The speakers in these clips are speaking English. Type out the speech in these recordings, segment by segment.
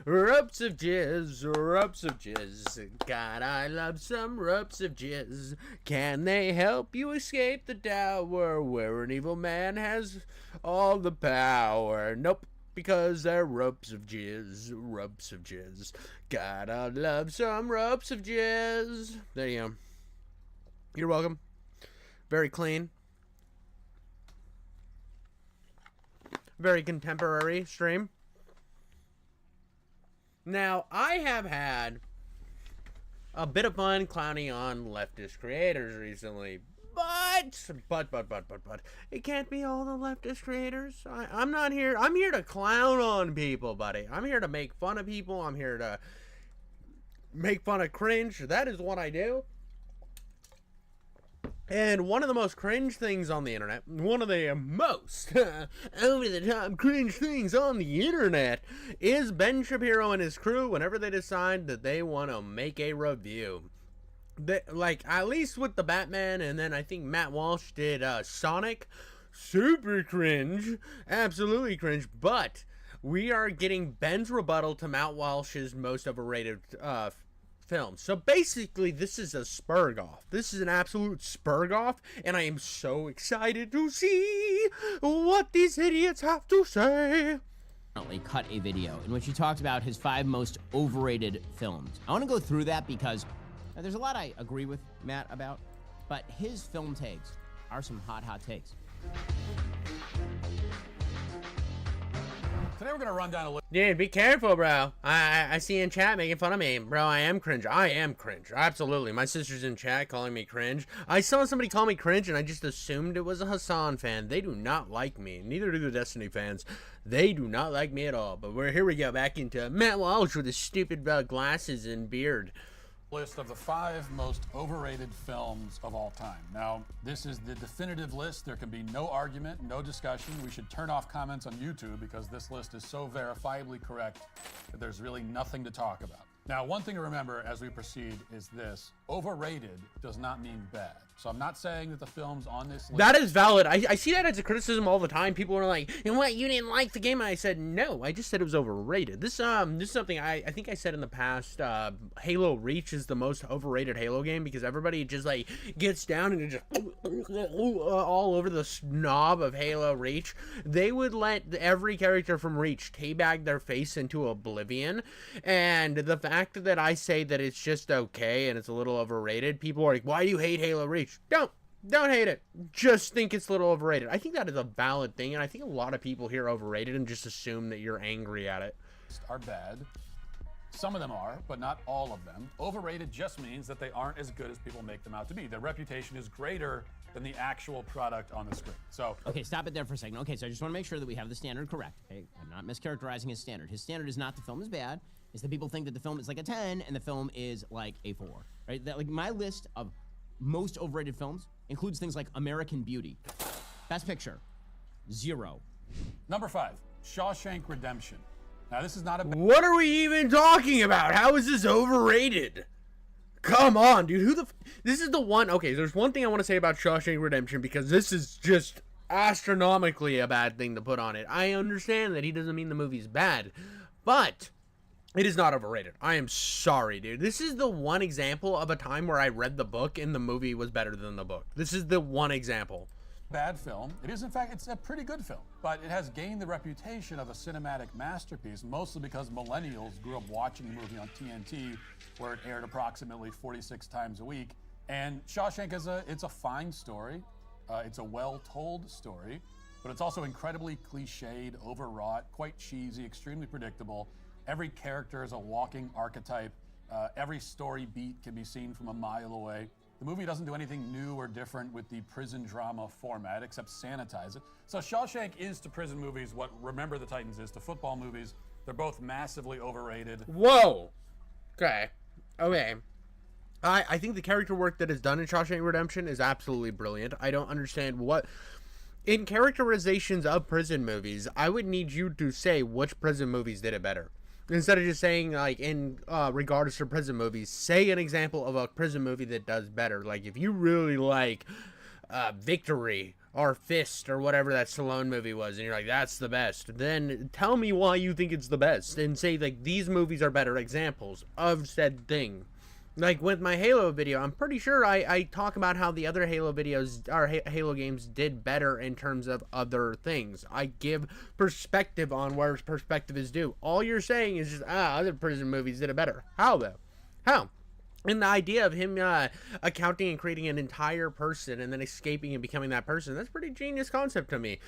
Ropes of jizz, ropes of jizz. God, I love some ropes of jizz. Can they help you escape the tower where an evil man has all the power? Nope, because they're ropes of jizz, ropes of jizz. God, I love some ropes of jizz. There you go. You're welcome. Very clean. Very contemporary stream. Now, I have had a bit of fun clowning on leftist creators recently, but, it can't be all the leftist creators. I'm not here, I'm here to clown on people, buddy. I'm here to make fun of people. I'm here to make fun of cringe. That is what I do. And one of the most cringe things on the internet, one of the most over-the-top cringe things on the internet, is Ben Shapiro and his crew whenever they decide that they want to make a review. Like, at least with the Batman, and then I think Matt Walsh did Sonic. Super cringe. Absolutely cringe. But we are getting Ben's rebuttal to Matt Walsh's most overrated film. So basically, this is a spurgoff. This is an absolute spurgoff, and I am so excited to see what these idiots have to say. Cut a video in which he talked about his 5 most overrated films. I want to go through that because there's a lot I agree with Matt about, but his film takes are some hot takes. Today we're going to run down a list. Dude, be careful, bro. I see in chat making fun of me. Bro, I am cringe. I am cringe. Absolutely. My sister's in chat calling me cringe. I saw somebody call me cringe, and I just assumed it was a Hassan fan. They do not like me. Neither do the Destiny fans. They do not like me at all. But here we go. Back into Matt Walsh with his stupid glasses and beard. List of the 5 most overrated films of all time. Now, this is the definitive list. There can be no argument, no discussion. We should turn off comments on YouTube because this list is so verifiably correct that there's really nothing to talk about. Now, one thing to remember as we proceed is this: overrated does not mean bad. So I'm not saying that the films on this list... That is valid. I see that as a criticism all the time. People are like, you know what, you didn't like the game? And I said, no, I just said it was overrated. This is something I think I said in the past. Halo Reach is the most overrated Halo game because everybody just like gets down and just all over the knob of Halo Reach. They would let every character from Reach teabag their face into oblivion. And the fact that I say that it's just okay and it's a little overrated, people are like, why do you hate Halo Reach? Don't hate it. Just think it's a little overrated. I think that is a valid thing, and I think a lot of people hear overrated and just assume that you're angry at it. Are bad. Some of them are, but not all of them. Overrated just means that they aren't as good as people make them out to be. Their reputation is greater than the actual product on the screen. So, okay, stop it there for a second. Okay, so I just want to make sure that we have the standard correct. Okay, I'm not mischaracterizing his standard. His standard is not the film is bad. It's that people think that the film is like a 10 and the film is like a 4. Right? That, like, my list of most overrated films includes things like American Beauty. Best Picture, 0. Number 5, Shawshank Redemption. Now, this is not a... What are we even talking about? How is this overrated? Come on, dude. This is the one... Okay, there's one thing I want to say about Shawshank Redemption because this is just astronomically a bad thing to put on it. I understand that he doesn't mean the movie's bad, but... it is not overrated. I am sorry, dude. This is the one example of a time where I read the book and the movie was better than the book. This is the one example. Bad film. It is, in fact, it's a pretty good film, but it has gained the reputation of a cinematic masterpiece, mostly because millennials grew up watching the movie on TNT, where it aired approximately 46 times a week. And Shawshank it's a fine story. It's a well-told story, but it's also incredibly cliched, overwrought, quite cheesy, extremely predictable. Every character is a walking archetype. Every story beat can be seen from a mile away. The movie doesn't do anything new or different with the prison drama format except sanitize it. So Shawshank is to prison movies what Remember the Titans is to football movies. They're both massively overrated. Whoa. Okay. I think the character work that is done in Shawshank Redemption is absolutely brilliant. I don't understand what... In characterizations of prison movies, I would need you to say which prison movies did it better. Instead of just saying, like, in regards to prison movies, say an example of a prison movie that does better. Like, if you really like Victory or Fist or whatever that Stallone movie was, and you're like, that's the best, then tell me why you think it's the best, and say, like, these movies are better examples of said thing. Like, with my Halo video, I'm pretty sure I talk about how the other Halo videos, or Halo games, did better in terms of other things. I give perspective on where perspective is due. All you're saying is just, other prison movies did it better. How, though? How? And the idea of him accounting and creating an entire person and then escaping and becoming that person, that's a pretty genius concept to me.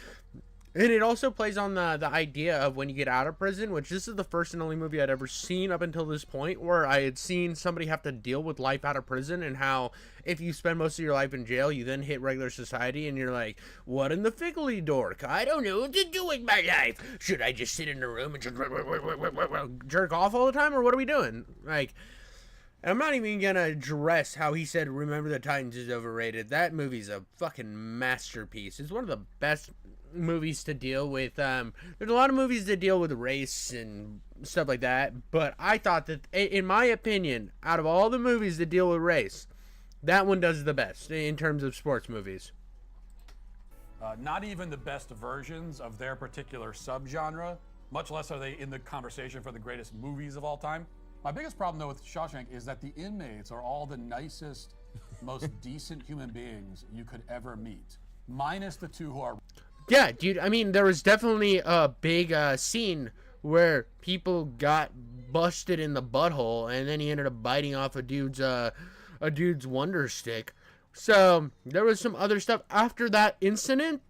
And it also plays on the idea of when you get out of prison, which this is the first and only movie I'd ever seen up until this point where I had seen somebody have to deal with life out of prison, and how if you spend most of your life in jail, you then hit regular society and you're like, what in the figgly dork? I don't know what to do with my life. Should I just sit in a room and just jerk off all the time, or what are we doing? Like, I'm not even gonna address how he said Remember the Titans is overrated. That movie's a fucking masterpiece. It's one of the best movies to deal with. There's a lot of movies that deal with race and stuff like that, but I thought that, in my opinion, out of all the movies that deal with race, that one does the best in terms of sports movies. Not even the best versions of their particular subgenre, much less are they in the conversation for the greatest movies of all time. My biggest problem, though, with Shawshank is that the inmates are all the nicest, most decent human beings you could ever meet, minus the two who are... Yeah, dude, I mean, there was definitely a big scene where people got busted in the butthole, and then he ended up biting off a dude's wonder stick. So there was some other stuff after that incident,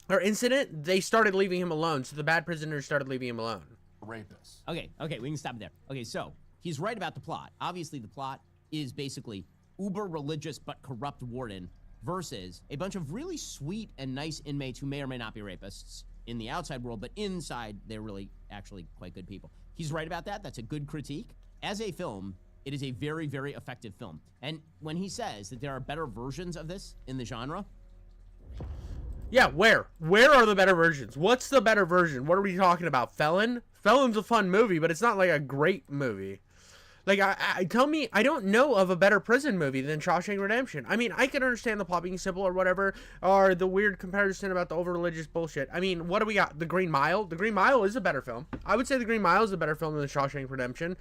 they started leaving him alone. So the bad prisoners started leaving him alone. Rapists. Okay, we can stop it there. Okay, so he's right about the plot. Obviously, the plot is basically uber religious but corrupt warden versus a bunch of really sweet and nice inmates who may or may not be rapists in the outside world, but inside they're really actually quite good people. He's right about that. That's a good critique. As a film, it is a very, very effective film. And when he says that there are better versions of this in the genre... Yeah, where? Where are the better versions? What's the better version? What are we talking about? Felon? Felon's a fun movie, but it's not like a great movie. Like, tell me, I don't know of a better prison movie than Shawshank Redemption. I mean, I can understand the plot being simple or whatever, or the weird comparison about the over-religious bullshit. I mean, what do we got? The Green Mile? The Green Mile is a better film. I would say The Green Mile is a better film than the Shawshank Redemption.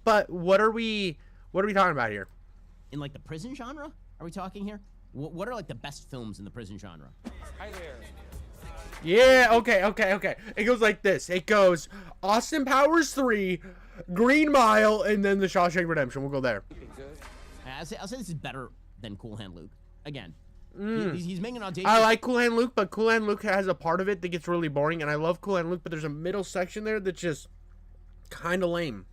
But what are we talking about here? In, like, the prison genre? Are we talking here? What are, like, the best films in the prison genre? Hi there. Yeah, okay. It goes like this. It goes Austin Powers 3, Green Mile, and then the Shawshank Redemption. We'll go there. I'll say this is better than Cool Hand Luke. Again, he's making an audacious... I like Cool Hand Luke, but Cool Hand Luke has a part of it that gets really boring, and I love Cool Hand Luke, but there's a middle section there that's just kind of lame.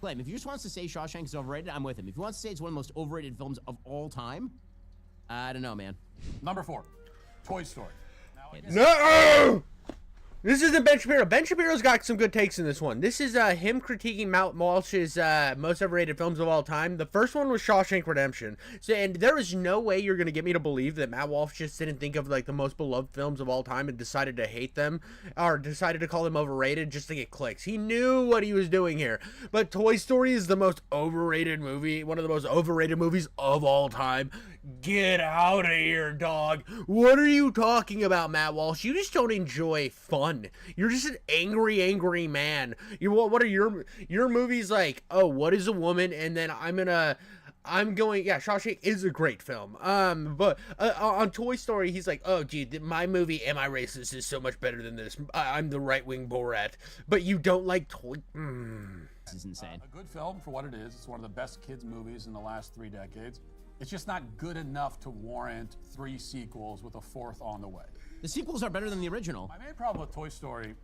If he just wants to say Shawshank is overrated, I'm with him. If he wants to say it's one of the most overrated films of all time, I don't know, man. Number 4, Toy Story. No! This isn't Ben Shapiro. Ben Shapiro's got some good takes in this one. This is him critiquing Matt Walsh's most overrated films of all time. The first one was Shawshank Redemption. So, and there is no way you're going to get me to believe that Matt Walsh just didn't think of like the most beloved films of all time and decided to hate them or decided to call them overrated just to get clicks. He knew what he was doing here. But Toy Story is the most overrated movie, one of the most overrated movies of all time. Get out of here, dog. What are you talking about, Matt Walsh? You just don't enjoy fun. You're just an angry man. What are your movies like? Oh, What is a Woman? And then yeah, Shawshank is a great film. But on Toy Story, he's like, oh, dude, my movie, Am I Racist, is so much better than this. I'm the right-wing Borat. But you don't like Toy... This is insane. A good film for what it is. It's one of the best kids' movies in the last 3 decades. It's just not good enough to warrant 3 sequels with a 4th on the way. The sequels are better than the original. My main problem with Toy Story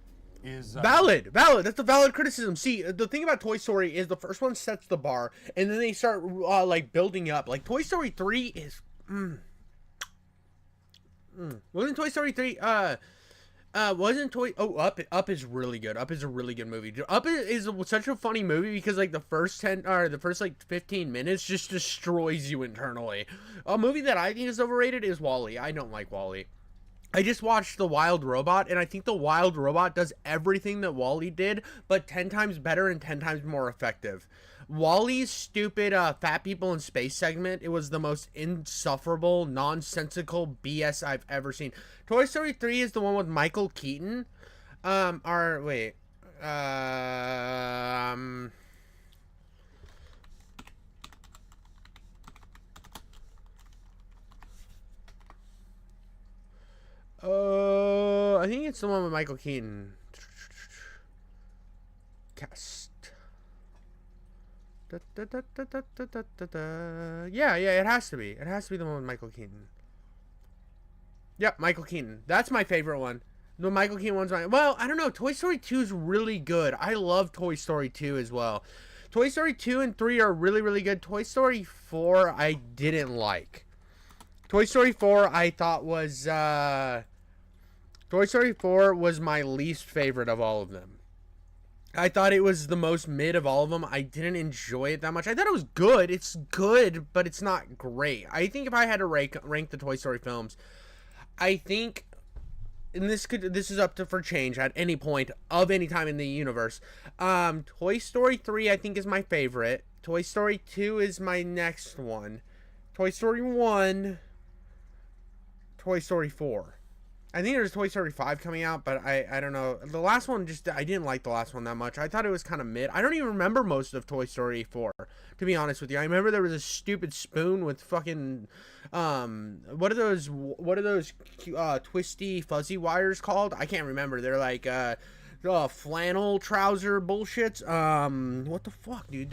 is... Valid. That's a valid criticism. See, the thing about Toy Story is the first one sets the bar, and then they start, like, building up. Like, Toy Story 3 is... Wasn't Toy Story 3... wasn't Toy... Oh, Up is really good. Up is a really good movie. Up is such a funny movie because, like, the first 15 minutes just destroys you internally. A movie that I think is overrated is WALL-E. I don't like WALL-E. I just watched The Wild Robot, and I think The Wild Robot does everything that WALL-E did, but 10 times better and 10 times more effective. Wally's stupid fat people in space segment, it was the most insufferable, nonsensical BS I've ever seen. Toy Story 3 is the one with Michael Keaton. Wait. I think it's the one with Michael Keaton. Cast. Yeah, it has to be. It has to be the one with Michael Keaton. Yep, Michael Keaton. That's my favorite one. The Michael Keaton one's my... Well, I don't know. Toy Story 2 is really good. I love Toy Story 2 as well. Toy Story 2 and 3 are really, really good. Toy Story 4, I didn't like. Toy Story 4, I thought was... Toy Story 4 was my least favorite of all of them. I thought it was the most mid of all of them. I didn't enjoy it that much. I thought it was good. It's good, but it's not great. I think if I had to rank the Toy Story films, I think, and this is up for change at any point of any time in the universe. Toy Story 3 I think is my favorite. Toy Story 2 is my next one. Toy Story 1, Toy Story 4. I think there's Toy Story 5 coming out, but I don't know. The last one, I didn't like the last one that much. I thought it was kind of mid. I don't even remember most of Toy Story 4, to be honest with you. I remember there was a stupid spoon with fucking, what are those twisty, fuzzy wires called? I can't remember. They're like, flannel trouser bullshits. What the fuck, dude?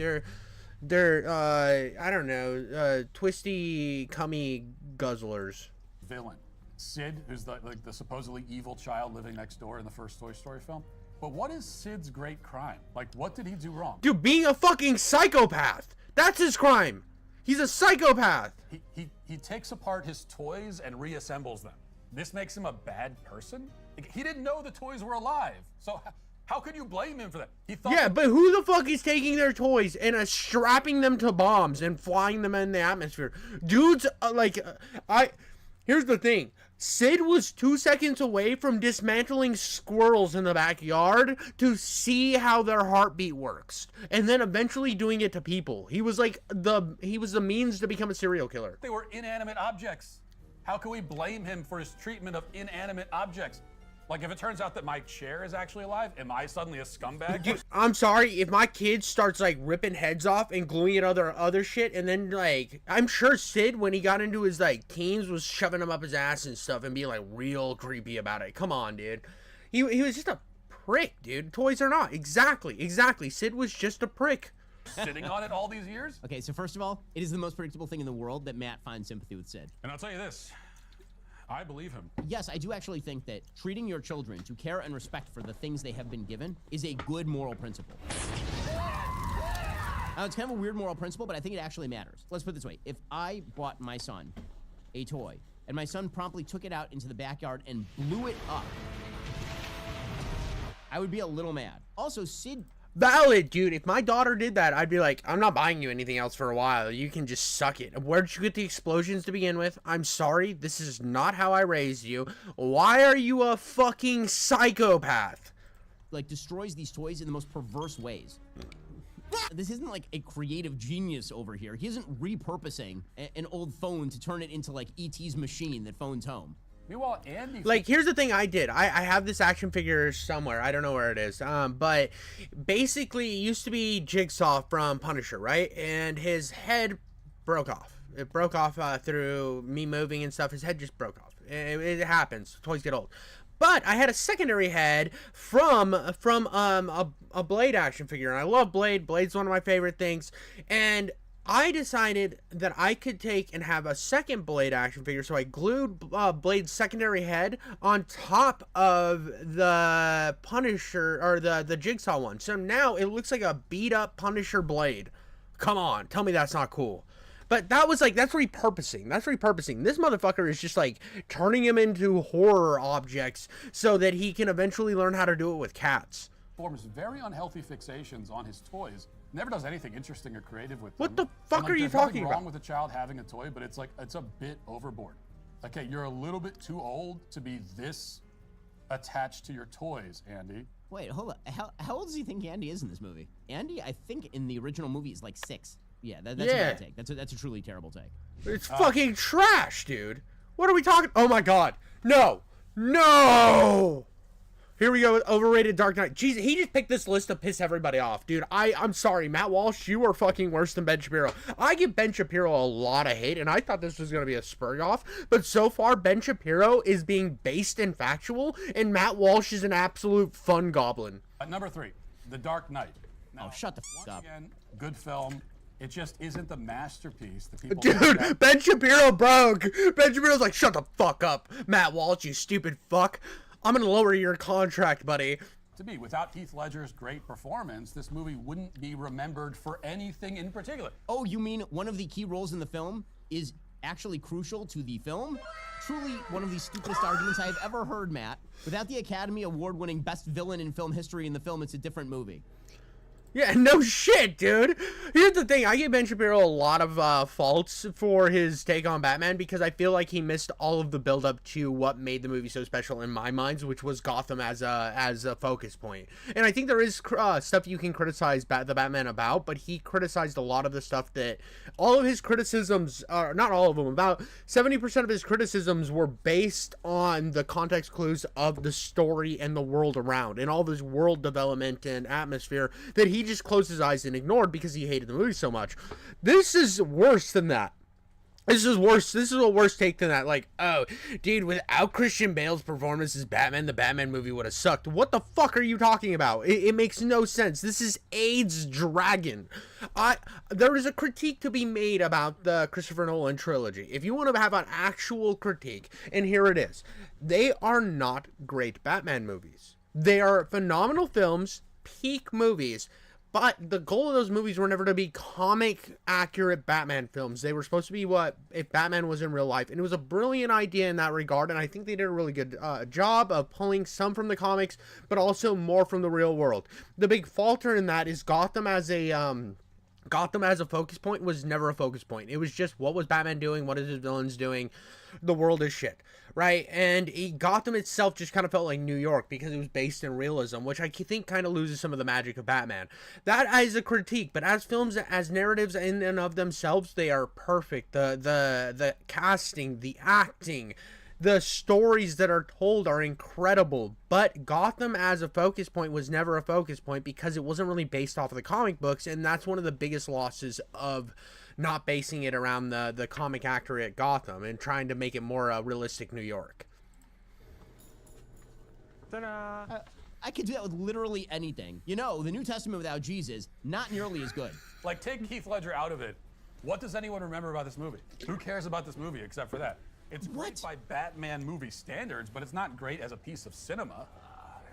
They're I don't know, twisty, cummy guzzlers. Villain. Sid, who's the supposedly evil child living next door in the first Toy Story film. But what is Sid's great crime? Like, what did he do wrong? Dude, being a fucking psychopath. That's his crime. He's a psychopath. He takes apart his toys and reassembles them. This makes him a bad person? Like, he didn't know the toys were alive. So how could you blame him for that? He thought... Yeah, but who the fuck is taking their toys and strapping them to bombs and flying them in the atmosphere? Dudes, here's the thing. Sid was 2 seconds away from dismantling squirrels in the backyard to see how their heartbeat works, and then eventually doing it to people. He was the means to become a serial killer. They were inanimate objects. How can we blame him for his treatment of inanimate objects? Like, if it turns out that my chair is actually alive, am I suddenly a scumbag? Dude, I'm sorry, if my kid starts, like, ripping heads off and gluing it other shit, and then, like, I'm sure Sid, when he got into his, like, teens, was shoving them up his ass and stuff and being, like, real creepy about it. Come on, dude. He was just a prick, dude. Toys or not. Exactly. Sid was just a prick. Sitting on it all these years? Okay, so first of all, it is the most predictable thing in the world that Matt finds sympathy with Sid. And I'll tell you this. I believe him. Yes, I do actually think that treating your children to care and respect for the things they have been given is a good moral principle. Now, it's kind of a weird moral principle, but I think it actually matters. Let's put it this way. If I bought my son a toy, and my son promptly took it out into the backyard and blew it up, I would be a little mad. Also, Sid... Valid, dude. If my daughter did that, I'd be like, I'm not buying you anything else for a while. You can just suck it. Where'd you get the explosions to begin with? I'm sorry. This is not how I raised you. Why are you a fucking psychopath? Like, destroys these toys in the most perverse ways. This isn't like a creative genius over here. He isn't repurposing an old phone to turn it into, like, E.T.'s machine that phones home. Meanwhile, Andy... Like, here's the thing I did. I have this action figure somewhere. I don't know where it is. But basically, it used to be Jigsaw from Punisher, right? And his head broke off. It broke off through me moving and stuff. His head just broke off. It happens. Toys get old. But I had a secondary head from a Blade action figure. And I love Blade. Blade's one of my favorite things. And I decided that I could take and have a second Blade action figure, so I glued Blade's secondary head on top of the Punisher, or the Jigsaw one. So now it looks like a beat-up Punisher Blade. Come on, tell me that's not cool. But that was like, that's repurposing. This motherfucker is just like turning him into horror objects so that he can eventually learn how to do it with cats. Forms very unhealthy fixations on his toys. Never does anything interesting or creative with them. What the fuck are you talking There's nothing about? wrong with a child having a toy, but it's like, it's a bit overboard. Okay, you're a little bit too old to be this attached to your toys, Andy. Wait, hold on. How old does he think Andy is in this movie? Andy, I think in the original movie is like 6. Yeah, that's a bad take. That's a truly terrible take. It's fucking trash, dude. What are we talking? Oh my god. No! Here we go with overrated Dark Knight. Jesus, he just picked this list to piss everybody off, dude. I'm sorry, Matt Walsh, you are fucking worse than Ben Shapiro. I give Ben Shapiro a lot of hate, and I thought this was going to be a spur off, but so far, Ben Shapiro is being based and factual, and Matt Walsh is an absolute fun goblin. Number 3, The Dark Knight. Now, shut the fuck up. Again, good film. It just isn't the masterpiece that people Dude, Ben Shapiro broke. Ben Shapiro's like, shut the fuck up, Matt Walsh, you stupid fuck. I'm gonna lower your contract, buddy. To me, without Heath Ledger's great performance, this movie wouldn't be remembered for anything in particular. Oh, you mean one of the key roles in the film is actually crucial to the film? Truly one of the stupidest arguments I have ever heard, Matt. Without the Academy Award-winning best villain in film history in the film, it's a different movie. Yeah, no shit, dude. Here's the thing. I give Ben Shapiro a lot of faults for his take on Batman because I feel like he missed all of the build-up to what made the movie so special in my mind, which was Gotham as a focus point. And I think there is stuff you can criticize the Batman about, but he criticized a lot of the stuff that all of his criticisms, not all of them, about 70% of his criticisms were based on the context clues of the story and the world around and all this world development and atmosphere that he just closed his eyes and ignored because he hated the movie so much. This is worse than that. This is worse. This is a worse take than that. Like, oh, dude, without Christian Bale's performance as Batman, the Batman movie would have sucked. What the fuck are you talking about? It makes no sense. This is AIDS Dragon. There is a critique to be made about the Christopher Nolan trilogy. If you want to have an actual critique, and here it is. They are not great Batman movies. They are phenomenal films, peak movies. But the goal of those movies were never to be comic accurate Batman films. They were supposed to be what if Batman was in real life. And it was a brilliant idea in that regard. And I think they did a really good job of pulling some from the comics, but also more from the real world. The big falter in that is Gotham as a focus point was never a focus point. It was just what was Batman doing? What is his villains doing? The world is shit, right? And Gotham itself just kind of felt like New York because it was based in realism, which I think kind of loses some of the magic of Batman. That is a critique, but as films, as narratives in and of themselves, they are perfect. The casting, the acting, the stories that are told are incredible, but Gotham as a focus point was never a focus point because it wasn't really based off of the comic books, and that's one of the biggest losses of not basing it around the comic accurate Gotham and trying to make it more realistic New York. I could do that with literally anything. You know, the New Testament without Jesus, not nearly as good. Like, take Heath Ledger out of it. What does anyone remember about this movie? Who cares about this movie except for that? It's great by Batman movie standards, but it's not great as a piece of cinema.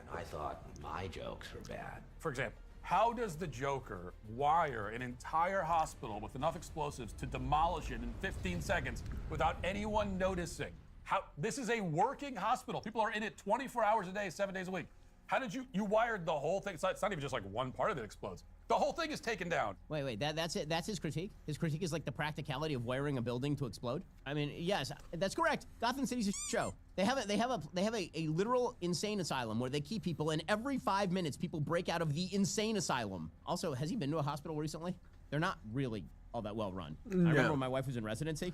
And I thought my jokes were bad. For example, how does the Joker wire an entire hospital with enough explosives to demolish it in 15 seconds without anyone noticing? This is a working hospital. People are in it 24 hours a day, 7 days a week. How did you wired the whole thing? It's not even just like one part of it explodes. The whole thing is taken down. Wait, that's it. That's his critique. His critique is like the practicality of wiring a building to explode. I mean, yes, that's correct. Gotham City's a show. They have a literal insane asylum where they keep people, and every 5 minutes people break out of the insane asylum. Also, has he been to a hospital recently? They're not really all that well run. No. I remember when my wife was in residency.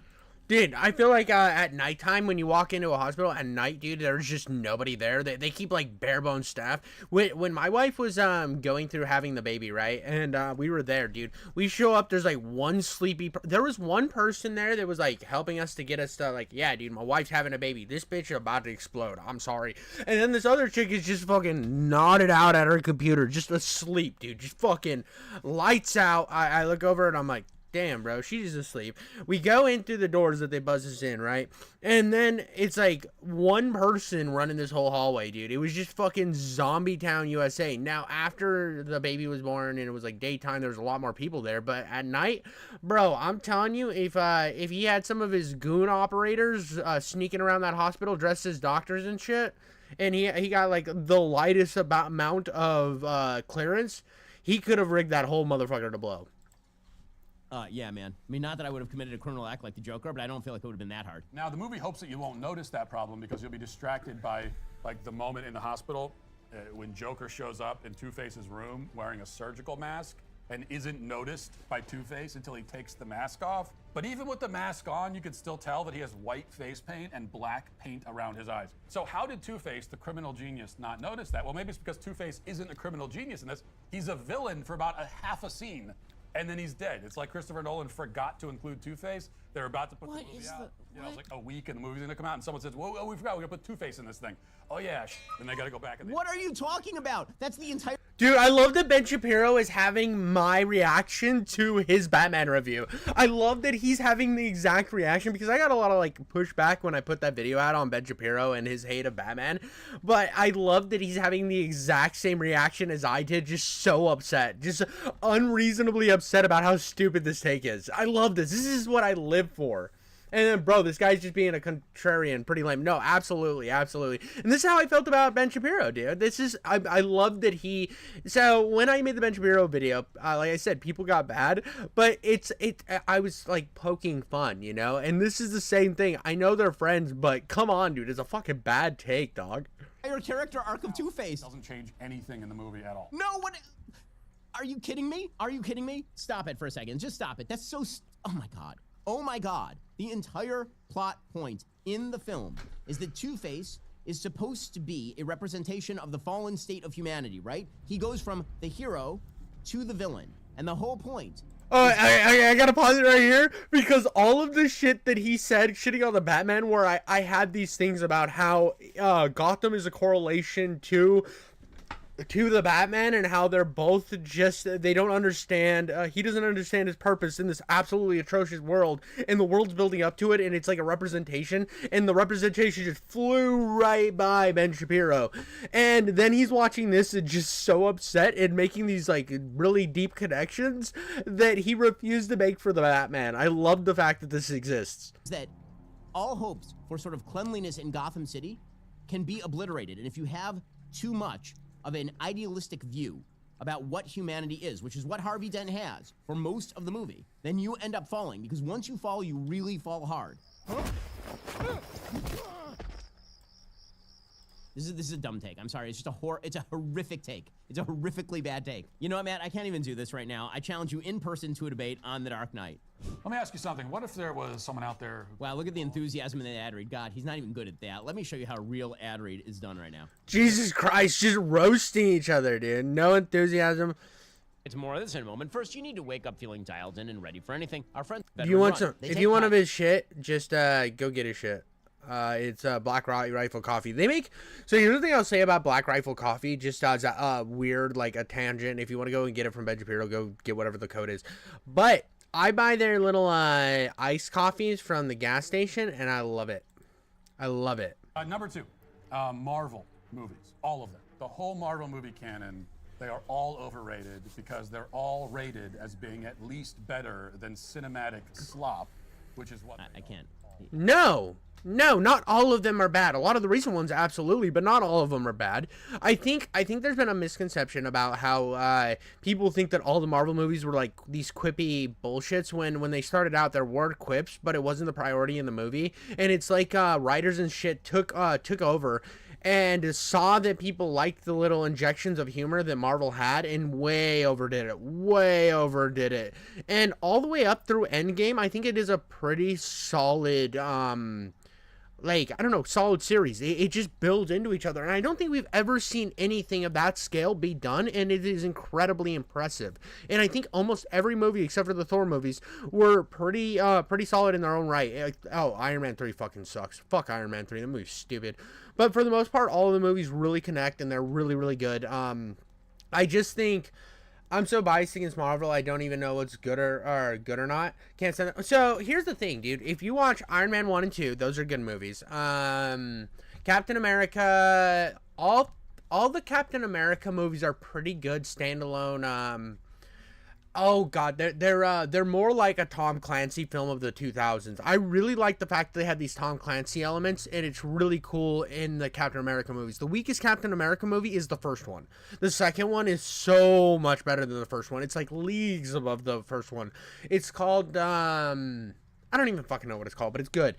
Dude, I feel like at nighttime when you walk into a hospital at night, dude, there's just nobody there. They keep like bare bones staff. When my wife was going through having the baby, right, and we were there, dude. We show up, there's like one sleepy. There was one person there that was like helping us to get us to like, yeah, dude, my wife's having a baby. This bitch is about to explode. I'm sorry. And then this other chick is just fucking nodded out at her computer, just asleep, dude. Just fucking lights out. I look over and I'm like, damn, bro, she's asleep. We go in through the doors that they buzz us in, right? And then it's like one person running this whole hallway, dude. It was just fucking Zombie Town, USA. Now, after the baby was born and it was like daytime, there was a lot more people there. But at night, bro, I'm telling you, if he had some of his goon operators sneaking around that hospital dressed as doctors and shit, and he got like the lightest amount of clearance, he could have rigged that whole motherfucker to blow. Yeah, man. I mean, not that I would have committed a criminal act like the Joker, but I don't feel like it would have been that hard. Now, the movie hopes that you won't notice that problem because you'll be distracted by, like, the moment in the hospital. when Joker shows up in Two-Face's room wearing a surgical mask and isn't noticed by Two-Face until he takes the mask off. But even with the mask on, you can still tell that he has white face paint and black paint around his eyes. So how did Two-Face, the criminal genius, not notice that? Well, maybe it's because Two-Face isn't a criminal genius in this. He's a villain for about a half a scene, and then he's dead. It's like Christopher Nolan forgot to include Two-Face. They're about to put the movie out. It's like a week and the movie's gonna come out, and someone says, "Whoa, we forgot, we're gonna put Two-Face in this thing." Oh yeah, and they gotta go back and What are you talking about? That's the entire. Dude, I love that Ben Shapiro is having my reaction to his Batman review. I love that he's having the exact reaction because I got a lot of like pushback when I put that video out on Ben Shapiro and his hate of Batman. But I love that he's having the exact same reaction as I did, just so upset, just unreasonably upset about how stupid this take is. I love this. This is what I live for. And then, bro, this guy's just being a contrarian, pretty lame. No, absolutely, absolutely. And this is how I felt about Ben Shapiro, dude. This is, I love that he, so when I made the Ben Shapiro video, like I said, people got bad, but I was like poking fun, you know? And this is the same thing. I know they're friends, but come on, dude. It's a fucking bad take, dog. Your character arc of Two-Face doesn't change anything in the movie at all. No, what? Are you kidding me? Are you kidding me? Stop it for a second. Just stop it. That's so. Oh my god. Oh my god. The entire plot point in the film is that Two-Face is supposed to be a representation of the fallen state of humanity, right? He goes from the hero to the villain. And the whole point. I gotta pause it right here because all of the shit that he said shitting on the Batman, where I had these things about how Gotham is a correlation to the Batman and how they're both just, they don't understand, he doesn't understand his purpose in this absolutely atrocious world, and the world's building up to it, and it's like a representation, and the representation just flew right by Ben Shapiro. And then he's watching this and just so upset and making these like really deep connections that he refused to make for the Batman. I love the fact that this exists. That all hopes for sort of cleanliness in Gotham City can be obliterated, and if you have too much of an idealistic view about what humanity is, which is what Harvey Dent has for most of the movie, then you end up falling, because once you fall, you really fall hard. This is a dumb take. I'm sorry. It's just it's a horrific take. It's a horrifically bad take. You know what, Matt? I can't even do this right now. I challenge you in person to a debate on The Dark Knight. Let me ask you something. What if there was someone out there who... Wow, look at the enthusiasm in the ad read. God, he's not even good at that. Let me show you how real ad read is done right now. Jesus Christ, just roasting each other, dude. No enthusiasm. It's more of this in a moment. First, you need to wake up feeling dialed in and ready for anything. Our friends. If you want some, if you want of his shit, just go get his shit. It's Black Rifle Coffee. They make, so here's the thing I'll say about Black Rifle Coffee, just as a weird, like a tangent. If you want to go and get it from Ben Shapiro, go get whatever the code is. But I buy their little iced coffees from the gas station, and I love it. I love it. Number two, Marvel movies, all of them. The whole Marvel movie canon, they are all overrated because they're all rated as being at least better than cinematic slop, which is what I can't. No, not all of them are bad. A lot of the recent ones, absolutely, but not all of them are bad. I think there's been a misconception about how people think that all the Marvel movies were like these quippy bullshits when they started out. There were quips, but it wasn't the priority in the movie. And it's like writers and shit took over and saw that people liked the little injections of humor that Marvel had and way overdid it. And all the way up through Endgame, I think it is a pretty solid like, I don't know, solid series. It just builds into each other. And I don't think we've ever seen anything of that scale be done, and it is incredibly impressive. And I think almost every movie, except for the Thor movies, were pretty solid in their own right. Oh, Iron Man 3 fucking sucks. Fuck Iron Man 3. The movie's stupid. But for the most part, all of the movies really connect, and they're really, really good. I just think... I'm so biased against Marvel, I don't even know what's good or good or not. Can't stand it. So, here's the thing, dude. If you watch Iron Man 1 and 2, those are good movies. Captain America, all the Captain America movies are pretty good standalone. Oh god, they're more like a Tom Clancy film of the 2000s. I really like the fact that they had these Tom Clancy elements, and it's really cool in the Captain America movies. The weakest Captain America movie is the first one. The second one is so much better than the first one. It's like leagues above the first one. It's called I don't even fucking know what it's called, but it's good.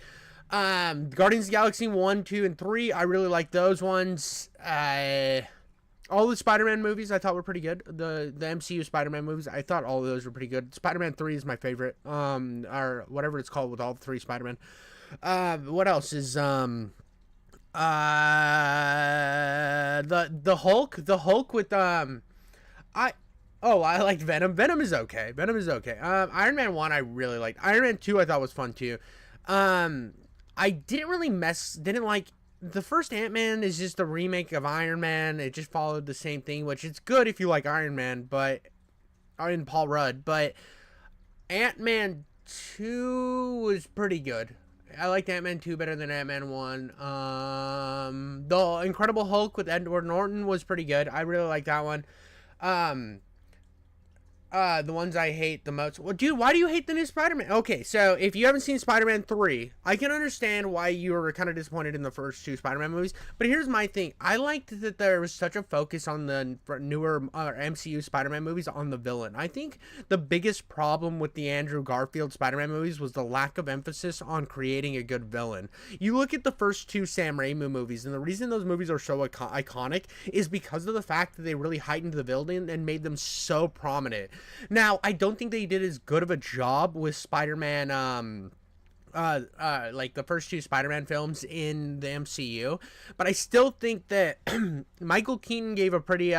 Guardians of the Galaxy 1, 2, and 3, I really like those ones. All the Spider-Man movies I thought were pretty good. The MCU Spider-Man movies, I thought all of those were pretty good. Spider-Man 3 is my favorite. Or whatever it's called with all three Spider-Man. What else is the Hulk with I liked Venom. Venom is okay. Iron Man 1 I really liked. Iron Man 2 I thought was fun too. I didn't like the first Ant-Man is just a remake of Iron Man. It just followed the same thing, which it's good if you like Iron Man, but in Paul Rudd, but Ant-Man 2 was pretty good. I liked Ant-Man 2 better than Ant-Man 1. The Incredible Hulk with Edward Norton was pretty good. I really like that one. The ones I hate the most. Well, dude, why do you hate the new Spider-Man? Okay, so if you haven't seen Spider-Man 3, I can understand why you were kind of disappointed in the first two Spider-Man movies. But here's my thing. I liked that there was such a focus on the newer MCU Spider-Man movies on the villain. I think the biggest problem with the Andrew Garfield Spider-Man movies was the lack of emphasis on creating a good villain. You look at the first two Sam Raimi movies, and the reason those movies are so iconic is because of the fact that they really heightened the villain and made them so prominent. Now, I don't think they did as good of a job with Spider-Man, like the first two Spider-Man films in the MCU, but I still think that Michael Keaton gave a pretty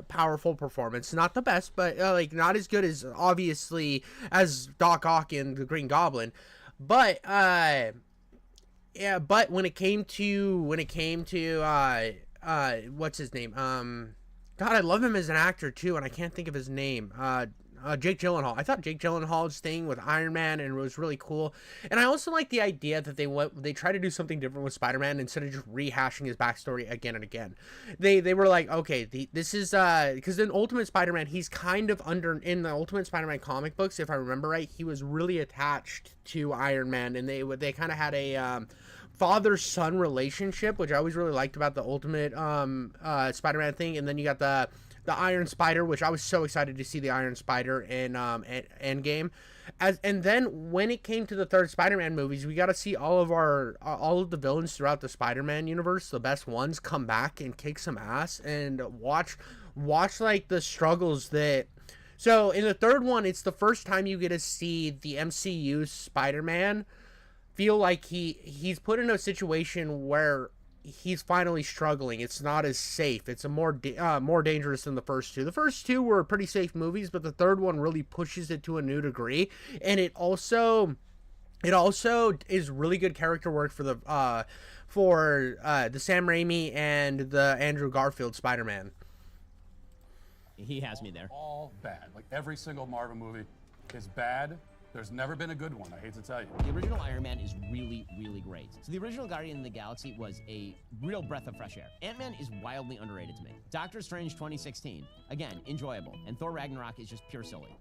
powerful performance. Not the best, but like not as good as obviously as Doc Ock in the Green Goblin, but yeah. But when it came to what's his name? God, I love him as an actor too, and I can't think of his name. Jake Gyllenhaal. I thought Jake Gyllenhaal's thing with Iron Man and it was really cool. And I also like the idea that they try to do something different with Spider-Man instead of just rehashing his backstory again and again. They were like, okay, this is because in Ultimate Spider-Man, he's kind of in the Ultimate Spider-Man comic books, if I remember right, he was really attached to Iron Man, and they kind of had a father-son relationship, which I always really liked about the Ultimate Spider-Man thing. And then you got the Iron Spider, which I was so excited to see the Iron Spider in Endgame. And then when it came to the third Spider-Man movies, we got to see all of the villains throughout the Spider-Man universe, the best ones, come back and kick some ass and watch like the struggles that. So in the third one, it's the first time you get to see the MCU Spider-Man feel like he's put in a situation where he's finally struggling. It's not as safe. It's a more dangerous than the first two. The first two were pretty safe movies, but the third one really pushes it to a new degree, and it also is really good character work for the Sam Raimi and the Andrew Garfield Spider-Man. He has me there. All bad. Like every single Marvel movie is bad. There's never been a good one, I hate to tell you. The original Iron Man is really, really great. So the original Guardian of the Galaxy was a real breath of fresh air. Ant-Man is wildly underrated to me. Doctor Strange 2016, again, enjoyable. And Thor Ragnarok is just pure silly.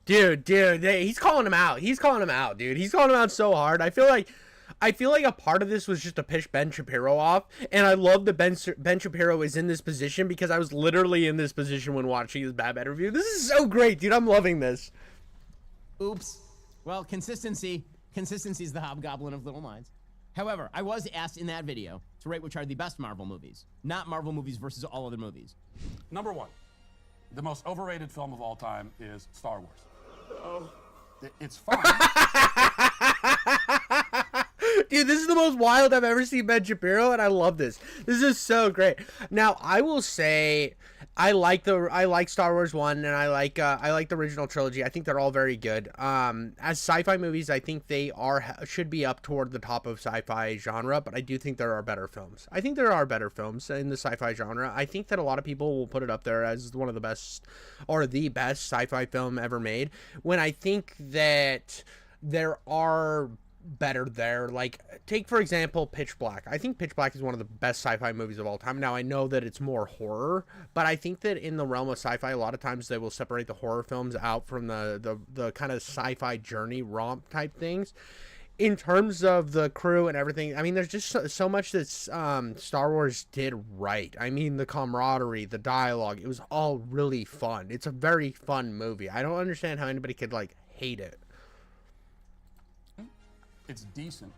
Dude, he's calling him out. He's calling him out, dude. He's calling him out so hard. I feel like a part of this was just to piss Ben Shapiro off, and I love that Ben Shapiro is in this position because I was literally in this position when watching his Bad review. This is so great, dude. I'm loving this. Oops. Well, consistency is the hobgoblin of little minds. However, I was asked in that video to rate which are the best Marvel movies, not Marvel movies versus all other movies. Number one, the most overrated film of all time is Star Wars. Oh. It's fun. Dude, this is the most wild I've ever seen Ben Shapiro, and I love this. This is so great. Now, I will say I like Star Wars 1, and I like the original trilogy. I think they're all very good. As sci-fi movies, I think they should be up toward the top of sci-fi genre, but I do think there are better films. I think there are better films in the sci-fi genre. I think that a lot of people will put it up there as one of the best or the best sci-fi film ever made, when I think that there are better there. Like, take for example Pitch Black. I think Pitch Black is one of the best sci-fi movies of all time. Now, I know that it's more horror, but I think that in the realm of sci-fi, a lot of times they will separate the horror films out from the kind of sci-fi journey romp type things. In terms of the crew and everything, I mean, there's just so much that Star Wars did right. I mean, the camaraderie, the dialogue, it was all really fun. It's a very fun movie. I don't understand how anybody could like hate it. It's decent.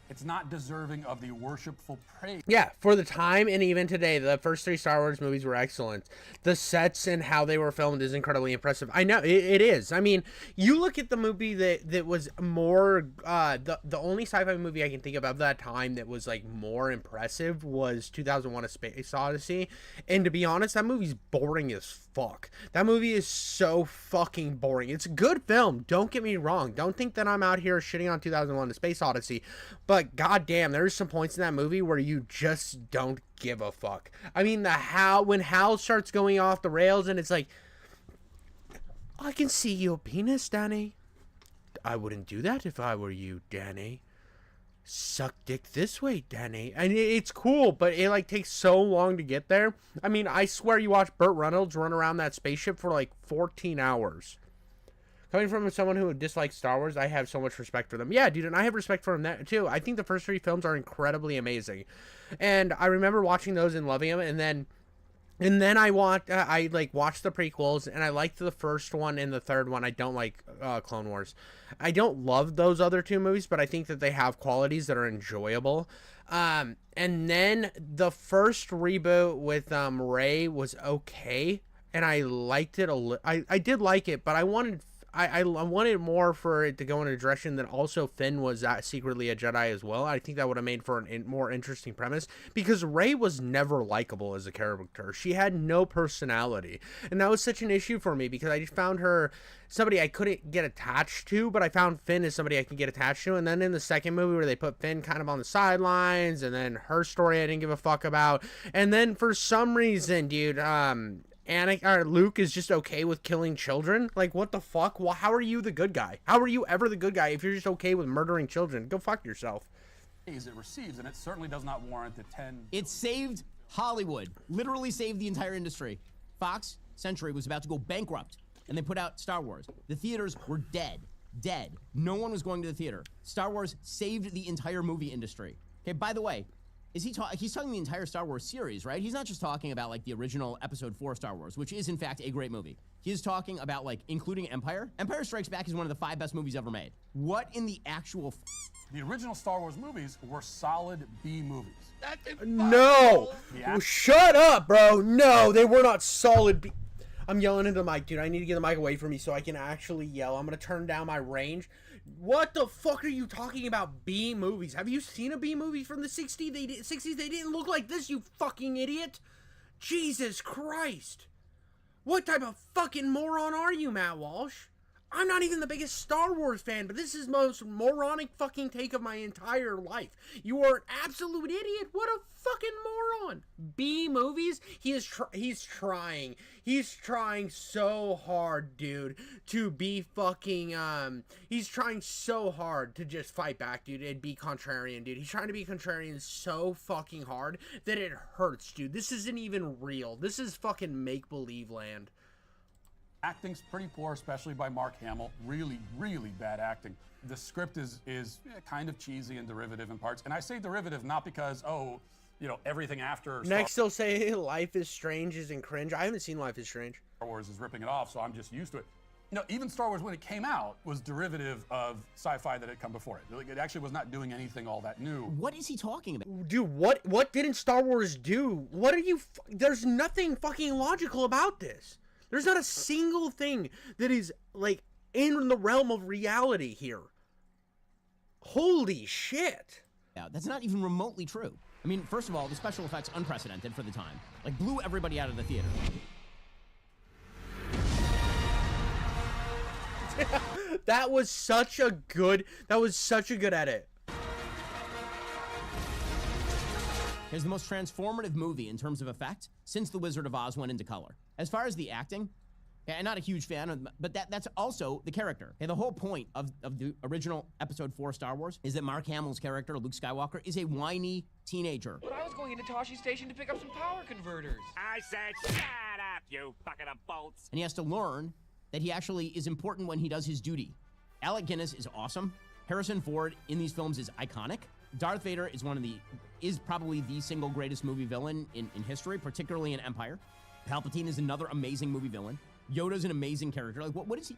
It's not deserving of the worshipful praise. Yeah, for the time and even today, the first 3 Star Wars movies were excellent. The sets and how they were filmed is incredibly impressive. I know, it is. I mean, you look at the movie that was more, the only sci-fi movie I can think of that time that was, like, more impressive was 2001: A Space Odyssey. And to be honest, that movie's boring as fuck. That movie is so fucking boring. It's a good film, don't get me wrong. Don't think that I'm out here shitting on 2001: A Space Odyssey. But goddamn, there's some points in that movie where you just don't give a fuck. I mean, when Hal starts going off the rails and it's like, I can see your penis, Danny. I wouldn't do that if I were you, Danny. Suck dick this way, Danny. And it's cool, but it like takes so long to get there. I mean, I swear you watch Burt Reynolds run around that spaceship for like 14 hours. Coming from someone who dislikes Star Wars, I have so much respect for them. Yeah, dude, and I have respect for them too. I think the first 3 films are incredibly amazing. And I remember watching those and loving them, and then I watched the prequels, and I liked the first one and the third one. I don't like Clone Wars. I don't love those other 2 movies, but I think that they have qualities that are enjoyable. And then the first reboot with Rey was okay, and I liked it I did like it, but I wanted more for it to go in a direction that also Finn was secretly a Jedi as well. I think that would have made for a more interesting premise, because Rey was never likable as a character. She had no personality, and that was such an issue for me, because I just found her somebody I couldn't get attached to, but I found Finn as somebody I could get attached to. And then in the second movie where they put Finn kind of on the sidelines, and then her story I didn't give a fuck about, and then for some reason, dude, Luke is just okay with killing children. Like, what the fuck? Well, how are you the good guy? How are you ever the good guy if you're just okay with murdering children? Go fuck yourself. It receives, and it certainly does not warrant the 10. It saved Hollywood. Literally saved the entire industry. Fox Century was about to go bankrupt, and they put out Star Wars. The theaters were dead. No one was going to the theater. Star Wars saved the entire movie industry. Okay, by the way, he's talking the entire Star Wars series, right? He's not just talking about like the original Episode 4 Star Wars, which is in fact a great movie. He's talking about like including Empire. Empire Strikes Back is one of the 5 best movies ever made. What in the actual The original Star Wars movies were solid B movies. No! Yeah. Well, shut up, bro. No, they were not solid. I'm yelling into the mic, dude. I need to get the mic away from me so I can actually yell. I'm gonna turn down my range. What the fuck are you talking about? B movies? Have you seen a B movie from the 60s? 60s? They didn't look like this, you fucking idiot. Jesus Christ. What type of fucking moron are you, Matt Walsh? I'm not even the biggest Star Wars fan, but this is the most moronic fucking take of my entire life. You are an absolute idiot. What a fucking moron. B movies? He's trying so hard, dude, to be fucking, he's trying so hard to just fight back, dude, and be contrarian, dude. He's trying to be contrarian so fucking hard that it hurts, dude. This isn't even real. This is fucking make-believe land. Acting's pretty poor, especially by Mark Hamill. Really, really bad acting. The script is kind of cheesy and derivative in parts. And I say derivative not because, everything after Next they'll say Life is Strange isn't cringe. I haven't seen Life is Strange. Star Wars is ripping it off, so I'm just used to it. Even Star Wars when it came out was derivative of sci-fi that had come before it. It actually was not doing anything all that new. What is he talking about? Dude, what didn't Star Wars do? What are you... There's nothing fucking logical about this. There's not a single thing that is, like, in the realm of reality here. Holy shit. Yeah, that's not even remotely true. I mean, first of all, the special effects unprecedented for the time. Like, blew everybody out of the theater. That was such a good edit. Here's the most transformative movie in terms of effect since The Wizard of Oz went into color. As far as the acting, I'm not a huge fan, but that's also the character. The whole point of the original Episode 4 Star Wars is that Mark Hamill's character, Luke Skywalker, is a whiny teenager. But I was going into Toshi Station to pick up some power converters. I said, shut up, you bucket of bolts. And he has to learn that he actually is important when he does his duty. Alec Guinness is awesome. Harrison Ford in these films is iconic. Darth Vader is probably the single greatest movie villain in history, particularly in Empire. Palpatine is another amazing movie villain. Yoda's an amazing character. Like, what is he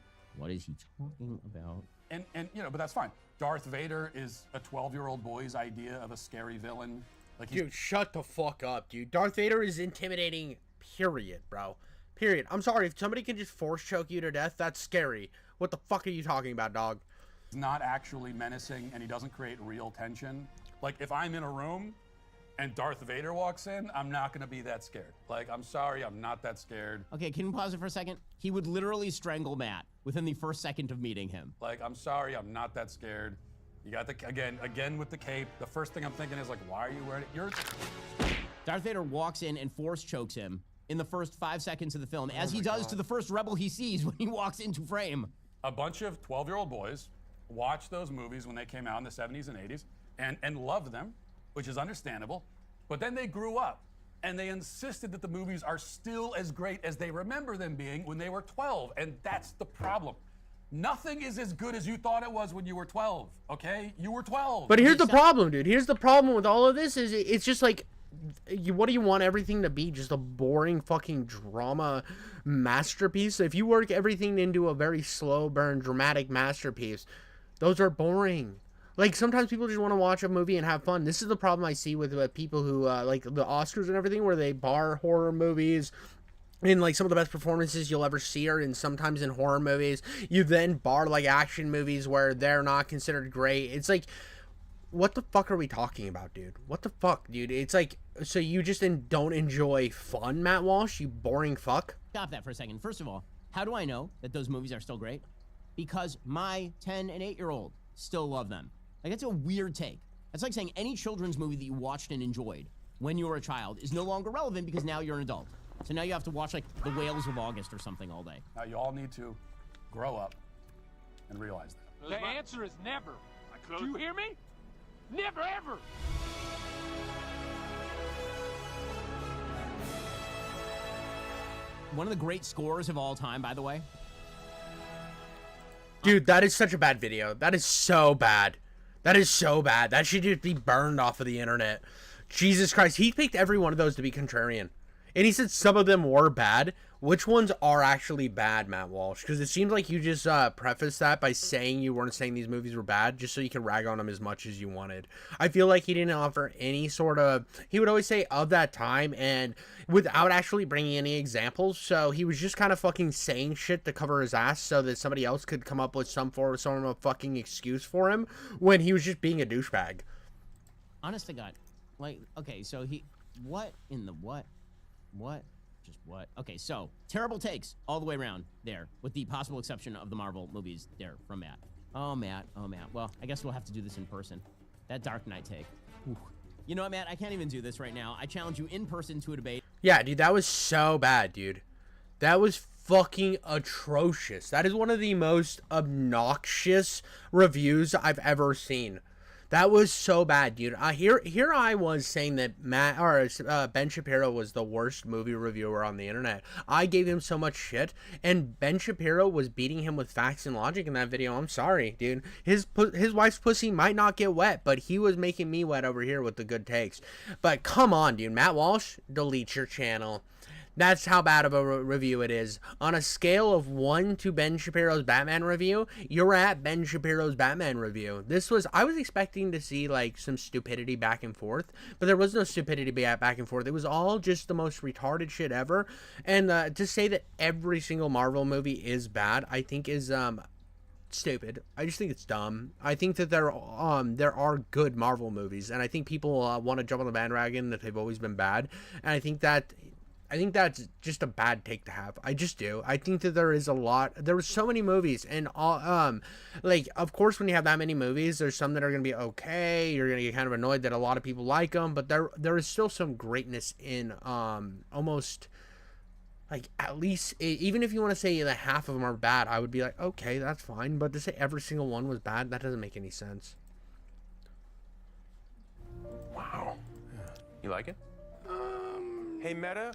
talking about? and you know, but that's fine. Darth Vader is a 12-year-old boy's idea of a scary villain. Like, Dude, shut the fuck up, dude. Darth Vader is intimidating, period, bro. Period. I'm sorry, if somebody can just force choke you to death, that's scary. What the fuck are you talking about, dog? he's not actually menacing, and he doesn't create real tension. Like, if I'm in a room and Darth Vader walks in, I'm not gonna be that scared. Like, I'm sorry, I'm not that scared. Okay, can you pause it for a second? He would literally strangle Matt within the first second of meeting him. Like, I'm sorry, I'm not that scared. You got the, again with the cape. The first thing I'm thinking is like, why are you wearing it? You're... Darth Vader walks in and force chokes him in the first 5 seconds of the film, as he does to the first rebel he sees when he walks into frame. A bunch of 12-year-old boys watched those movies when they came out in the 70s and 80s and loved them, which is understandable. But then they grew up and they insisted that the movies are still as great as they remember them being when they were 12. And that's the problem. Nothing is as good as you thought it was when you were 12, okay? You were 12. But here's the problem, dude. Here's the problem with all of this is it's just like, what do you want everything to be? Just a boring fucking drama masterpiece? If you work everything into a very slow burn dramatic masterpiece, those are boring. Like, sometimes people just want to watch a movie and have fun. This is the problem I see with people who, like, the Oscars and everything, where they bar horror movies. And, like, some of the best performances you'll ever see are sometimes in horror movies. You then bar, like, action movies where they're not considered great. It's like, what the fuck are we talking about, dude? What the fuck, dude? It's like, so you just don't enjoy fun, Matt Walsh? You boring fuck? Stop that for a second. First of all, how do I know that those movies are still great? Because my 10 and 8-year-old still love them. Like, that's a weird take. That's like saying any children's movie that you watched and enjoyed when you were a child is no longer relevant because now you're an adult. So now you have to watch, like, The Whales of August or something all day. Now, you all need to grow up and realize that. The answer is never. Do you hear me? Never, ever. One of the great scores of all time, by the way. Dude, that is such a bad video. That is so bad. That is so bad. That should just be burned off of the internet. Jesus Christ. He picked every one of those to be contrarian. And he said some of them were bad. Which ones are actually bad, Matt Walsh? Because it seems like you just prefaced that by saying you weren't saying these movies were bad just so you could rag on them as much as you wanted. I feel like he didn't offer any sort of... He would always say of that time and without actually bringing any examples. So he was just kind of fucking saying shit to cover his ass so that somebody else could come up with some form of a fucking excuse for him when he was just being a douchebag. Honest to God. Like, okay, so he... What in the what? What? Just what? Okay, so terrible takes all the way around there, with the possible exception of the Marvel movies there from Matt. Oh, Matt. Oh, Matt. Well, I guess we'll have to do this in person. That Dark Knight take. Whew. You know what, Matt? I can't even do this right now. I challenge you in person to a debate. Yeah, dude, that was so bad, dude. That was fucking atrocious. That is one of the most obnoxious reviews I've ever seen. That was so bad, dude. Here I was saying that Ben Shapiro was the worst movie reviewer on the internet. I gave him so much shit, and Ben Shapiro was beating him with facts and logic in that video. I'm sorry, dude. His wife's pussy might not get wet, but he was making me wet over here with the good takes. But come on, dude. Matt Walsh, delete your channel. That's how bad of a review it is. On a scale of 1 to Ben Shapiro's Batman review, you're at Ben Shapiro's Batman review. I was expecting to see, like, some stupidity back and forth, but there was no stupidity back and forth. It was all just the most retarded shit ever. And to say that every single Marvel movie is bad, I think is, stupid. I just think it's dumb. I think that there are good Marvel movies, and I think people want to jump on the bandwagon that they've always been bad, and I think that's just a bad take to have. I just do. I think that there was so many movies, and like, of course, when you have that many movies, there's some that are going to be okay. You're going to get kind of annoyed that a lot of people like them, but there is still some greatness in almost, like, at least, even if you want to say that half of them are bad, I would be like, okay, that's fine. But to say every single one was bad, that doesn't make any sense. Wow. You like it? Hey, Meta,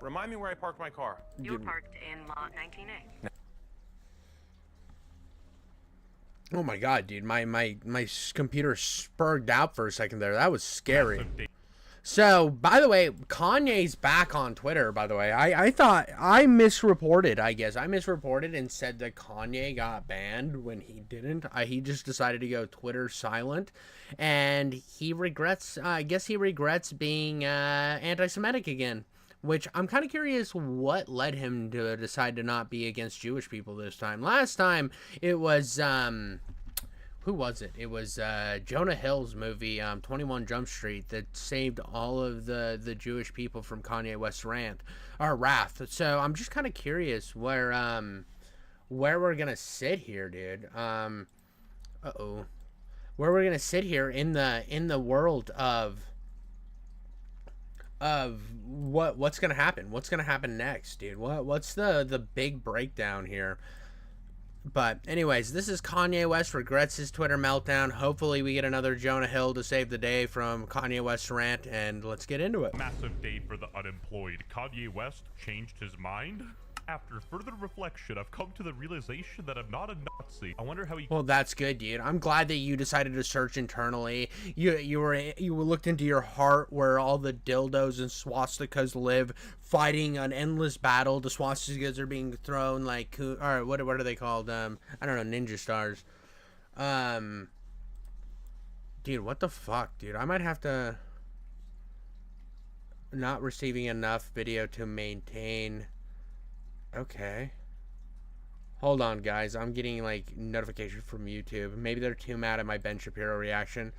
remind me where I parked my car. You were parked in lot 19A. Oh my god, dude, my computer spurred out for a second there. That was scary. So, by the way, Kanye's back on Twitter, by the way. I thought I misreported, I guess. I misreported and said that Kanye got banned when he didn't. He just decided to go Twitter silent. And he regrets, I guess he regrets being anti-Semitic again. Which I'm kind of curious what led him to decide to not be against Jewish people this time. Last time, it was... who was it? It was Jonah Hill's movie, 21 Jump Street, that saved all of the Jewish people from Kanye West's wrath. So I'm just kind of curious where we're gonna sit here, dude. Where we're gonna sit here in the world of what's gonna happen? What's gonna happen next, dude? What's the big breakdown here? But anyways, this is Kanye West regrets his Twitter meltdown. Hopefully we get another Jonah Hill to save the day from Kanye West's rant, and let's get into it. Massive day for the unemployed. Kanye West changed his mind. After further reflection, I've come to the realization that I'm not a Nazi. I wonder how he... Well, that's good, dude. I'm glad that you decided to search internally. You looked into your heart where all the dildos and swastikas live, fighting an endless battle. The swastikas are being thrown like, or what are they called? I don't know, ninja stars. Dude, what the fuck, dude? I might have to... Not receiving enough video to maintain... Okay. Hold on, guys. I'm getting, like, notifications from YouTube. Maybe they're too mad at my Ben Shapiro reaction.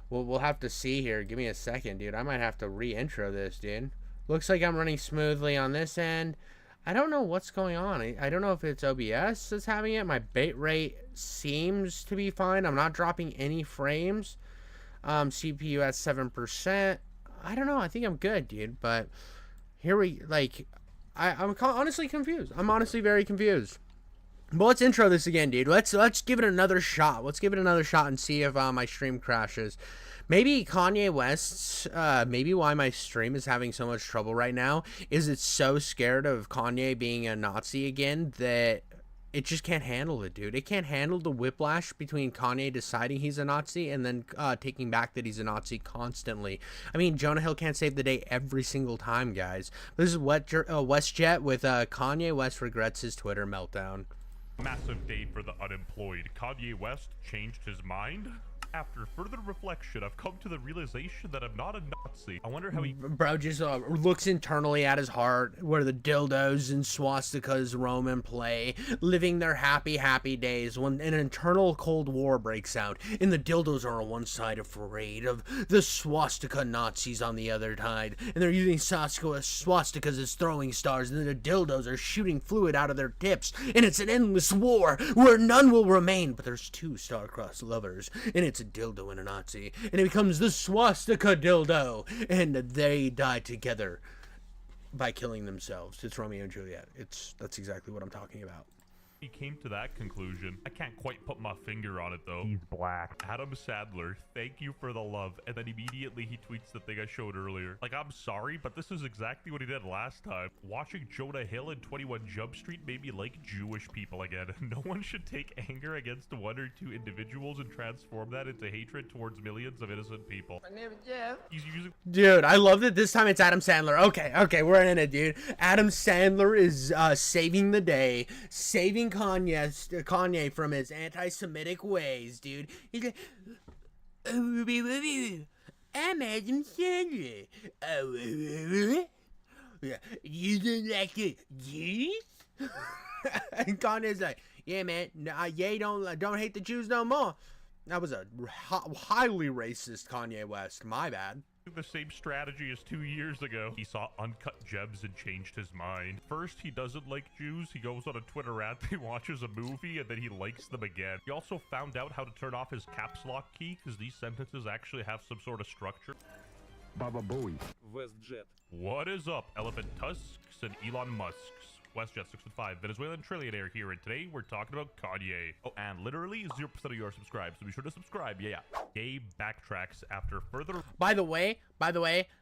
We'll have to see here. Give me a second, dude. I might have to re-intro this, dude. Looks like I'm running smoothly on this end. I don't know what's going on. I don't know if it's OBS that's having it. My bit rate seems to be fine. I'm not dropping any frames. CPU at 7%. I don't know. I think I'm good, dude. But here we, like... I'm honestly confused. I'm honestly very confused. But let's intro this again, dude. Let's give it another shot. Let's give it another shot and see if my stream crashes. Maybe Kanye West's, maybe why my stream is having so much trouble right now is it's so scared of Kanye being a Nazi again that it just can't handle it, dude. It can't handle the whiplash between Kanye deciding he's a Nazi and then taking back that he's a Nazi constantly. I mean, Jonah Hill can't save the day every single time, guys. This is WestJet with Kanye West regrets his Twitter meltdown. Massive day for the unemployed. Kanye West changed his mind. After further reflection, I've come to the realization that I'm not a Nazi. I wonder how he... Bro just looks internally at his heart, where the dildos and swastikas roam and play, living their happy days when an internal Cold War breaks out, and the dildos are on one side afraid of the swastika Nazis on the other side, and they're using swastikas as throwing stars, and the dildos are shooting fluid out of their tips, and it's an endless war where none will remain, but there's two star-crossed lovers, and it's a dildo and a Nazi, and it becomes the swastika dildo, and they die together by killing themselves. It's Romeo and Juliet. That's exactly what I'm talking about. He came to that conclusion. I can't quite put my finger on it though. He's black. Adam Sandler, thank you for the love. And then immediately he tweets the thing I showed earlier. Like, I'm sorry, but this is exactly what he did last time. Watching Jonah Hill in 21 Jump Street made me like Jewish people again. No one should take anger against one or two individuals and transform that into hatred towards millions of innocent people. My name is Jeff. He's using... Dude, I love that this time it's Adam Sandler. Okay, we're in it, dude. Adam Sandler is saving the day, saving Kanye from his anti-Semitic ways, dude. He's like, I'm Adam Sandler. You don't like the Jews? And Kanye's like, yeah, man, don't hate the Jews no more. That was a highly racist Kanye West. My bad. The same strategy as 2 years ago. He saw Uncut Gems and changed his mind. First, he doesn't like Jews. He goes on a Twitter rant, he watches a movie, and then he likes them again. He also found out how to turn off his caps lock key, because these sentences actually have some sort of structure. Baba Booey. WestJet. What is up, Elephant Tusks and Elon Musks? WestJet615, Venezuelan trillionaire here, and today we're talking about Kanye. Oh, and literally 0% of you are subscribed, so be sure to subscribe. Yeah. Ye backtracks after further... By the way,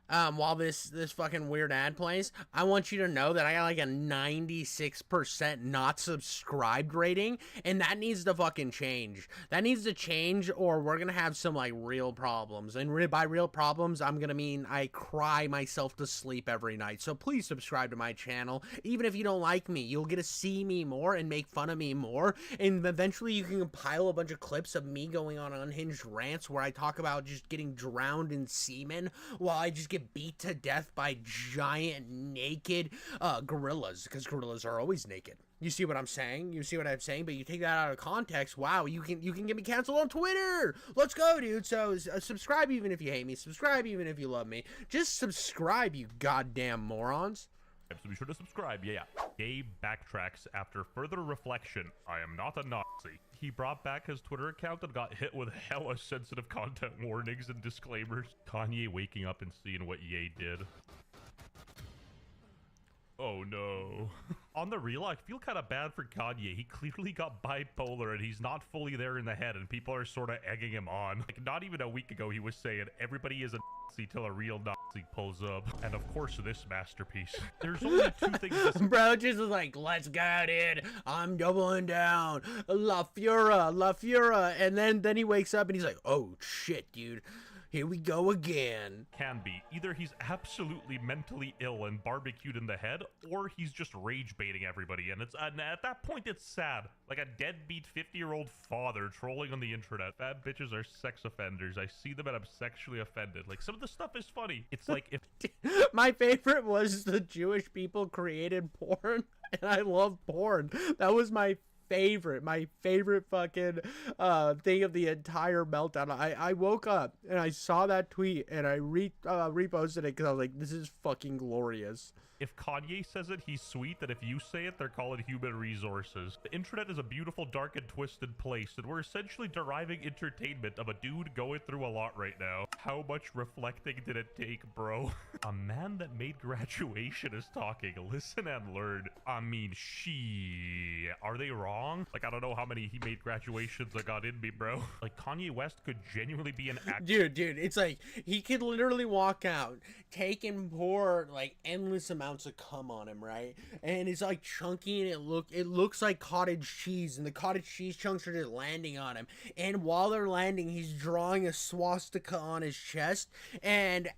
while this fucking weird ad plays, I want you to know that I got like a 96% not subscribed rating, and that needs to fucking change. That needs to change, or we're gonna have some like real problems. And by real problems, I'm gonna mean I cry myself to sleep every night. So please subscribe to my channel. Even if you don't like me, you'll get to see me more and make fun of me more. And eventually you can compile a bunch of clips of me going on unhinged rants where I talk about just getting drowned in semen while I just get beat to death by giant naked gorillas, because gorillas are always naked. You see what I'm saying? You see what I'm saying? But you take that out of context, wow, you can get me canceled on Twitter. Let's go, dude. So subscribe even if you hate me. Subscribe even if you love me. Just subscribe, you goddamn morons. So be sure to subscribe. Yeah. Ye backtracks after further reflection. I am not a Nazi. He brought back his Twitter account and got hit with hella sensitive content warnings and disclaimers. Kanye waking up and seeing what Ye did. Oh no. On the real, I feel kind of bad for Kanye. He clearly got bipolar and he's not fully there in the head, and people are sort of egging him on. Like, not even a week ago, he was saying everybody is a Nazi till a real Nazi pulls up. And of course, this masterpiece. There's only two things this bro just was like, let's go, dude. I'm doubling down. La Fura. And then he wakes up and he's like, oh shit, dude. Here we go again. Can be. Either he's absolutely mentally ill and barbecued in the head, or he's just rage baiting everybody. And at that point, it's sad. Like a deadbeat 50-year-old father trolling on the internet. Bad bitches are sex offenders. I see them and I'm sexually offended. Like, some of the stuff is funny. It's like if... My favorite was the Jewish people created porn, and I love porn. That was my favorite fucking thing of the entire meltdown. I woke up and I saw that tweet and I reposted it because I was like, this is fucking glorious. If Kanye says it, he's sweet, that if you say it, they're calling human resources. The internet is a beautiful, dark, and twisted place, and we're essentially deriving entertainment of a dude going through a lot right now. How much reflecting did it take, bro? A man that made graduation is talking. Listen and learn. I mean, are they wrong? Like, I don't know how many he made graduations that got in me, bro. Like, Kanye West could genuinely be an actor. Dude, it's like, he could literally walk out, take and pour, like, endless amounts of cum on him, right? And it's like chunky, and it looks like cottage cheese, and the cottage cheese chunks are just landing on him. And while they're landing, he's drawing a swastika on his chest, and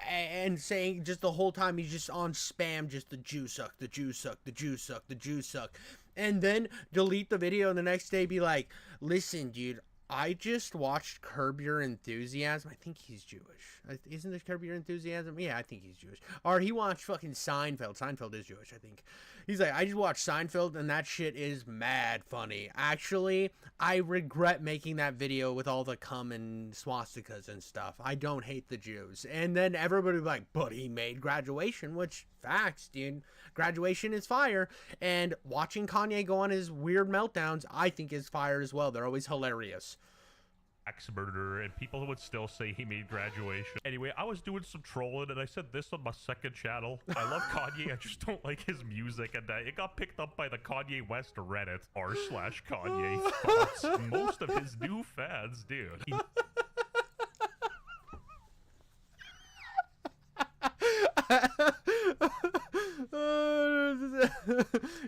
saying just the whole time he's just on spam, just the Jew suck, the Jew suck, the Jew suck, the Jew suck. And then delete the video and the next day be like, listen, dude, I just watched Curb Your Enthusiasm. I think he's Jewish. Isn't this Curb Your Enthusiasm? Yeah, I think he's Jewish. Or he watched fucking Seinfeld. Seinfeld is Jewish, I think. He's like, I just watched Seinfeld and that shit is mad funny. Actually, I regret making that video with all the cum and swastikas and stuff. I don't hate the Jews. And then everybody was like, but he made Graduation, which, facts, dude. Graduation is fire. And watching Kanye go on his weird meltdowns, I think is fire as well. They're always hilarious. Axe murderer, and people would still say he made Graduation. Anyway, I was doing some trolling and I said this on my second channel. I love Kanye, I just don't like his music, and it got picked up by the Kanye West Reddit, r/Kanye thoughts. Most of his new fans, dude.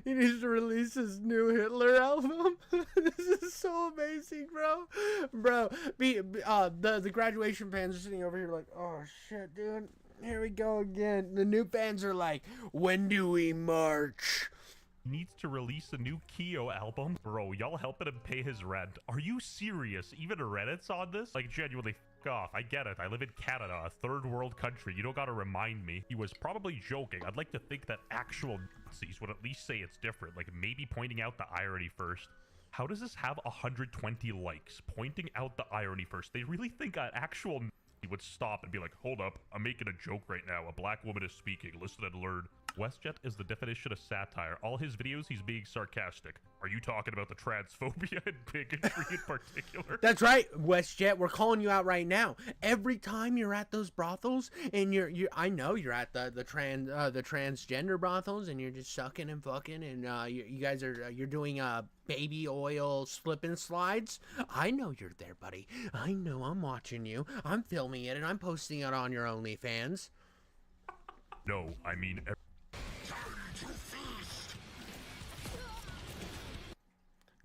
He needs to release his new Hitler album. This is so amazing, bro. The Graduation fans are sitting over here like, oh shit, dude, here we go again. The new fans are like, when do we march? Needs to release a new Kyo album. Bro, y'all helping him pay his rent. Are you serious? Even Reddit's on this? Like, genuinely, f off. I get it. I live in Canada, a third world country. You don't gotta remind me. He was probably joking. I'd like to think that actual Nazis would at least say it's different. Like, maybe pointing out the irony first. How does this have 120 likes? Pointing out the irony first. They really think an actual Nazi would stop and be like, hold up, I'm making a joke right now. A black woman is speaking. Listen and learn. WestJet is the definition of satire. All his videos, he's being sarcastic. Are you talking about the transphobia and bigotry in particular? That's right, WestJet. We're calling you out right now. Every time you're at those brothels, and I know you're at the transgender brothels, and you're just sucking and fucking, and you guys are you're doing baby oil slip and slides. I know you're there, buddy. I know. I'm watching you. I'm filming it, and I'm posting it on your OnlyFans. No, I mean.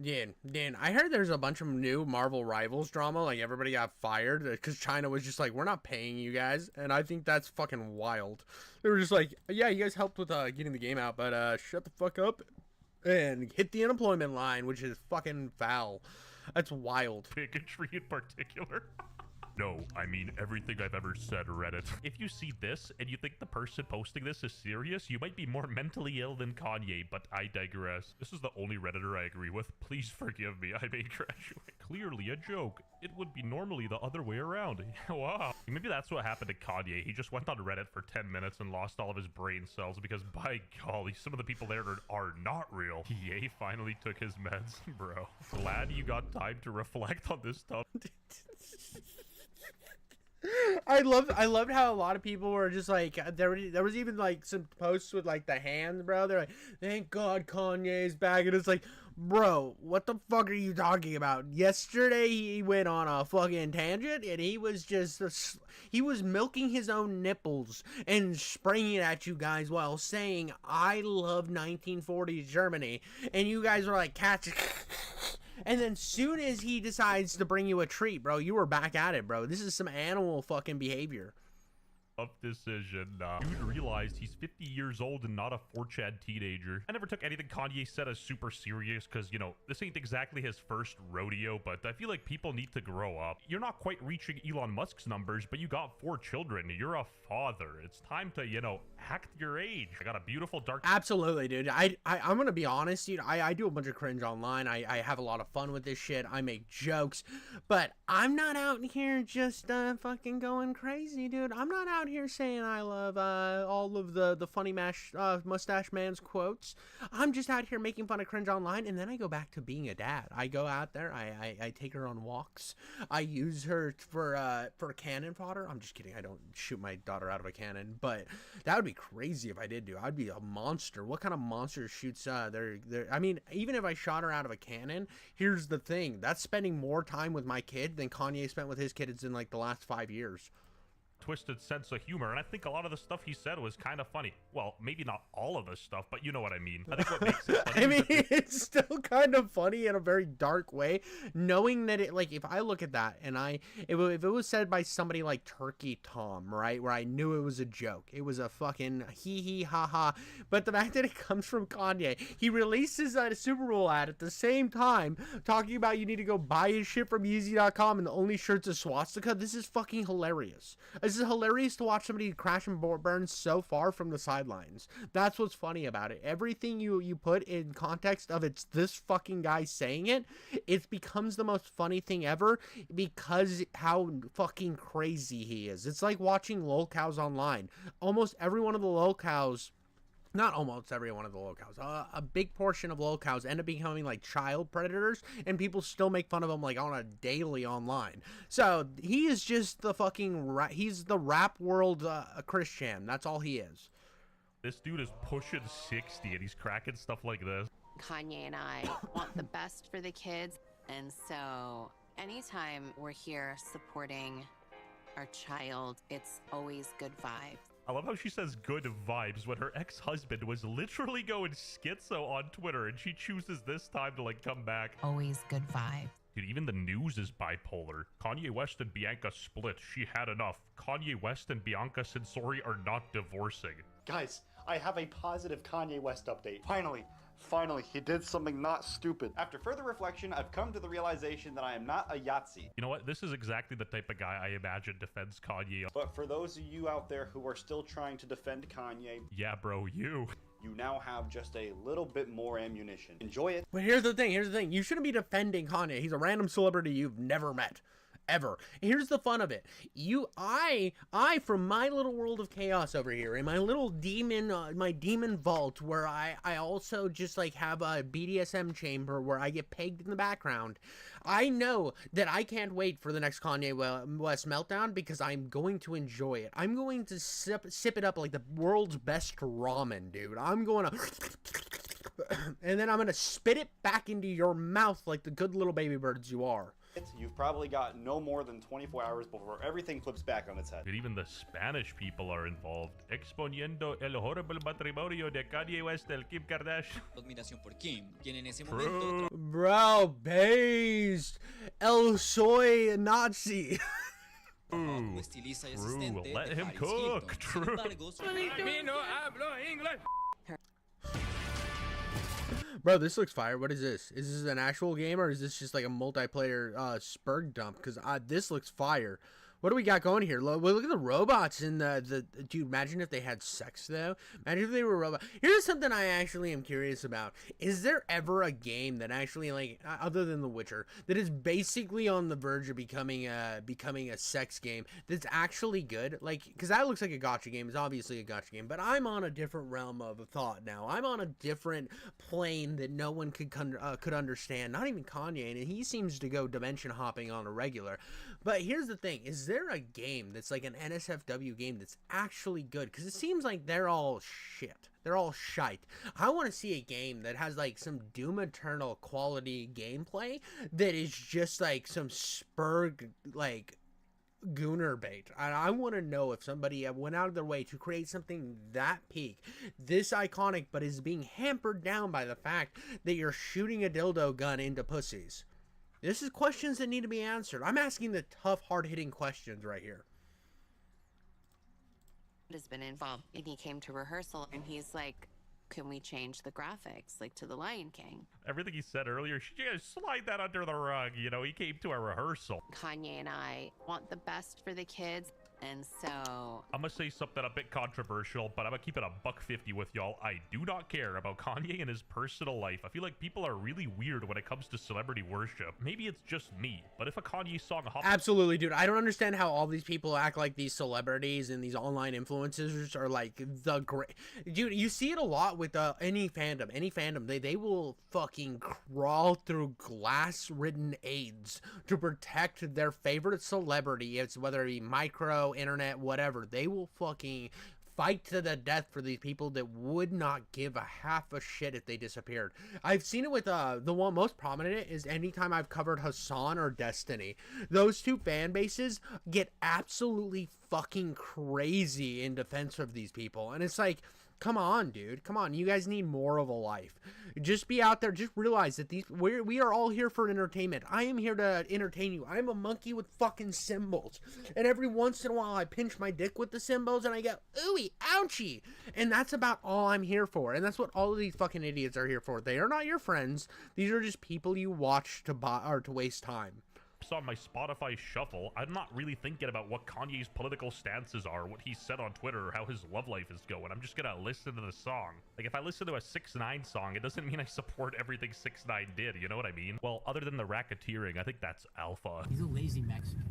Dan, I heard there's a bunch of new Marvel Rivals drama. Like, everybody got fired because China was just like, we're not paying you guys. And I think that's fucking wild. They were just like, yeah, you guys helped with getting the game out, but shut the fuck up and hit the unemployment line, which is fucking foul. That's wild. Bigotry in particular. No, I mean everything I've ever said, Reddit. If you see this and you think the person posting this is serious, you might be more mentally ill than Kanye, but I digress. This is the only Redditor I agree with. Please forgive me, I may graduate. Clearly a joke. It would be normally the other way around. Wow. Maybe that's what happened to Kanye. He just went on Reddit for 10 minutes and lost all of his brain cells because, by golly, some of the people there are not real. Ye finally took his meds, bro. Glad you got time to reflect on this stuff. I loved how a lot of people were just like, there was even like some posts with like the hands, bro. They're like, thank God Kanye's back, and it's like, bro, what the fuck are you talking about? Yesterday he went on a fucking tangent, and he was just he was milking his own nipples and spraying it at you guys while saying, I love 1940s Germany, and you guys were like, cats. And then soon as he decides to bring you a treat, bro, you were back at it, bro. This is some animal fucking behavior. Tough decision. Dude realized he's 50 years old and not a 4chan teenager. I never took anything Kanye said as super serious because, you know, this ain't exactly his first rodeo, but I feel like people need to grow up. You're not quite reaching Elon Musk's numbers, but you got 4 children. You're a father. It's time to, you know, act your age. I got a beautiful dark... Absolutely, dude. I'm gonna be honest, dude. I do a bunch of cringe online. I have a lot of fun with this shit. I make jokes, but I'm not out here just fucking going crazy, dude. I'm not out here saying I love all of the funny mustache man's quotes. I'm just out here making fun of cringe online, and then I go back to being a dad. I go out there, I take her on walks. I use her for cannon fodder. I'm just kidding. I don't shoot my daughter out of a cannon, but that would be crazy if I did do. I'd be a monster. What kind of monster shoots there? I mean, even if I shot her out of a cannon, here's the thing. That's spending more time with my kid than Kanye spent with his kids in like the last 5 years. Twisted sense of humor, and I think a lot of the stuff he said was kind of funny. Well, maybe not all of the stuff, but you know what I mean. I think what makes it funny I mean, it's still kind of funny in a very dark way, knowing that it, like, if I look at that and if it was said by somebody like Turkey Tom, right, where I knew it was a joke, it was a fucking hee ha ha, but the fact that it comes from Kanye, he releases a Super Bowl ad at the same time talking about you need to go buy his shit from Yeezy.com and the only shirt's a swastika. This is fucking hilarious. This is hilarious to watch somebody crash and burn so far from the sidelines. That's what's funny about it. Everything you put in context of it's this fucking guy saying it, it becomes the most funny thing ever because how fucking crazy he is. It's like watching lolcows online. Almost every one of the lolcows, not almost every one of the lolcows, a big portion of lolcows end up becoming like child predators, and people still make fun of them like on a daily online. So he is just the fucking he's the rap world Christian. That's all he is. This dude is pushing 60 and he's cracking stuff like this. Kanye and I want the best for the kids, and so anytime we're here supporting our child, it's always good vibes. I love how she says good vibes when her ex-husband was literally going schizo on Twitter, and she chooses this time to like come back. Always good vibes. Dude, even the news is bipolar. Kanye West and Bianca split. She had enough. Kanye West and Bianca Censori are not divorcing. Guys, I have a positive Kanye West update. Finally, he did something not stupid. After further reflection, I've come to the realization that I am not a Yahtzee. You know what? This is exactly the type of guy I imagine defends Kanye. But for those of you out there who are still trying to defend Kanye, yeah, bro, you now have just a little bit more ammunition. Enjoy it. But here's the thing. You shouldn't be defending Kanye. He's a random celebrity you've never met. ever. Here's the fun of it. I from my little world of chaos over here, in my little demon, my demon vault, where I also just like have a BDSM chamber where I get pegged in the background. I know that I can't wait for the next Kanye West meltdown because I'm going to enjoy it. I'm going to sip it up like the world's best ramen, dude. I'm going to... and then I'm going to spit it back into your mouth like the good little baby birds you are. You've probably got no more than 24 hours before everything flips back on its head. And even the Spanish people are involved. Exponiendo el horrible matrimonio de Kanye West and Kim Kardashian. Admiración por Kim, quien en ese momento... Bro, based. El soy Nazi. True. Let him cook. True. Bro, this looks fire. What is this? Is this an actual game or is this just like a multiplayer spurg dump? Because this looks fire. What do we got going here? Look at the robots in the... Dude, imagine if they had sex, though. Imagine if they were robots. Here's something I actually am curious about. Is there ever a game that actually, like, other than The Witcher, that is basically on the verge of becoming a sex game that's actually good? Like, because that looks like a gacha game. It's obviously a gacha game. But I'm on a different realm of thought now. I'm on a different plane that no one could understand. Not even Kanye. And he seems to go dimension hopping on a regular. But here's the thing. Is there a game that's like an NSFW game that's actually good? Because it seems like they're all shit. They're all shite. I want to see a game that has like some Doom Eternal quality gameplay that is just like some spurg like gooner bait. I want to know if somebody went out of their way to create something that peak, this iconic, but is being hampered down by the fact that you're shooting a dildo gun into pussies. This is questions that need to be answered. I'm asking the tough, hard-hitting questions right here. Has been involved, and he came to rehearsal, and he's like, can we change the graphics, like to the Lion King? Everything he said earlier, slide that under the rug. You know, he came to a rehearsal. Kanye and I want the best for the kids, and so... I'm gonna say something a bit controversial, but I'm gonna keep it $150 with y'all. I do not care about Kanye and his personal life. I feel like people are really weird when it comes to celebrity worship. Maybe it's just me, but if a Kanye song... Absolutely, dude. I don't understand how all these people act like these celebrities and these online influencers are like the great... Dude, you see it a lot with any fandom. They will fucking crawl through glass-ridden AIDS to protect their favorite celebrity. It's whether it be micro, internet, whatever. They will fucking fight to the death for these people that would not give a half a shit if they disappeared. I've seen it with the one most prominent is anytime I've covered Hassan or Destiny. Those two fan bases get absolutely fucking crazy in defense of these people, and it's like, come on, dude. Come on. You guys need more of a life. Just be out there. Just realize that we are all here for entertainment. I am here to entertain you. I'm a monkey with fucking symbols. And every once in a while, I pinch my dick with the symbols and I go, ooey, ouchie. And that's about all I'm here for. And that's what all of these fucking idiots are here for. They are not your friends. These are just people you watch to buy or to waste time. On my Spotify shuffle, I'm not really thinking about what Kanye's political stances are, what he said on Twitter, or how his love life is going. I'm just gonna listen to the song. Like, if I listen to a 6ix9ine song, it doesn't mean I support everything 6ix9ine did, you know what I mean? Well, other than the racketeering, I think that's alpha. He's a lazy Mexican.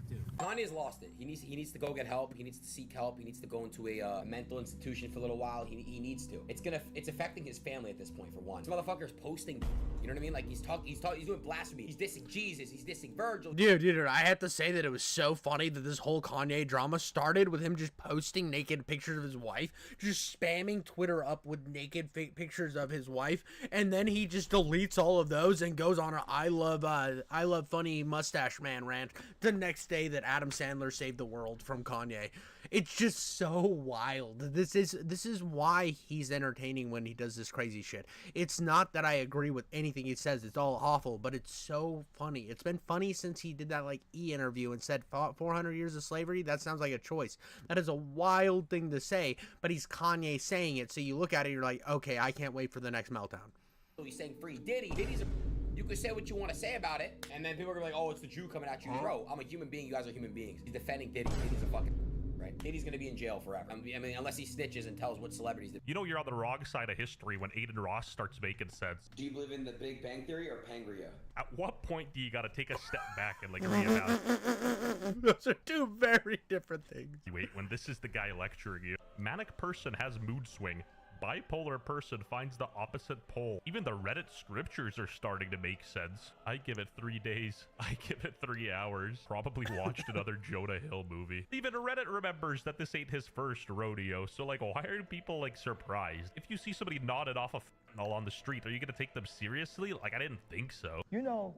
Dude. Kanye's lost it. He needs to go get help. He needs to seek help. He needs to go into a mental institution for a little while. He needs to. It's affecting his family at this point, for one. This motherfucker's posting, you know what I mean? Like, he's doing blasphemy. He's dissing Jesus. He's dissing Virgil. Dude, I have to say that it was so funny that this whole Kanye drama started with him just posting naked pictures of his wife, just spamming Twitter up with naked fake pictures of his wife, and then he just deletes all of those and goes on a I love funny mustache man rant the next day that Adam Sandler saved the world from Kanye. It's just so wild. This is why he's entertaining when he does this crazy shit. It's not that I agree with anything he says. It's all awful, but it's so funny. It's been funny since he did that like interview and said 400 years of slavery. That sounds like a choice. That is a wild thing to say, but he's Kanye saying it. So you look at it, you're like, okay, I can't wait for the next meltdown. He's saying free Diddy. You can say what you want to say about it, and then people are gonna be like, oh, it's the Jew coming at you. Bro, I'm a human being. You guys are human beings. He's defending Diddy. Diddy's a fucking... right? Diddy's gonna be in jail forever. I mean, unless he snitches and tells what celebrities. You know you're on the wrong side of history when Aiden Ross starts making sense. Do you believe in the Big Bang Theory or Pangria? At what point do you gotta take a step back and like reevaluate? Those are two very different things. Wait, when this is the guy lecturing you. Manic person has mood swing. Bipolar person finds the opposite pole. Even the Reddit scriptures are starting to make sense. I give it 3 days. I give it 3 hours. Probably watched another Jonah Hill movie. Even Reddit remembers that this ain't his first rodeo. So like, why are people like surprised? If you see somebody nodded off a fentanyl on the street, are you gonna take them seriously? Like, I didn't think so. You know,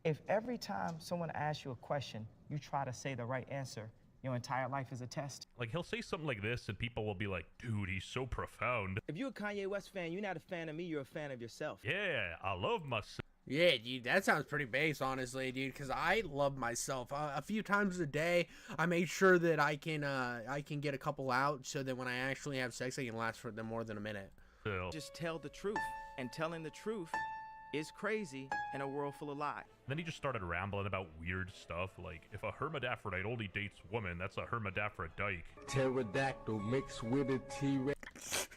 if every time someone asks you a question, you try to say the right answer, your entire life is a test. Like, he'll say something like this and people will be like, dude, he's so profound. If you're a Kanye West fan, you're not a fan of me, you're a fan of yourself. Yeah, I love myself. Yeah, dude, that sounds pretty base, honestly, dude, because I love myself. A few times a day, I make sure that I can get a couple out so that when I actually have sex, I can last for them more than a minute. Just tell the truth, and telling the truth is crazy in a world full of lies. Then he just started rambling about weird stuff, like, if a hermaphrodite only dates women, that's a hermaphrodite. Pterodactyl mixed with a T-Rex.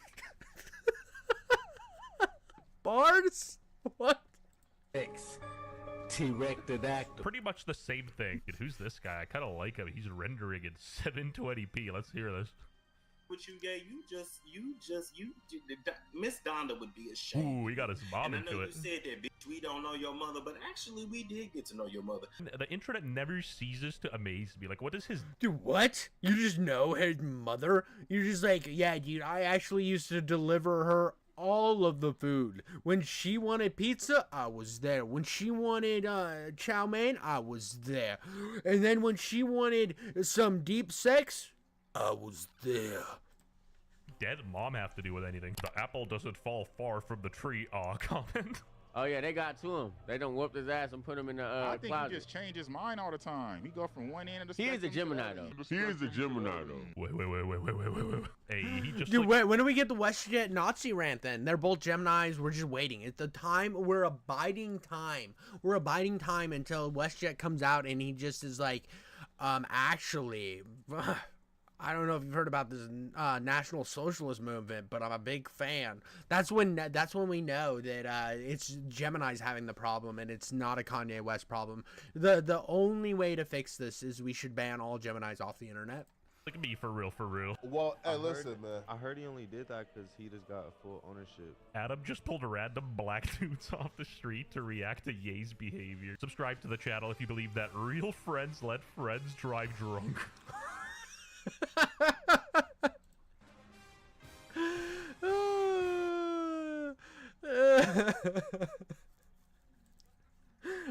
Bars? What? T-Rectodactyl. Pretty much the same thing. Dude, who's this guy? I kind of like him. He's rendering in 720p. Let's hear this. What you gay? Miss Donda would be ashamed. Ooh, he got his mom and I know into you it. said that, bitch, we don't know your mother, but actually we did get to know your mother. The internet never ceases to amaze me. Like, what is his... Dude, what? You just know his mother? You're just like, yeah, dude, I actually used to deliver her all of the food. When she wanted pizza, I was there. When she wanted chow mein, I was there. And then when she wanted some deep sex, I was there. Dead mom have to do with anything? The apple doesn't fall far from the tree. Aw, comment. Oh yeah, they got to him. They done whooped his ass and put him in the I think closet. he just changed his mind all the time. He go from one end of the He is spectrum a Gemini to the though. other. He is a Gemini though. Wait. Hey, he just Dude, wait, when do we get the WestJet Nazi rant then? They're both Geminis. We're just waiting. It's the time. We're abiding time. We're abiding time until WestJet comes out and he just is like, actually, I don't know if you've heard about this National Socialist movement, but I'm a big fan. That's when we know that it's Gemini's having the problem and it's not a Kanye West problem. The only way to fix this is we should ban all Geminis off the internet. Look at me, for real. Well, hey, listen, man. I heard he only did that because he just got full ownership. Adam just pulled random black dudes off the street to react to Ye's behavior. Subscribe to the channel if you believe that real friends let friends drive drunk.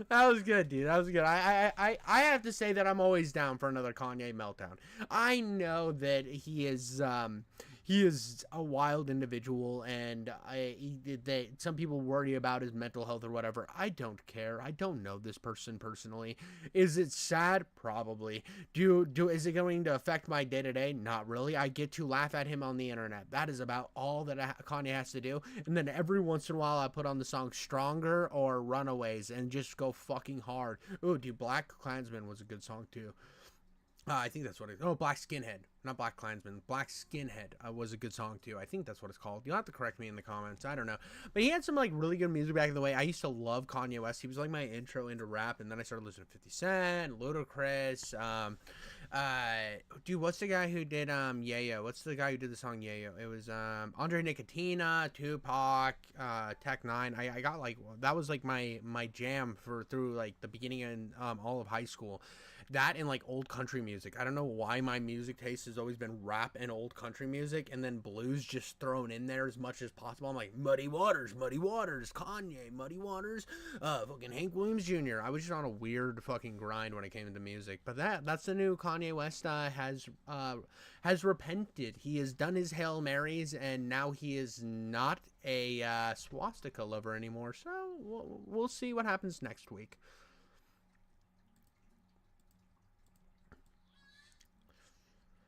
That was good, dude. That was good. I have to say that I'm always down for another Kanye meltdown. I know that he is a wild individual, and some people worry about his mental health or whatever. I don't care. I don't know this person personally. Is it sad? Probably. Is it going to affect my day-to-day? Not really. I get to laugh at him on the internet. That is about all that Kanye has to do. And then every once in a while I put on the song Stronger or Runaways and just go fucking hard. Ooh, dude, Black Klansman was a good song too. I think that's what it is. Oh, Black Skinhead. Not Black Klansman. Black Skinhead was a good song, too. I think that's what it's called. You'll have to correct me in the comments. I don't know. But he had some, like, really good music back in the way. I used to love Kanye West. He was, like, my intro into rap. And then I started listening to 50 Cent, Ludacris. Dude, what's the guy who did, Yayo? What's the guy who did the song Yayo? It was, Andre Nicotina, Tupac, Tech 9. I got, like, that was, like, my jam through, like, the beginning and, all of high school. That and like old country music. I don't know why my music taste has always been rap and old country music, and then blues just thrown in there as much as possible. I'm like Muddy Waters, Kanye, Muddy Waters, fucking Hank Williams Jr. I was just on a weird fucking grind when it came into music. But that's the new Kanye West has repented. He has done his Hail Marys, and now he is not a swastika lover anymore. So we'll see what happens next week.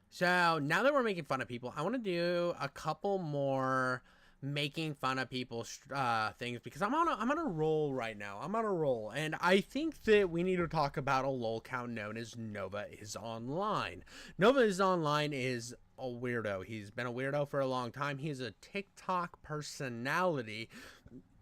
So now that we're making fun of people, I want to do a couple more making fun of people's things because I'm on a roll right now. I'm on a roll, and I think that we need to talk about a lol count known as Nova is Online. Nova is Online is a weirdo. He's been a weirdo for a long time. He's a TikTok personality.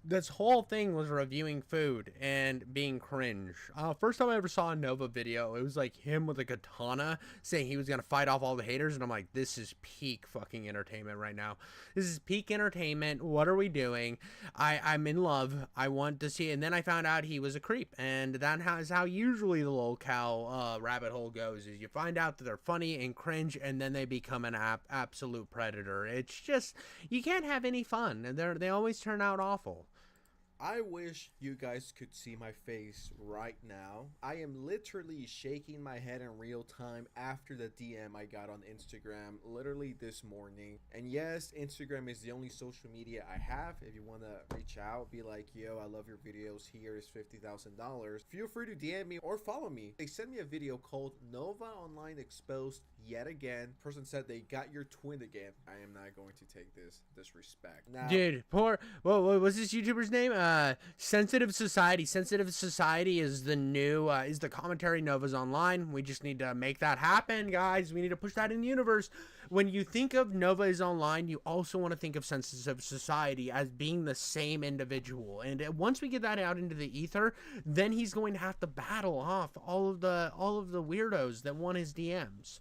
This whole thing was reviewing food and being cringe. First time I ever saw a Nova video, it was like him with a katana saying he was going to fight off all the haters. And I'm like, this is peak fucking entertainment right now. This is peak entertainment. What are we doing? I'm in love. I want to see it. And then I found out he was a creep. And that is how usually the locale rabbit hole goes, is you find out that they're funny and cringe, and then they become an absolute predator. It's just, you can't have any fun. And they always turn out awful. I wish you guys could see my face right now. I am literally shaking my head in real time after the DM I got on Instagram literally this morning. And yes, Instagram is the only social media I have. If you want to reach out, be like, yo, I love your videos, here is $50,000. Feel free to DM me or follow me. They sent me a video called Nova Online Exposed yet again. Person said they got your twin again. I am not going to take this disrespect. Now, dude, what was this YouTuber's name? Sensitive Society. Sensitive Society is the new is the commentary Nova's Online. We just need to make that happen, guys. We need to push that in the universe. When you think of Nova is Online, you also want to think of Sensitive Society as being the same individual. And once we get that out into the ether, then he's going to have to battle off all of the weirdos that want his DMs.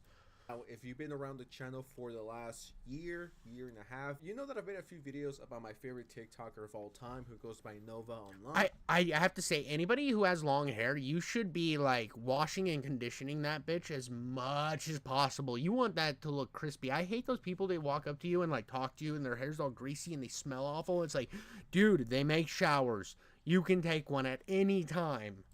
If you've been around the channel for the last year and a half, you know that I've made a few videos about my favorite TikToker of all time who goes by Nova Online. I have to say, anybody who has long hair, you should be like washing and conditioning that bitch as much as possible. You want that to look crispy. I hate those people that walk up to you and like talk to you and their hair's all greasy and they smell awful. It's like, dude, they make showers. You can take one at any time.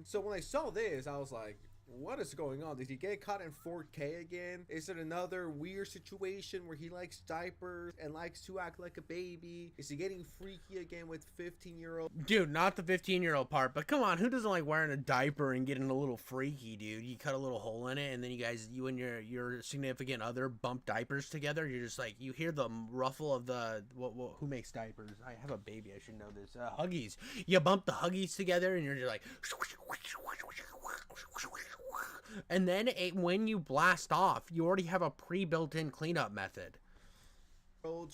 So when I saw this, I was like, what is going on? Did he get caught in 4K again? Is it another weird situation where he likes diapers and likes to act like a baby? Is he getting freaky again with 15-year-old? Dude, not the 15-year-old part, but come on, who doesn't like wearing a diaper and getting a little freaky, dude? You cut a little hole in it, and then you and your significant other bump diapers together. You're just like, you hear the ruffle of the who makes diapers? I have a baby, I should know this. Huggies. You bump the Huggies together, and you're just like, and then when you blast off, you already have a pre-built-in cleanup method.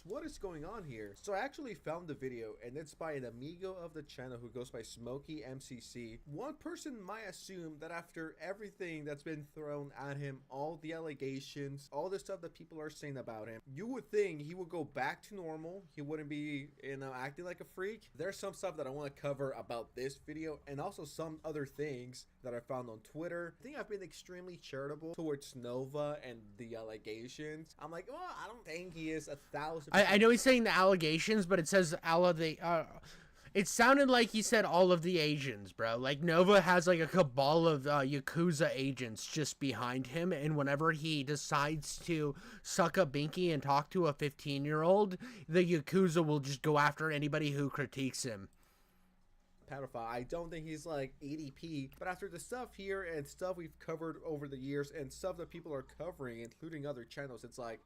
What is going on here? So I actually found the video, and it's by an amigo of the channel who goes by Smokey MCC. One person might assume that after everything that's been thrown at him, all the allegations, all the stuff that people are saying about him, you would think he would go back to normal. He wouldn't be, acting like a freak. There's some stuff that I want to cover about this video, and also some other things that I found on Twitter. I think I've been extremely charitable towards Nova and the allegations. I'm like, well, I don't think he is 1,000%. I know he's saying the allegations, but it says all of the. It sounded like he said all of the Asians, bro. Like Nova has like a cabal of Yakuza agents just behind him, and whenever he decides to suck a binky and talk to a 15-year-old, the Yakuza will just go after anybody who critiques him. Pedophile. I don't think he's like ADP, but after the stuff here and stuff we've covered over the years and stuff that people are covering, including other channels, it's like,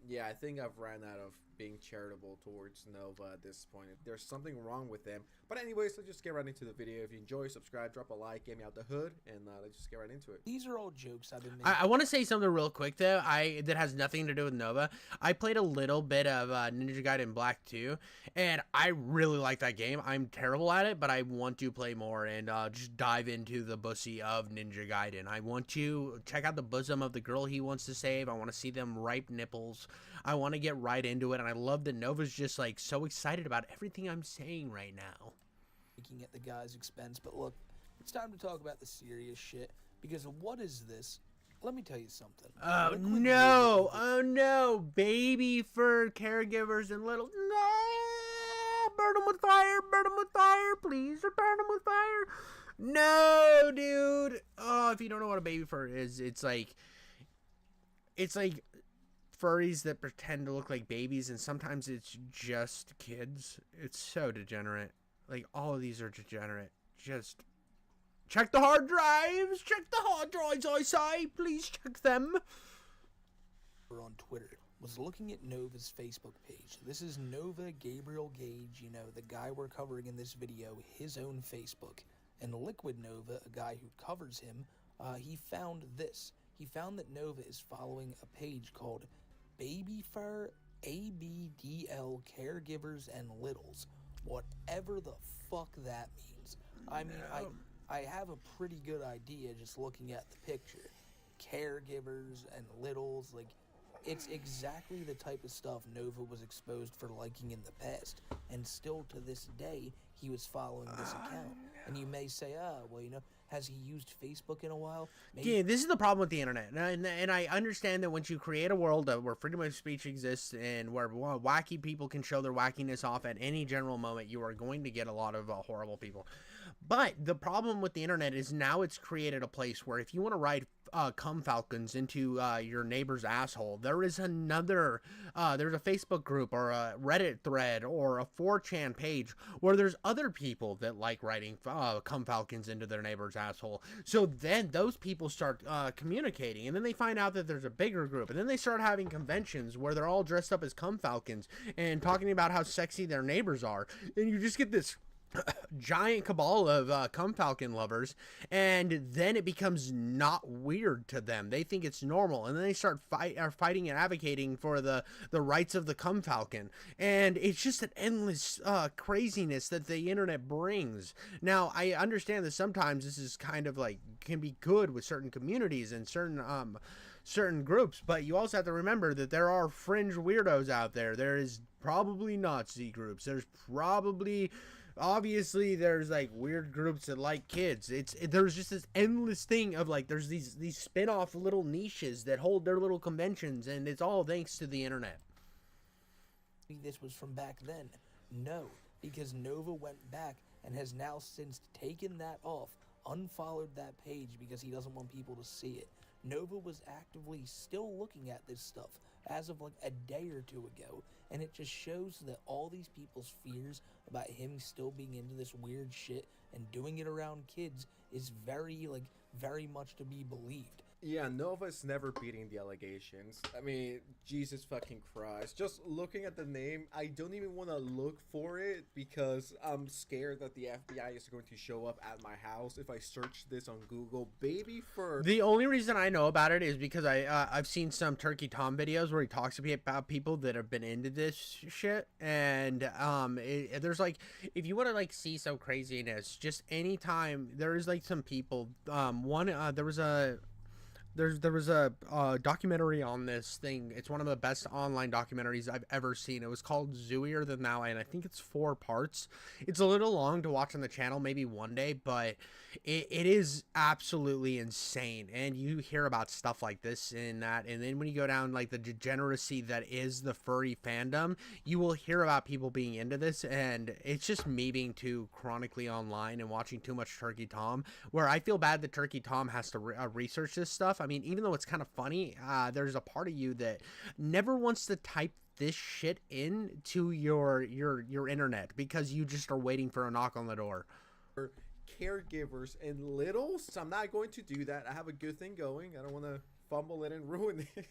yeah, I think I've ran out of being charitable towards Nova at this point. There's something wrong with them. But anyways, let's just get right into the video. If you enjoy, subscribe, drop a like, get me out the hood, and let's just get right into it. These are all jokes I've been making. I want to say something real quick though. That has nothing to do with Nova. I played a little bit of Ninja Gaiden Black 2, and I really like that game. I'm terrible at it, but I want to play more and just dive into the pussy of Ninja Gaiden. I want to check out the bosom of the girl he wants to save. I want to see them ripe nipples. I want to get right into it, and I love that Nova's just like so excited about everything I'm saying right now. Making at the guy's expense, but look, it's time to talk about the serious shit, because what is this? Let me tell you something. Oh no, oh no, baby fur caregivers and little, no, burn them with fire, please, burn them with fire. No, dude. Oh, if you don't know what a baby fur is, it's like furries that pretend to look like babies, and sometimes it's just kids. It's so degenerate. Like, all of these are degenerate. Just check the hard drives. Check the hard drives, I say. Please check them. On Twitter. was looking at Nova's Facebook page. This is Nova Gabriel Gage, you know, the guy we're covering in this video, his own Facebook. And Liquid Nova, a guy who covers him, he found this. He found that Nova is following a page called Baby Fur ABDL Caregivers and Littles. Whatever the fuck that means. I mean, I have a pretty good idea just looking at the picture. Caregivers and littles, like, it's exactly the type of stuff Nova was exposed for liking in the past. And still to this day, he was following this account. And you may say, well, you know, has he used Facebook in a while? Maybe. Yeah, this is the problem with the internet. And I understand that once you create a world where freedom of speech exists and where wacky people can show their wackiness off at any general moment, you are going to get a lot of horrible people. But the problem with the internet is now it's created a place where if you want to ride cum falcons into your neighbor's asshole, there is another, there's a Facebook group or a Reddit thread or a 4chan page where there's other people that like riding cum falcons into their neighbor's asshole. So then those people start communicating, and then they find out that there's a bigger group, and then they start having conventions where they're all dressed up as cum falcons and talking about how sexy their neighbors are, and you just get this giant cabal of cum falcon lovers, and then it becomes not weird to them. They think it's normal, and then they start fighting and advocating for the rights of the cum falcon, and it's just an endless craziness that the internet brings. Now, I understand that sometimes this is kind of like can be good with certain communities and certain groups, but you also have to remember that there are fringe weirdos out there. There is probably Nazi groups. There's probably obviously there's like weird groups that like kids. There's just this endless thing of like there's these spin-off little niches that hold their little conventions, and it's all thanks to the internet. This was from back then. No, because Nova went back and has now since taken that off, unfollowed that page because he doesn't want people to see it. Nova was actively still looking at this stuff as of like a day or two ago, and it just shows that all these people's fears about him still being into this weird shit and doing it around kids is very much to be believed. Yeah, Nova's never beating the allegations. I mean, Jesus fucking Christ. Just looking at the name, I don't even want to look for it because I'm scared that the FBI is going to show up at my house if I search this on Google. Baby Fur. The only reason I know about it is because I've seen some Turkey Tom videos where he talks about people that have been into this shit, and there's like, if you want to like see some craziness, just anytime there is like some people, there was a documentary on this thing. It's one of the best online documentaries I've ever seen. It was called Zooier Than Thou, and I think it's 4 parts. It's a little long to watch on the channel, maybe one day, but it is absolutely insane. And you hear about stuff like this and that, and then when you go down like the degeneracy that is the furry fandom, you will hear about people being into this, and it's just me being too chronically online and watching too much Turkey Tom, where I feel bad that Turkey Tom has to research this stuff. I mean, even though it's kind of funny, there's a part of you that never wants to type this shit into your internet because you just are waiting for a knock on the door. Caregivers and littles. So I'm not going to do that. I have a good thing going. I don't want to fumble it and ruin it.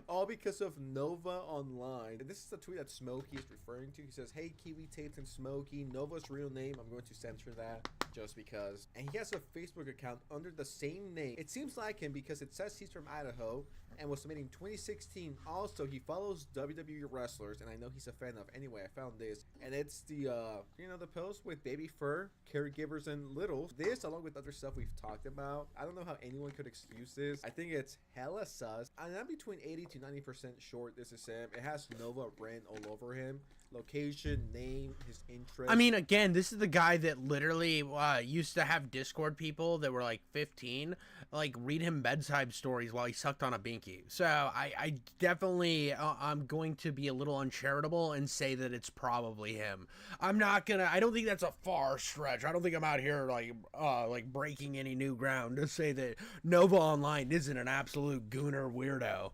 All because of Nova Online. And this is the tweet that Smokey is referring to. He says, "Hey, Kiwi Tapes and Smokey, Nova's real name." I'm going to censor that just because. And he has a Facebook account under the same name. It seems like him because it says he's from Idaho and was submitting 2016. Also, he follows WWE wrestlers, and I know he's a fan of. Anyway, I found this, and it's the the post with Baby Fur, Caregivers and Littles. This, along with other stuff we've talked about. I don't know how anyone could excuse this. I think it's hella sus. And I'm between 80 to 90% sure this is him. It has Nova brand all over him. Location, name, his interest. I mean, again, this is the guy that literally used to have Discord people that were like 15, like read him bedside stories while he sucked on a binky. So I definitely, I'm going to be a little uncharitable and say that it's probably him. I don't think that's a far stretch. I don't think I'm out here like breaking any new ground to say that Nova Online isn't an absolute gooner weirdo.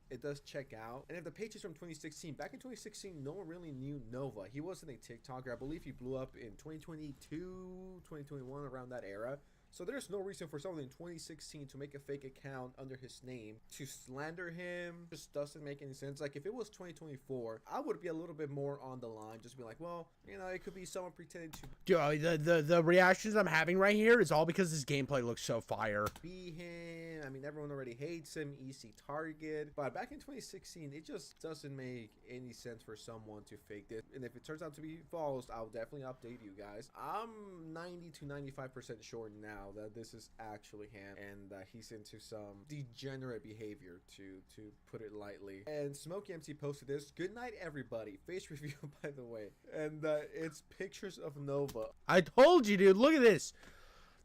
It does check out. And if the page is from 2016, back in 2016, no one really knew Nova. He wasn't a TikToker. I believe he blew up in 2022, 2021, around that era. So there's no reason for someone in 2016 to make a fake account under his name to slander him. Just doesn't make any sense. Like, if it was 2024, I would be a little bit more on the line, just be like, well, you know, it could be someone pretending to The reactions I'm having right here is all because this gameplay looks so fire. be him. I mean, everyone already hates him, easy target. But back in 2016, it just doesn't make any sense for someone to fake this. And if it turns out to be false, I'll definitely update you guys. I'm 90 to 95% sure now that this is actually him and that he's into some degenerate behavior, to put it lightly. And Smokey MC posted this. Good night, everybody. Face review, by the way. And it's pictures of Nova. I told you, dude. Look at this.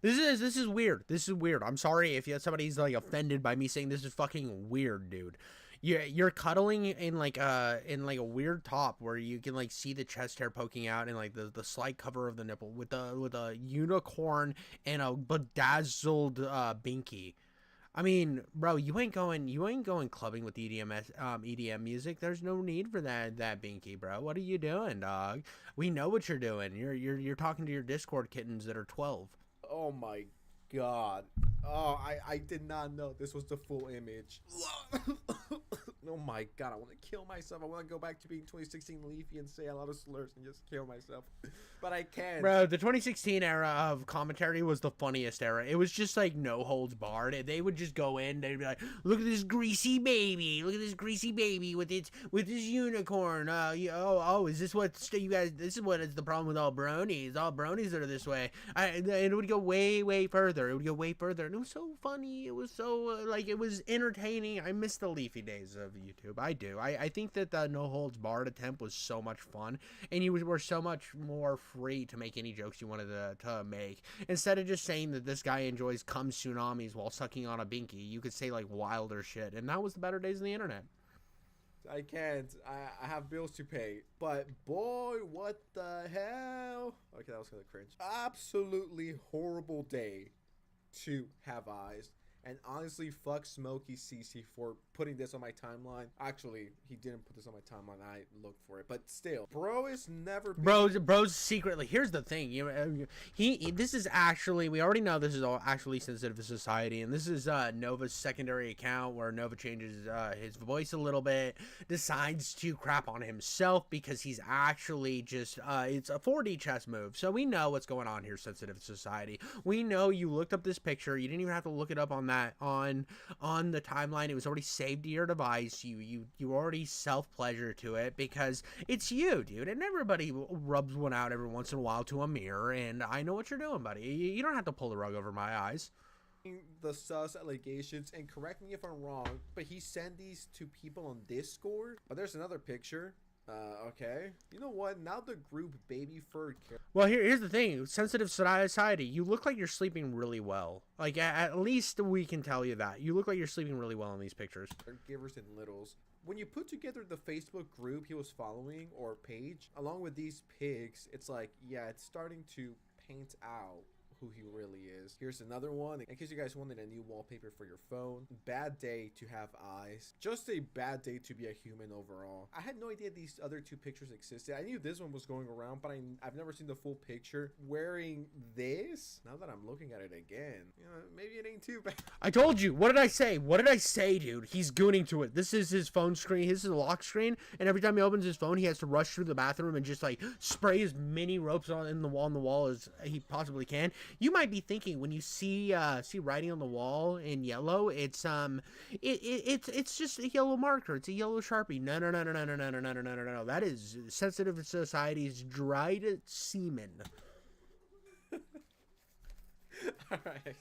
This is weird. This is weird. I'm sorry if somebody's like offended by me saying this is fucking weird, dude. You're cuddling in like a weird top where you can like see the chest hair poking out and like the slight cover of the nipple with a unicorn and a bedazzled binky. I mean, bro, you ain't going clubbing with EDM music. There's no need for that binky, bro. What are you doing, dog? We know what you're doing. You're talking to your Discord kittens that are 12. Oh my god. Oh, I did not know this was the full image. Oh my god, I want to kill myself. I want to go back to being 2016 Leafy and say a lot of slurs and just kill myself. But I can't. Bro, the 2016 era of commentary was the funniest era. It was just like no holds barred. They would just go in, they'd be like, look at this greasy baby. Look at this greasy baby with its unicorn. Is this what you guys, this is what is the problem with all bronies. All bronies that are this way. And it would go way, way further. It would go way further. And it was so funny. It was so, it was entertaining. I miss the Leafy days of YouTube. I do. I think that the no holds barred attempt was so much fun, and you were so much more free to make any jokes you wanted to make. Instead of just saying that this guy enjoys cum tsunamis while sucking on a binky, you could say like wilder shit, and that was the better days of the internet. I can't. I have bills to pay. But boy, what the hell? Okay, that was kind of cringe. Absolutely horrible day to have eyes. And honestly, fuck Smokey CC for putting this on my timeline. Actually, he didn't put this on my timeline. I looked for it, but still, bro is never. Bro's secretly. Here's the thing. This is actually. We already know this is all actually sensitive to society, and this is Nova's secondary account where Nova changes his voice a little bit, decides to crap on himself because he's actually just. It's a 4D chess move, so we know what's going on here. Sensitive to society. We know you looked up this picture. You didn't even have to look it up on the timeline. It was already saved to your device. You already self-pleasure to it because it's you, dude, and everybody rubs one out every once in a while to a mirror, and I know what you're doing, buddy. You don't have to pull the rug over my eyes. The sus allegations, and correct me if I'm wrong, but he sent these to people on Discord. But there's another picture. Okay. You know what? Now the group Baby Fur. Well, here's the thing. Sensitive society. You look like you're sleeping really well. Like, at least we can tell you that. You look like you're sleeping really well in these pictures. They're givers and littles. When you put together the Facebook group he was following, or page, along with these pigs, it's like, yeah, it's starting to paint out who he really is. Here's another one in case you guys wanted a new wallpaper for your phone. Bad day to have eyes. Just a bad day to be a human overall. I had no idea these other two pictures existed. I knew this one was going around, but I've never seen the full picture. Wearing this, now that I'm looking at it again, you know, maybe it ain't too bad. I told you. What did I say? What did I say, dude? He's gooning to it. This is his phone screen. This is a lock screen, and every time he opens his phone, he has to rush through the bathroom and just like spray as many ropes on the wall as he possibly can. You might be thinking when you see writing on the wall in yellow, it's just a yellow marker. It's a yellow Sharpie. No. That is sensitive society's dried semen. Alright,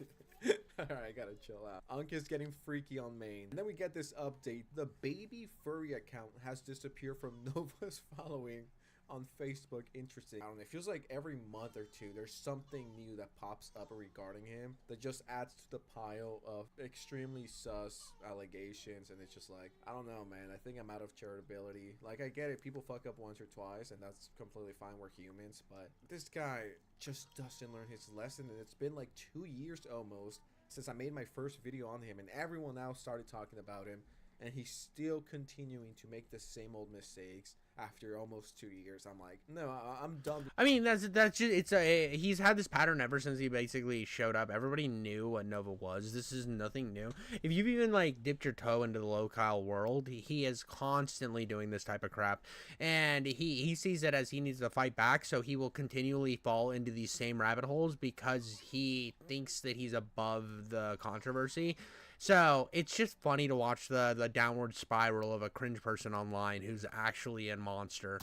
I gotta chill out. Unk is getting freaky on main. And then we get this update. The Baby Furry account has disappeared from Nova's following on Facebook. Interesting. I don't know, it feels like every month or two there's something new that pops up regarding him that just adds to the pile of extremely sus allegations, and it's just like, I don't know, man. I think I'm out of charitability. Like, I get it, people fuck up once or twice, and that's completely fine, we're humans, but this guy just doesn't learn his lesson, and it's been like 2 years almost since I made my first video on him, and everyone else started talking about him, and he's still continuing to make the same old mistakes. after almost 2 years. I'm like, no, I'm done. I mean, that's just he's had this pattern ever since he basically showed up. Everybody knew what Nova was. This is nothing new. If you've even like dipped your toe into the low-kyle world, he is constantly doing this type of crap, and he sees it as he needs to fight back, so he will continually fall into these same rabbit holes because he thinks that he's above the controversy. So it's just funny to watch the downward spiral of a cringe person online who's actually a monster.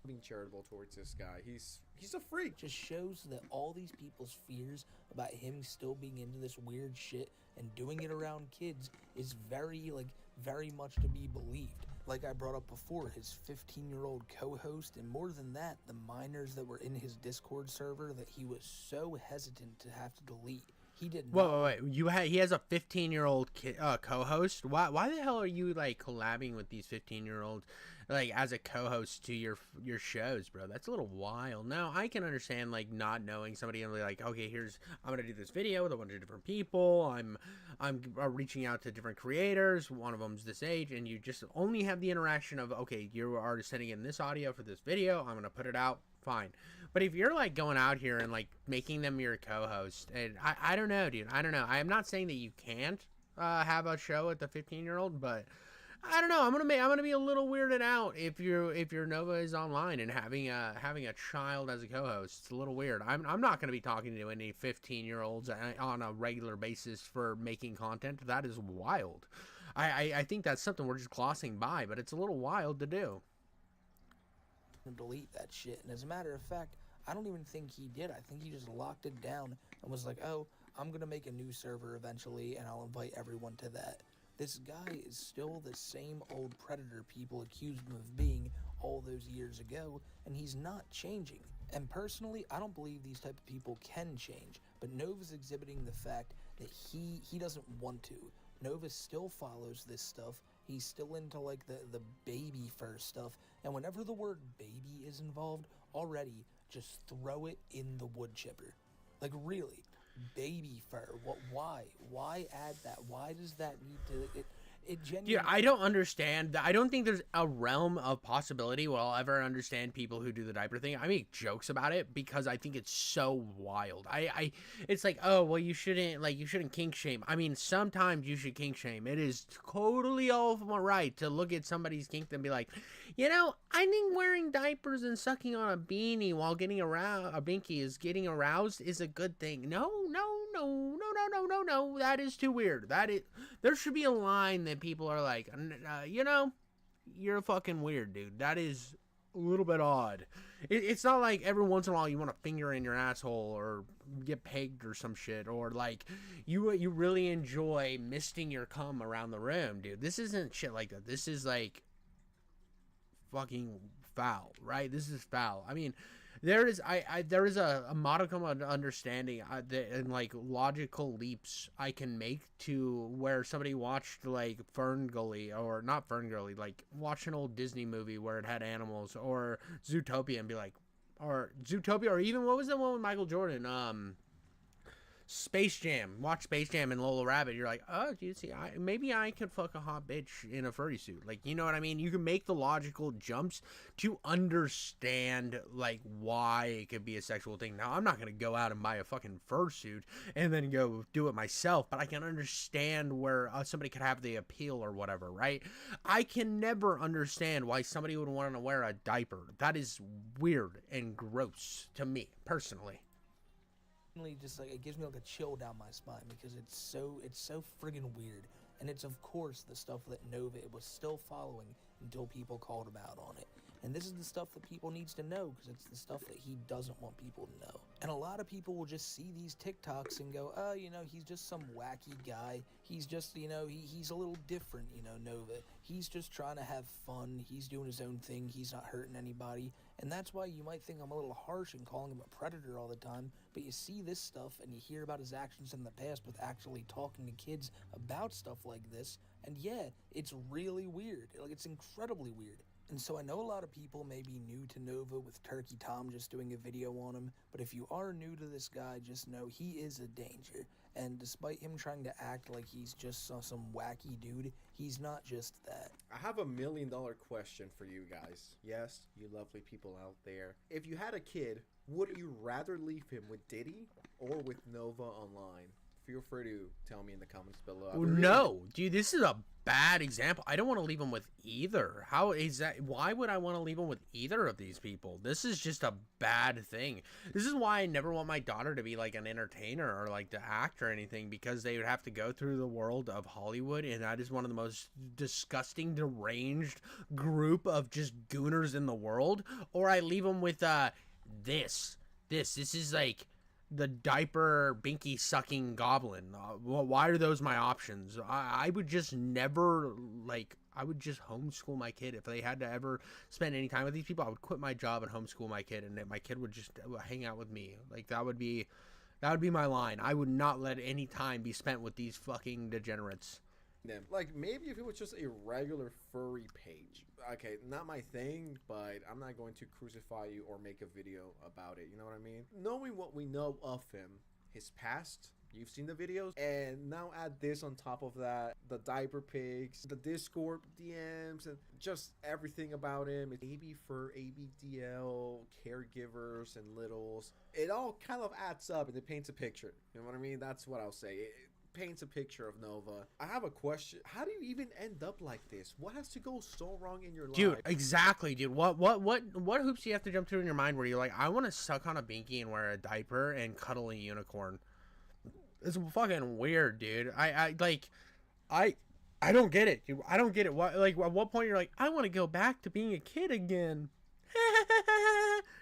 Being charitable towards this guy. He's a freak. Just shows that all these people's fears about him still being into this weird shit and doing it around kids is very much to be believed. Like I brought up before, his 15-year-old co-host, and more than that, the minors that were in his Discord server that he was so hesitant to have to delete. He did not. Wait. He has a 15-year-old co-host. Why the hell are you like collabing with these 15-year-olds like as a co-host to your shows, bro? That's a little wild. Now I can understand like not knowing somebody and be like, okay, I'm gonna do this video with a bunch of different people. I'm reaching out to different creators. One of them's this age, and you just only have the interaction of, okay, you are sending in this audio for this video. I'm gonna put it out. Fine. But if you're like going out here and like making them your co-host, and I don't know, dude. I don't know. I'm not saying that you can't have a show with the 15-year-old, but I don't know. I'm gonna be a little weirded out if your Nova is online and having a child as a co-host. It's a little weird. I'm not gonna be talking to any 15-year-olds on a regular basis for making content. That is wild. I think that's something we're just glossing by, but it's a little wild to do. Delete that shit, and as a matter of fact, I don't even think he did. I think he just locked it down and was like, oh, I'm gonna make a new server eventually and I'll invite everyone to that. This guy is still the same old predator people accused him of being all those years ago, and he's not changing. And personally, I don't believe these type of people can change, but Nova's exhibiting the fact that he doesn't want to. Nova still follows this stuff. He's still into like the baby fur stuff, and whenever the word baby is involved, already just throw it in the wood chipper. Like really, baby fur. Why add that? Why does that need to? It genuinely. Yeah, I don't understand. I don't think there's a realm of possibility where I'll ever understand people who do the diaper thing. I make jokes about it because I think it's so wild. It's like, oh, well, you shouldn't kink shame. I mean, sometimes you should kink shame. It is totally all right to look at somebody's kink and be like, you know, I think wearing diapers and sucking on a beanie while getting aroused, a binky is getting aroused is a good thing. No. That is too weird. There should be a line that people are like, you know, you're fucking weird, dude. That is a little bit odd. It's not like every once in a while you want to finger in your asshole or get pegged or some shit, or like you really enjoy misting your cum around the room, dude. This isn't shit like that. This is like fucking foul, right? This is foul. I mean, there is a modicum of understanding and like logical leaps I can make to where somebody watched like Ferngully, or not Ferngully, like watch an old Disney movie where it had animals, or Zootopia, and be like, or Zootopia, or even what was the one with Michael Jordan? Space Jam. Watch Space Jam and Lola Rabbit. You're like, oh, dude, see, maybe I could fuck a hot bitch in a furry suit. Like, you know what I mean? You can make the logical jumps to understand, like, why it could be a sexual thing. Now, I'm not going to go out and buy a fucking fursuit and then go do it myself, but I can understand where somebody could have the appeal or whatever, right? I can never understand why somebody would want to wear a diaper. That is weird and gross to me, personally. Just like, it gives me like a chill down my spine because it's so friggin' weird, and it's of course the stuff that Nova was still following until people called him out on it. And this is the stuff that people needs to know because it's the stuff that he doesn't want people to know. And a lot of people will just see these TikToks and go, oh, you know, he's just some wacky guy. He's just, you know, he's a little different, you know, Nova. He's just trying to have fun. He's doing his own thing. He's not hurting anybody. And that's why you might think I'm a little harsh in calling him a predator all the time. But you see this stuff and you hear about his actions in the past with actually talking to kids about stuff like this. And yeah, it's really weird. Like, it's incredibly weird. And so I know a lot of people may be new to Nova with Turkey Tom just doing a video on him, but if you are new to this guy, just know he is a danger. And despite him trying to act like he's just some wacky dude, he's not just that. I have $1 million question for you guys. Yes, you lovely people out there. If you had a kid, would you rather leave him with Diddy or with Nova Online? Feel free to tell me in the comments below. No, dude, this is a bad example. I don't want to leave him with either. How is that? Why would I want to leave him with either of these people? This is just a bad thing. This is why I never want my daughter to be like an entertainer or like to act or anything, because they would have to go through the world of Hollywood, and that is one of the most disgusting, deranged group of just gooners in the world. Or I leave them with this is like the diaper binky sucking goblin. Why are those my options? I would just never, like, I would just homeschool my kid. If they had to ever spend any time with these people, I would quit my job and homeschool my kid, and my kid would just hang out with me. Like, that would be my line. I would not let any time be spent with these fucking degenerates. Yeah, like maybe if it was just a regular furry page. Okay, not my thing, but I'm not going to crucify you or make a video about it. You know what I mean? Knowing what we know of him, his past, you've seen the videos, and now add this on top of that, the diaper pics, the Discord DMs, and just everything about him. It's AB for ABDL, caregivers, and littles. It all kind of adds up and it paints a picture. You know what I mean? That's what I'll say. It paints a picture of Nova. I have a question. How do you even end up like this? What has to go so wrong in your life? Dude, exactly, dude. What hoops do you have to jump through in your mind where you're like, I want to suck on a binky and wear a diaper and cuddle a unicorn? It's fucking weird, dude. I don't get it, dude. I don't get it. What, like, at what point you're like, I want to go back to being a kid again?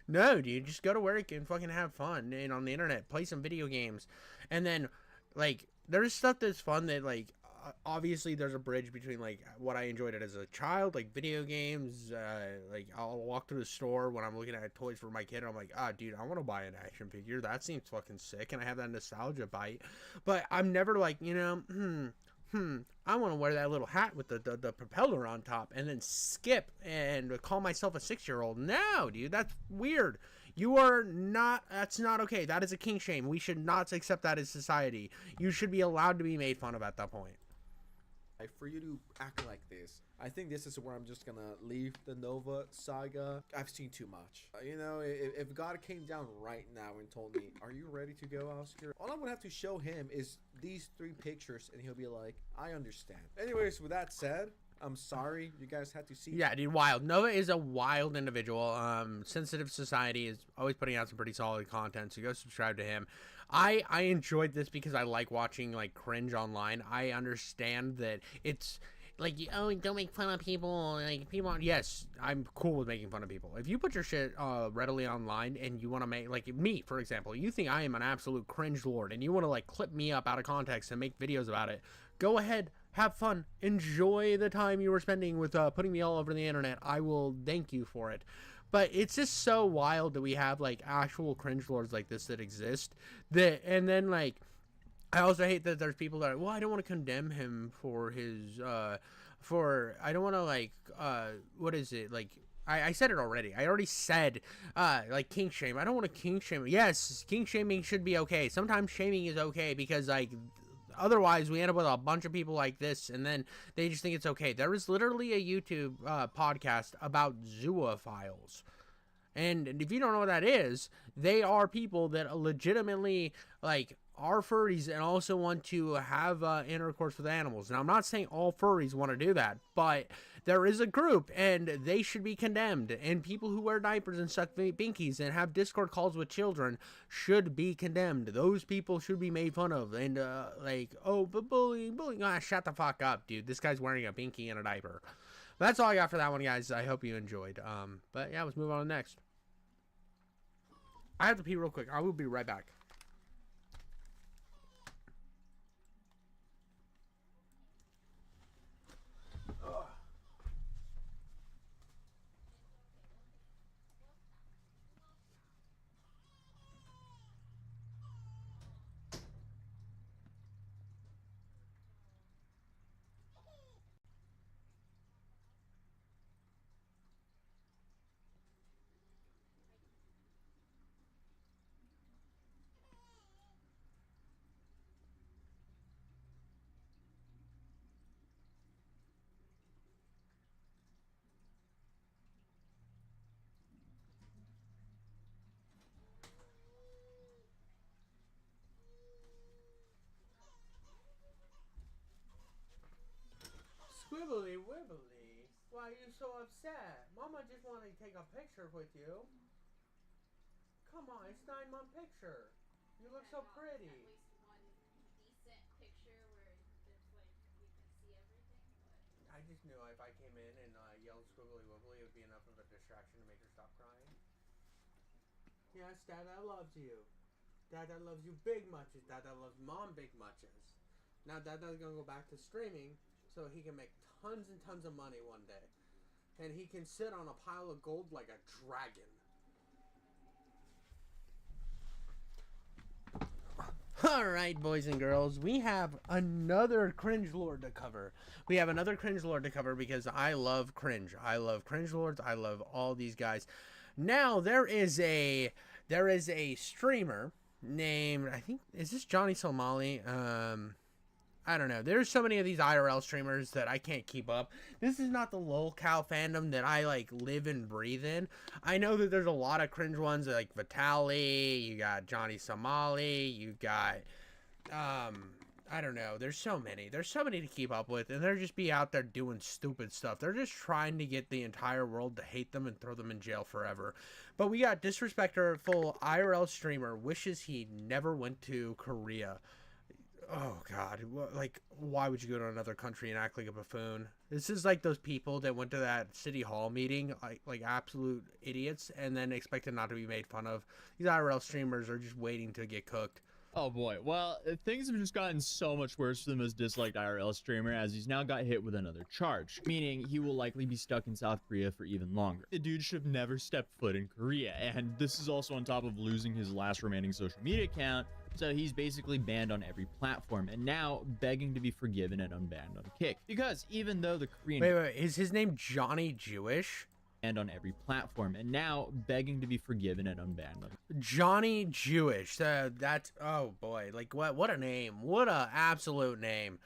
No, dude. Just go to work and fucking have fun and on the internet, play some video games, and then like, there's stuff that's fun that, like, obviously there's a bridge between, like, what I enjoyed it as a child, like video games. Like, I'll walk through the store when I'm looking at toys for my kid, and I'm like, dude, I want to buy an action figure. That seems fucking sick, and I have that nostalgia bite. But I'm never like, you know, I want to wear that little hat with the propeller on top and then skip and call myself a 6-year-old. No, dude, that's weird. You are not, that's not okay. That is a kink shame. We should not accept that as society. You should be allowed to be made fun of at that point. For you to act like this, I think this is where I'm just gonna leave the Nova saga. I've seen too much. You know, if God came down right now and told me, are you ready to go, Oscar? All I would have to show him is these 3 pictures, and he'll be like, I understand. Anyways, with that said, I'm sorry you guys had to see. Yeah, dude, wild. Nova is a wild individual. Sensitive Society is always putting out some pretty solid content, so go subscribe to him. I enjoyed this because I like watching, like, cringe online. I understand that it's like, oh, don't make fun of people. Like, people, yes, I'm cool with making fun of people. If you put your shit readily online and you want to make, like me, for example, you think I am an absolute cringe lord and you want to, like, clip me up out of context and make videos about it, go ahead. Have fun. Enjoy the time you were spending with putting me all over the internet. I will thank you for it. But it's just so wild that we have, like, actual cringe lords like this that exist. And then, like, I also hate that there's people that are, well, I don't want to condemn him for his, I don't want to, like, what is it? Like, I said it already. I already said, like, kink shame. I don't want to kink shame. Yes, kink shaming should be okay. Sometimes shaming is okay because, like, otherwise we end up with a bunch of people like this and then they just think it's okay. There is literally a YouTube podcast about zoophiles, and if you don't know what that is, they are people that legitimately, like, are furries and also want to have intercourse with animals. Now, I'm not saying all furries want to do that, but there is a group and they should be condemned, and people who wear diapers and suck binkies and have Discord calls with children should be condemned. Those people should be made fun of. And like, oh, but bullying, shut the fuck up, dude. This guy's wearing a binky and a diaper. But that's all I got for that one, guys. I hope you enjoyed. But yeah, let's move on to the next. I have to pee real quick. I will be right back. Why are you so upset? Mama just wanted to take a picture with you. Come on, it's 9-month picture. You look so pretty. I just knew if I came in and yelled squiggly wibbly, it would be enough of a distraction to make her stop crying. Yes, Dada loves you. Dada loves you big muches. Dada loves Mom big muches. Now Dada's gonna go back to streaming so he can make tons and tons of money one day. And he can sit on a pile of gold like a dragon. Alright, boys and girls, we have another cringe lord to cover. We have another cringe lord to cover because I love cringe. I love cringe lords. I love all these guys. Now, there is a streamer named, I think, is this Johnny Somali? I don't know. There's so many of these IRL streamers that I can't keep up. This is not the lolcow fandom that I like live and breathe in. I know that there's a lot of cringe ones like Vitaly, you got Johnny Somali, you got I don't know. There's so many. There's so many to keep up with, and they're just be out there doing stupid stuff. They're just trying to get the entire world to hate them and throw them in jail forever. But we got disrespectful IRL streamer wishes he never went to Korea. Oh God, like, why would you go to another country and act like a buffoon? This is like those people that went to that city hall meeting like absolute idiots and then expected not to be made fun of. These IRL streamers are just waiting to get cooked. Oh boy, well, things have just gotten so much worse for the most disliked IRL streamer, as he's now got hit with another charge, meaning he will likely be stuck in South Korea for even longer. The dude should have never stepped foot in Korea, and this is also on top of losing his last remaining social media account, so he's basically banned on every platform, and now begging to be forgiven and unbanned on Kick. Because even though the Korean— Wait, is his name Johnny Jewish? And on every platform, and now begging to be forgiven and unbanned. Johnny Jewish. That's, oh boy, like what a name. What a absolute name.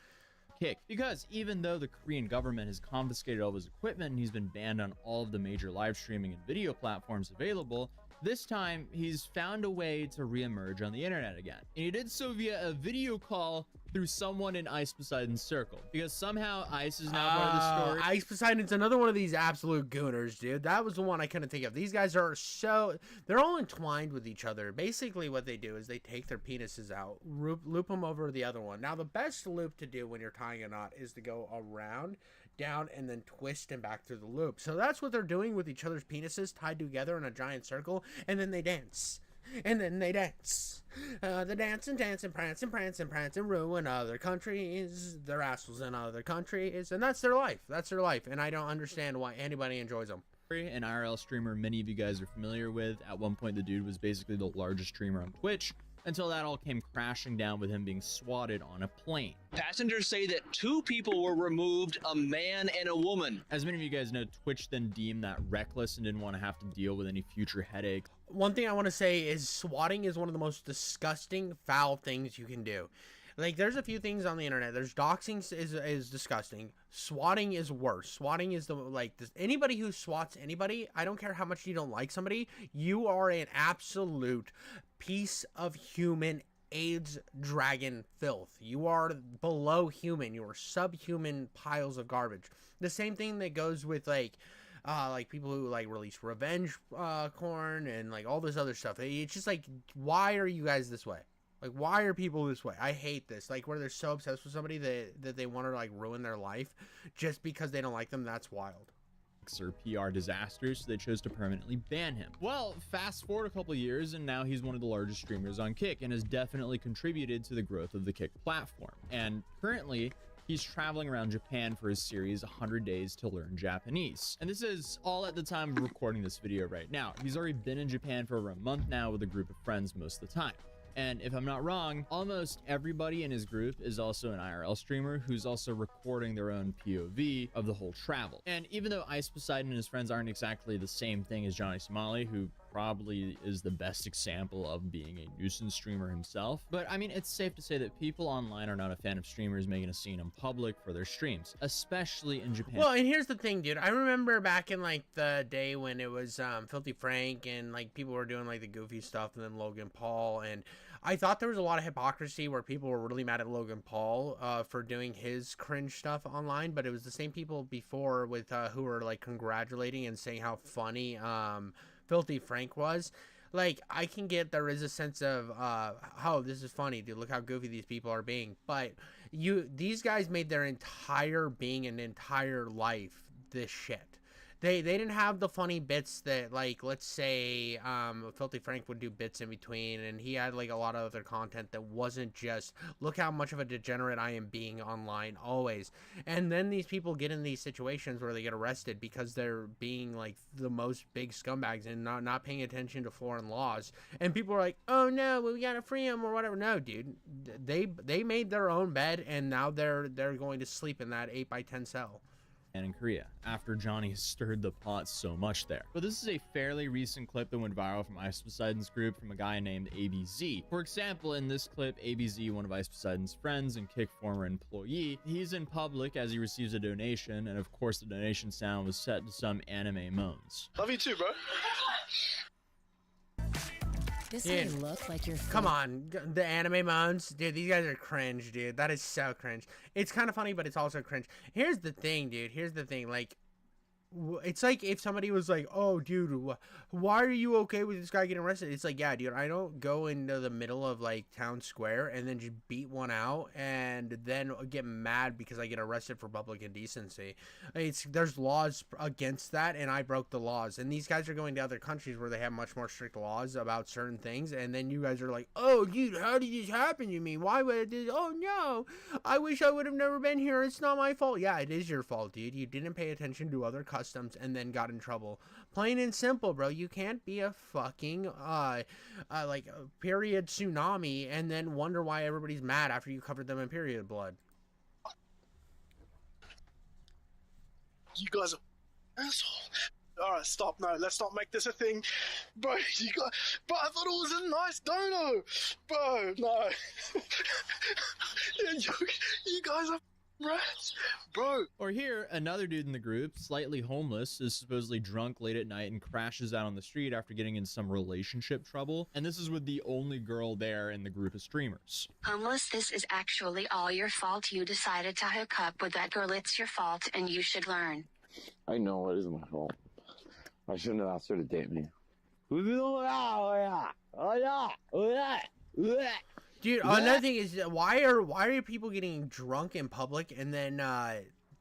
Kick. Because even though the Korean government has confiscated all of his equipment and he's been banned on all of the major live streaming and video platforms available, this time he's found a way to reemerge on the internet again. And he did so via a video call through someone in Ice Poseidon's circle, because somehow Ice is now part of the story. Ice Poseidon's another one of these absolute gooners, dude. That was the one I couldn't think of. These guys are they're all entwined with each other. Basically what they do is they take their penises out, loop them over the other one. Now the best loop to do when you're tying a knot is to go around, down, and then twist and back through the loop. So that's what they're doing with each other's penises tied together in a giant circle, and then they dance. And then they dance. The dance and dance and prance and prance and prance and ruin other countries. Their assholes in other countries. And that's their life. That's their life. And I don't understand why anybody enjoys them. An IRL streamer many of you guys are familiar with. At one point, the dude was basically the largest streamer on Twitch, until that all came crashing down with him being swatted on a plane. Passengers say that 2 people were removed, a man and a woman. As many of you guys know, Twitch then deemed that reckless and didn't want to have to deal with any future headaches. One thing I want to say is swatting is one of the most disgusting, foul things you can do. Like, there's a few things on the internet. There's doxing is disgusting. Swatting is worse. Swatting is anybody who swats anybody, I don't care how much you don't like somebody, you are an absolute piece of human AIDS dragon filth. You are below human. You are subhuman piles of garbage. The same thing that goes with like people who like release revenge porn and like all this other stuff. It's just like, why are you guys this way? Like, why are people this way? I hate this. Like, where they're so obsessed with somebody that they want to like ruin their life just because they don't like them. That's wild. Or PR disasters, so they chose to permanently ban him. Well, fast forward a couple years, and now he's one of the largest streamers on Kick and has definitely contributed to the growth of the Kick platform. And currently, he's traveling around Japan for his series 100 Days to Learn Japanese. And this is all at the time of recording this video right now. He's already been in Japan for over a month now with a group of friends most of the time. And if I'm not wrong, almost everybody in his group is also an IRL streamer who's also recording their own POV of the whole travel. And even though Ice Poseidon and his friends aren't exactly the same thing as Johnny Somali, who probably is the best example of being a nuisance streamer himself, but I mean, it's safe to say that people online are not a fan of streamers making a scene in public for their streams, especially in Japan. Well, and here's the thing, dude. I remember back in like the day when it was Filthy Frank and like people were doing like the goofy stuff, and then Logan Paul, and I thought there was a lot of hypocrisy where people were really mad at Logan Paul for doing his cringe stuff online, but it was the same people before with who were like congratulating and saying how funny Filthy Frank was. Like, I can get there is a sense of oh, this is funny, dude, look how goofy these people are being, but these guys made their entire being and entire life this shit. They didn't have the funny bits that, like, let's say Filthy Frank would do bits in between, and he had like a lot of other content that wasn't just look how much of a degenerate I am being online always. And then these people get in these situations where they get arrested because they're being like the most big scumbags and not paying attention to foreign laws, and people are like, oh no, we gotta free him or whatever. No, dude, they made their own bed, and now they're going to sleep in that 8x10 cell. And in Korea, after Johnny stirred the pot so much there. But this is a fairly recent clip that went viral from Ice Poseidon's group from a guy named ABZ. For example, in this clip, ABZ, one of Ice Poseidon's friends and Kick former employee, he's in public as he receives a donation, and of course the donation sound was set to some anime moans. Love you too, bro. This may look like you're Come on, the anime moans, dude, these guys are cringe, dude. That is so cringe. It's kind of funny, but it's also cringe. Here's the thing, dude. Here's the thing, like, it's like if somebody was like, oh, dude, why are you okay with this guy getting arrested? It's like, yeah, dude, I don't go into the middle of like town square and then just beat one out and then get mad because I get arrested for public indecency. There's laws against that, and I broke the laws. And these guys are going to other countries where they have much more strict laws about certain things, and then you guys are like, oh, dude, how did this happen to me? Why would this? Oh no, I wish I would have never been here. It's not my fault. Yeah, it is your fault, dude. You didn't pay attention to other customs and then got in trouble. Plain and simple, bro. You can't be a fucking like a period tsunami and then wonder why everybody's mad after you covered them in period blood. You guys are assholes. Alright, stop. No, let's not make this a thing. Bro, but I thought it was a nice dono. Bro, no. you guys are rats, bro. Or here, another dude in the group, slightly homeless, is supposedly drunk late at night and crashes out on the street after getting in some relationship trouble. And this is with the only girl there in the group of streamers. Homeless, this is actually all your fault. You decided to hook up with that girl. It's your fault, and you should learn. I know it is my fault. I shouldn't have asked her to date me. Dude, another thing is, why are people getting drunk in public and then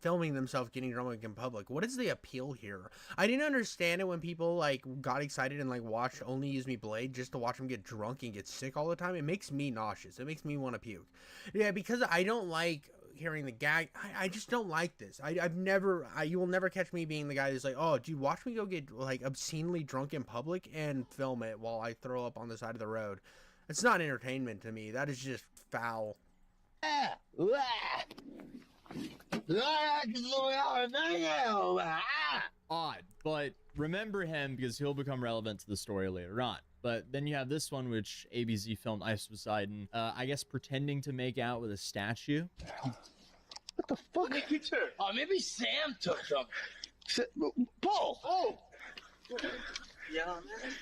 filming themselves getting drunk in public? What is the appeal here? I didn't understand it when people like got excited and like watched Only Use Me Blade just to watch them get drunk and get sick all the time. It makes me nauseous. It makes me want to puke. Yeah, because I don't like hearing the gag. I just don't like this. You will never catch me being the guy that's like, oh, dude, watch me go get like obscenely drunk in public and film it while I throw up on the side of the road. It's not entertainment to me. That is just foul. Odd, but remember him because he'll become relevant to the story later on. But then you have this one, which ABZ filmed Ice Poseidon, I guess pretending to make out with a statue. What the fuck? Oh, maybe Sam took them. Paul! Oh! Yeah, man.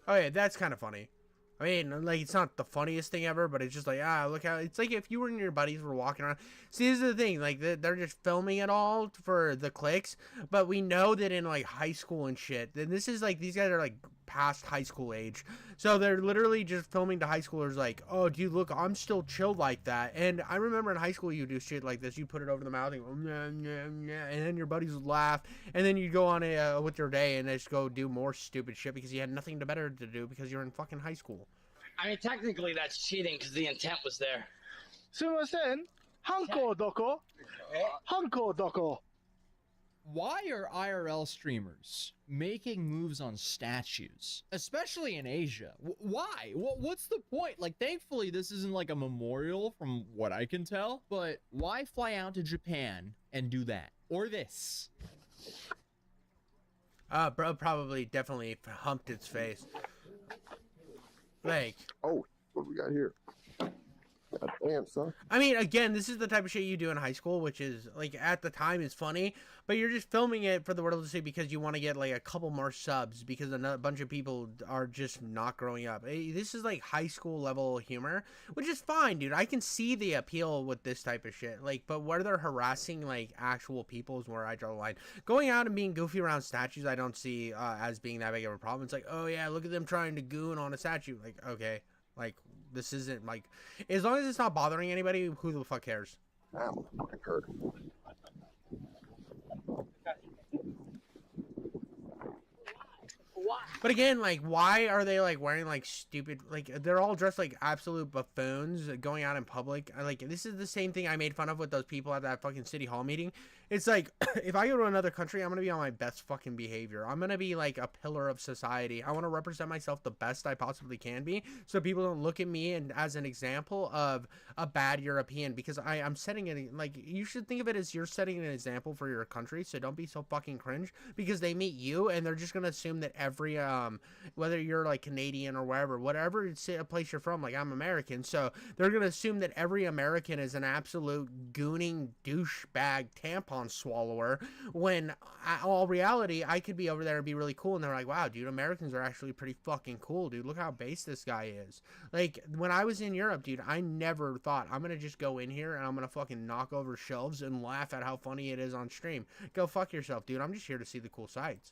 Oh yeah, that's kind of funny. I mean, like, it's not the funniest thing ever, but it's just like, look how, it's like if you and your buddies were walking around. See, this is the thing, like, they're just filming it all for the clicks, but we know that in, like, high school and shit, then this is, like, these guys are, like, past high school age, so they're literally just filming to high schoolers, like, oh, dude, look, I'm still chilled like that, and I remember in high school, you do shit like this, you put it over the mouth, and go, nah, nah, nah, and then your buddies would laugh, and then you go on with your day, and just go do more stupid shit, because you had nothing better to do, because you're in fucking high school. I mean, technically that's cheating because the intent was there. Sumimasen, hanko doko? Hanko doko? Why are IRL streamers making moves on statues, especially in Asia? Why? What's the point? Like, thankfully, this isn't like a memorial from what I can tell, but why fly out to Japan and do that? Or this? Bro probably definitely humped its face. Like, oh, what we got here? God damn, son. I mean, again, this is the type of shit you do in high school, which is, like, at the time is funny, but you're just filming it for the world to see because you want to get, like, a couple more subs because a bunch of people are just not growing up. This is, like, high school level humor, which is fine, dude. I can see the appeal with this type of shit. Like, but where they're harassing, like, actual people is where I draw the line. Going out and being goofy around statues, I don't see as being that big of a problem. It's like, oh, yeah, look at them trying to goon on a statue. Like, okay, like, this isn't, like, as long as it's not bothering anybody, who the fuck cares? I'm fucking hurt. But again, like, why are they, like, wearing, like, stupid, like, they're all dressed like absolute buffoons going out in public. Like, this is the same thing I made fun of with those people at that fucking city hall meeting. It's like, if I go to another country, I'm going to be on my best fucking behavior. I'm going to be, like, a pillar of society. I want to represent myself the best I possibly can be so people don't look at me and as an example of a bad European, because I'm setting it, like, you should think of it as you're setting an example for your country, so don't be so fucking cringe because they meet you and they're just going to assume that every, whether you're, like, Canadian or whatever place you're from, like, I'm American, so they're going to assume that every American is an absolute gooning douchebag tampon swallower, when all reality I could be over there and be really cool, and they're like, wow, dude, Americans are actually pretty fucking cool, dude. Look how base this guy is. Like, when I was in Europe, dude, I never thought I'm gonna just go in here and I'm gonna fucking knock over shelves and laugh at how funny it is on stream. Go fuck yourself, dude. I'm just here to see the cool sights.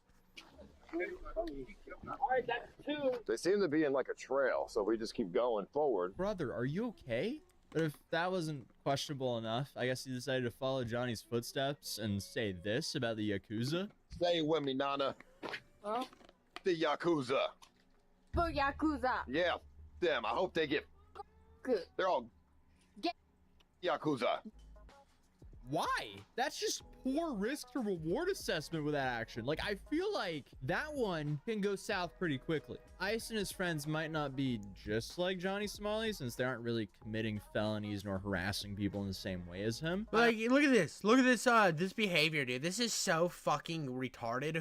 They seem to be in like a trail, so we just keep going forward. Brother, are you okay? But if that wasn't questionable enough, I guess you decided to follow Johnny's footsteps and say this about the Yakuza? Say it with me, Nana. Huh? The Yakuza. The Yakuza. Yeah, them. I hope they get... Good. They're all... Get... Yakuza. Why? That's just poor risk to reward assessment with that action. Like, I feel like that one can go south pretty quickly. Ice and his friends might not be just like Johnny Somali, since they aren't really committing felonies nor harassing people in the same way as him. Like, look at this. Look at this, this behavior, dude. This is so fucking retarded.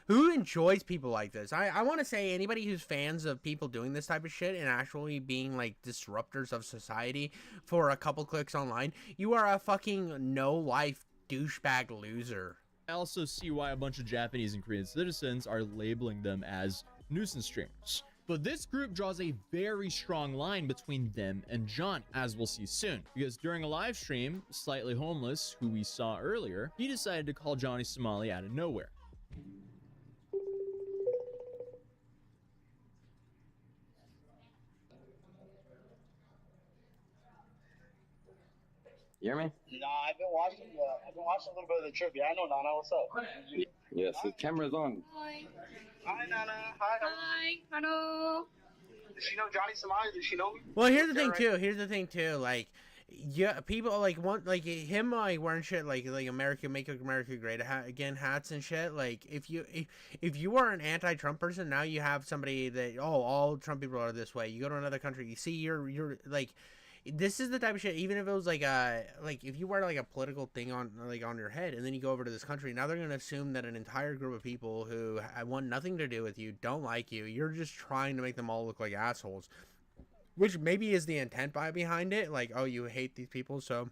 Who enjoys people like this? I want to say anybody who's fans of people doing this type of shit and actually being, like, disruptors of society for a couple clicks online, you are a fucking no-life douchebag loser. I also see why a bunch of Japanese and Korean citizens are labeling them as nuisance streamers. But this group draws a very strong line between them and Johnny, as we'll see soon, because during a live stream, Slightly Homeless, who we saw earlier, he decided to call Johnny Somali out of nowhere. You hear me? Nah, I've been watching a little bit of the trivia. I know, Nana. What's up? Yes, the camera's on. Hi. Hi, Nana. Hi. Hi. Hello. Does she know Johnny Somali? Does she know me? Well, here's the thing too. Like, yeah, people like him like wearing shit like America, Make America Great Again hats and shit. Like, if you are an anti-Trump person, now you have somebody that, oh, all Trump people are this way. You go to another country, you see you're like. This is the type of shit, even if it was like if you wear like a political thing on your head and then you go over to this country, now they're going to assume that an entire group of people who want nothing to do with you, don't like you, you're just trying to make them all look like assholes, which maybe is the intent behind it. Like, oh, you hate these people, so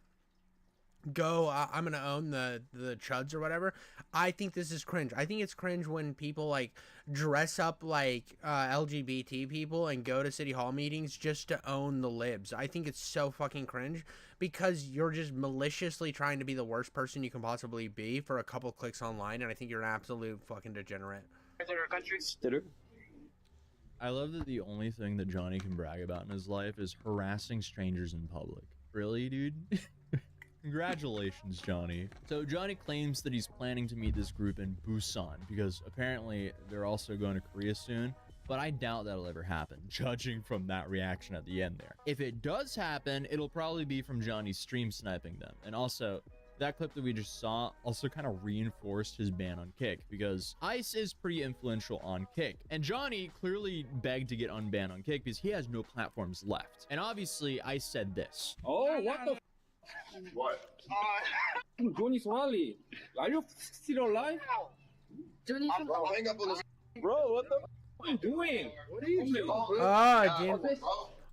go, I'm going to own the chuds or whatever. I think this is cringe. I think it's cringe when people like dress up like LGBT people and go to city hall meetings just to own the libs. I think it's so fucking cringe because you're just maliciously trying to be the worst person you can possibly be for a couple clicks online, and I think you're an absolute fucking degenerate. I love that the only thing that Johnny can brag about in his life is harassing strangers in public. Really, dude? Congratulations, Johnny. So Johnny claims that he's planning to meet this group in Busan because apparently they're also going to Korea soon, but I doubt that'll ever happen, judging from that reaction at the end there. If it does happen, it'll probably be from Johnny stream sniping them. And also, that clip that we just saw also kind of reinforced his ban on Kick, because Ice is pretty influential on Kick, and Johnny clearly begged to get unbanned on Kick because he has no platforms left. And obviously, Ice said this. Oh, what the What? Johnny Somali, are you still alive? Johnny Bro, hang up on this. Bro, what the are you doing? What are you doing? Oh, dude.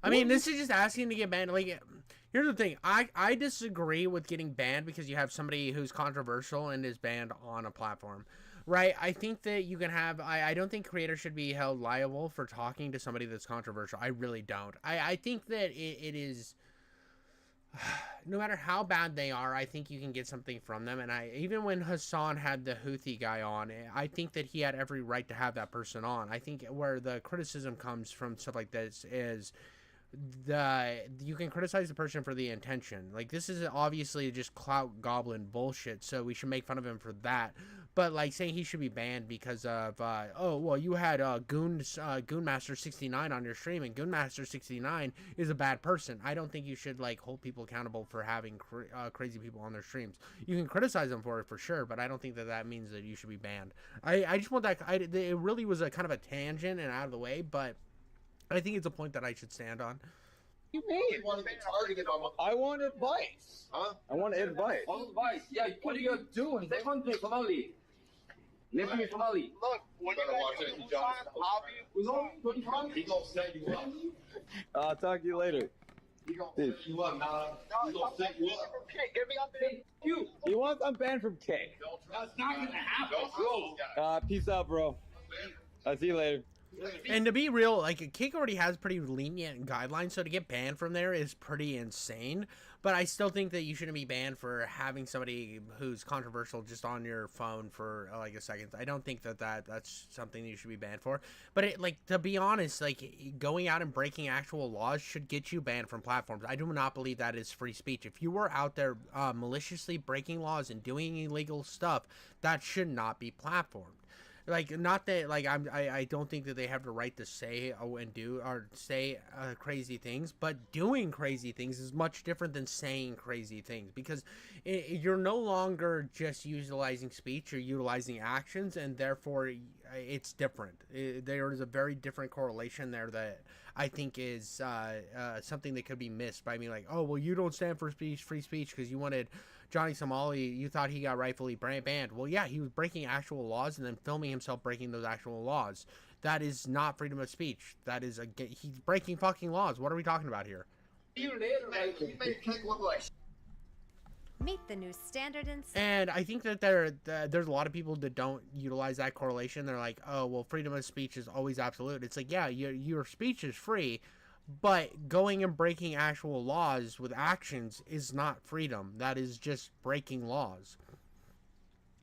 I mean, this is just asking to get banned. Like, Here's the thing. I disagree with getting banned because you have somebody who's controversial and is banned on a platform, right? I think that you can have... I don't think creators should be held liable for talking to somebody that's controversial. I really don't. I think that it is... No matter how bad they are, I think you can get something from them. And even when Hassan had the Houthi guy on, I think that he had every right to have that person on. I think where the criticism comes from stuff like this is... you can criticize the person for the intention. Like, this is obviously just clout goblin bullshit, so we should make fun of him for that. But like saying he should be banned because of oh well, you had Goonmaster69 on your stream, and Goonmaster69 is a bad person. I don't think you should like hold people accountable for having crazy people on their streams. You can criticize them for it for sure, but I don't think that means that you should be banned. I just want that. It really was a kind of a tangent and out of the way, but I think it's a point that I should stand on. You mean? I want advice. Huh? I want advice. Advice? Yeah, what are you doing? They want to Somali. Let me Somali. Look, when you guys do hobby, he gonna set you up. I'll talk to you later. He gonna set you up, nah. He gonna set you up. Get me on there. He wants I'm banned from K. That's not gonna happen. Peace out, bro. I'll see you later. And to be real, like, Kick already has pretty lenient guidelines, so to get banned from there is pretty insane. But I still think that you shouldn't be banned for having somebody who's controversial just on your phone for like a second. I don't think that's something you should be banned for. But it, like, to be honest, like, going out and breaking actual laws should get you banned from platforms. I do not believe that is free speech. If you were out there maliciously breaking laws and doing illegal stuff, that should not be platformed. Like, not that, like, I don't think that they have the right to say and do or say crazy things, but doing crazy things is much different than saying crazy things, because you're no longer just utilizing speech, you're utilizing actions, and therefore it's different. There is a very different correlation there that I think is something that could be missed by me, like, oh, well, you don't stand for free speech because you wanted Johnny Somali, you thought he got rightfully banned. Well, yeah, he was breaking actual laws and then filming himself breaking those actual laws. That is not freedom of speech. That is he's breaking fucking laws. What are we talking about here? Meet the new standard and I think that there's a lot of people that don't utilize that correlation. They're like, oh, well, freedom of speech is always absolute. It's like, yeah, your speech is free, but going and breaking actual laws with actions is not freedom. That is just breaking laws.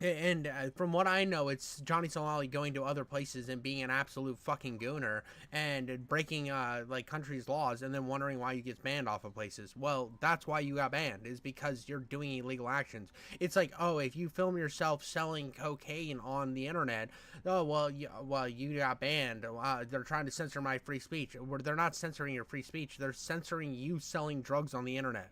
And from what I know, it's Johnny Somali going to other places and being an absolute fucking gooner and breaking like countries' laws and then wondering why he gets banned off of places. Well, that's why you got banned, is because you're doing illegal actions. It's like, oh, if you film yourself selling cocaine on the internet, oh, well, you got banned. They're trying to censor my free speech. They're not censoring your free speech. They're censoring you selling drugs on the internet.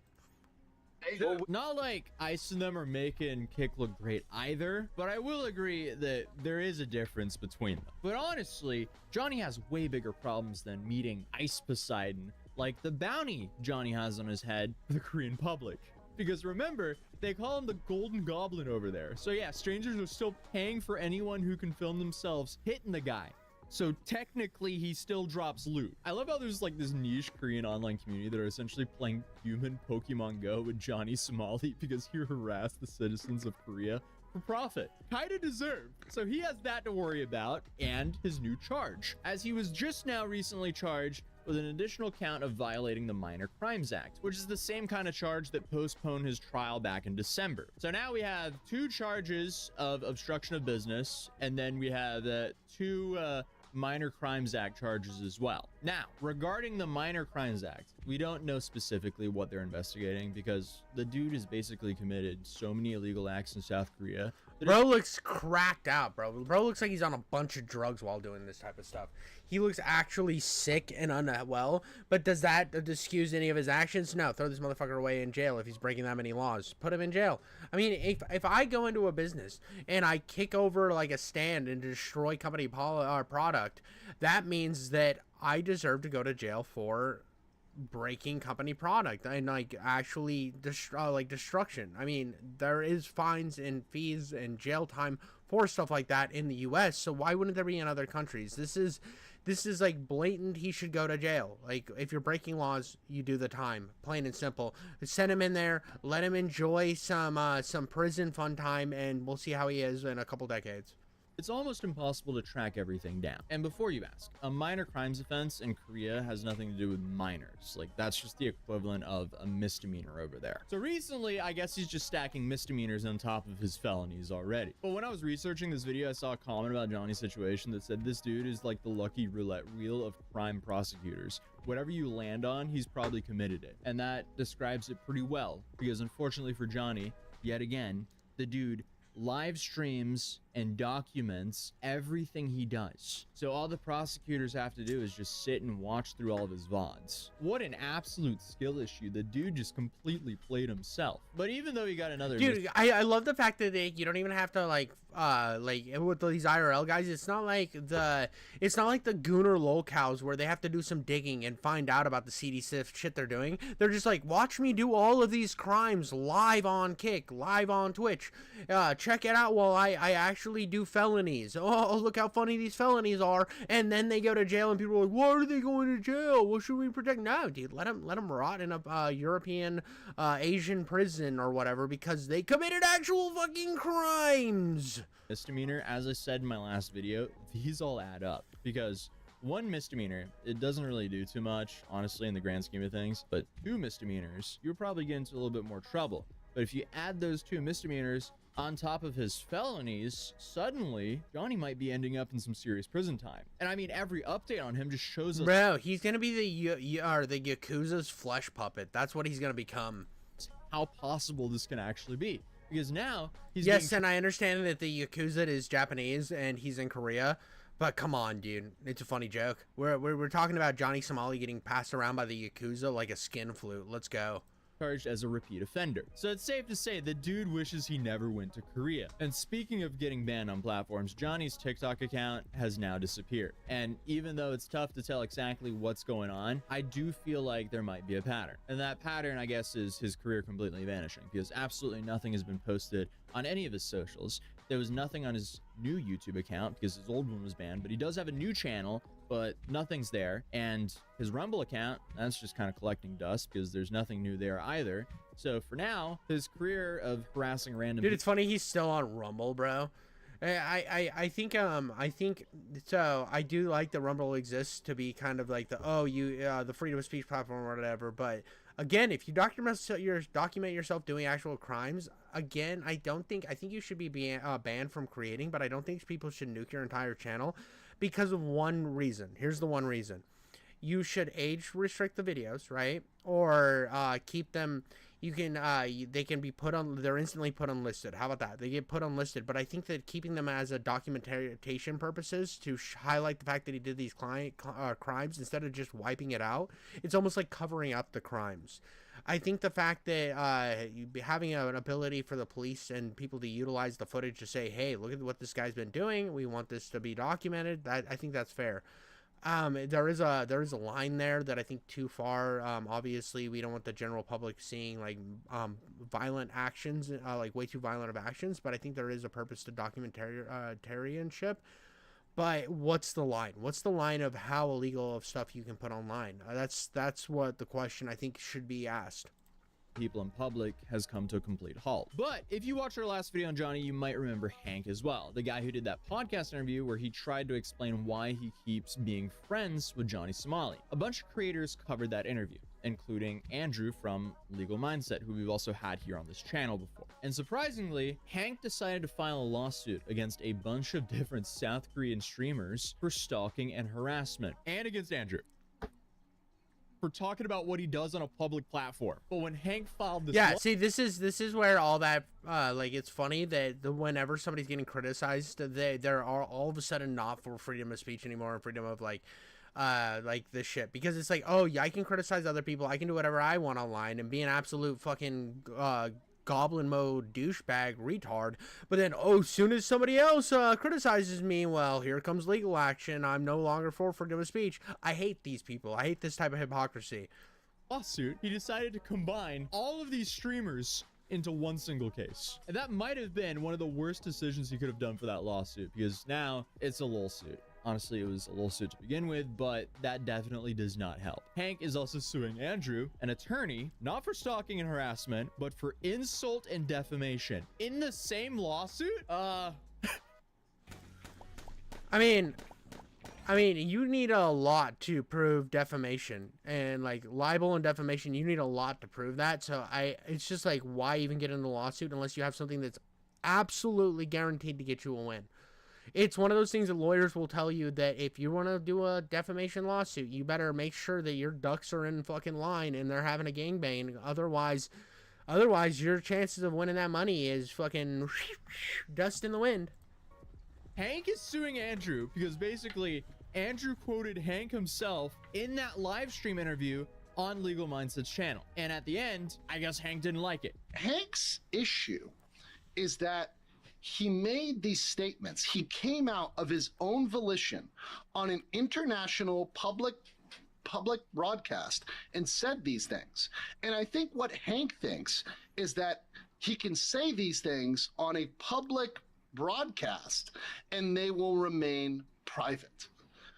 Well, not like Ice and them are making Kick look great either, but I will agree that there is a difference between them. But honestly, Johnny has way bigger problems than meeting Ice Poseidon, like the bounty Johnny has on his head for the Korean public. Because remember, they call him the Golden Goblin over there. So yeah, strangers are still paying for anyone who can film themselves hitting the guy. So technically, he still drops loot. I love how there's like this niche Korean online community that are essentially playing human Pokemon Go with Johnny Somali because he harassed the citizens of Korea for profit. Kinda deserved. So he has that to worry about, and his new charge, as he was just now recently charged with an additional count of violating the Minor Crimes Act, which is the same kind of charge that postponed his trial back in December. So now we have 2 charges of obstruction of business, and then we have 2 Minor Crimes Act charges as well. Now, regarding the Minor Crimes Act, we don't know specifically what they're investigating because the dude has basically committed so many illegal acts in South Korea. Bro looks cracked out, bro. Bro looks like he's on a bunch of drugs while doing this type of stuff. He looks actually sick and unwell, but does that excuse any of his actions? No, throw this motherfucker away in jail if he's breaking that many laws. Put him in jail. I mean, if I go into a business and I kick over like a stand and destroy company product, that means that I deserve to go to jail for breaking company product and like actually destruction. I mean, there is fines and fees and jail time for stuff like that in the US, so why wouldn't there be in other countries? This is This is like blatant. He should go to jail. Like, if you're breaking laws, you do the time, plain and simple. Send him in there, let him enjoy some prison fun time, and we'll see how he is in a couple decades. It's almost impossible to track everything down. And before you ask, a minor crimes offense in Korea has nothing to do with minors. Like, that's just the equivalent of a misdemeanor over there. So recently, I guess he's just stacking misdemeanors on top of his felonies already. But when I was researching this video, I saw a comment about Johnny's situation that said this dude is like the lucky roulette wheel of crime prosecutors. Whatever you land on, he's probably committed it. And that describes it pretty well, because unfortunately for Johnny, yet again, the dude live streams and documents everything he does. So all the prosecutors have to do is just sit and watch through all of his VODs. What an absolute skill issue. The dude just completely played himself. But even though he got another... Dude, I love the fact that you don't even have to like with these IRL guys, it's not like the Gooner lolcows where they have to do some digging and find out about the seedy shit they're doing. They're just like, watch me do all of these crimes live on Kick, live on Twitch. Check it out while I actually do felonies. Oh, look how funny these felonies are. And then they go to jail and people are like, why are they going to jail? What should we protect? No, dude, let them rot in a European Asian prison or whatever because they committed actual fucking crimes. Misdemeanor, as I said in my last video, these all add up because one misdemeanor, it doesn't really do too much, honestly, in the grand scheme of things, but 2 misdemeanors, you'll probably get into a little bit more trouble. But if you add those 2 misdemeanors on top of his felonies, suddenly Johnny might be ending up in some serious prison time. And I mean, every update on him just shows us... Bro, he's gonna be the Yakuza's flesh puppet. That's what he's gonna become. How possible this can actually be. Because now he's and I understand that the Yakuza is Japanese and he's in Korea, but come on, dude, it's a funny joke. We're talking about Johnny Somali getting passed around by the Yakuza like a skin flute. Let's go. Charged as a repeat offender. So it's safe to say the dude wishes he never went to Korea. And speaking of getting banned on platforms, Johnny's TikTok account has now disappeared. And even though it's tough to tell exactly what's going on, I do feel like there might be a pattern. And that pattern, I guess, is his career completely vanishing because absolutely nothing has been posted on any of his socials. There was nothing on his new YouTube account because his old one was banned, but he does have a new channel, but nothing's there. And his Rumble account, that's just kind of collecting dust because there's nothing new there either. So for now, his career of harassing random dude, it's funny he's still on Rumble, bro. I think so. I do like the Rumble exists to be kind of like the freedom of speech platform or whatever. But again, if you document yourself doing actual crimes, again, I think you should be banned from creating. But I don't think people should nuke your entire channel because of one reason. Here's the one reason: you should age restrict the videos, right? Or keep them. You can they can be put on, they're instantly put unlisted. How about that? They get put unlisted, but I think that keeping them as a documentation purposes to highlight the fact that he did these crimes instead of just wiping it out, it's almost like covering up the crimes. I think the fact that having an ability for the police and people to utilize the footage to say, hey, look at what this guy's been doing, we want this to be documented, I think that's fair. There is a line there that I think too far. Obviously, we don't want the general public seeing like violent actions, like way too violent of actions. But I think there is a purpose to documentarianship. But what's the line? What's the line of how illegal of stuff you can put online? That's what the question I think should be asked. People in public has come to a complete halt. But if you watched our last video on Johnny, you might remember Hank as well, the guy who did that podcast interview where he tried to explain why he keeps being friends with Johnny Somali. A bunch of creators covered that interview, including Andrew from Legal Mindset, who we've also had here on this channel before. And surprisingly, Hank decided to file a lawsuit against a bunch of different South Korean streamers for stalking and harassment, and against Andrew for talking about what he does on a public platform. But when Hank filed this, see, this is where all that like, it's funny that whenever somebody's getting criticized, they're all of a sudden not for freedom of speech anymore and freedom of like this shit, because it's like, oh yeah, I can criticize other people, I can do whatever I want online and be an absolute fucking goblin mode douchebag retard, but then soon as somebody else criticizes me, well, here comes legal action, I'm no longer for freedom of speech. I hate these people. I hate this type of hypocrisy. Lawsuit, he decided to combine all of these streamers into one single case, and that might have been one of the worst decisions he could have done for that lawsuit, because now it's a lawsuit. Honestly, it was a little suit to begin with, but that definitely does not help. Hank is also suing Andrew, an attorney, not for stalking and harassment, but for insult and defamation in the same lawsuit. I mean, you need a lot to prove defamation, and like libel and defamation, you need a lot to prove that. So it's just like, why even get in the lawsuit unless you have something that's absolutely guaranteed to get you a win? It's one of those things that lawyers will tell you that if you want to do a defamation lawsuit, you better make sure that your ducks are in fucking line and they're having a gangbang. Otherwise your chances of winning that money is fucking dust in the wind. Hank is suing Andrew because basically Andrew quoted Hank himself in that live stream interview on Legal Mindset's channel. And at the end, I guess Hank didn't like it. Hank's issue is that he made these statements. He came out of his own volition on an international public broadcast and said these things. And I think what Hank thinks is that he can say these things on a public broadcast and they will remain private.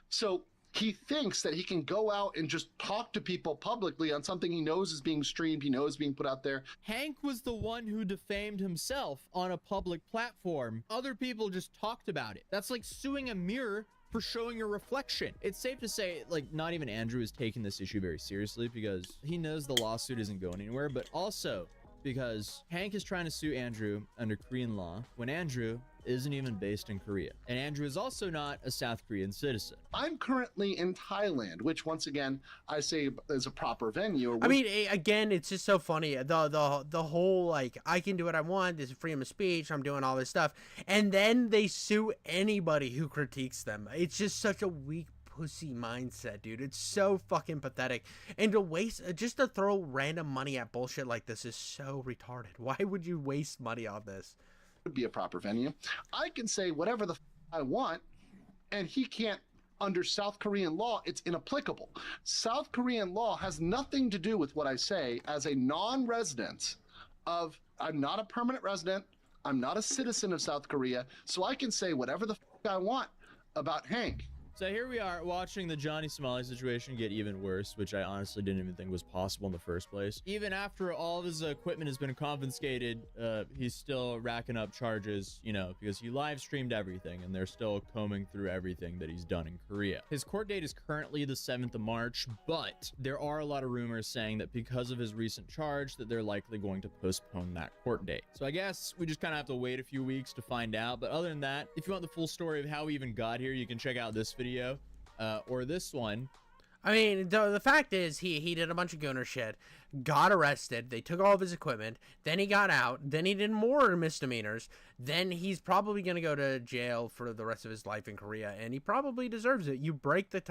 So he thinks that he can go out and just talk to people publicly on something he knows is being streamed, he knows being put out there. Hank was the one who defamed himself on a public platform. Other people just talked about it. That's like suing a mirror for showing a reflection. It's safe to say, like, not even Andrew is taking this issue very seriously because he knows the lawsuit isn't going anywhere, but also because Hank is trying to sue Andrew under Korean law when Andrew isn't even based in Korea. And Andrew is also not a South Korean citizen. I'm currently in Thailand, which once again, I say is a proper venue. I mean, again, it's just so funny. The whole, like, I can do what I want, this is freedom of speech, I'm doing all this stuff. And then they sue anybody who critiques them. It's just such a weak pussy mindset, dude. It's so fucking pathetic. And to waste, just to throw random money at bullshit like this is so retarded. Why would you waste money on this? Would be a proper venue. I can say whatever the I want, and he can't. Under South Korean law, it's inapplicable. South Korean law has nothing to do with what I say as a non-resident of, I'm not a permanent resident, I'm not a citizen of South Korea, so I can say whatever the I want about Hank. So here we are watching the Johnny Somali situation get even worse, which I honestly didn't even think was possible in the first place. Even after all of his equipment has been confiscated, he's still racking up charges, you know, because he live streamed everything and they're still combing through everything that he's done in Korea. His court date is currently the 7th of March, but there are a lot of rumors saying that because of his recent charge that they're likely going to postpone that court date. So I guess we just kind of have to wait a few weeks to find out. But other than that, if you want the full story of how we even got here, you can check out this video. Or this one. I mean, the fact is, he did a bunch of gooner shit, got arrested, they took all of his equipment, then he got out, then he did more misdemeanors, then he's probably going to go to jail for the rest of his life in Korea, and he probably deserves it. You break the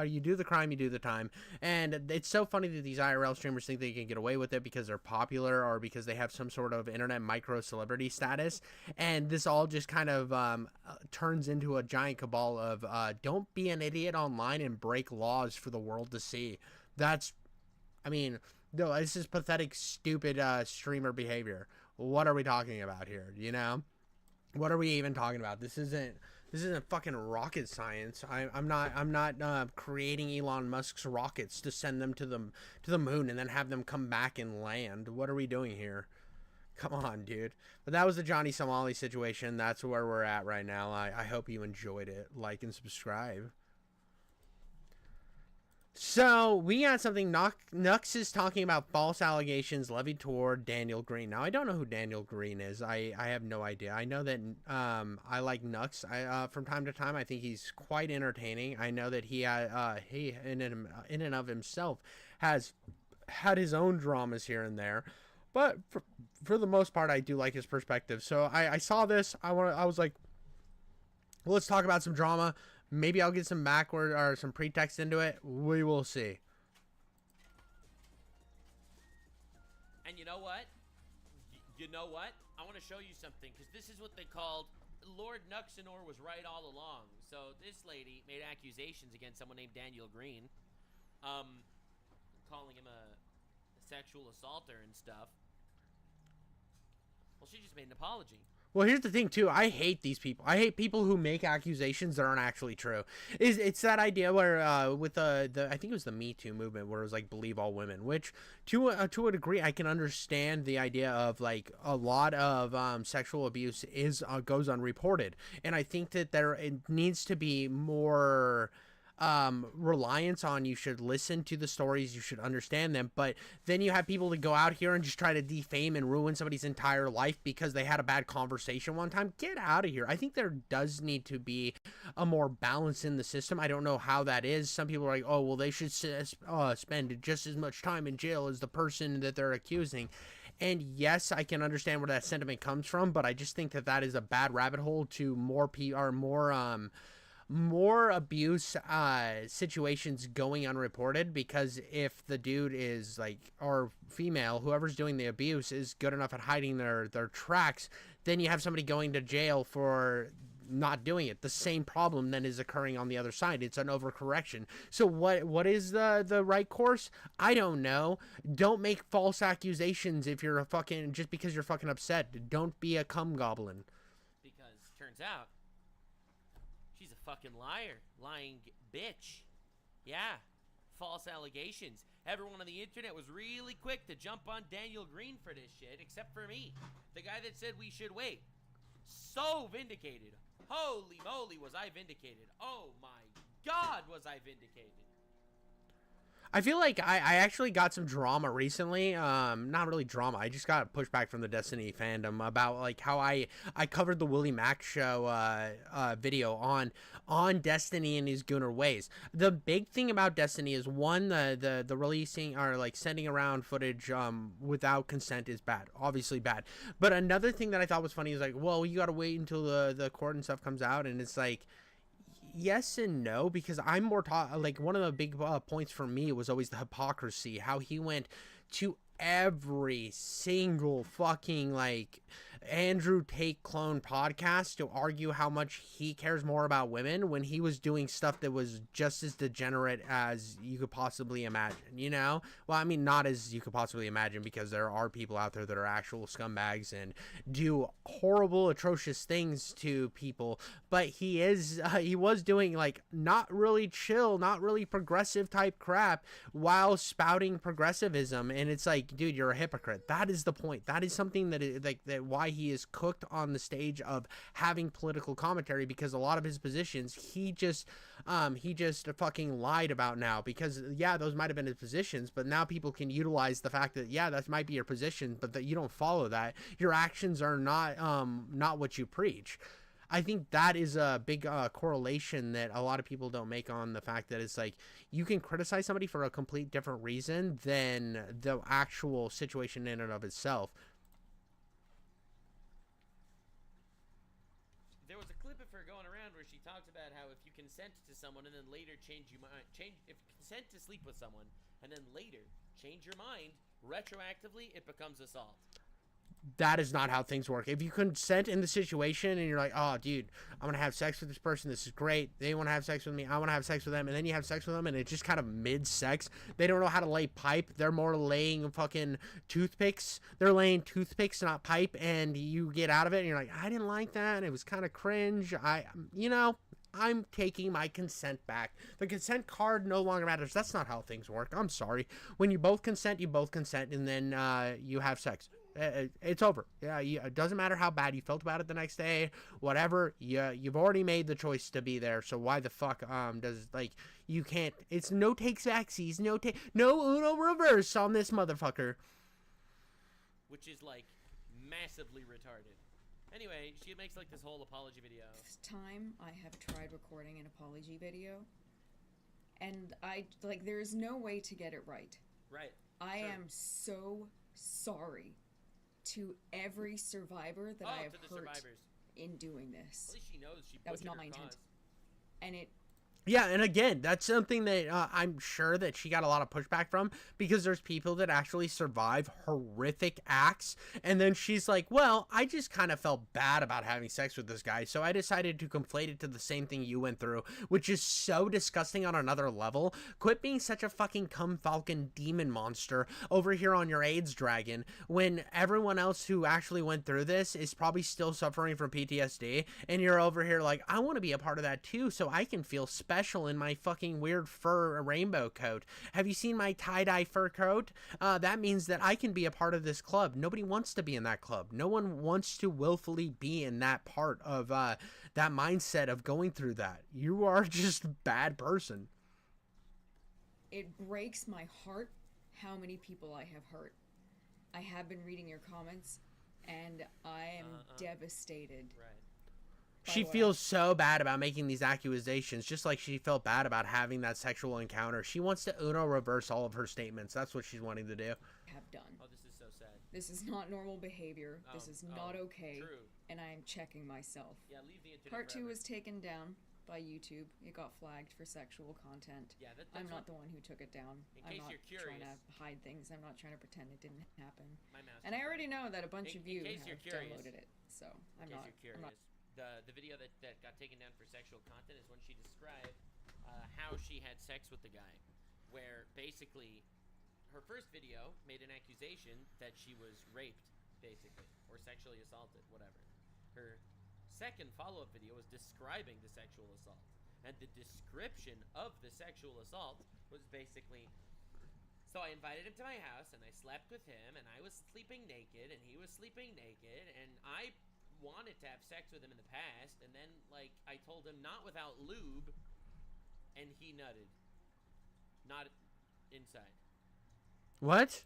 you do the crime, you do the time. And it's so funny that these IRL streamers think they can get away with it because they're popular or because they have some sort of internet micro celebrity status, and this all just kind of turns into a giant cabal of don't be an idiot online and break laws for the world to see. That's, I mean, no, this is pathetic, stupid streamer behavior. What are we talking about here? You know, what are we even talking about? This isn't fucking rocket science. I'm not creating Elon Musk's rockets to send them to the moon and then have them come back and land. What are we doing here? Come on, dude. But that was the Johnny Somali situation. That's where we're at right now. I hope you enjoyed it. Like and subscribe. So, we got something. Nux is talking about false allegations levied toward Daniel Green. Now, I don't know who Daniel Green is. I have no idea. I know that I like Nux. From time to time, I think he's quite entertaining. I know that he in and of himself has had his own dramas here and there. But for the most part, I do like his perspective. So, I saw this. I was like, well, let's talk about some drama. Maybe I'll get some backward or some pretext into it. We will see. And you know what? I want to show you something, because this is what they called Lord Nuxenor was right all along. So this lady made accusations against someone named Daniel Green, calling him a sexual assaulter and stuff. Well, she just made an apology. Well, here's the thing too. I hate these people. I hate people who make accusations that aren't actually true. It's that idea where with the I think it was the Me Too movement where it was like believe all women, which to a degree I can understand the idea of like a lot of sexual abuse goes unreported, and I think that it needs to be more reliance on, you should listen to the stories, you should understand them, but then you have people that go out here and just try to defame and ruin somebody's entire life because they had a bad conversation one time. Get out of here. I think there does need to be a more balance in the system. I don't know how that is. Some people are like, oh, well, they should spend just as much time in jail as the person that they're accusing. And yes, I can understand where that sentiment comes from, but I just think that is a bad rabbit hole to more abuse situations going unreported, because if the dude is like, or female, whoever's doing the abuse is good enough at hiding their tracks, then you have somebody going to jail for not doing it. The same problem then is occurring on the other side. It's an overcorrection. So what is the right course? I don't know. Don't make false accusations if you're just because you're fucking upset. Don't be a cum goblin. Because turns out she's a fucking liar. Lying bitch. Yeah. False allegations. Everyone on the internet was really quick to jump on Daniel Green for this shit, except for me. The guy that said we should wait. So vindicated. Holy moly, was I vindicated. Oh my God, was I vindicated. I feel like I actually got some drama recently. Not really drama. I just got pushback from the Destiny fandom about like how I covered the Willie Mack show video on Destiny and his Gunnar ways. The big thing about Destiny is, one, the releasing or like sending around footage without consent is bad, obviously bad. But another thing that I thought was funny is like, well, you got to wait until the court and stuff comes out, and it's like, yes and no, because I'm more like, one of the big points for me was always the hypocrisy, how he went to every single fucking like Andrew Tate clone podcast to argue how much he cares more about women when he was doing stuff that was just as degenerate as you could possibly imagine, you know? Well, I mean, not as you could possibly imagine, because there are people out there that are actual scumbags and do horrible, atrocious things to people, but he was doing like not really chill, not really progressive type crap while spouting progressivism, and it's like, dude, you're a hypocrite. That is the point. That is something that is like that why he is cooked on the stage of having political commentary, because a lot of his positions he just fucking lied about now, because yeah, those might have been his positions, but now people can utilize the fact that yeah, that might be your position, but that you don't follow that. Your actions are not what you preach. I think that is a big correlation that a lot of people don't make on the fact that it's like, you can criticize somebody for a complete different reason than the actual situation in and of itself. There was a clip of her going around where she talked about how if you consent to someone and then later if you consent to sleep with someone and then later change your mind, retroactively it becomes assault. That is not how things work. If you consent in the situation and you're like, oh, dude, I'm going to have sex with this person. This is great. They want to have sex with me. I want to have sex with them. And then you have sex with them and it's just kind of mid-sex. They don't know how to lay pipe. They're more laying fucking toothpicks. They're laying toothpicks, not pipe. And you get out of it and you're like, I didn't like that. And it was kind of cringe. I'm taking my consent back. The consent card no longer matters. That's not how things work. I'm sorry. When you both consent, and then you have sex. It's over. Yeah, it doesn't matter how bad you felt about it the next day, whatever. You've already made the choice to be there. So why the fuck does, like, you can't? It's no takes backsies, no Uno reverse on this motherfucker. Which is like massively retarded. Anyway, she makes like this whole apology video. This time I have tried recording an apology video, and there is no way to get it right. Right. I am so sorry to every survivor that I have hurt in doing this. At least she knows she that was butchered not her my intent. cause. And Yeah, and again, that's something that I'm sure that she got a lot of pushback from, because there's people that actually survive horrific acts, and then she's like, well, I just kind of felt bad about having sex with this guy, so I decided to conflate it to the same thing you went through, which is so disgusting on another level. Quit being such a fucking cum falcon demon monster over here on your AIDS dragon, when everyone else who actually went through this is probably still suffering from PTSD, and you're over here like, I want to be a part of that too, so I can feel special in my fucking weird fur rainbow coat. Have you seen my tie-dye fur coat? That means that I can be a part of this club. Nobody wants to be in that club. No one wants to willfully be in that part of that mindset of going through that. You are just a bad person. It breaks my heart how many people I have hurt. I have been reading your comments, and I am devastated. Right. She feels so bad about making these accusations, just like she felt bad about having that sexual encounter. She wants to Uno reverse all of her statements. That's what she's wanting to do. Have done. Oh, this is so sad. This is not normal behavior. This is not okay. True. And I am checking myself. Yeah, leave the internet Part 2 forever. was taken down by YouTube. It got flagged for sexual content. Yeah, I'm not the one who took it down. In I'm case not you're curious. trying to hide things. I'm not trying to pretend it didn't happen. My mouse And I is already know that a bunch of you in case have you're curious, downloaded it. So I'm in not. case you're I'm curious, not. the video that got taken down for sexual content is when she described how she had sex with the guy, where basically her first video made an accusation that she was raped, basically, or sexually assaulted, whatever. Her second follow-up video was describing the sexual assault, and the description of the sexual assault was basically, so I invited him to my house, and I slept with him, and I was sleeping naked, and he was sleeping naked, and I wanted to have sex with him in the past, and then, like, I told him not without lube, and he nutted. Not inside. What?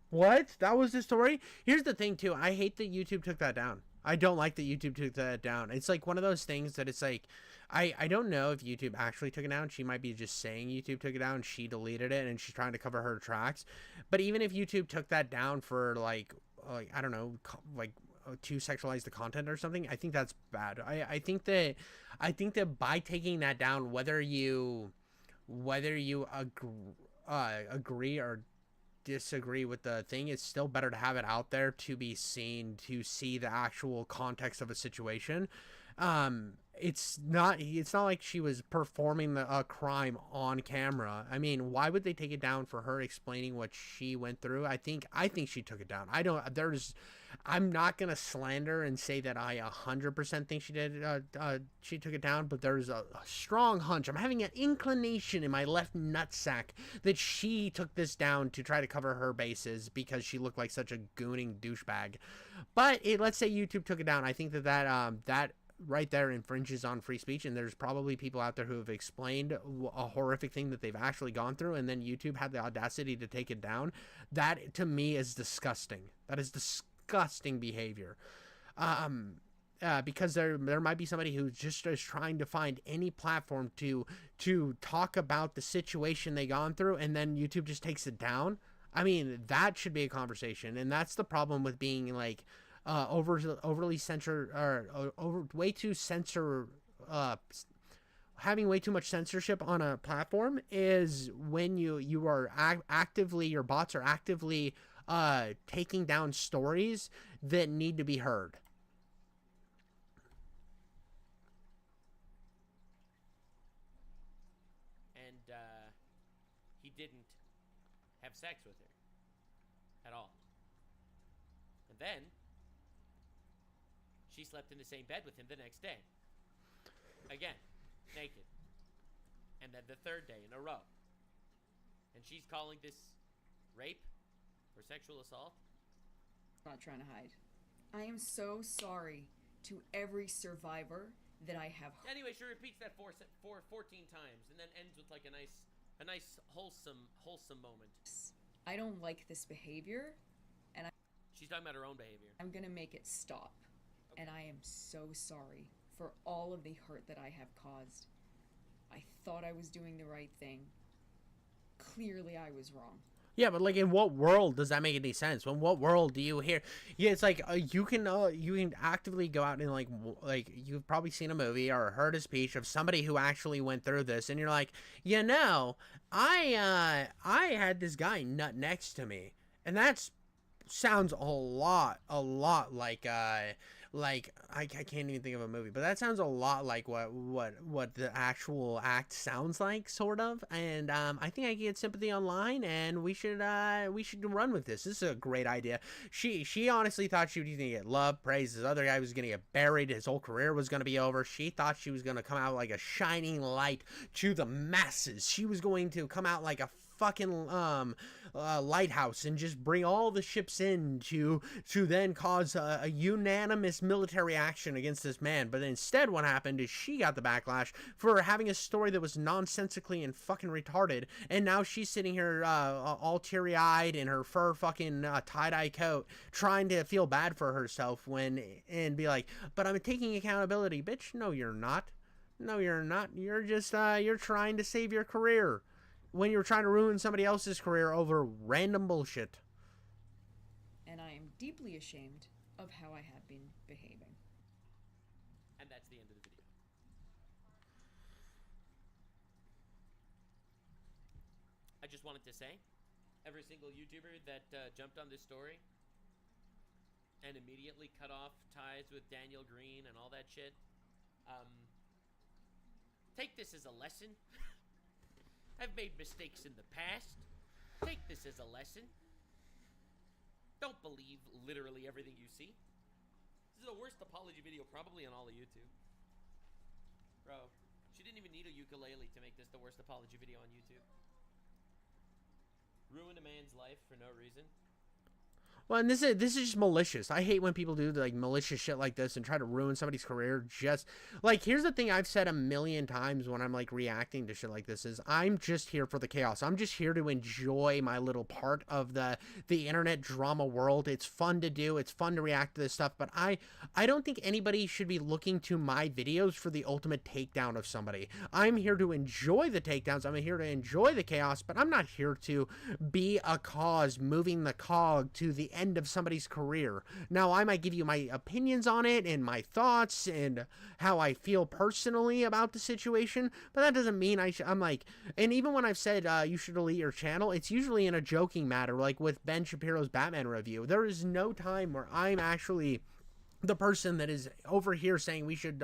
What? That was the story? Here's the thing, too. I hate that YouTube took that down. I don't like that YouTube took that down. It's like one of those things that it's like, I don't know if YouTube actually took it down. She might be just saying YouTube took it down. She deleted it, and she's trying to cover her tracks. But even if YouTube took that down for, like I don't know, like, to sexualize the content or something, I think that's bad. I think that by taking that down, whether you agree or disagree with the thing, it's still better to have it out there to be seen, to see the actual context of a situation. It's not like she was performing a crime on camera. I mean, why would they take it down for her explaining what she went through? I think she took it down. I'm not gonna slander and say that I 100% think she took it down, but there's a strong hunch. I'm having an inclination in my left nutsack that she took this down to try to cover her bases because she looked like such a gooning douchebag. But let's say YouTube took it down. I think that right there infringes on free speech, and there's probably people out there who have explained a horrific thing that they've actually gone through, and then YouTube had the audacity to take it down. That, to me, is disgusting. That is disgusting behavior. Because there might be somebody who just is trying to find any platform to talk about the situation they gone through, and then YouTube just takes it down. I mean, that should be a conversation, and that's the problem with being like overly censor, or way too censor, having way too much censorship on a platform, is when you are actively, your bots are actively taking down stories that need to be heard. And he didn't have sex with her at all. And then she slept in the same bed with him the next day. Again, naked. And then the third day in a row. And she's calling this rape or sexual assault? I'm not trying to hide. I am so sorry to every survivor that I have. Anyway, she repeats that 14 times and then ends with like a nice wholesome moment. I don't like this behavior, and she's talking about her own behavior. I'm gonna make it stop. Okay. And I am so sorry for all of the hurt that I have caused. I thought I was doing the right thing. Clearly I was wrong. Yeah, but like, in what world does that make any sense? In what world do you hear? Yeah, it's like you can actively go out and like you've probably seen a movie or heard a speech of somebody who actually went through this, and you're like, you know, I had this guy nut next to me, and that sounds a lot like I can't even think of a movie, but that sounds a lot like what the actual act sounds like, sort of. And I think I can get sympathy online, and we should run with this. This is a great idea. She honestly thought she was gonna get love, praise. This other guy was gonna get buried. His whole career was gonna be over. She thought she was gonna come out like a shining light to the masses. She was going to come out like a fucking lighthouse and just bring all the ships in to then cause a unanimous military action against this man. But instead, what happened is she got the backlash for having a story that was nonsensically and fucking retarded, and now she's sitting here all teary-eyed in her fur fucking tie-dye coat, trying to feel bad for herself and be like, but I'm taking accountability. Bitch, no you're not. No you're not. You're just you're trying to save your career when you're trying to ruin somebody else's career over random bullshit. And I am deeply ashamed of how I have been behaving. And that's the end of the video. I just wanted to say, every single YouTuber that jumped on this story and immediately cut off ties with Daniel Green and all that shit, take this as a lesson. I've made mistakes in the past. Take this as a lesson. Don't believe literally everything you see. This is the worst apology video probably on all of YouTube. Bro, she didn't even need a ukulele to make this the worst apology video on YouTube. Ruin a man's life for no reason. Well, and this is just malicious. I hate when people do like malicious shit like this and try to ruin somebody's career. Just like, here's the thing I've said a million times when I'm like reacting to shit like this is I'm just here for the chaos. I'm just here to enjoy my little part of the internet drama world. It's fun to do. It's fun to react to this stuff. But I don't think anybody should be looking to my videos for the ultimate takedown of somebody. I'm here to enjoy the takedowns. I'm here to enjoy the chaos, but I'm not here to be a cause moving the cog to the end of somebody's career. Now, I might give you my opinions on it and my thoughts and how I feel personally about the situation, but that doesn't mean I'm like, and even when I've said you should delete your channel, it's usually in a joking matter, like with Ben Shapiro's Batman review. There is no time where I'm actually the person that is over here saying we should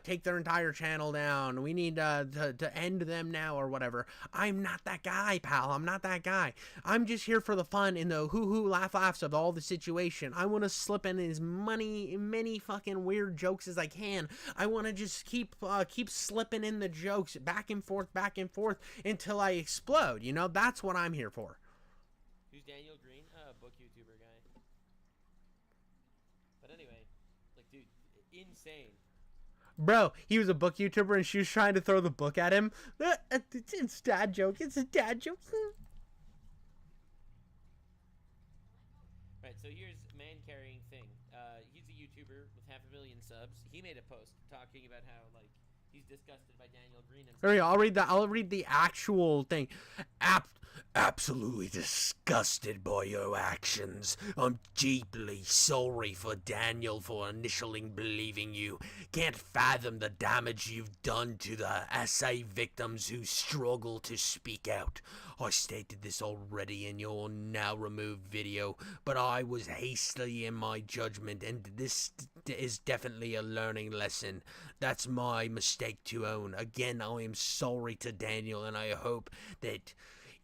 take their entire channel down. We need to end them now or whatever. I'm not that guy, pal. I'm not that guy. I'm just here for the fun and the hoo-hoo laughs of all the situation. I want to slip in as many fucking weird jokes as I can. I want to just keep slipping in the jokes back and forth until I explode. You know, that's what I'm here for. Who's Daniel Green? Book YouTuber guy. But anyway, like, dude, insane. Bro, he was a book YouTuber and she was trying to throw the book at him. It's a dad joke. It's a dad joke. Right, so here's Man Carrying Thing. He's a YouTuber with 500,000 subs. He made a post talking about how, like, he's disgusted by Daniel Green and stuff. I'll read the actual thing. Absolutely disgusted by your actions. I'm deeply sorry for Daniel for initially believing you. Can't fathom the damage you've done to the SA victims who struggle to speak out. I stated this already in your now removed video, but I was hasty in my judgment, and this is definitely a learning lesson. That's my mistake to own. Again, I am sorry to Daniel, and I hope that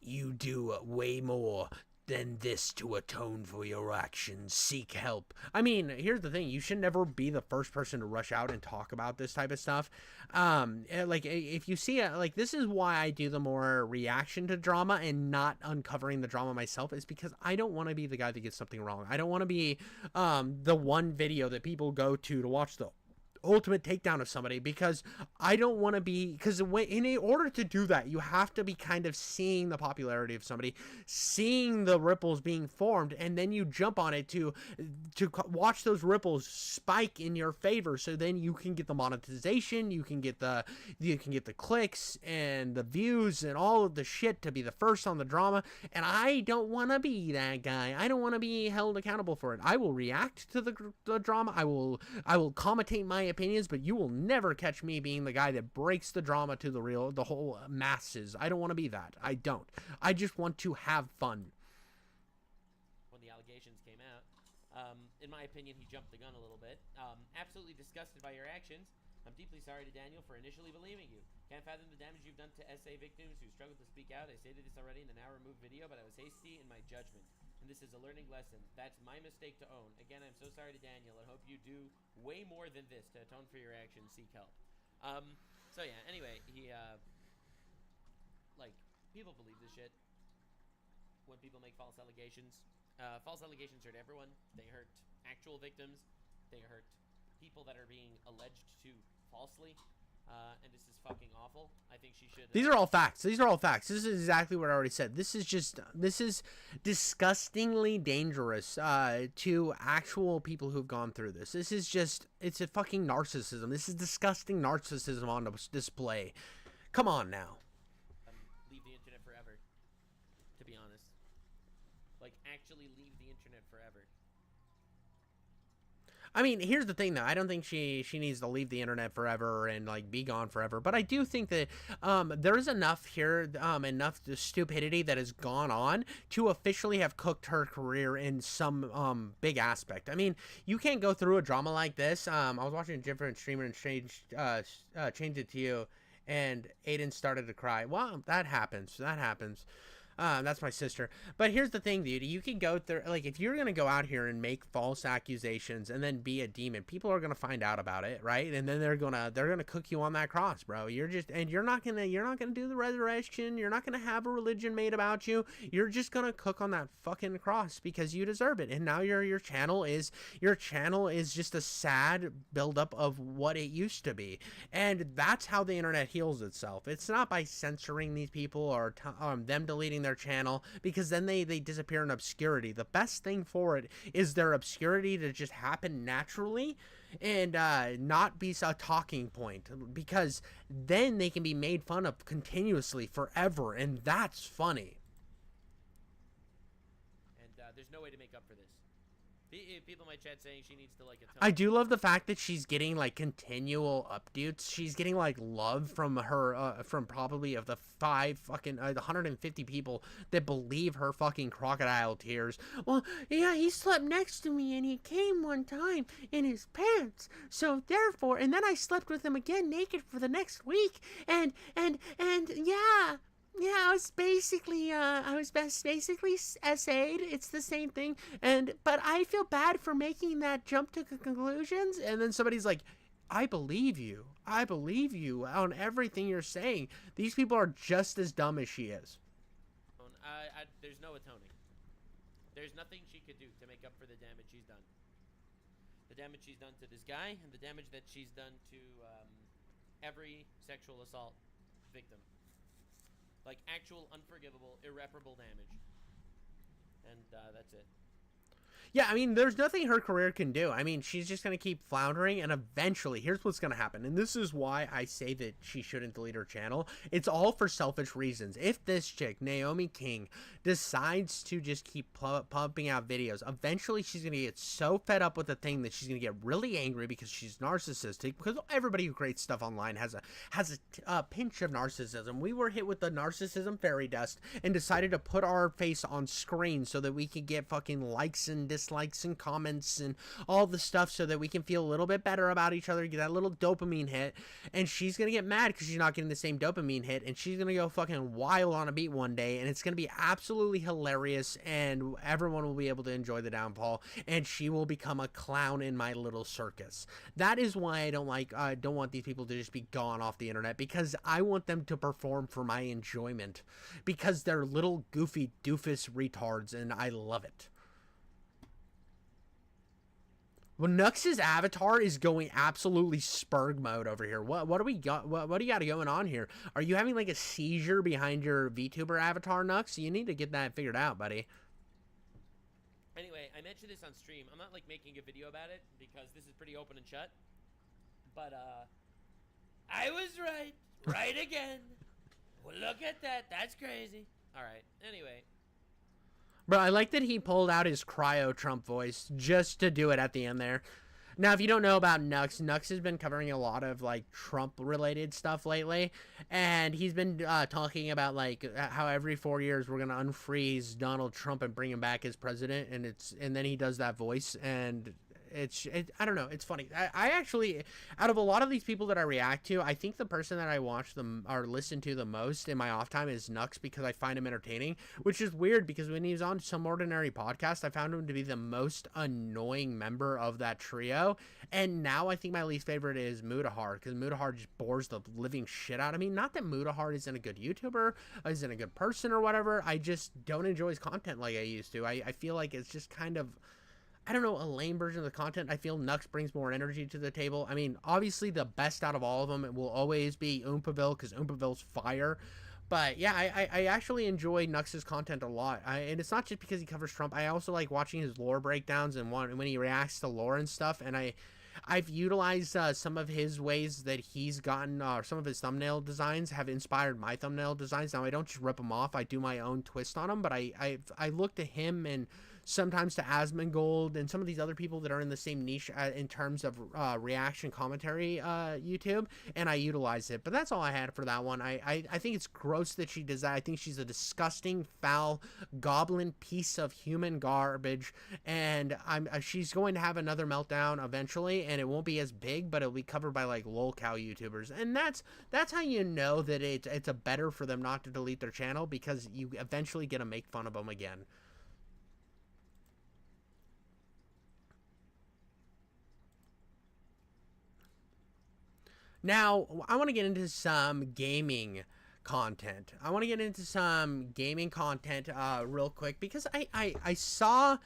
you do way more than this to atone for your actions. Seek help. I mean, here's the thing. You should never be the first person to rush out and talk about this type of stuff. Like, if you see it, like, this is why I do the more reaction to drama and not uncovering the drama myself, is because I don't want to be the guy that gets something wrong. I don't want to be the one video that people go to watch the ultimate takedown of somebody, because I don't want to be, because in order to do that, you have to be kind of seeing the popularity of somebody, seeing the ripples being formed, and then you jump on it to watch those ripples spike in your favor, so then you can get the monetization, you can get the clicks and the views and all of the shit to be the first on the drama. And I don't want to be that guy. I don't want to be held accountable for it. I will react to the drama. I will commentate my opinions, but you will never catch me being the guy that breaks the drama to the whole masses. I don't want to be that. I don't. I just want to have fun. When the allegations came out, in my opinion, he jumped the gun a little bit. Absolutely disgusted by your actions. I'm deeply sorry to Daniel for initially believing you. Can't fathom the damage you've done to SA victims who struggled to speak out. I stated this already in the now removed video, but I was hasty in my judgment. And this is a learning lesson. That's my mistake to own. Again, I'm so sorry to Daniel, and hope you do way more than this to atone for your actions. Seek help. So yeah, anyway, he, like, people believe this shit when people make false allegations. False allegations hurt everyone. They hurt actual victims. They hurt people that are being alleged to falsely. And this is fucking awful. I think she should... These are all facts. These are all facts. This is exactly what I already said. This is disgustingly dangerous to actual people who've gone through this. This is just, it's a fucking narcissism. This is disgusting narcissism on display. Come on now. Leave the internet forever, to be honest. Like, actually leave the internet forever. I mean, here's the thing, though. I don't think she needs to leave the internet forever and, like, be gone forever. But I do think that there's enough here, enough stupidity that has gone on to officially have cooked her career in some big aspect. I mean, you can't go through a drama like this. I was watching a different streamer and changed it to you, and Aiden started to cry. Well, that happens. That happens. That's my sister. But here's the thing, dude. You can go through, like, if you're gonna go out here and make false accusations and then be a demon, people are gonna find out about it, right? And then they're gonna cook you on that cross, bro. You're not gonna do the resurrection. You're not gonna have a religion made about you. You're just gonna cook on that fucking cross because you deserve it. And now your channel is just a sad buildup of what it used to be. And that's how the internet heals itself. It's not by censoring these people or them deleting their channel, because then they disappear in obscurity. The best thing for it is their obscurity to just happen naturally and not be a talking point, because then they can be made fun of continuously forever, and that's funny. And there's no way to make up for this. People in my chat saying she needs to, like, atone. I do love the fact that she's getting, like, continual updates. She's getting, like, love from her, from probably of the 150 people that believe her fucking crocodile tears. Well, yeah, he slept next to me and he came one time in his pants. So therefore, and then I slept with him again naked for the next week. And yeah. Yeah, I was basically SA'd. It's the same thing. But I feel bad for making that jump to conclusions. And then somebody's like, I believe you. I believe you on everything you're saying. These people are just as dumb as she is. There's no atoning. There's nothing she could do to make up for the damage she's done. The damage she's done to this guy, and the damage that she's done to every sexual assault victim. Like, actual, unforgivable, irreparable damage. And that's it. Yeah, I mean, there's nothing her career can do. I mean, she's just going to keep floundering, and eventually, here's what's going to happen. And this is why I say that she shouldn't delete her channel. It's all for selfish reasons. If this chick, Naomi King, decides to just keep pumping out videos, eventually she's going to get so fed up with the thing that she's going to get really angry because she's narcissistic. Because everybody who creates stuff online has a pinch of narcissism. We were hit with the narcissism fairy dust and decided to put our face on screen so that we could get fucking likes and dislikes and comments and all the stuff so that we can feel a little bit better about each other, get that little dopamine hit. And she's gonna get mad because she's not getting the same dopamine hit, and she's gonna go fucking wild on a beat one day, and it's gonna be absolutely hilarious, and everyone will be able to enjoy the downfall, and she will become a clown in my little circus. That is why I don't want these people to just be gone off the internet, because I want them to perform for my enjoyment, because they're little goofy doofus retards, and I love it. Well, Nux's avatar is going absolutely Spurg mode over here. What do we got? What do you got going on here? Are you having like a seizure behind your VTuber avatar, Nux? You need to get that figured out, buddy. Anyway, I mentioned this on stream. I'm not like making a video about it because this is pretty open and shut. But I was right. Right again. Well, look at that. That's crazy. All right. Anyway. Bro, I like that he pulled out his cryo Trump voice just to do it at the end there. Now, if you don't know about Nux, Nux has been covering a lot of like Trump-related stuff lately, and he's been talking about like how every 4 years we're gonna unfreeze Donald Trump and bring him back as president, and then he does that voice, and I don't know, it's funny. I actually, out of a lot of these people that I react to, I think the person that I watch them or listen to the most in my off time is Nux, because I find him entertaining, which is weird because when he was on Some Ordinary Podcast, I found him to be the most annoying member of that trio, and now I think my least favorite is Mutahar, because Mutahar just bores the living shit out of me. Not that Mutahar isn't a good YouTuber, isn't a good person or whatever, I just don't enjoy his content like I used to. I feel like it's just kind of, I don't know, a lame version of the content. I feel Nux brings more energy to the table. I mean, obviously the best out of all of them, it will always be Oompaville, because Oompaville's fire. But yeah, I actually enjoy Nux's content a lot. And it's not just because he covers Trump. I also like watching his lore breakdowns and when he reacts to lore and stuff. And I've utilized some of his ways that he's gotten, some of his thumbnail designs have inspired my thumbnail designs. Now, I don't just rip them off. I do my own twist on them. But I look to him and sometimes to Asmongold and some of these other people that are in the same niche in terms of reaction commentary YouTube, and I utilize it. But that's all I had for that one. I think it's gross that she does that. I think she's a disgusting, foul, goblin piece of human garbage, and she's going to have another meltdown eventually, and it won't be as big, but it'll be covered by like lolcow YouTubers, and that's how you know that it's a better for them not to delete their channel, because you eventually get to make fun of them again. Now, I want to get into some gaming content. Real quick, because I saw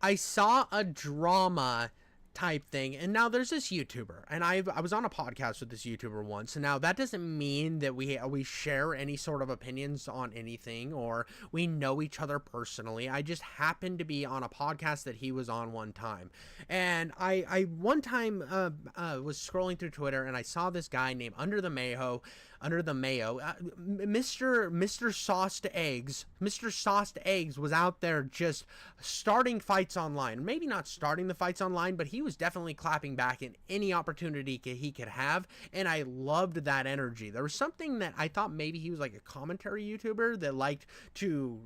a drama type thing, and now there's this YouTuber, and I was on a podcast with this YouTuber once, and now that doesn't mean that we share any sort of opinions on anything, or we know each other personally. I just happened to be on a podcast that he was on one time, and I one time was scrolling through Twitter, and I saw this guy named Under the Mayo, Mr. Sauced Eggs was out there just starting fights online. Maybe not starting the fights online, but he was definitely clapping back in any opportunity he could have, and I loved that energy. There was something that I thought maybe he was like a commentary YouTuber that liked to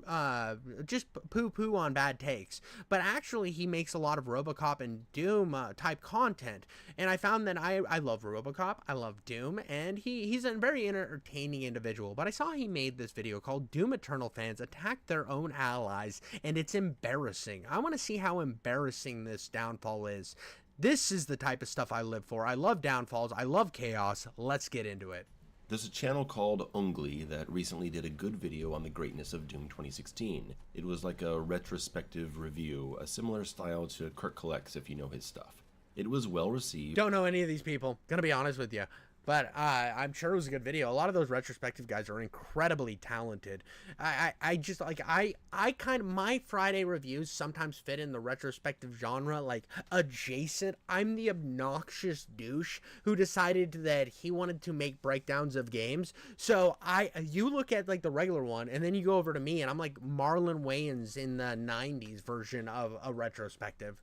just poo-poo on bad takes, but actually he makes a lot of RoboCop and Doom type content, and I found that I love RoboCop, I love Doom, and he's a very entertaining individual. But I saw he made this video called Doom Eternal Fans Attack Their Own Allies, and it's embarrassing. I want to see how embarrassing this downfall is. This is the type of stuff I live for. I love downfalls, I love chaos. Let's get into it. There's a channel called Ungly that recently did a good video on the greatness of Doom 2016. It was like a retrospective review, a similar style to Kurt Collects if you know his stuff. It was well received. Don't know any of these people, gonna be honest with you. But I'm sure it was a good video. A lot of those retrospective guys are incredibly talented. I just like, I kind of, my Friday reviews sometimes fit in the retrospective genre, like adjacent. I'm the obnoxious douche who decided that he wanted to make breakdowns of games. So you look at like the regular one, and then you go over to me, and I'm like Marlon Wayans in the 90s version of a retrospective.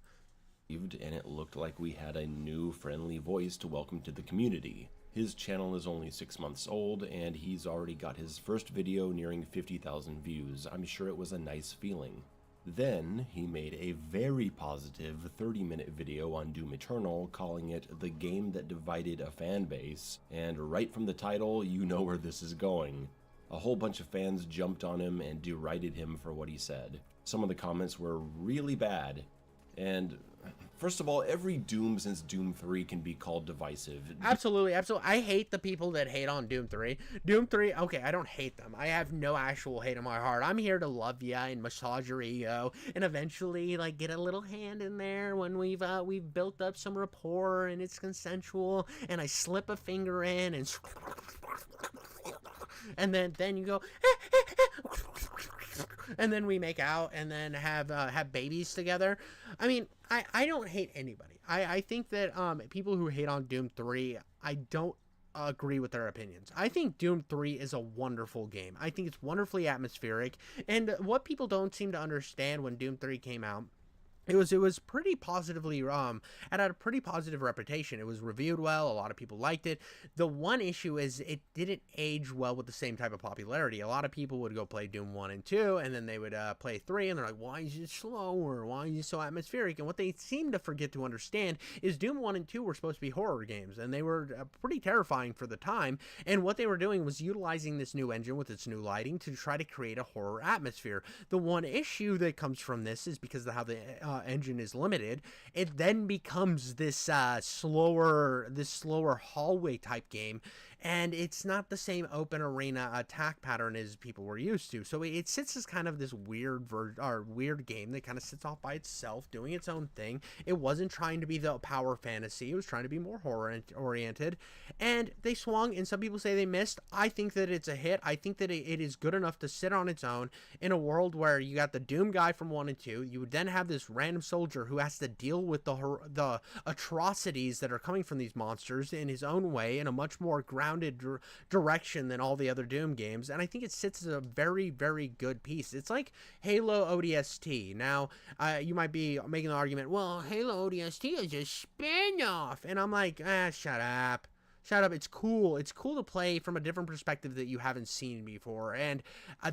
And it looked like we had a new friendly voice to welcome to the community. His channel is only 6 months old, and he's already got his first video nearing 50,000 views. I'm sure it was a nice feeling. Then, he made a very positive 30-minute video on Doom Eternal, calling it the game that divided a fan base, and right from the title, you know where this is going. A whole bunch of fans jumped on him and derided him for what he said. Some of the comments were really bad, and First of all, every Doom since Doom 3 can be called divisive. Absolutely, absolutely. I hate the people that hate on Doom 3. Doom 3, okay, I don't hate them. I have no actual hate in my heart. I'm here to love ya and massage your ego and eventually, like, get a little hand in there when we've built up some rapport and it's consensual and I slip a finger in and then you go and then we make out and then have babies together. I mean, I don't hate anybody. I think that people who hate on Doom 3, I don't agree with their opinions. I think Doom 3 is a wonderful game. I think it's wonderfully atmospheric, and what people don't seem to understand when Doom 3 came out, it was pretty positively it had a pretty positive reputation. It was reviewed well, a lot of people liked it. The one issue is it didn't age well with the same type of popularity. A lot of people would go play Doom 1 and 2 and then they would play 3 and they're like, why is it slower? Why is it so atmospheric? And what they seem to forget to understand is Doom 1 and 2 were supposed to be horror games and they were pretty terrifying for the time, and what they were doing was utilizing this new engine with its new lighting to try to create a horror atmosphere. The one issue that comes from this is because of how the engine is limited, it then becomes this slower hallway type game, and it's not the same open arena attack pattern as people were used to. So it sits as kind of this weird game that kind of sits off by itself, doing its own thing. It wasn't trying to be the power fantasy. It was trying to be more horror oriented, and they swung, and some people say they missed. I think that it's a hit. I think that it is good enough to sit on its own in a world where you got the Doom guy from 1 and 2. You would then have this random soldier who has to deal with the atrocities that are coming from these monsters in his own way, in a much more grounded direction than all the other Doom games, and I think it sits as a very, very good piece. It's like Halo ODST. Now, you might be making the argument, well, Halo ODST is a spin-off, and I'm like, shut up. Shut up. It's cool. It's cool to play from a different perspective that you haven't seen before. And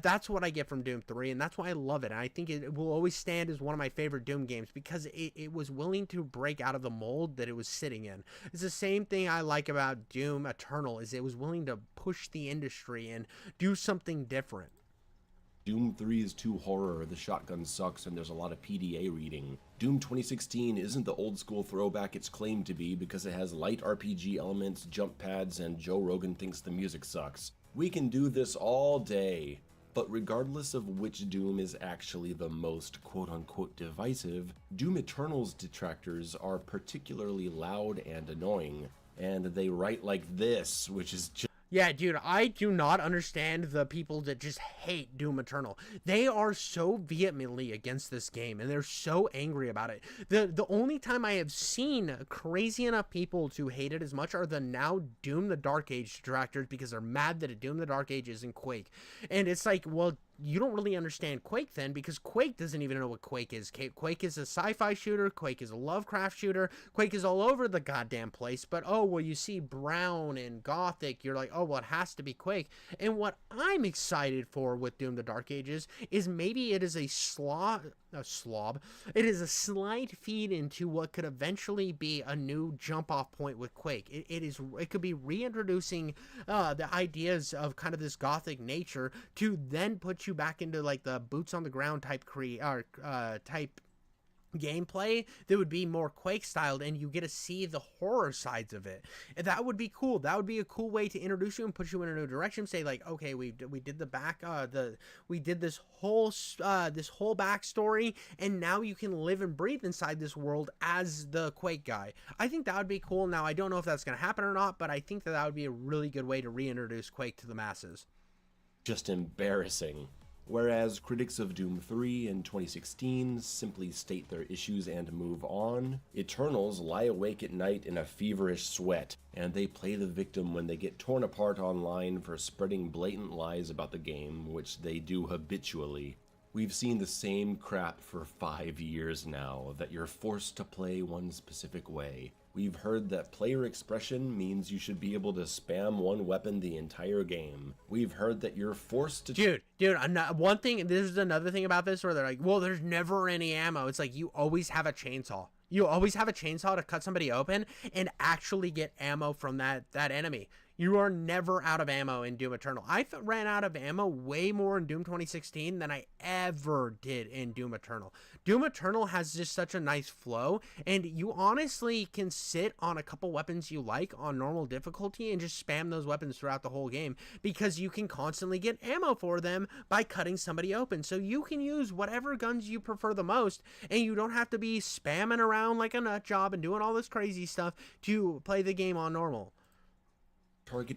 that's what I get from Doom 3. And that's why I love it. And I think it will always stand as one of my favorite Doom games because it was willing to break out of the mold that it was sitting in. It's the same thing I like about Doom Eternal, is it was willing to push the industry and do something different. Doom 3 is too horror, the shotgun sucks, and there's a lot of PDA reading. Doom 2016 isn't the old school throwback it's claimed to be because it has light RPG elements, jump pads, and Joe Rogan thinks the music sucks. We can do this all day. But regardless of which Doom is actually the most quote-unquote divisive, Doom Eternal's detractors are particularly loud and annoying. And they write like this, which is just... Yeah, dude, I do not understand the people that just hate Doom Eternal. They are so vehemently against this game, and they're so angry about it. The only time I have seen crazy enough people to hate it as much are the now Doom the Dark Age detractors, because they're mad that Doom the Dark Age isn't Quake. And it's like, well, you don't really understand Quake then, because Quake doesn't even know what Quake is. Quake is a sci-fi shooter. Quake is a Lovecraft shooter. Quake is all over the goddamn place. But, oh, well, you see Brown and Gothic, you're like, oh, well, it has to be Quake. And what I'm excited for with Doom the Dark Ages is maybe it is a it is a slight feed into what could eventually be a new jump-off point with Quake. It could be reintroducing the ideas of kind of this Gothic nature to then put you back into like the boots on the ground type gameplay that would be more Quake styled, and you get to see the horror sides of it. And that would be cool. That would be a cool way to introduce you and push you in a new direction. Say like, okay, we did the back we did this whole backstory, and now you can live and breathe inside this world as the Quake guy. I think that would be cool. Now I don't know if that's going to happen or not, but I think that would be a really good way to reintroduce Quake to the masses. Just embarrassing. Whereas critics of Doom 3 in 2016 simply state their issues and move on, Eternals lie awake at night in a feverish sweat, and they play the victim when they get torn apart online for spreading blatant lies about the game, which they do habitually. We've seen the same crap for 5 years now, that you're forced to play one specific way. We've heard that player expression means you should be able to spam one weapon the entire game. We've heard that you're forced to... Dude, one thing, this is another thing about this where they're like, well, there's never any ammo. It's like, you always have a chainsaw. You always have a chainsaw to cut somebody open and actually get ammo from that enemy. You are never out of ammo in Doom Eternal. I ran out of ammo way more in Doom 2016 than I ever did in Doom Eternal. Doom Eternal has just such a nice flow, and you honestly can sit on a couple weapons you like on normal difficulty and just spam those weapons throughout the whole game, because you can constantly get ammo for them by cutting somebody open. So you can use whatever guns you prefer the most, and you don't have to be spamming around like a nut job and doing all this crazy stuff to play the game on normal.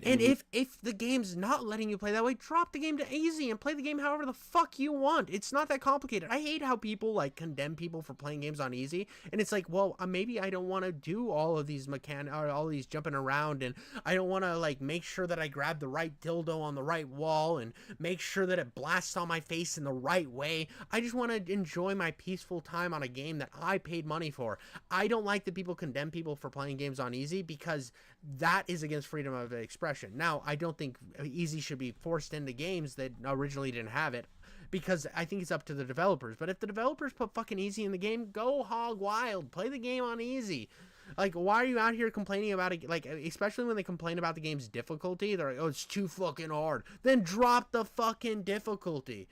And if the game's not letting you play that way, drop the game to easy and play the game however the fuck you want. It's not that complicated. I hate how people like condemn people for playing games on easy, and it's like, well, maybe I don't want to do all of these all these jumping around, and I don't want to like make sure that I grab the right dildo on the right wall and make sure that it blasts on my face in the right way. I just want to enjoy my peaceful time on a game that I paid money for. I don't like that people condemn people for playing games on easy, because that is against freedom of expression. Now, I don't think easy should be forced into games that originally didn't have it, because I think it's up to the developers. But if the developers put fucking easy in the game, go hog wild. Play the game on easy. Like, why are you out here complaining about it? Like, especially when they complain about the game's difficulty, they're like, oh, it's too fucking hard. Then drop the fucking difficulty.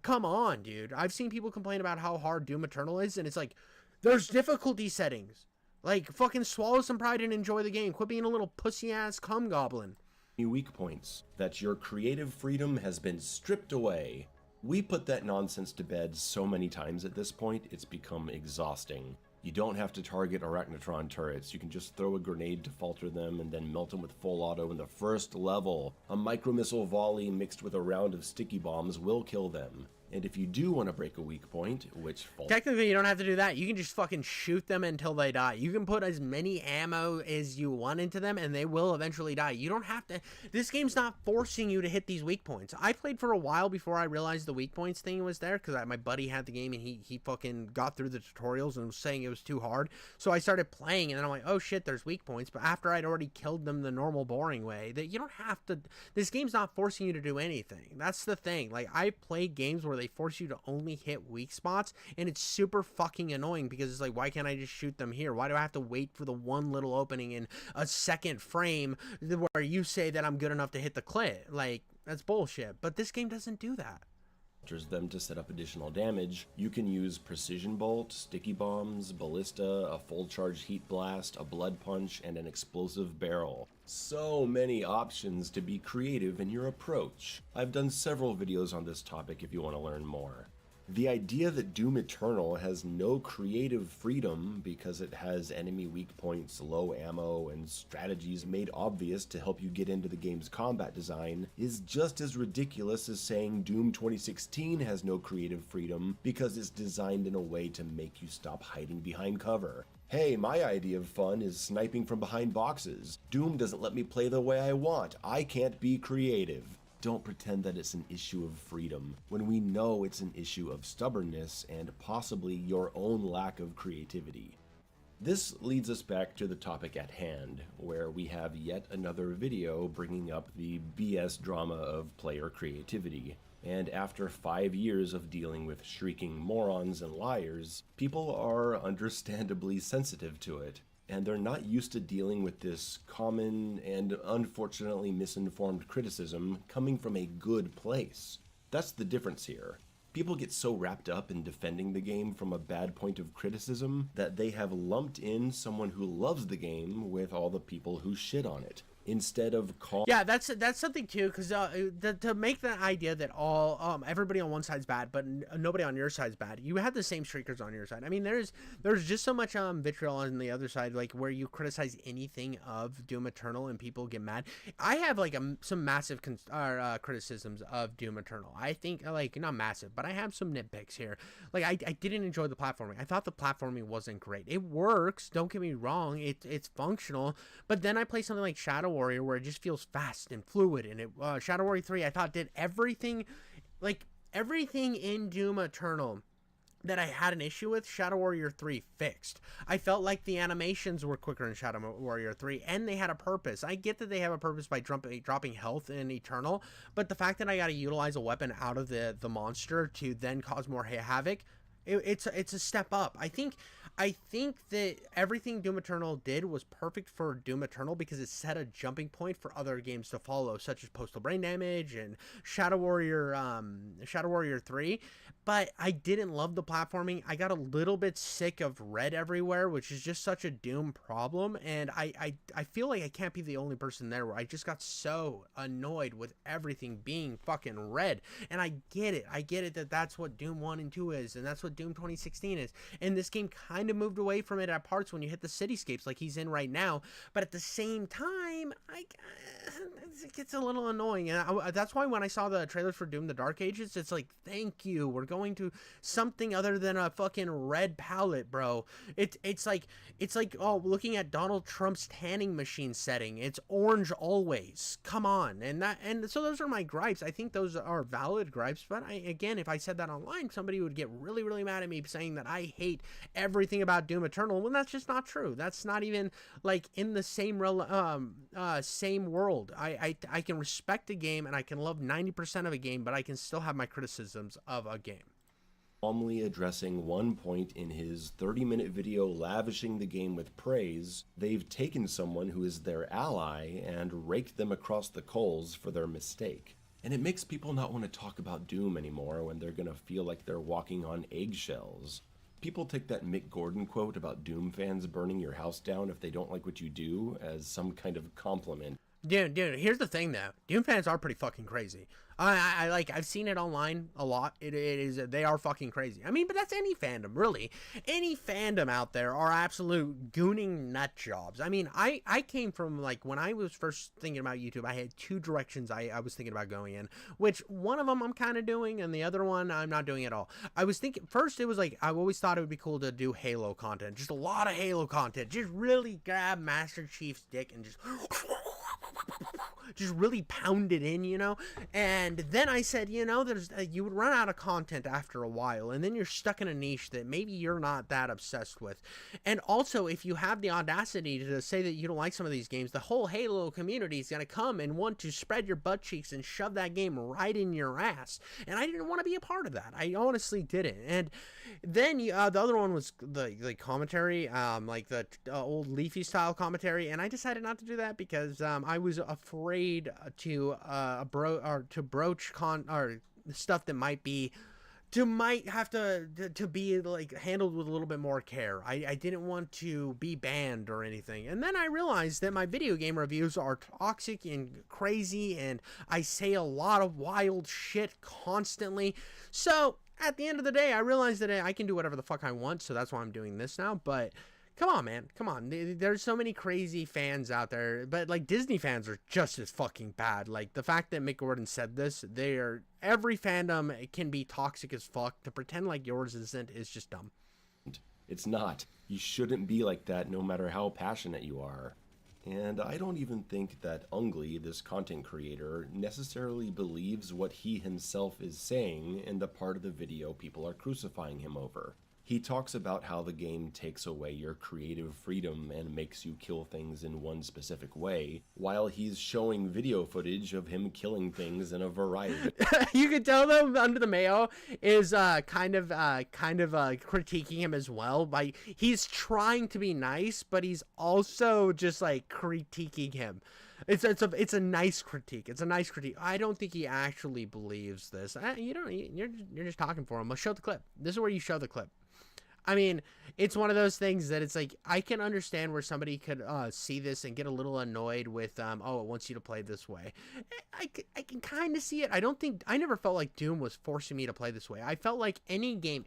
Come on, dude. I've seen people complain about how hard Doom Eternal is, and it's like, there's difficulty settings. Like, fucking swallow some pride and enjoy the game. Quit being a little pussy-ass cum goblin. Weak points, that your creative freedom has been stripped away. We put that nonsense to bed so many times at this point, it's become exhausting. You don't have to target Arachnotron turrets. You can just throw a grenade to falter them and then melt them with full auto in the first level. A micro-missile volley mixed with a round of sticky bombs will kill them. And if you do want to break a weak point, which... Technically, you don't have to do that. You can just fucking shoot them until they die. You can put as many ammo as you want into them, and they will eventually die. You don't have to... This game's not forcing you to hit these weak points. I played for a while before I realized the weak points thing was there, because my buddy had the game, and he fucking got through the tutorials and was saying it was too hard. So I started playing, and then I'm like, oh shit, there's weak points. But after I'd already killed them the normal, boring way, that you don't have to... This game's not forcing you to do anything. That's the thing. Like, I played games where they force you to only hit weak spots, and it's super fucking annoying, because it's like, why can't I just shoot them here? Why do I have to wait for the one little opening in a second frame where you say that I'm good enough to hit the clit? Like, that's bullshit. But this game doesn't do that. Them to set up additional damage. You can use precision bolt, sticky bombs, ballista, a full charge heat blast, a blood punch, and an explosive barrel. So many options to be creative in your approach. I've done several videos on this topic if you want to learn more. The idea that Doom Eternal has no creative freedom because it has enemy weak points, low ammo, and strategies made obvious to help you get into the game's combat design is just as ridiculous as saying Doom 2016 has no creative freedom because it's designed in a way to make you stop hiding behind cover. Hey, my idea of fun is sniping from behind boxes. Doom doesn't let me play the way I want. I can't be creative. Don't pretend that it's an issue of freedom when we know it's an issue of stubbornness and possibly your own lack of creativity. This leads us back to the topic at hand, where we have yet another video bringing up the BS drama of player creativity. And after 5 years of dealing with shrieking morons and liars, people are understandably sensitive to it. And they're not used to dealing with this common and unfortunately misinformed criticism coming from a good place. That's the difference here. People get so wrapped up in defending the game from a bad point of criticism that they have lumped in someone who loves the game with all the people who shit on it. Instead of yeah, that's something too, because to make the idea that all everybody on one side's bad but nobody on your side's bad, you have the same streakers on your side. I mean, there's just so much vitriol on the other side, like where you criticize anything of Doom Eternal and people get mad. I have like some massive criticisms of Doom Eternal. I think, like, not massive, but I have some nitpicks here. Like, I didn't enjoy the platforming. I thought the platforming wasn't great. It works, don't get me wrong, it's functional, but then I play something like Shadow Warrior where it just feels fast and fluid, and Shadow Warrior 3 I thought did everything in Doom Eternal that I had an issue with. Shadow Warrior 3 fixed. I felt like the animations were quicker in Shadow Warrior 3, and they had a purpose. I get that they have a purpose by dropping health in Eternal, but the fact that I gotta utilize a weapon out of the monster to then cause more havoc, It's a step up. I think that everything Doom Eternal did was perfect for Doom Eternal because it set a jumping point for other games to follow, such as Postal Brain Damage and Shadow Warrior 3. But I didn't love the platforming. I got a little bit sick of red everywhere, which is just such a Doom problem. And I feel like I can't be the only person there where I just got so annoyed with everything being fucking red. And I get it that that's what Doom 1 and 2 is, and that's what Doom 2016 is. And this game kind of moved away from it at parts when you hit the cityscapes like he's in right now. But at the same time, it gets a little annoying. And that's why when I saw the trailers for Doom the Dark Ages, it's like, thank you. We're going to something other than a fucking red palette, bro. It's like oh, looking at Donald Trump's tanning machine setting. It's orange always. Come on. And so those are my gripes. I think those are valid gripes, but again, if I said that online, somebody would get really, really mad at me saying that I hate everything about Doom Eternal. Well, that's just not true. That's not even like in the same same world. I can respect a game and I can love 90% of a game, but I can still have my criticisms of a game. Calmly addressing one point in his 30-minute video lavishing the game with praise, they've taken someone who is their ally and raked them across the coals for their mistake. And it makes people not want to talk about Doom anymore when they're gonna feel like they're walking on eggshells. People take that Mick Gordon quote about Doom fans burning your house down if they don't like what you do as some kind of compliment. Dude, here's the thing though. Doom fans are pretty fucking crazy. I've seen it online a lot. They are fucking crazy. I mean, but that's any fandom, really. Any fandom out there are absolute gooning nut jobs. I mean, I came from, like, when I was first thinking about YouTube, I had two directions I was thinking about going in, which one of them I'm kind of doing, and the other one I'm not doing at all. I was thinking, first it was like, I always thought it would be cool to do Halo content. Just a lot of Halo content. Just really grab Master Chief's dick and just really pound it in, you know? And then I said, you know, you would run out of content after a while, and then you're stuck in a niche that maybe you're not that obsessed with. And also, if you have the audacity to say that you don't like some of these games, the whole Halo community is going to come and want to spread your butt cheeks and shove that game right in your ass. And I didn't want to be a part of that. I honestly didn't. And then the other one was the commentary, like the old Leafy style commentary, and I decided not to do that because I was afraid to broach stuff that might have to be like handled with a little bit more care. I didn't want to be banned or anything. And then I realized that my video game reviews are toxic and crazy, and I say a lot of wild shit constantly. So at the end of the day, I realized that I can do whatever the fuck I want, so that's why I'm doing this now. But come on, man. Come on. There's so many crazy fans out there. But, like, Disney fans are just as fucking bad. Like, the fact that Mick Gordon said this, every fandom can be toxic as fuck. To pretend like yours isn't is just dumb. It's not. You shouldn't be like that no matter how passionate you are. And I don't even think that Ungly, this content creator, necessarily believes what he himself is saying in the part of the video people are crucifying him over. He talks about how the game takes away your creative freedom and makes you kill things in one specific way, while he's showing video footage of him killing things in a variety. You could tell though, Under the Mayo is kind of critiquing him as well. Like, he's trying to be nice, but he's also just like critiquing him. It's a nice critique. It's a nice critique. I don't think he actually believes this. You're just talking for him. Let's show the clip. This is where you show the clip. I mean, it's one of those things that it's like, I can understand where somebody could see this and get a little annoyed with, oh, it wants you to play this way. I can kind of see it. I never felt like Doom was forcing me to play this way. I felt like any game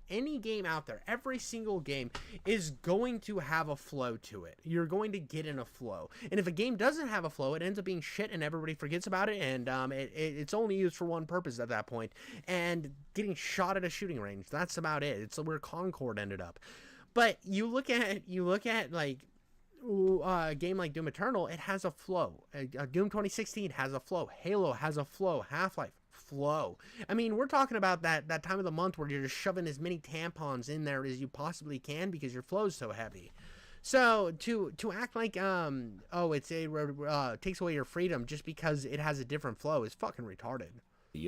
out there, every single game is going to have a flow to it. You're going to get in a flow. And if a game doesn't have a flow, it ends up being shit and everybody forgets about it, and it's only used for one purpose at that point. And getting shot at a shooting range, that's about it. It's where Concord ended up. But you look at like a game like Doom Eternal, it has a flow. Doom 2016 has a flow. Halo has a flow. Half-Life, flow. I mean, we're talking about that time of the month where you're just shoving as many tampons in there as you possibly can because your flow's so heavy. So to act like it takes away your freedom just because it has a different flow is fucking retarded.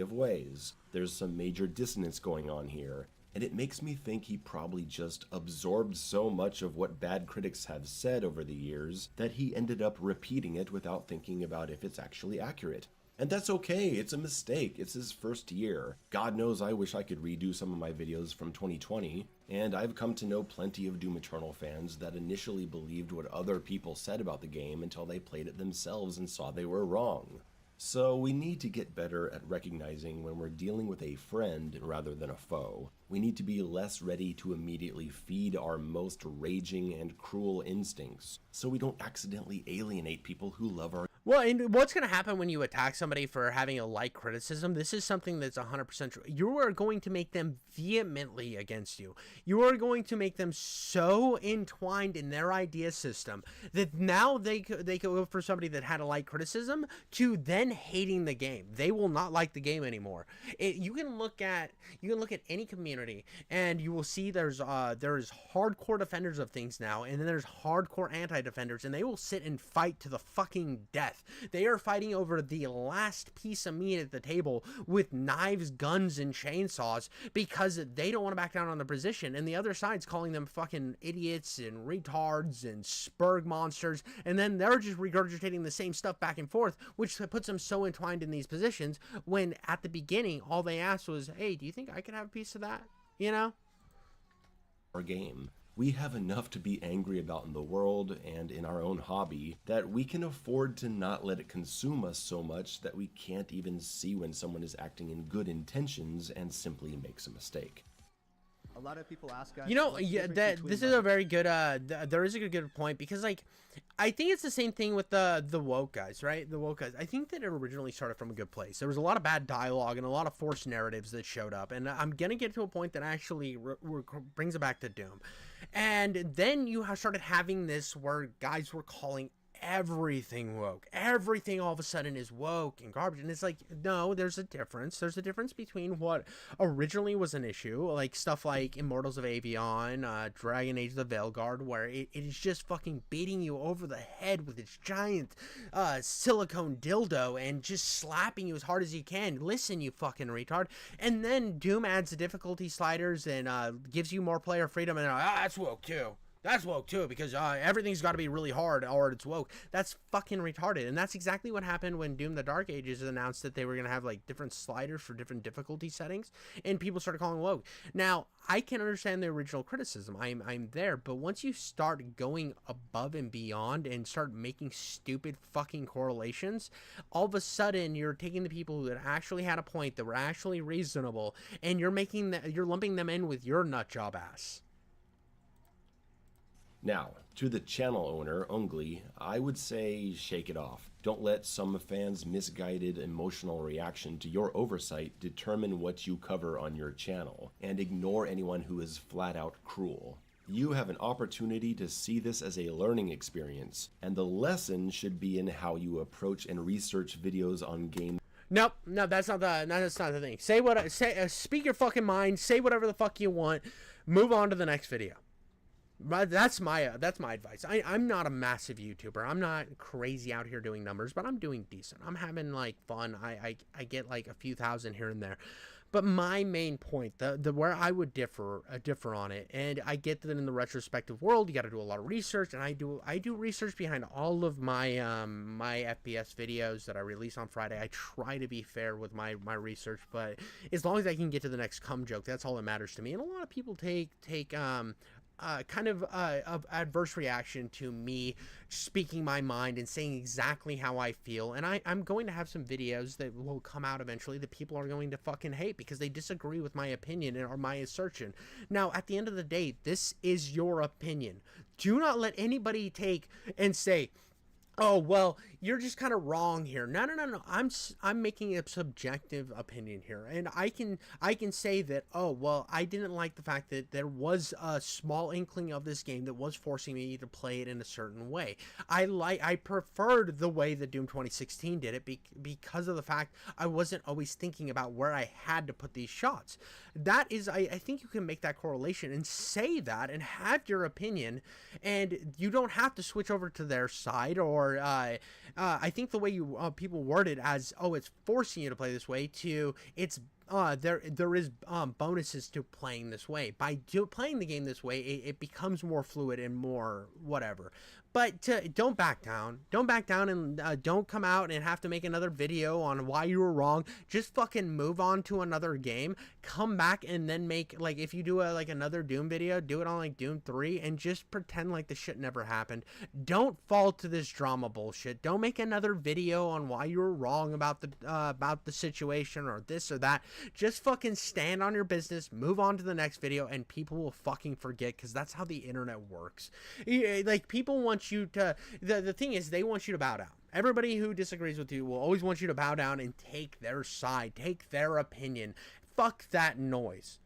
Of ways. There's some major dissonance going on here. and it makes me think he probably just absorbed so much of what bad critics have said over the years that he ended up repeating it without thinking about if it's actually accurate. And that's okay, it's a mistake, it's his first year. God knows I wish I could redo some of my videos from 2020, and I've come to know plenty of Doom Eternal fans that initially believed what other people said about the game until they played it themselves and saw they were wrong. So we need to get better at recognizing when we're dealing with a friend rather than a foe. We need to be less ready to immediately feed our most raging and cruel instincts, so we don't accidentally alienate people who love our... Well, and what's going to happen when you attack somebody for having a light criticism? This is something that's 100% true. You are going to make them vehemently against you. You are going to make them so entwined in their idea system that now they go for somebody that had a light criticism to then hating the game. They will not like the game anymore. You can look at any community and you will see there's hardcore defenders of things now, and then there's hardcore anti-defenders, and they will sit and fight to the fucking death. They are fighting over the last piece of meat at the table with knives, guns, and chainsaws because they don't want to back down on their position, and the other side's calling them fucking idiots and retards and spurg monsters, and then they're just regurgitating the same stuff back and forth, which puts them so entwined in these positions when at the beginning all they asked was, hey, do you think I could have a piece of that? You know? Our game. We have enough to be angry about in the world and in our own hobby that we can afford to not let it consume us so much that we can't even see when someone is acting in good intentions and simply makes a mistake. A lot of people ask us, you know, yeah, this is a very good there is a good point, because like I think it's the same thing with the woke guys, right? The woke guys. I think that it originally started from a good place. There was a lot of bad dialogue and a lot of forced narratives that showed up, and I'm gonna get to a point that actually brings it back to Doom. And then you started having this where guys were calling everything woke. Everything all of a sudden is woke and garbage, and it's like, no, there's a difference. There's a difference between what originally was an issue, like stuff like Immortals of Avion, Dragon Age of the Veilguard, where it is just fucking beating you over the head with its giant silicone dildo and just slapping you as hard as you can. Listen, you fucking retard. And then Doom adds the difficulty sliders and gives you more player freedom, and that's woke too. That's woke too, because everything's got to be really hard or it's woke. That's fucking retarded. And that's exactly what happened when Doom the Dark Ages announced that they were going to have like different sliders for different difficulty settings, and people started calling woke. Now, I can understand the original criticism. I'm there, but once you start going above and beyond and start making stupid fucking correlations, all of a sudden you're taking the people that actually had a point, that were actually reasonable, and you're lumping them in with your nut job ass. Now, to the channel owner, Ungly, I would say shake it off. Don't let some fans' misguided emotional reaction to your oversight determine what you cover on your channel, and ignore anyone who is flat out cruel. You have an opportunity to see this as a learning experience, and the lesson should be in how you approach and research videos on games. Nope, no, that's not the thing. Speak your fucking mind, say whatever the fuck you want, move on to the next video. That's my advice. I'm not a massive YouTuber. I'm not crazy out here doing numbers, but I'm doing decent. I'm having like fun. I get like a few thousand here and there. But my main point, the where I would differ on it, and I get that in the retrospective world, you got to do a lot of research, and I do research behind all of my my FPS videos that I release on Friday. I try to be fair with my research, but as long as I can get to the next cum joke, that's all that matters to me. And a lot of people take kind of adverse reaction to me speaking my mind and saying exactly how I feel, and I'm going to have some videos that will come out eventually that people are going to fucking hate because they disagree with my opinion or my assertion. Now, at the end of the day, this is your opinion. Do not let anybody take and say, oh, well, you're just kind of wrong here. No. I'm making a subjective opinion here, and I can say that, oh, well, I didn't like the fact that there was a small inkling of this game that was forcing me to play it in a certain way. I preferred the way that Doom 2016 did it because of the fact I wasn't always thinking about where I had to put these shots. That is, I think you can make that correlation and say that and have your opinion, and you don't have to switch over to their side or I think the way you people word it as, oh, it's forcing you to play this way, to it's there is bonuses to playing this way. By playing the game this way, it becomes more fluid and more whatever. But don't back down. Don't back down, and don't come out and have to make another video on why you were wrong. Just fucking move on to another game. Come back and then make, like, if you do another Doom video, do it on like Doom 3 and just pretend like the shit never happened. Don't fall to this drama bullshit. Don't make another video on why you were wrong about the situation or this or that. Just fucking stand on your business, move on to the next video, and people will fucking forget, because that's how the internet works. Like, people want you to, the thing is, they want you to bow down. Everybody who disagrees with you will always want you to bow down and take their side, take their opinion. Fuck that noise.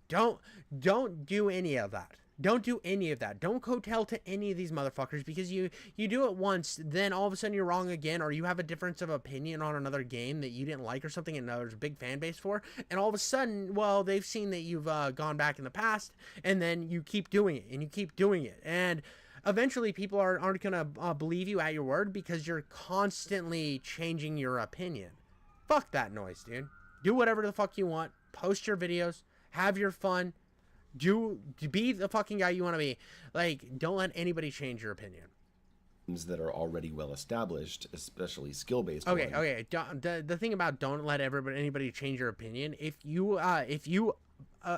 Don't do any of that. Don't do any of that. Don't coattail to any of these motherfuckers, because you do it once, then all of a sudden you're wrong again, or you have a difference of opinion on another game that you didn't like or something, and there's a big fan base for, and all of a sudden, well, they've seen that you've gone back in the past, and then you keep doing it, and you keep doing it, and eventually people aren't gonna believe you at your word, because you're constantly changing your opinion. Fuck that noise, dude. Do whatever the fuck you want. Post your videos. Have your fun. Be the fucking guy you want to be. Like, don't let anybody change your opinion. That are already well established, especially skill-based. Okay. The thing about don't let anybody change your opinion. If you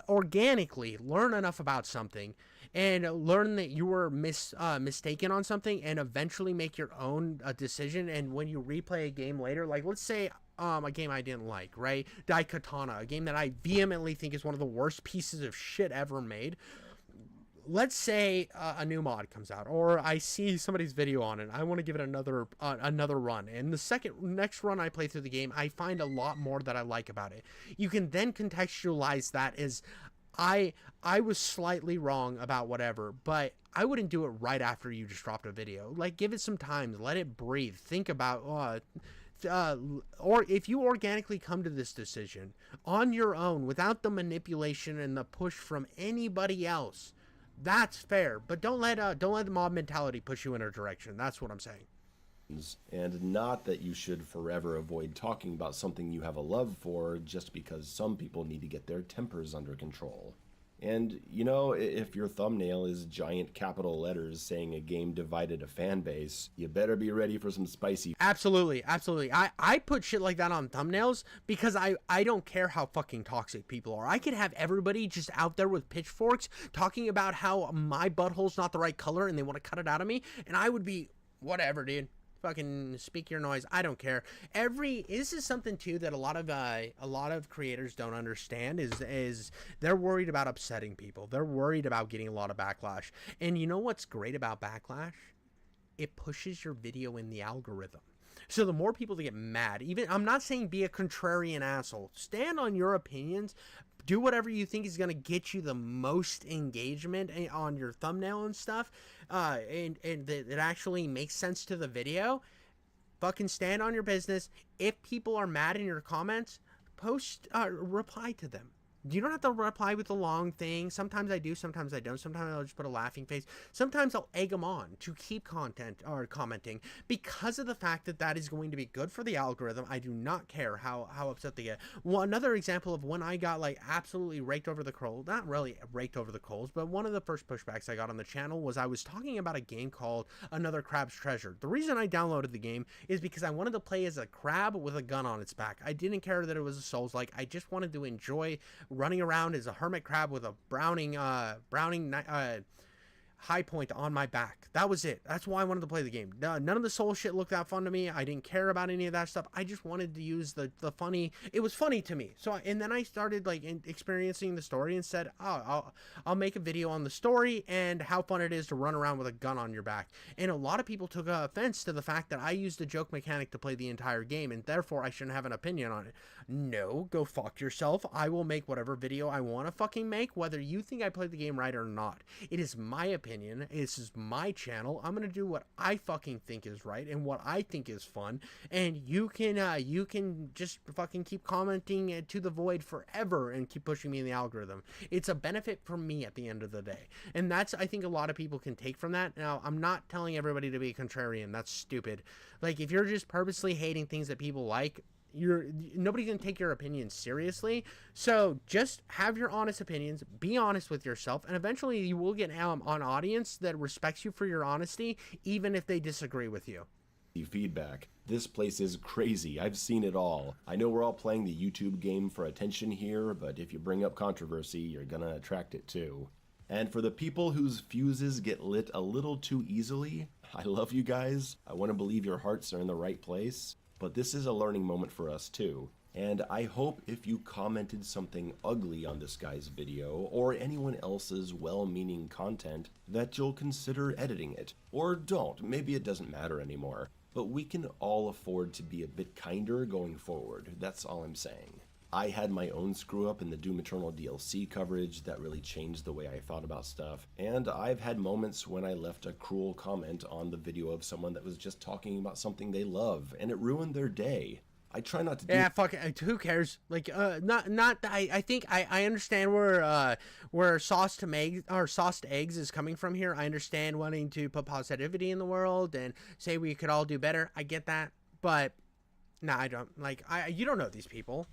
organically learn enough about something and learn that you were mistaken on something, and eventually make your own decision, and when you replay a game later, like let's say a game I didn't like, right? Daikatana, a game that I vehemently think is one of the worst pieces of shit ever made. Let's say a new mod comes out, or I see somebody's video on it. I want to give it another run, and the next run I play through the game, I find a lot more that I like about it. You can then contextualize that as I was slightly wrong about whatever, but I wouldn't do it right after you just dropped a video. Like, give it some time, let it breathe, think about or if you organically come to this decision on your own without the manipulation and the push from anybody else, that's fair. But don't let the mob mentality push you in a direction. That's what I'm saying. And not that you should forever avoid talking about something you have a love for just because some people need to get their tempers under control. And, you know, if your thumbnail is giant capital letters saying a game divided a fan base, you better be ready for some spicy. Absolutely. I put shit like that on thumbnails because I don't care how fucking toxic people are. I could have everybody just out there with pitchforks talking about how my butthole's not the right color and they want to cut it out of me, and I would be, whatever, dude. Fucking speak your noise. I don't care. This is something too that a lot of creators don't understand is they're worried about upsetting people. They're worried about getting a lot of backlash. And you know what's great about backlash? It pushes your video in the algorithm. So the more people that get mad, even, I'm not saying be a contrarian asshole. Stand on your opinions. Do whatever you think is going to get you the most engagement on your thumbnail and stuff, and that actually makes sense to the video. Fucking stand on your business. If people are mad in your comments, reply to them. You don't have to reply with a long thing. Sometimes I do, sometimes I don't. Sometimes I'll just put a laughing face. Sometimes I'll egg them on to keep commenting because of the fact that that is going to be good for the algorithm. I do not care how upset they get. Well, another example of when I got like absolutely raked over the coals, not really raked over the coals, but one of the first pushbacks I got on the channel was I was talking about a game called Another Crab's Treasure. The reason I downloaded the game is because I wanted to play as a crab with a gun on its back. I didn't care that it was a Souls-like. I just wanted to enjoy running around as a hermit crab with a Browning high point on my back. That was it. That's why I wanted to play the game. None of the soul shit looked that fun to me. I didn't care about any of that stuff. I just wanted to use the funny. It was funny to me. So, and then I started like experiencing the story and said, oh, I'll make a video on the story and how fun it is to run around with a gun on your back. And a lot of people took offense to the fact that I used a joke mechanic to play the entire game, and therefore I shouldn't have an opinion on it. No, go fuck yourself. I will make whatever video I want to fucking make, whether you think I played the game right or not. It is my opinion. opinion. This is my channel. I'm gonna do what I fucking think is right and what I think is fun. And you can just fucking keep commenting to the void forever and keep pushing me in the algorithm. It's a benefit for me at the end of the day, and that's, I think, a lot of people can take from that. Now, I'm not telling everybody to be a contrarian. That's stupid. Like, if you're just purposely hating things that people like, nobody can take your opinion seriously. So just have your honest opinions, be honest with yourself, and eventually you will get an audience that respects you for your honesty, even if they disagree with you. Feedback. This place is crazy. I've seen it all. I know we're all playing the YouTube game for attention here, but if you bring up controversy, you're gonna attract it too. And for the people whose fuses get lit a little too easily, I love you guys. I want to believe your hearts are in the right place. But this is a learning moment for us too. And I hope if you commented something ugly on this guy's video or anyone else's well-meaning content that you'll consider editing it. Or don't, maybe it doesn't matter anymore. But we can all afford to be a bit kinder going forward, that's all I'm saying. I had my own screw up in the Doom Eternal DLC coverage that really changed the way I thought about stuff, and I've had moments when I left a cruel comment on the video of someone that was just talking about something they love, and it ruined their day. I try not to do— Yeah, fuck it. Who cares? Like, I think I understand where sauced eggs is coming from here. I understand wanting to put positivity in the world and say we could all do better. I get that, but no, I don't. Like, you don't know these people.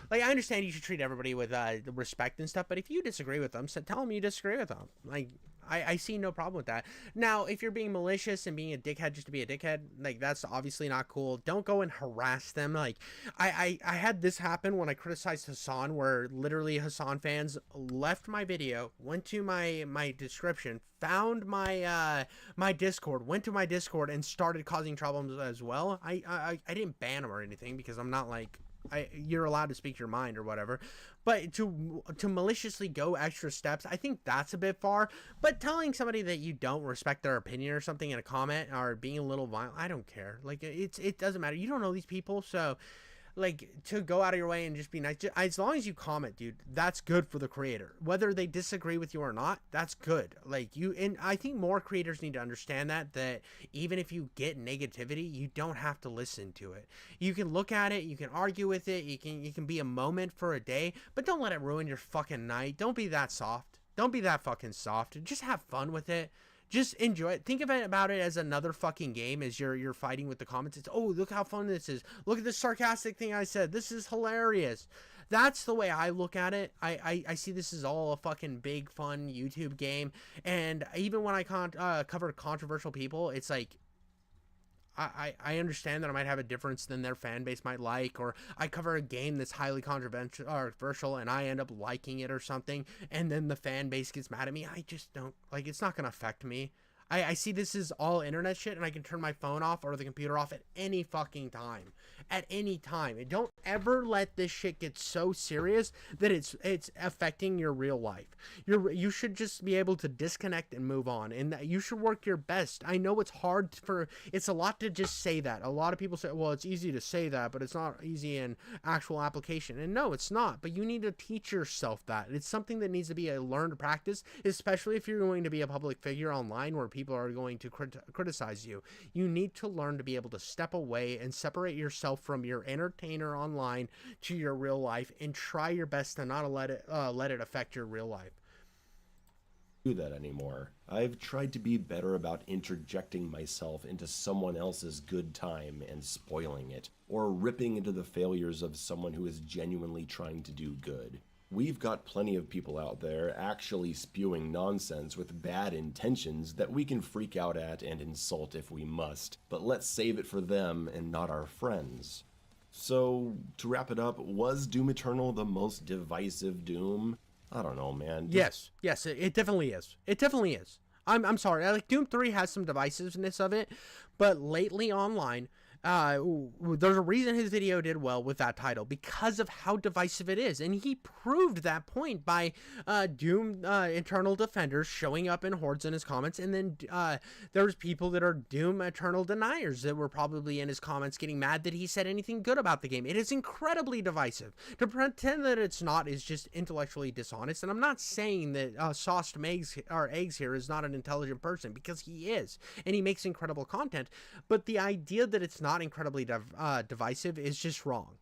Like, I understand you should treat everybody with respect and stuff, but if you disagree with them, so tell them you disagree with them. Like, I see no problem with that. Now, if you're being malicious and being a dickhead just to be a dickhead, like, that's obviously not cool. Don't go and harass them. Like, I had this happen when I criticized Hassan, where literally Hassan fans left my video, went to my description, found my my Discord, went to my Discord, and started causing problems as well. I didn't ban them or anything, because I'm not like— you're allowed to speak your mind or whatever, but to maliciously go extra steps, I think that's a bit far. But telling somebody that you don't respect their opinion or something in a comment, or being a little violent, I don't care. Like, it doesn't matter. You don't know these people, so like, to go out of your way and just be nice, as long as you comment, dude, that's good for the creator. Whether they disagree with you or not, that's good. Like, and I think more creators need to understand that even if you get negativity, you don't have to listen to it. You can look at it, you can argue with it, you can be a moment for a day, but don't let it ruin your fucking night. Don't be that soft. Don't be that fucking soft. Just have fun with it. Just enjoy it. Think about it as another fucking game as you're fighting with the comments. It's, oh, look how fun this is. Look at this sarcastic thing I said. This is hilarious. That's the way I look at it. I see this as all a fucking big, fun YouTube game. And even when I cover controversial people, it's like, I understand that I might have a difference than their fan base might like, or I cover a game that's highly controversial and I end up liking it or something, and then the fan base gets mad at me. I just don't, like, it's not going to affect me. I see this is all internet shit, and I can turn my phone off or the computer off at any fucking time. At any time. And don't ever let this shit get so serious that it's affecting your real life. You should just be able to disconnect and move on, and you should work your best. I know it's hard it's a lot to just say that. A lot of people say, well, it's easy to say that, but it's not easy in actual application. And no, it's not. But you need to teach yourself that. It's something that needs to be a learned practice, especially if you're going to be a public figure online where people are going to criticize you. You need to learn to be able to step away and separate yourself from your entertainer online to your real life, and try your best to not let it affect your real life. Do that anymore. I've tried to be better about interjecting myself into someone else's good time and spoiling it, or ripping into the failures of someone who is genuinely trying to do good. We've got plenty of people out there actually spewing nonsense with bad intentions that we can freak out at and insult if we must, but let's save it for them and not our friends. So, to wrap it up, was Doom Eternal the most divisive Doom? I don't know, man. Yes, it definitely is. It definitely is. I'm sorry. Like, Doom 3 has some divisiveness of it, but lately online, there's a reason his video did well with that title, because of how divisive it is, and he proved that point by Doom Eternal Defenders showing up in hordes in his comments, and then there's people that are Doom Eternal Deniers that were probably in his comments getting mad that he said anything good about the game. It is incredibly divisive. To pretend that it's not is just intellectually dishonest, and I'm not saying that Sauced Eggs here is not an intelligent person, because he is, and he makes incredible content, but the idea that it's not incredibly divisive is just wrong.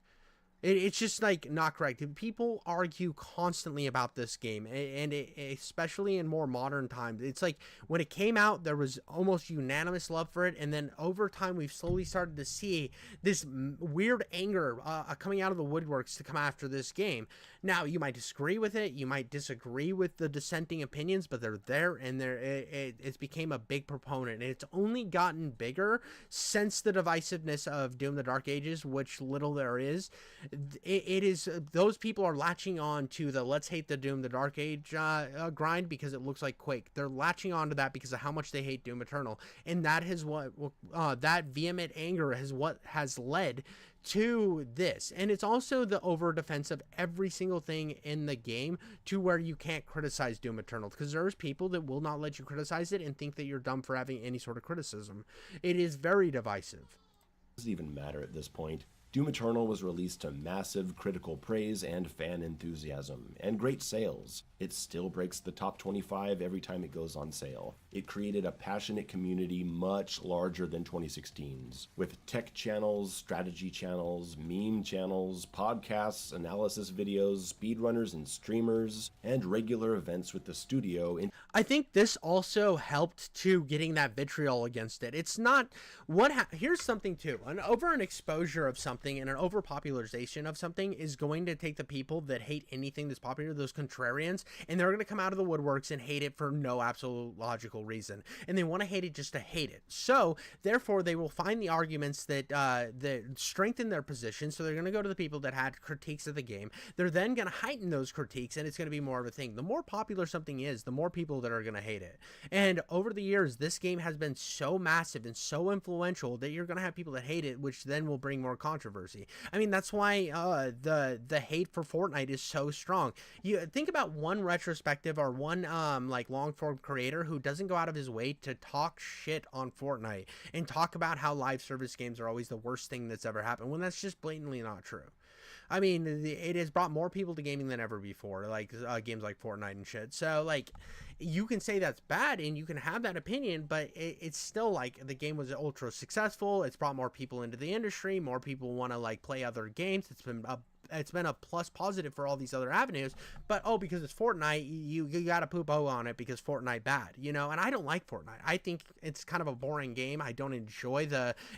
It's just like not correct. People argue constantly about this game, and especially in more modern times. It's like when it came out, there was almost unanimous love for it, and then over time we've slowly started to see this weird anger coming out of the woodworks to come after this game. Now, you might disagree with it, you might disagree with the dissenting opinions, but they're there, and it's became a big proponent, and it's only gotten bigger since the divisiveness of Doom the Dark Ages, which little there is. It is those people are latching on to the let's hate the Doom the Dark Age grind because it looks like Quake. They're latching on to that because of how much they hate Doom Eternal, and that is what that vehement anger is what has led to this. And it's also the over defense of every single thing in the game to where you can't criticize Doom Eternal, because there's people that will not let you criticize it and think that you're dumb for having any sort of criticism. It is very divisive. Doesn't even matter at this point. Doom Eternal was released to massive critical praise and fan enthusiasm, and great sales. It still breaks the top 25 every time it goes on sale. It created a passionate community much larger than 2016's, with tech channels, strategy channels, meme channels, podcasts, analysis videos, speedrunners and streamers, and regular events with the studio. I think this also helped to getting that vitriol against it. It's not here's something too. An exposure of something and an overpopularization of something is going to take the people that hate anything that's popular, those contrarians, and they're going to come out of the woodworks and hate it for no absolute logical reason, and they want to hate it just to hate it. So therefore they will find the arguments that strengthen their position, so they're going to go to the people that had critiques of the game. They're then going to heighten those critiques, and it's going to be more of a thing. The more popular something is, the more people that are going to hate it. And over the years, this game has been so massive and so influential that you're going to have people that hate it, which then will bring more controversy. I mean, that's why the hate for Fortnite is so strong. You think about one retrospective or one like long form creator who doesn't go out of his way to talk shit on Fortnite and talk about how live service games are always the worst thing that's ever happened, when that's just blatantly not true. I mean, it has brought more people to gaming than ever before, like games like Fortnite and shit. So like, you can say that's bad and you can have that opinion, but it's still like the game was ultra successful. It's brought more people into the industry. More people want to like play other games. It's been a plus positive for all these other avenues. But because it's Fortnite, you gotta poop on it because Fortnite bad, you know. And I don't like Fortnite. I think it's kind of a boring game. I don't enjoy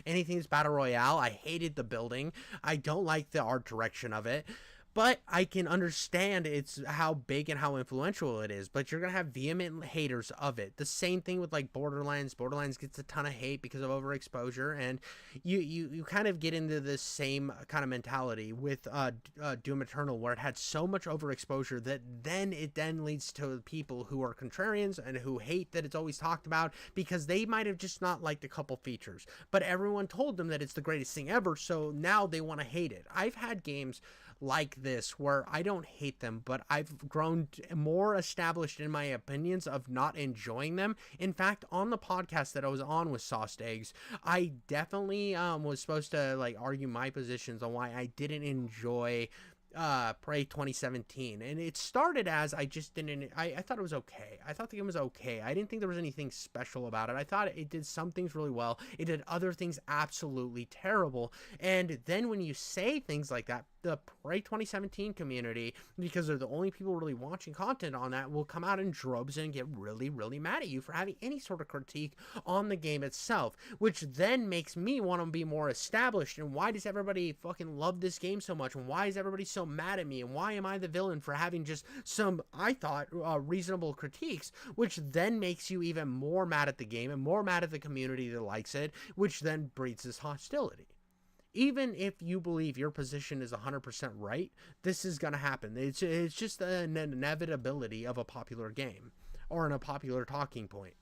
anything that's battle royale. I hated the building. I don't like the art direction of it. But I can understand it's how big and how influential it is. But you're going to have vehement haters of it. The same thing with like Borderlands. Borderlands gets a ton of hate because of overexposure. And you kind of get into this same kind of mentality with Doom Eternal, where it had so much overexposure that it then leads to people who are contrarians and who hate that it's always talked about because they might have just not liked a couple features. But everyone told them that it's the greatest thing ever. So now they want to hate it. I've had games like this where I don't hate them, but I've grown more established in my opinions of not enjoying them. In fact, on the podcast that I was on with Sauced Eggs, I definitely was supposed to like argue my positions on why I didn't enjoy Prey 2017, and it started as I thought it was okay. I thought the game was okay. I didn't think there was anything special about it. I thought it did some things really well. It did other things absolutely terrible. And then when you say things like that, the Prey 2017 community, because they're the only people really watching content on that, will come out in droves and get really, really mad at you for having any sort of critique on the game itself, which then makes me want to be more established. And why does everybody fucking love this game so much? And why is everybody so mad at me? And why am I the villain for having just some, I thought, reasonable critiques, which then makes you even more mad at the game and more mad at the community that likes it, which then breeds this hostility. Even if you believe your position is 100% right, this is going to happen. It's just an inevitability of a popular game or in a popular talking point.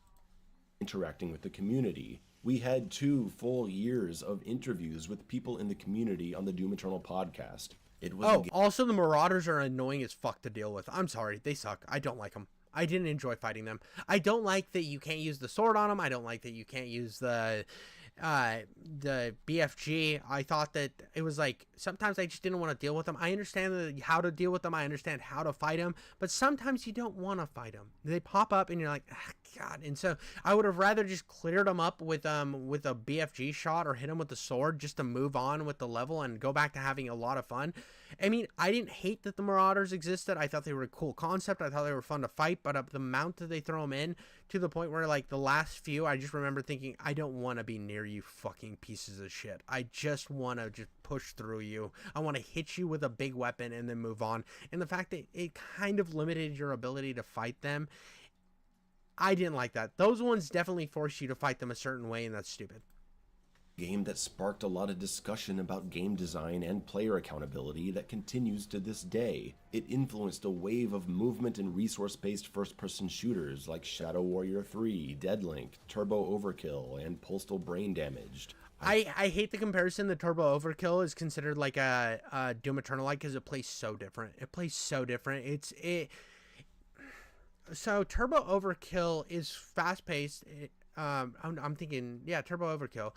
Interacting with the community. We had 2 full years of interviews with people in the community on the Doom Eternal podcast. It was Oh, also the Marauders are annoying as fuck to deal with. I'm sorry, they suck. I don't like them. I didn't enjoy fighting them. I don't like that you can't use the sword on them. I don't like that you can't use the BFG. I thought that it was like, sometimes I just didn't want to deal with them. I understand how to deal with them. I understand how to fight them, but sometimes you don't want to fight them. They pop up and you're like, ah, God. And so I would have rather just cleared them up with a BFG shot or hit them with the sword just to move on with the level and go back to having a lot of fun. I mean, I didn't hate that the Marauders existed. I thought they were a cool concept. I thought they were fun to fight, but the amount that they throw them in, to the point where, like, the last few, I just remember thinking, I don't want to be near you fucking pieces of shit. I just want to just push through you. I want to hit you with a big weapon and then move on. And the fact that it kind of limited your ability to fight them, I didn't like that. Those ones definitely force you to fight them a certain way, and that's stupid. Game that sparked a lot of discussion about game design and player accountability that continues to this day. It influenced a wave of movement and resource-based first-person shooters like Shadow Warrior 3, Deadlink, Turbo Overkill, and Postal Brain Damaged. I hate the comparison that Turbo Overkill is considered like a Doom Eternal-like because it plays so different. It plays so different. So Turbo Overkill is fast-paced. I'm thinking, yeah, Turbo Overkill.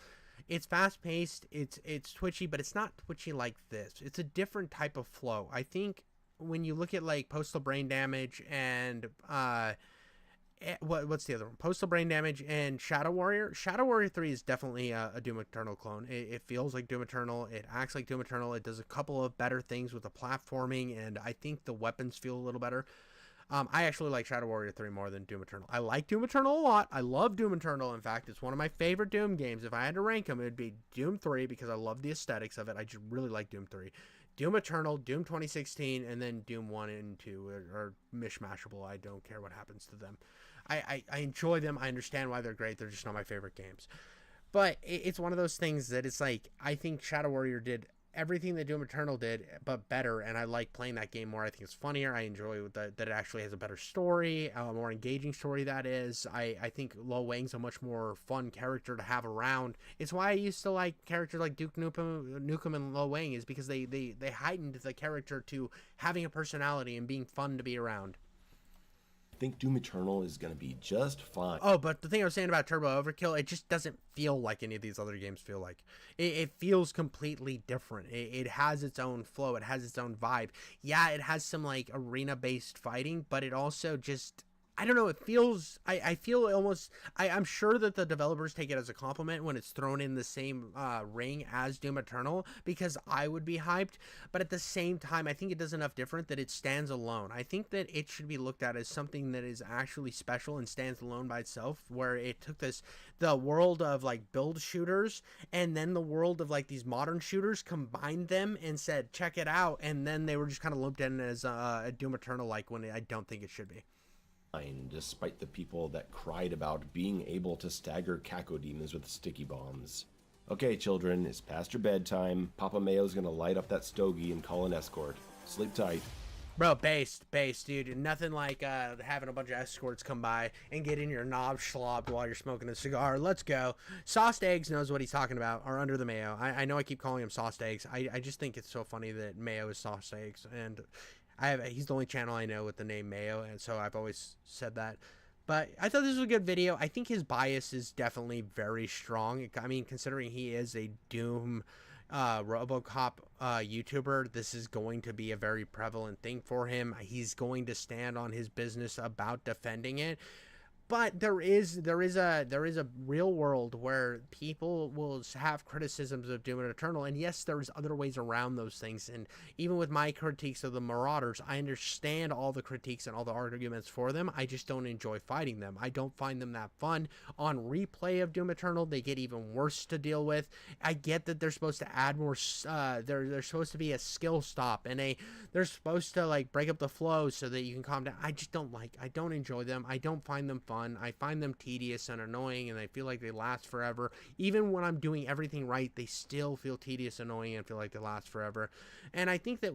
It's fast-paced, it's twitchy, but it's not twitchy like this. It's a different type of flow. I think when you look at, like, Postal Brain Damage and what's the other one? Postal Brain Damage and Shadow Warrior. Shadow Warrior 3 is definitely a Doom Eternal clone. It feels like Doom Eternal. It acts like Doom Eternal. It does a couple of better things with the platforming, and I think the weapons feel a little better. I actually like Shadow Warrior 3 more than Doom Eternal. I like Doom Eternal a lot. I love Doom Eternal. In fact, it's one of my favorite Doom games. If I had to rank them, it would be Doom 3 because I love the aesthetics of it. I just really like Doom 3. Doom Eternal, Doom 2016, and then Doom 1 and 2 are mishmashable. I don't care what happens to them. I enjoy them. I understand why they're great. They're just not my favorite games. But it's one of those things that it's like, I think Shadow Warrior did everything that Doom Eternal did, but better, and I like playing that game more. I think it's funnier. I enjoy that it actually has a better story, a more engaging story, that is. I think Lo Wang's a much more fun character to have around. It's why I used to like characters like Duke Nukem and Lo Wang, is because they heightened the character to having a personality and being fun to be around. I think Doom Eternal is going to be just fine. Oh, but the thing I was saying about Turbo Overkill, it just doesn't feel like any of these other games feel like. It feels completely different. It has its own flow. It has its own vibe. Yeah, it has some, like, arena-based fighting, but it also just, I don't know, it feels, I feel almost, I'm sure that the developers take it as a compliment when it's thrown in the same ring as Doom Eternal, because I would be hyped, but at the same time, I think it does enough different that it stands alone. I think that it should be looked at as something that is actually special and stands alone by itself, where it took the world of, like, build shooters, and then the world of, like, these modern shooters, combined them and said, check it out, and then they were just kind of lumped in as a Doom Eternal-like, when I don't think it should be. Despite the people that cried about being able to stagger cacodemons with sticky bombs. Okay, children, it's past your bedtime. Papa Mayo's gonna light up that stogie and call an escort. Sleep tight. Bro, based, dude. Nothing like having a bunch of escorts come by and getting your knob slobbed while you're smoking a cigar. Let's go. Sauced Eggs knows what he's talking about, or Under the Mayo. I know I keep calling him Sauced Eggs. I just think it's so funny that Mayo is Sauced Eggs, and he's the only channel I know with the name Mayo, and so I've always said that. But I thought this was a good video. I think his bias is definitely very strong. I mean, considering he is a Doom RoboCop YouTuber, this is going to be a very prevalent thing for him. He's going to stand on his business about defending it. But there is a real world where people will have criticisms of Doom Eternal, and yes, there's other ways around those things. And even with my critiques of the Marauders, I understand all the critiques and all the arguments for them. I just don't enjoy fighting them. I don't find them that fun. On replay of Doom Eternal, they get even worse to deal with. I get that they're supposed to add more. There's supposed to be a skill stop, and they're supposed to, like, break up the flow so that you can calm down. I just don't enjoy them. I don't find them fun. fun. I find them tedious and annoying, and I feel like they last forever. Even when I'm doing everything right, they still feel tedious, annoying, and feel like they last forever. And I think that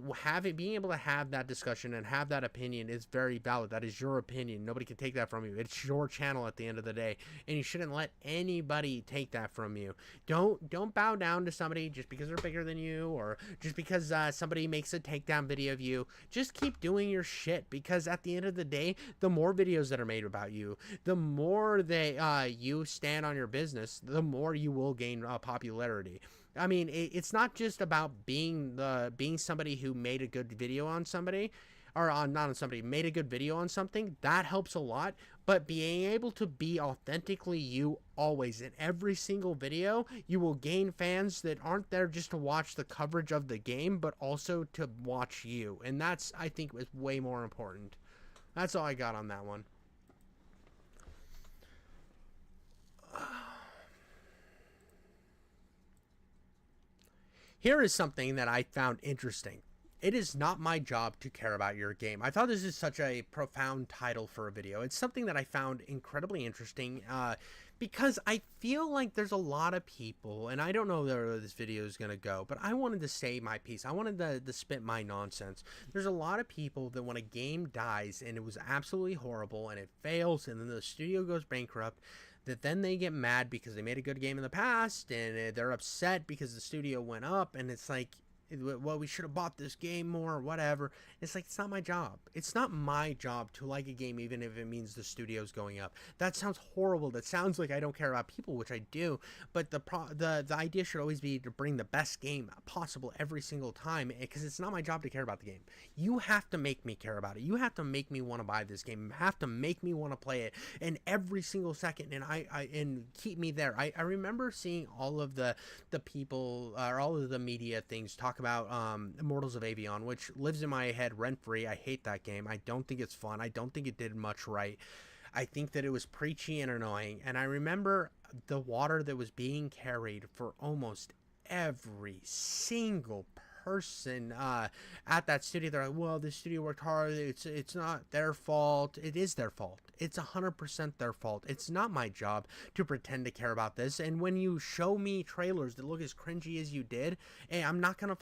being able to have that discussion and have that opinion is very valid. That is your opinion. Nobody can take that from you. It's your channel at the end of the day, and you shouldn't let anybody take that from you. Don't bow down to somebody just because they're bigger than you, or just because somebody makes a takedown video of you. Just keep doing your shit, because at the end of the day, the more videos that are made about you, the more you stand on your business, the more you will gain popularity. I mean, it's not just about being somebody who made a good video on somebody, or not on somebody, made a good video on something. That helps a lot. But being able to be authentically you always in every single video, you will gain fans that aren't there just to watch the coverage of the game, but also to watch you. And that's, I think, is way more important. That's all I got on that one. Here is something that I found interesting. It is not my job to care about your game. I thought this is such a profound title for a video. It's something that I found incredibly interesting because I feel like there's a lot of people, and I don't know where this video is going to go, but I wanted to say my piece. I wanted to spit my nonsense. There's a lot of people that when a game dies and it was absolutely horrible and it fails and then the studio goes bankrupt, that then they get mad because they made a good game in the past and they're upset because the studio went up, and it's like, well, we should have bought this game more or whatever. It's like, it's not my job. It's not my job to like a game even if it means the studio's going up. That sounds horrible. That sounds like I don't care about people, which I do. But the idea should always be to bring the best game possible every single time, because it's not my job to care about the game. You have to make me care about it. You have to make me want to buy this game. You have to make me want to play it in every single second, and keep me there. I remember seeing all of the people, or all of the media things talk about Immortals of Avion, which lives in my head rent-free. I hate that game. I don't think it's fun. I don't think it did much right. I think that it was preachy and annoying, and I remember the water that was being carried for almost every single person at that studio. They're like, well, the studio worked hard. It's not their fault. It is their fault. It's 100% their fault. It's not my job to pretend to care about this. And when you show me trailers that look as cringy as you did, hey, I'm not gonna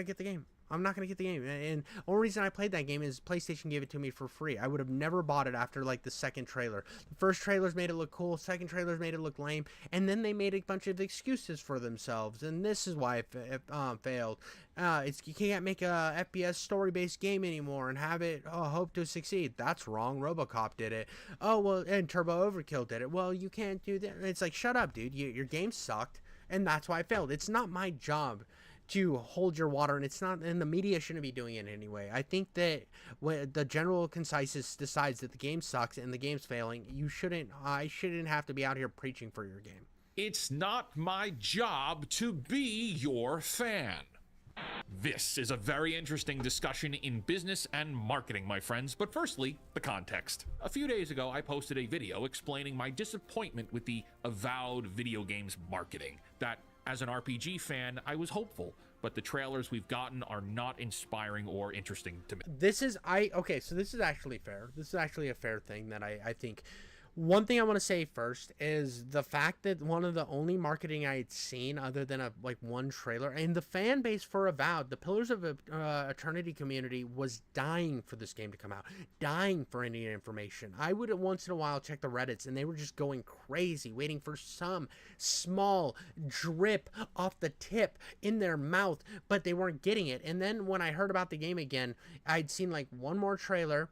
get the game. I'm not going to get the game. And the only reason I played that game is PlayStation gave it to me for free. I would have never bought it after, like, the second trailer. The first trailers made it look cool. Second trailers made it look lame. And then they made a bunch of excuses for themselves. And this is why it failed. You can't make a FPS story-based game anymore and have it hope to succeed. That's wrong. RoboCop did it. Oh, well, and Turbo Overkill did it. Well, you can't do that. It's like, shut up, dude. Your game sucked. And that's why it failed. It's not my job to hold your water, and it's not, and the media shouldn't be doing it anyway. I think that when the general consensus decides that the game sucks and the game's failing, I shouldn't have to be out here preaching for your game. It's not my job to be your fan. This is a very interesting discussion in business and marketing, my friends, but firstly, the context. A few days ago, I posted a video explaining my disappointment with the Avowed video games marketing. That, as an RPG fan, I was hopeful, but the trailers we've gotten are not inspiring or interesting to me. Okay, so this is actually fair. This is actually a fair thing that I think. One thing I want to say first is the fact that one of the only marketing I had seen other than one trailer, and the fan base for Avowed, the Pillars of Eternity community was dying for this game to come out, dying for any information. I would once in a while check the Reddits, and they were just going crazy, waiting for some small drip off the tip in their mouth, but they weren't getting it. And then when I heard about the game again, I'd seen like one more trailer,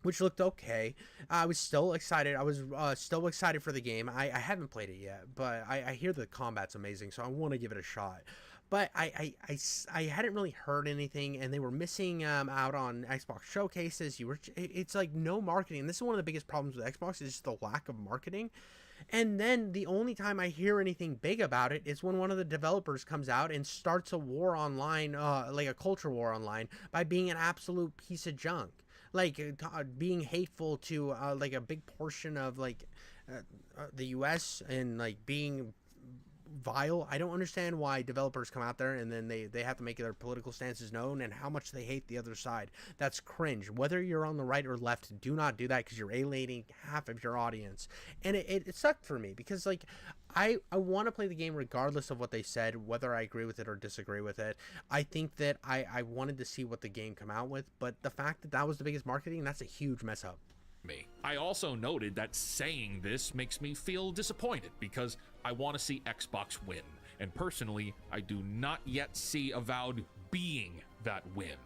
which looked okay. I was still excited. I was still excited for the game. I haven't played it yet, but I hear the combat's amazing, so I want to give it a shot. But I hadn't really heard anything, and they were missing out on Xbox showcases. It's like no marketing. This is one of the biggest problems with Xbox, is just the lack of marketing. And then the only time I hear anything big about it is when one of the developers comes out and starts a war online, like a culture war online, by being an absolute piece of junk. Like being hateful to like a big portion of like the US, and like being vile. I don't understand why developers come out there and then they have to make their political stances known and how much they hate the other side. That's cringe. Whether you're on the right or left, do not do that, because you're alienating half of your audience. And it sucked for me, because like I want to play the game regardless of what they said, whether I agree with it or disagree with it. I think that I wanted to see what the game come out with, but the fact that that was the biggest marketing, that's a huge mess up. I also noted that saying this makes me feel disappointed, because I want to see Xbox win, and personally, I do not yet see Avowed being that win.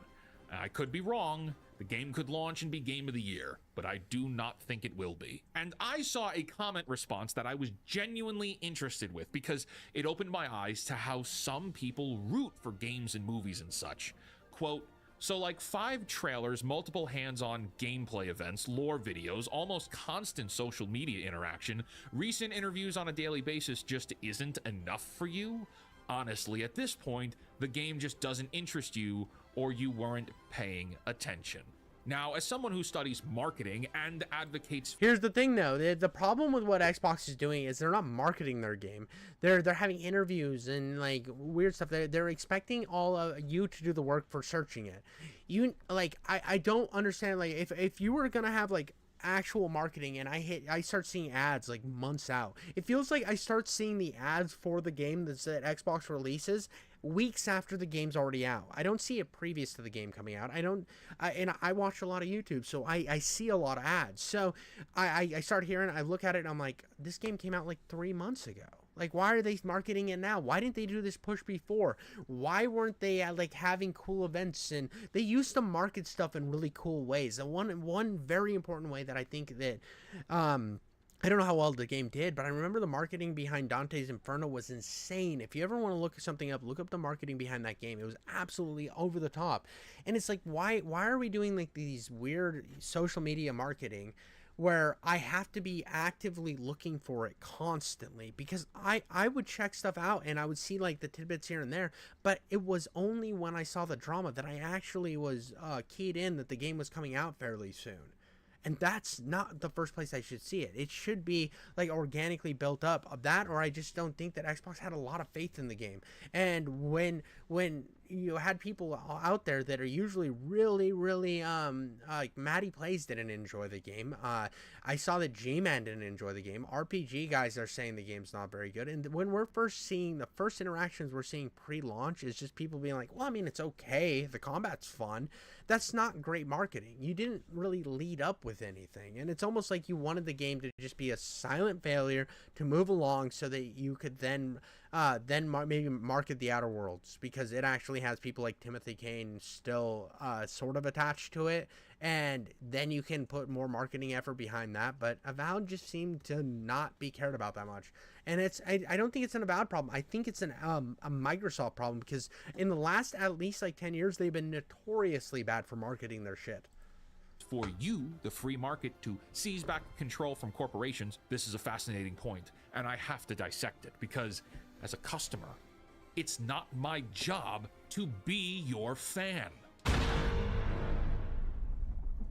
I could be wrong. The game could launch and be Game of the Year, but I do not think it will be. And I saw a comment response that I was genuinely interested with, because it opened my eyes to how some people root for games and movies and such. Quote, "So like 5 trailers, multiple hands-on gameplay events, lore videos, almost constant social media interaction, recent interviews on a daily basis just isn't enough for you? Honestly, at this point, the game just doesn't interest you, or you weren't paying attention." Now, as someone who studies marketing and advocates... Here's the thing, though. The problem with what Xbox is doing is they're not marketing their game. They're having interviews and, like, weird stuff. They're expecting all of you to do the work for searching it. You, like, I don't understand, like, if you were going to have, like, actual marketing and I start seeing ads like months out, it feels like I start seeing the ads for the game that Xbox releases weeks after the game's already out. I don't see it previous to the game coming out. I watch a lot of YouTube, so I see a lot of ads. So I start hearing, I look at it and I'm like, this game came out like 3 months ago. Like, why are they marketing it now? Why didn't they do this push before? Why weren't they like having cool events? And they used to market stuff in really cool ways. And one very important way that I think that I don't know how well the game did, but I remember the marketing behind Dante's Inferno was insane. If you ever want to look something up, look up the marketing behind that game. It was absolutely over the top. And it's like, why are we doing like these weird social media marketing where I have to be actively looking for it constantly? Because I would check stuff out and I would see like the tidbits here and there, but it was only when I saw the drama that I actually was keyed in that the game was coming out fairly soon. And that's not the first place I should see it. It should be like organically built up of that, or I just don't think that Xbox had a lot of faith in the game. And when you had people out there that are usually really like Maddie Plays didn't enjoy the game. I saw that G-Man didn't enjoy the game. RPG guys are saying the game's not very good. And when we're first seeing the first interactions we're seeing pre-launch is just people being like, well, I mean, it's okay. The combat's fun. That's not great marketing. You didn't really lead up with anything. And it's almost like you wanted the game to just be a silent failure to move along so that you could then maybe market the Outer Worlds, because it actually has people like Timothy Kane still sort of attached to it, and then you can put more marketing effort behind that. But Avowed just seemed to not be cared about that much, and I don't think it's an Avowed problem. I think it's a Microsoft problem, because in the last at least like 10 years they've been notoriously bad for marketing their shit. For you, the free market, to seize back control from corporations, this is a fascinating point, and I have to dissect it, because as a customer, it's not my job to be your fan.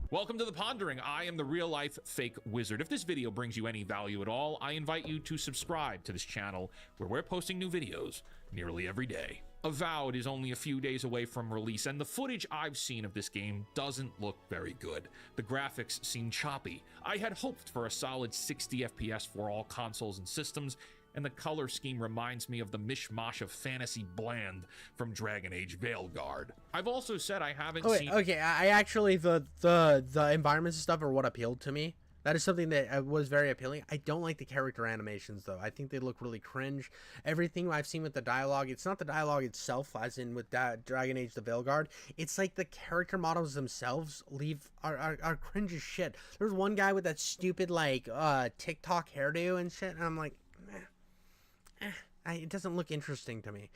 Welcome to The Pondering. I am the real-life fake wizard. If this video brings you any value at all, I invite you to subscribe to this channel, where we're posting new videos nearly every day. Avowed is only a few days away from release, and the footage I've seen of this game doesn't look very good. The graphics seem choppy. I had hoped for a solid 60 FPS for all consoles and systems, and the color scheme reminds me of the mishmash of fantasy bland from Dragon Age Veilguard. I've also said I haven't seen... Okay, I actually, the environments and stuff are what appealed to me. That is something that was very appealing. I don't like the character animations, though. I think they look really cringe. Everything I've seen with the dialogue, it's not the dialogue itself, as in with Dragon Age the Veilguard. It's like the character models themselves are cringe as shit. There's one guy with that stupid, like, TikTok hairdo and shit, and I'm like, it doesn't look interesting to me.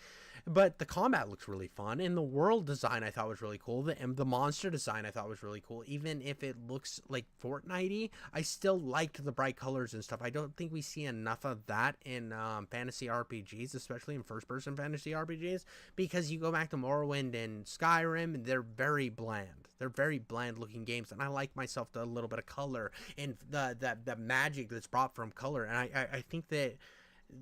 But the combat looks really fun, and the world design I thought was really cool. The monster design I thought was really cool. Even if it looks like Fortnite-y, I still liked the bright colors and stuff. I don't think we see enough of that in fantasy RPGs, especially in first-person fantasy RPGs, because you go back to Morrowind and Skyrim, and they're very bland. They're very bland-looking games, and I like myself a little bit of color and the magic that's brought from color. And I think that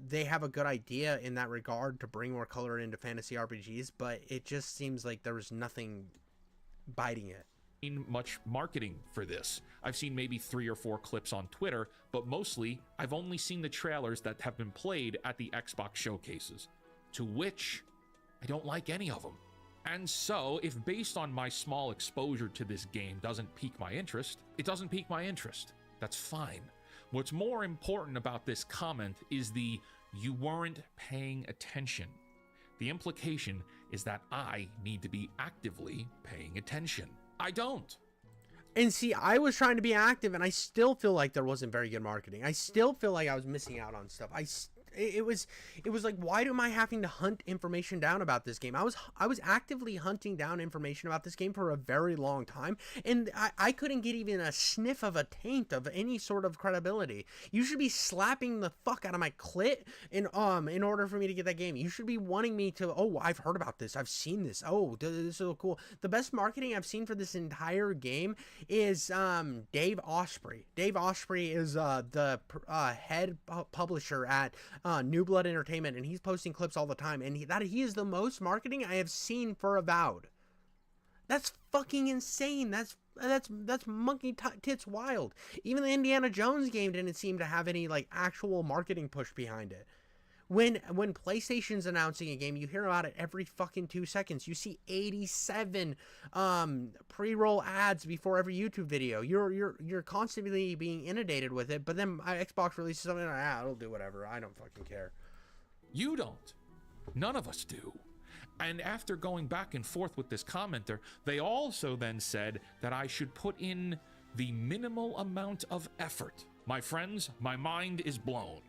they have a good idea in that regard to bring more color into fantasy RPGs, but it just seems like there was nothing biting it. Much marketing for this. I've seen maybe 3 or 4 clips on Twitter, but mostly I've only seen the trailers that have been played at the Xbox showcases, to which I don't like any of them. And so, if based on my small exposure to this game doesn't pique my interest, it doesn't pique my interest. That's fine. What's more important about this comment is the "you weren't paying attention." The implication is that I need to be actively paying attention. I don't. And see, I was trying to be active, and I still feel like there wasn't very good marketing. I still feel like I was missing out on stuff. It was like, why am I having to hunt information down about this game? I was actively hunting down information about this game for a very long time, and I couldn't get even a sniff of a taint of any sort of credibility. You should be slapping the fuck out of my clit in order for me to get that game. You should be wanting me to, oh, I've heard about this, I've seen this, oh, this is so cool. The best marketing I've seen for this entire game is Dave Osprey. Dave Osprey is the head publisher at New Blood Entertainment, and he's posting clips all the time, and he is the most marketing I have seen for Avowed. That's fucking insane. That's monkey tits wild. Even the Indiana Jones game didn't seem to have any like actual marketing push behind it. When PlayStation's announcing a game, you hear about it every fucking 2 seconds. You see 87 pre-roll ads before every YouTube video. You're constantly being inundated with it. But then Xbox releases something like, it'll do whatever. I don't fucking care. You don't. None of us do. And after going back and forth with this commenter, they also then said that I should put in the minimal amount of effort. My friends, my mind is blown.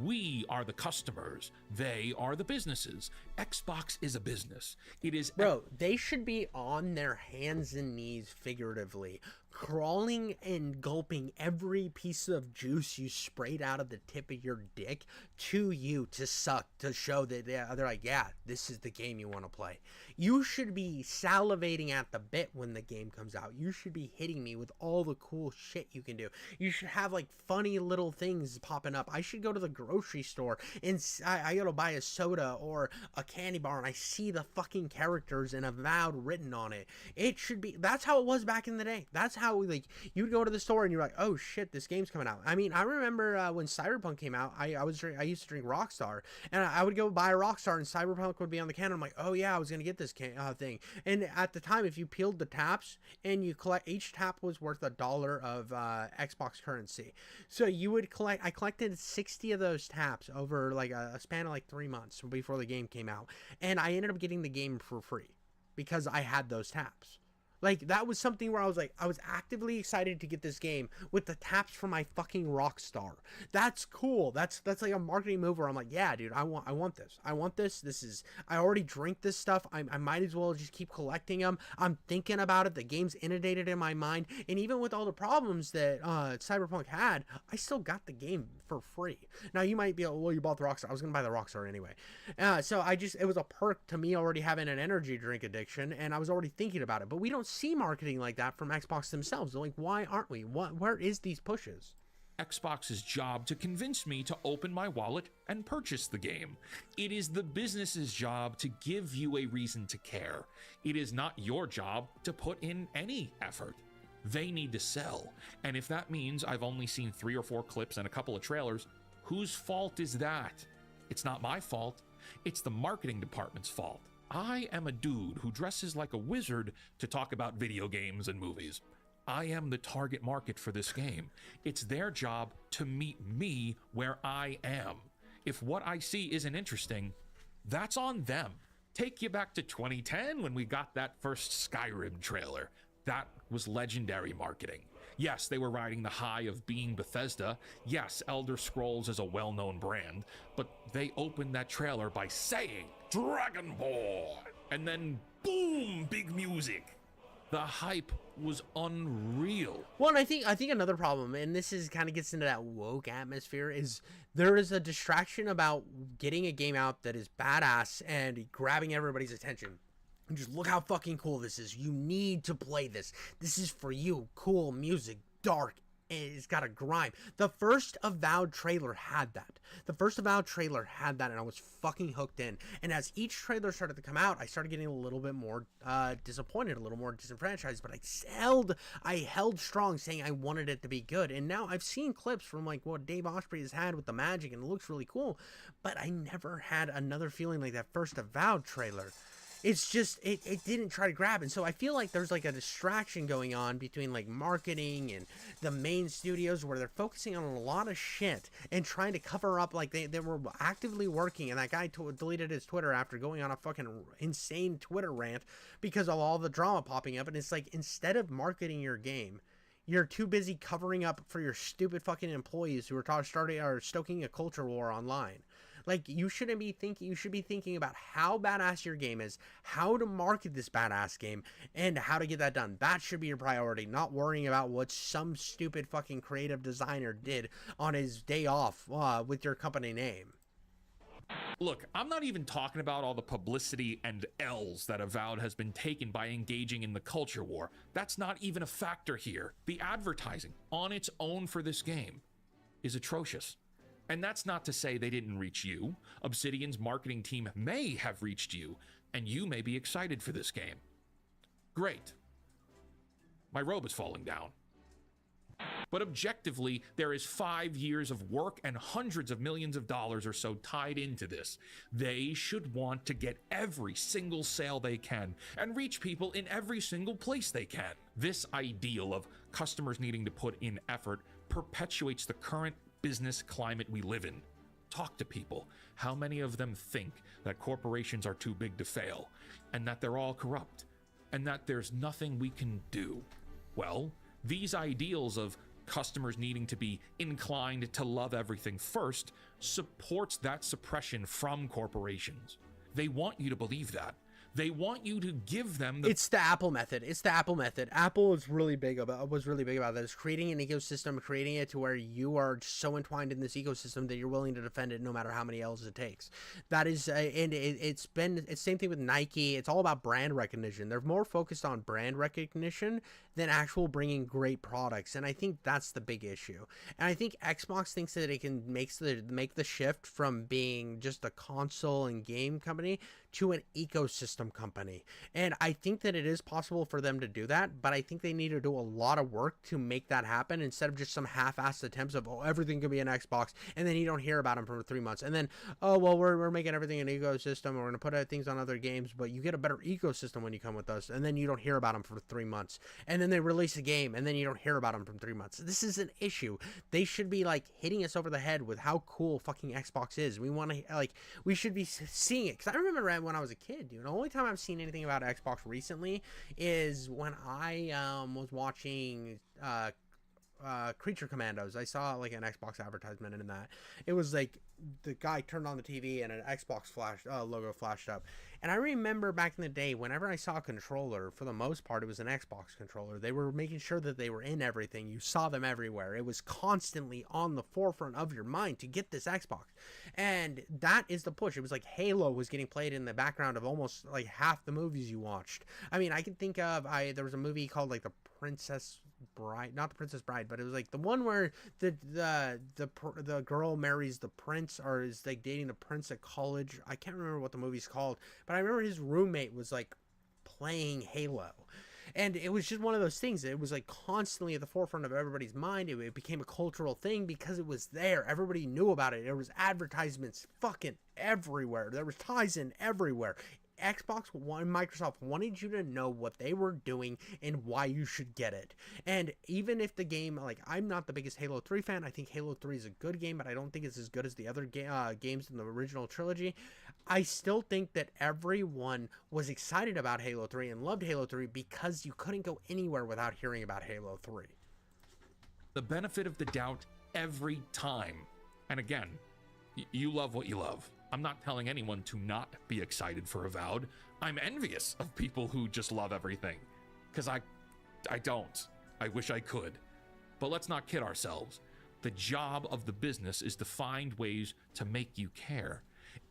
We are the customers. They are the businesses. Xbox is a business. It is... Bro, they should be on their hands and knees, figuratively, crawling and gulping every piece of juice you sprayed out of the tip of your dick to you to suck, to show that they're like, yeah, this is the game you want to play. You should be salivating at the bit when the game comes out. You should be hitting me with all the cool shit you can do. You should have like funny little things popping up. I should go to the grocery store and I gotta buy a soda or a candy bar and I see the fucking characters and Avowed written on it. It should be, that's how it was back in the day. That's how, like, you'd go to the store and you're like, oh shit, this game's coming out. I mean, I remember when Cyberpunk came out, I used to drink Rockstar, and I would go buy a Rockstar and Cyberpunk would be on the can. I'm like, oh yeah, I was gonna get this thing. And at the time, if you peeled the taps and you collect, each tap was worth $1 of Xbox currency. So you would collect, I collected 60 of those taps over like a span of like 3 months before the game came out, and I ended up getting the game for free because I had those taps. Like, that was something where I was like, I was actively excited to get this game with the taps from my fucking Rockstar. That's cool. That's like a marketing move where I'm like, yeah, dude, I want this. I want this. This is, I already drink this stuff. I might as well just keep collecting them. I'm thinking about it. The game's inundated in my mind. And even with all the problems that Cyberpunk had, I still got the game for free. Now, you might be like, well, you bought the Rockstar. I was going to buy the Rockstar anyway. So it was a perk to me already having an energy drink addiction, and I was already thinking about it. But we don't see marketing like that from Xbox themselves. They're like, why aren't we? Where is these pushes? Xbox's job to convince me to open my wallet and purchase the game. It is the business's job to give you a reason to care. It is not your job to put in any effort. They need to sell. And if that means I've only seen 3 or 4 clips and a couple of trailers, whose fault is that? It's not my fault. It's the marketing department's fault. I am a dude who dresses like a wizard to talk about video games and movies. I am the target market for this game. It's their job to meet me where I am. If what I see isn't interesting, that's on them. Take you back to 2010 when we got that first Skyrim trailer. That was legendary marketing. Yes, they were riding the high of being Bethesda. Yes, Elder Scrolls is a well-known brand, but they opened that trailer by saying Dragonborn, and then boom, big music. The hype was unreal. Well, and I think another problem, and this is kind of gets into that woke atmosphere, is there is a distraction about getting a game out that is badass and grabbing everybody's attention. And just look how fucking cool this is. You need to play this. This is for you. Cool music, dark, it's got a grime. The first Avowed trailer had that. The first Avowed trailer had that, and I was fucking hooked in. And as each trailer started to come out, I started getting a little bit more disappointed, a little more disenfranchised, but I held strong, saying I wanted it to be good. And now I've seen clips from like what Dave Osprey has had with the magic, and it looks really cool, but I never had another feeling like that first Avowed trailer. It's just, it didn't try to grab. And so I feel like there's like a distraction going on between like marketing and the main studios, where they're focusing on a lot of shit and trying to cover up, like they were actively working. And that guy deleted his Twitter after going on a fucking insane Twitter rant because of all the drama popping up. And it's like, instead of marketing your game, you're too busy covering up for your stupid fucking employees who are stoking a culture war online. Like, you shouldn't be thinking, you should be thinking about how badass your game is, how to market this badass game, and how to get that done. That should be your priority, not worrying about what some stupid fucking creative designer did on his day off with your company name. Look, I'm not even talking about all the publicity and L's that Avowed has been taken by engaging in the culture war. That's not even a factor here. The advertising on its own for this game is atrocious. And that's not to say they didn't reach you. Obsidian's marketing team may have reached you, and you may be excited for this game. Great. My robe is falling down. But objectively, there is 5 years of work and hundreds of millions of dollars or so tied into this. They should want to get every single sale they can and reach people in every single place they can. This ideal of customers needing to put in effort perpetuates the current business climate we live in. Talk to people. How many of them think that corporations are too big to fail, and that they're all corrupt, and that there's nothing we can do? Well, these ideals of customers needing to be inclined to love everything first supports that suppression from corporations. They want you to believe that. They want you to give them the... It's the Apple method. It's the Apple method. Apple was really big about this, creating an ecosystem, creating it to where you are so entwined in this ecosystem that you're willing to defend it no matter how many L's it takes. That is, and it's same thing with Nike. It's all about brand recognition. They're more focused on brand recognition than actual bringing great products, and I think that's the big issue. And I think Xbox thinks that it can make the shift from being just a console and game company to an ecosystem company. And I think that it is possible for them to do that, but I think they need to do a lot of work to make that happen, instead of just some half-assed attempts of, oh, everything could be an Xbox, and then you don't hear about them for 3 months. And then, oh, well, we're making everything an ecosystem, we're going to put out things on other games, but you get a better ecosystem when you come with us, and then you don't hear about them for 3 months. And then they release a game, and then you don't hear about them for 3 months. This is an issue. They should be, like, hitting us over the head with how cool fucking Xbox is. We want to, like, we should be seeing it. Because I remember when I was a kid, dude, the only time I've seen anything about Xbox recently is when I was watching Creature Commandos. I saw like an Xbox advertisement in that. It was like the guy turned on the TV and an Xbox logo flashed up. And I remember back in the day, whenever I saw a controller, for the most part, it was an Xbox controller. They were making sure that they were in everything. You saw them everywhere. It was constantly on the forefront of your mind to get this Xbox. And that is the push. It was like Halo was getting played in the background of almost like half the movies you watched. I mean, I can think of, there was a movie called like The Princess Bride, not The Princess Bride, but it was like the one where the girl marries the prince, or is like dating the prince at college. I can't remember what the movie's called, but I remember his roommate was like playing Halo. And it was just one of those things. It was like constantly at the forefront of everybody's mind. It became a cultural thing because it was there. Everybody knew about it. There was advertisements fucking everywhere. There was ties in everywhere. Microsoft wanted you to know what they were doing and why you should get it. And even if the game, like, I'm not the biggest Halo 3 fan. I think Halo 3 is a good game, but I don't think it's as good as the other games in the original trilogy. I still think that everyone was excited about Halo 3 and loved Halo 3 because you couldn't go anywhere without hearing about Halo 3. The benefit of the doubt every time. And again, you love what you love. I'm not telling anyone to not be excited for Avowed. I'm envious of people who just love everything. Because I don't. I wish I could. But let's not kid ourselves. The job of the business is to find ways to make you care.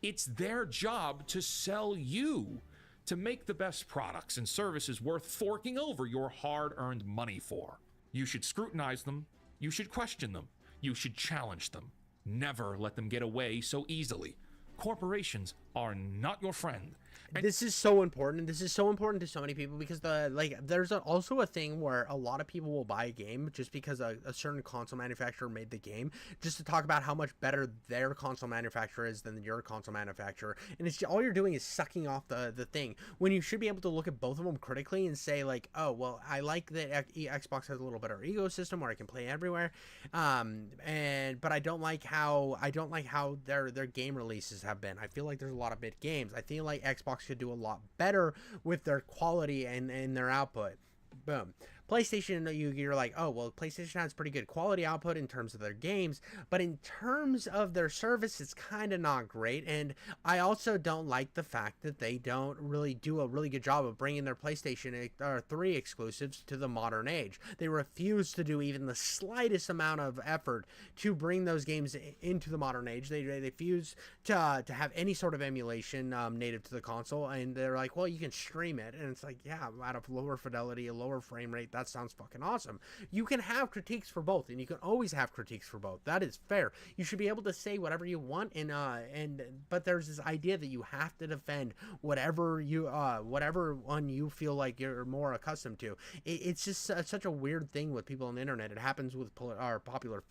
It's their job to sell you, to make the best products and services worth forking over your hard-earned money for. You should scrutinize them, You should question them. You should challenge them. Never let them get away so easily. Corporations are not your friend. This is so important. This is so important to so many people because there's also a thing where a lot of people will buy a game just because a certain console manufacturer made the game, just to talk about how much better their console manufacturer is than your console manufacturer. And it's all you're doing is sucking off the thing, when you should be able to look at both of them critically and say like, oh, well, I like that Xbox has a little better ecosystem where I can play everywhere. But I don't like how their game releases have been. I feel like there's a lot of mid games. I feel like Xbox could do a lot better with their quality and their output. Boom. PlayStation, you're like, oh, well, PlayStation has pretty good quality output in terms of their games, but in terms of their service, it's kind of not great. And I also don't like the fact that they don't really do a really good job of bringing their PlayStation 3 exclusives to the modern age. They refuse to do even the slightest amount of effort to bring those games into the modern age. They refuse to have any sort of emulation native to the console, and they're like, well, you can stream it, and it's like, yeah, out of lower fidelity, a lower frame rate. That sounds fucking awesome. You can have critiques for both, and you can always have critiques for both. That is fair. You should be able to say whatever you want, but there's this idea that you have to defend whatever one you feel like you're more accustomed to. It's just such a weird thing with people on the internet. It happens with popular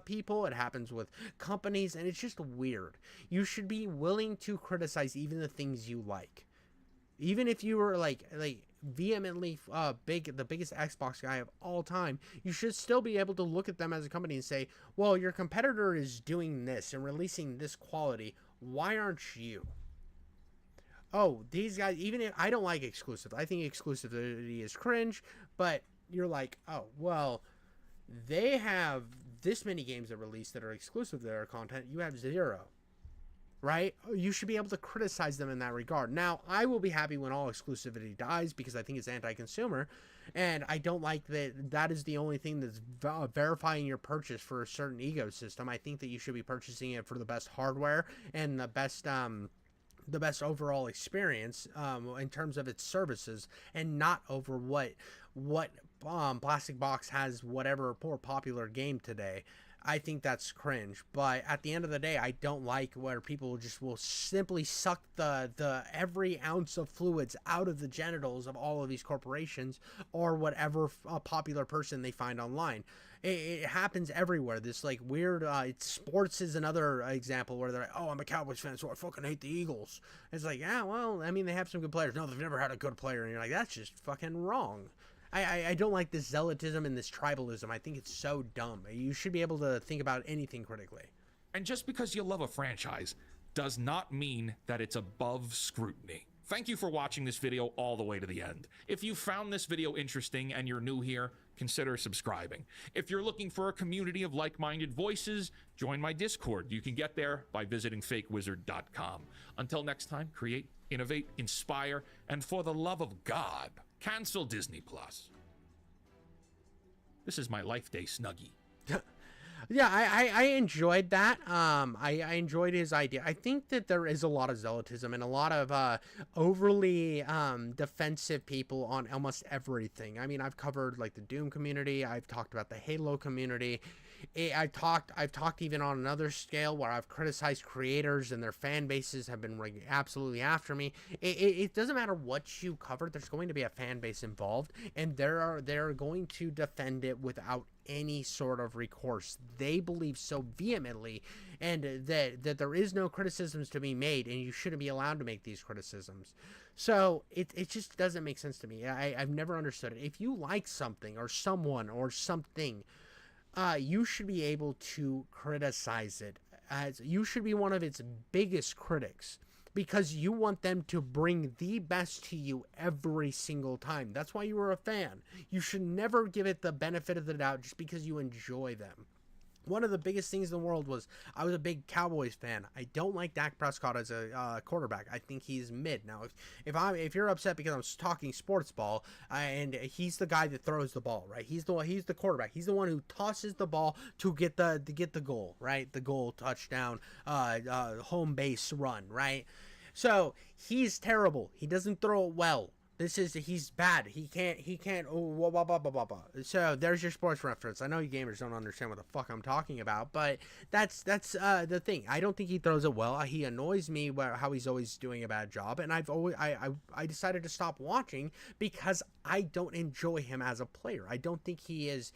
people. It happens with companies, and it's just weird. You should be willing to criticize even the things you like. Even if you were like vehemently the biggest Xbox guy of all time, you should still be able to look at them as a company and say, well, your competitor is doing this and releasing this quality. Why aren't you? Oh, these guys, even if I don't like exclusive, I think exclusivity is cringe, but you're like, oh, well, they have this many games that release that are exclusive to their content. You have 0. Right? You should be able to criticize them in that regard. Now, I will be happy when all exclusivity dies because I think it's anti-consumer, and I don't like that is the only thing that's verifying your purchase for a certain ecosystem. I think that you should be purchasing it for the best hardware and the best overall experience in terms of its services, and not over what Plastic Box has whatever poor popular game today. I think that's cringe, but at the end of the day, I don't like where people just will simply suck the every ounce of fluids out of the genitals of all of these corporations or whatever popular person they find online. It happens everywhere. This like weird sports is another example where they're like, oh, I'm a Cowboys fan, so I fucking hate the Eagles. It's like, yeah, well, I mean, they have some good players. No, they've never had a good player, and you're like, that's just fucking wrong. I don't like this zealotism and this tribalism. I think it's so dumb. You should be able to think about anything critically. And just because you love a franchise does not mean that it's above scrutiny. Thank you for watching this video all the way to the end. If you found this video interesting and you're new here, consider subscribing. If you're looking for a community of like-minded voices, join my Discord. You can get there by visiting fakewizard.com. Until next time, create, innovate, inspire, and for the love of God, cancel Disney Plus. This is my Life Day Snuggie. Yeah, I enjoyed that. I enjoyed his idea. I think that there is a lot of zealotism and a lot of overly defensive people on almost everything. I mean, I've covered like the Doom community. I've talked about the Halo community. I've talked even on another scale where I've criticized creators and their fan bases have been like absolutely after me. It doesn't matter what you cover. There's going to be a fan base involved, and they're going to defend it without any sort of recourse. They believe so vehemently, and that there is no criticisms to be made, and you shouldn't be allowed to make these criticisms. So it just doesn't make sense to me. I've never understood it. If you like something or someone or something, you should be able to criticize it. As you should be one of its biggest critics, because you want them to bring the best to you every single time. That's why you were a fan. You should never give it the benefit of the doubt just because you enjoy them. One of the biggest things in the world was I was a big Cowboys fan. I don't like Dak Prescott as a quarterback. I think he's mid. Now, if you're upset because I'm talking sports ball, and he's the guy that throws the ball, right? He's the quarterback. He's the one who tosses the ball to get the goal, right? The goal, touchdown, home base run, right? So he's terrible. He doesn't throw it well. He's bad. He can't, blah, blah, blah, blah, blah, blah. So there's your sports reference. I know you gamers don't understand what the fuck I'm talking about, but that's the thing. I don't think he throws it well. He annoys me how he's always doing a bad job, and I decided to stop watching because I don't enjoy him as a player. I don't think he is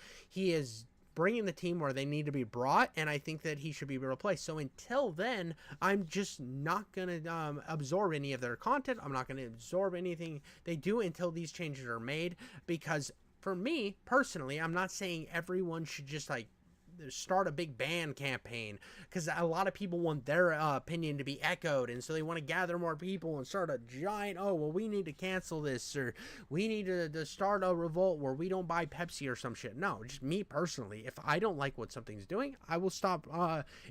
bringing the team where they need to be brought, and I think that he should be replaced. So until then, I'm just not going to absorb any of their content. I'm not going to absorb anything they do until these changes are made, because for me, personally, I'm not saying everyone should just, like, start a big ban campaign, because a lot of people want their opinion to be echoed, and so they want to gather more people and start a giant, oh, well, we need to cancel this, or we need to start a revolt where we don't buy Pepsi or some shit. No, just me personally, if I don't like what something's doing, I will stop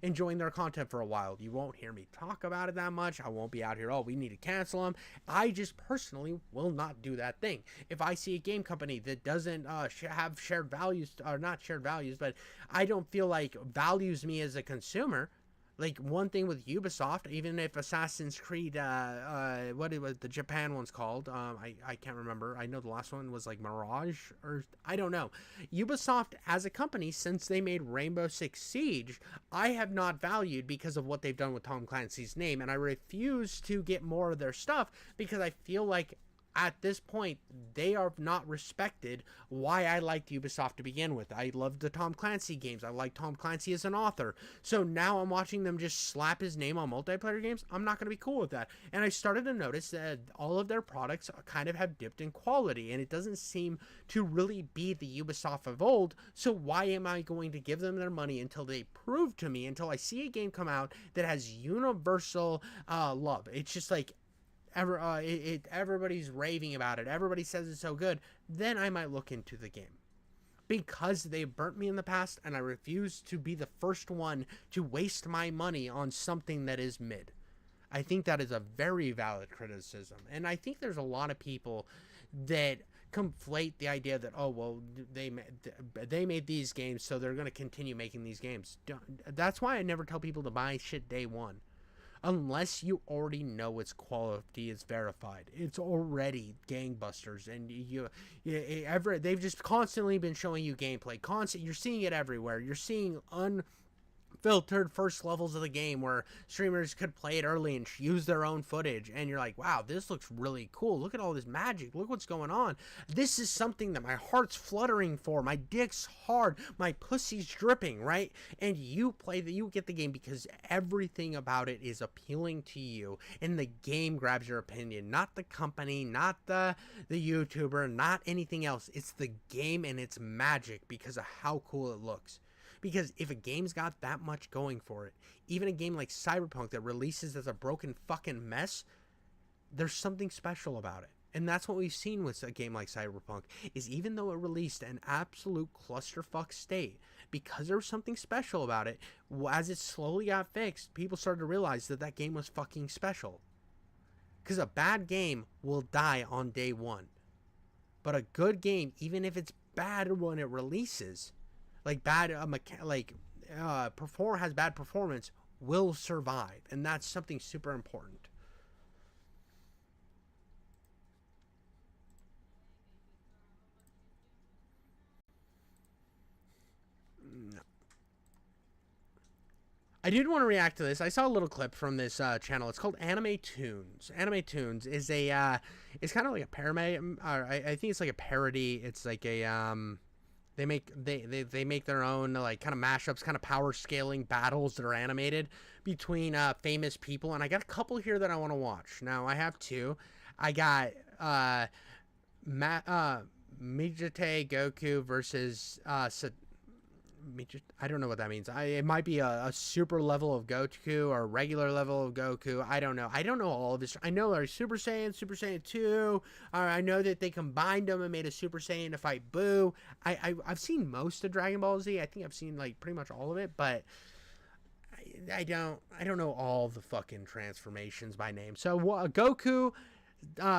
enjoying their content for a while. You won't hear me talk about it that much. I won't be out here, oh, we need to cancel them. I just personally will not do that thing. If I see a game company that doesn't have shared values, or not shared values, but I don't feel like values me as a consumer. Like, one thing with Ubisoft, even if Assassin's Creed, what it was, the Japan one's called, I can't remember. I know the last one was like Mirage, or I don't know. Ubisoft as a company, since they made Rainbow Six Siege, I have not valued because of what they've done with Tom Clancy's name, and I refuse to get more of their stuff because I feel like at this point, they are not respected why I liked Ubisoft to begin with. I loved the Tom Clancy games. I like Tom Clancy as an author. So now I'm watching them just slap his name on multiplayer games. I'm not going to be cool with that. And I started to notice that all of their products kind of have dipped in quality, and it doesn't seem to really be the Ubisoft of old. So why am I going to give them their money until they prove to me, until I see a game come out that has universal love? It's just like, everybody's raving about it, everybody says it's so good, then I might look into the game. Because they burnt me in the past, and I refuse to be the first one to waste my money on something that is mid. I think that is a very valid criticism, and I think there's a lot of people that conflate the idea that, oh, well, they made these games, so they're going to continue making these games. That's why I never tell people to buy shit day one. Unless you already know its quality is verified. It's already gangbusters, and they've just constantly been showing you gameplay. You're seeing it everywhere. You're seeing unfiltered first levels of the game where streamers could play it early and use their own footage, and you're like, wow, this looks really cool. Look at all this magic. Look what's going on. This is something that my heart's fluttering for. My dick's hard. My pussy's dripping, right? And you get the game because everything about it is appealing to you, and the game grabs your opinion, not the company, not the YouTuber, not anything else. It's the game and its magic because of how cool it looks. Because if a game's got that much going for it, even a game like Cyberpunk that releases as a broken fucking mess, there's something special about it. And that's what we've seen with a game like Cyberpunk, is even though it released an absolute clusterfuck state, because there was something special about it, as it slowly got fixed, people started to realize that that game was fucking special. Because a bad game will die on day one. But a good game, even if it's bad when it releases, has bad performance, will survive, and that's something super important. No. I did want to react to this. I saw a little clip from this channel. It's called Anime Tunes. Anime Tunes is it's kind of like a parody. I think it's like a parody. It's like a They make their own like kind of mashups, kind of power scaling battles that are animated between famous people, and I got a couple here that I want to watch. Now I have two. I got Mijite Goku versus I don't know what that means. It might be a super level of Goku or a regular level of Goku. I don't know. I don't know all of this. I know there's Super Saiyan 2. I know that they combined them and made a Super Saiyan to fight Boo. I've seen most of Dragon Ball Z. I think I've seen like pretty much all of it, but I don't know all the fucking transformations by name. So Goku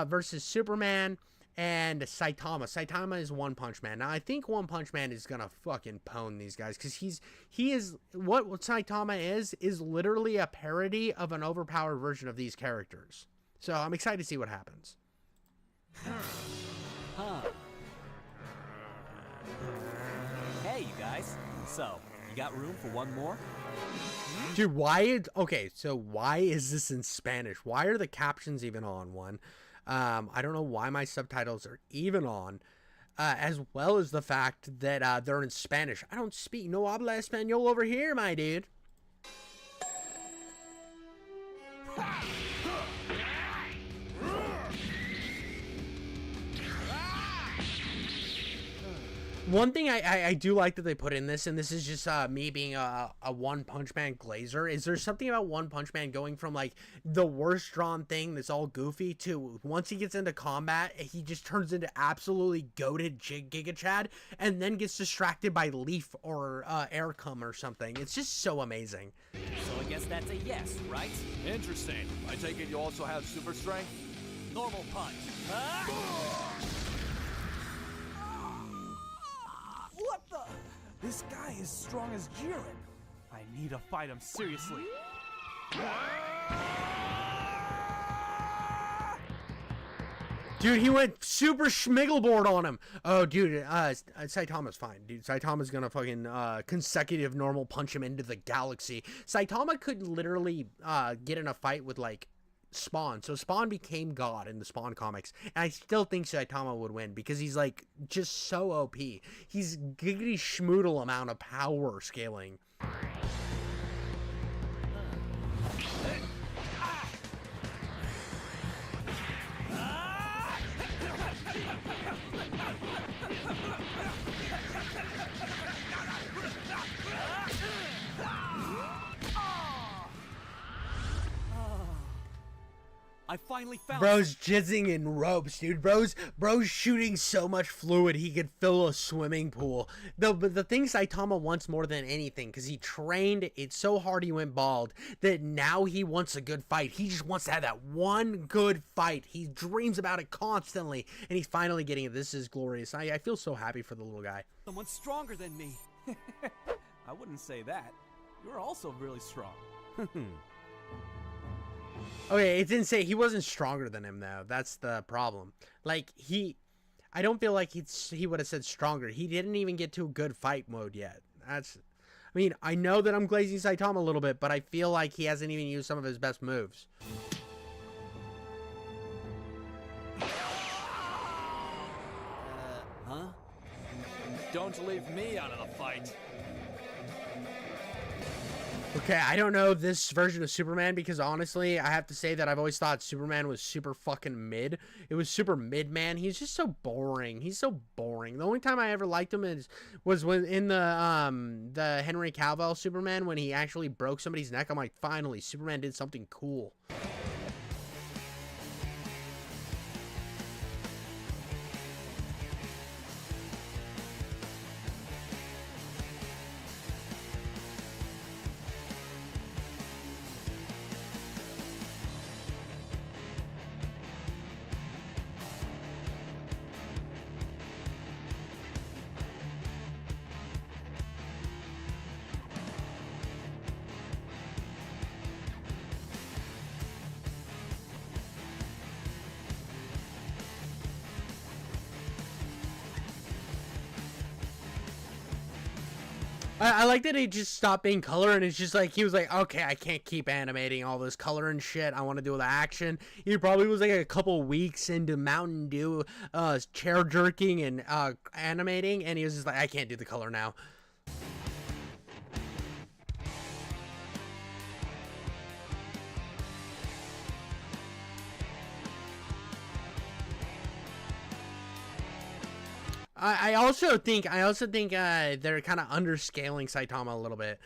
versus Superman and Saitama. Saitama is One Punch Man. Now I think One Punch Man is gonna fucking pwn these guys, because he is what Saitama is literally a parody of an overpowered version of these characters. So I'm excited to see what happens. Huh. Hey, you guys. So, you got room for one more? Dude, okay, so why is this in Spanish? Why are the captions even on one? I don't know why my subtitles are even on, as well as the fact that they're in Spanish. I don't speak no habla español over here, my dude. One thing I do like that they put in this, and this is just me being a One Punch Man glazer, is there's something about One Punch Man going from like the worst drawn thing that's all goofy to once he gets into combat, he just turns into absolutely goated Giga Chad and then gets distracted by Leaf or Aircom or something. It's just so amazing. So I guess that's a yes, right? Interesting. I take it you also have super strength? Normal punch. What the? This guy is strong as Jiren. I need to fight him seriously. Dude, he went super schmiggleboard on him. Oh, dude, Saitama's fine. Dude, Saitama's gonna fucking consecutive normal punch him into the galaxy. Saitama could literally get in a fight with, like, Spawn. So Spawn became God in the Spawn comics. And I still think Saitama would win because he's, like, just so OP. He's giggity schmoodle amount of power scaling. I finally found Bro's jizzing in ropes, dude. Bro's shooting so much fluid he could fill a swimming pool. But the thing Saitama wants more than anything, because he trained it so hard he went bald, that now he wants a good fight. He just wants to have that one good fight. He dreams about it constantly, and he's finally getting it. This is glorious. I feel so happy for the little guy. Someone stronger than me. I wouldn't say that. You're also really strong. Okay, it didn't say he wasn't stronger than him, though. That's the problem. Like, I don't feel like he would have said stronger. He didn't even get to a good fight mode yet. I mean, I know that I'm glazing Saitama a little bit, but I feel like he hasn't even used some of his best moves. Huh? Don't leave me out of the fight. Okay, I don't know this version of Superman because honestly, I have to say that I've always thought Superman was super fucking mid. It was super mid, man. He's just so boring. He's so boring. The only time I ever liked him was when in the Henry Cavill Superman when he actually broke somebody's neck. I'm like, finally, Superman did something cool. I like that he just stopped being color and it's just like, he was like, okay, I can't keep animating all this color and shit. I want to do the action. He probably was like a couple weeks into Mountain Dew, chair jerking and animating. And he was just like, I can't do the color now. I also think they're kind of underscaling Saitama a little bit.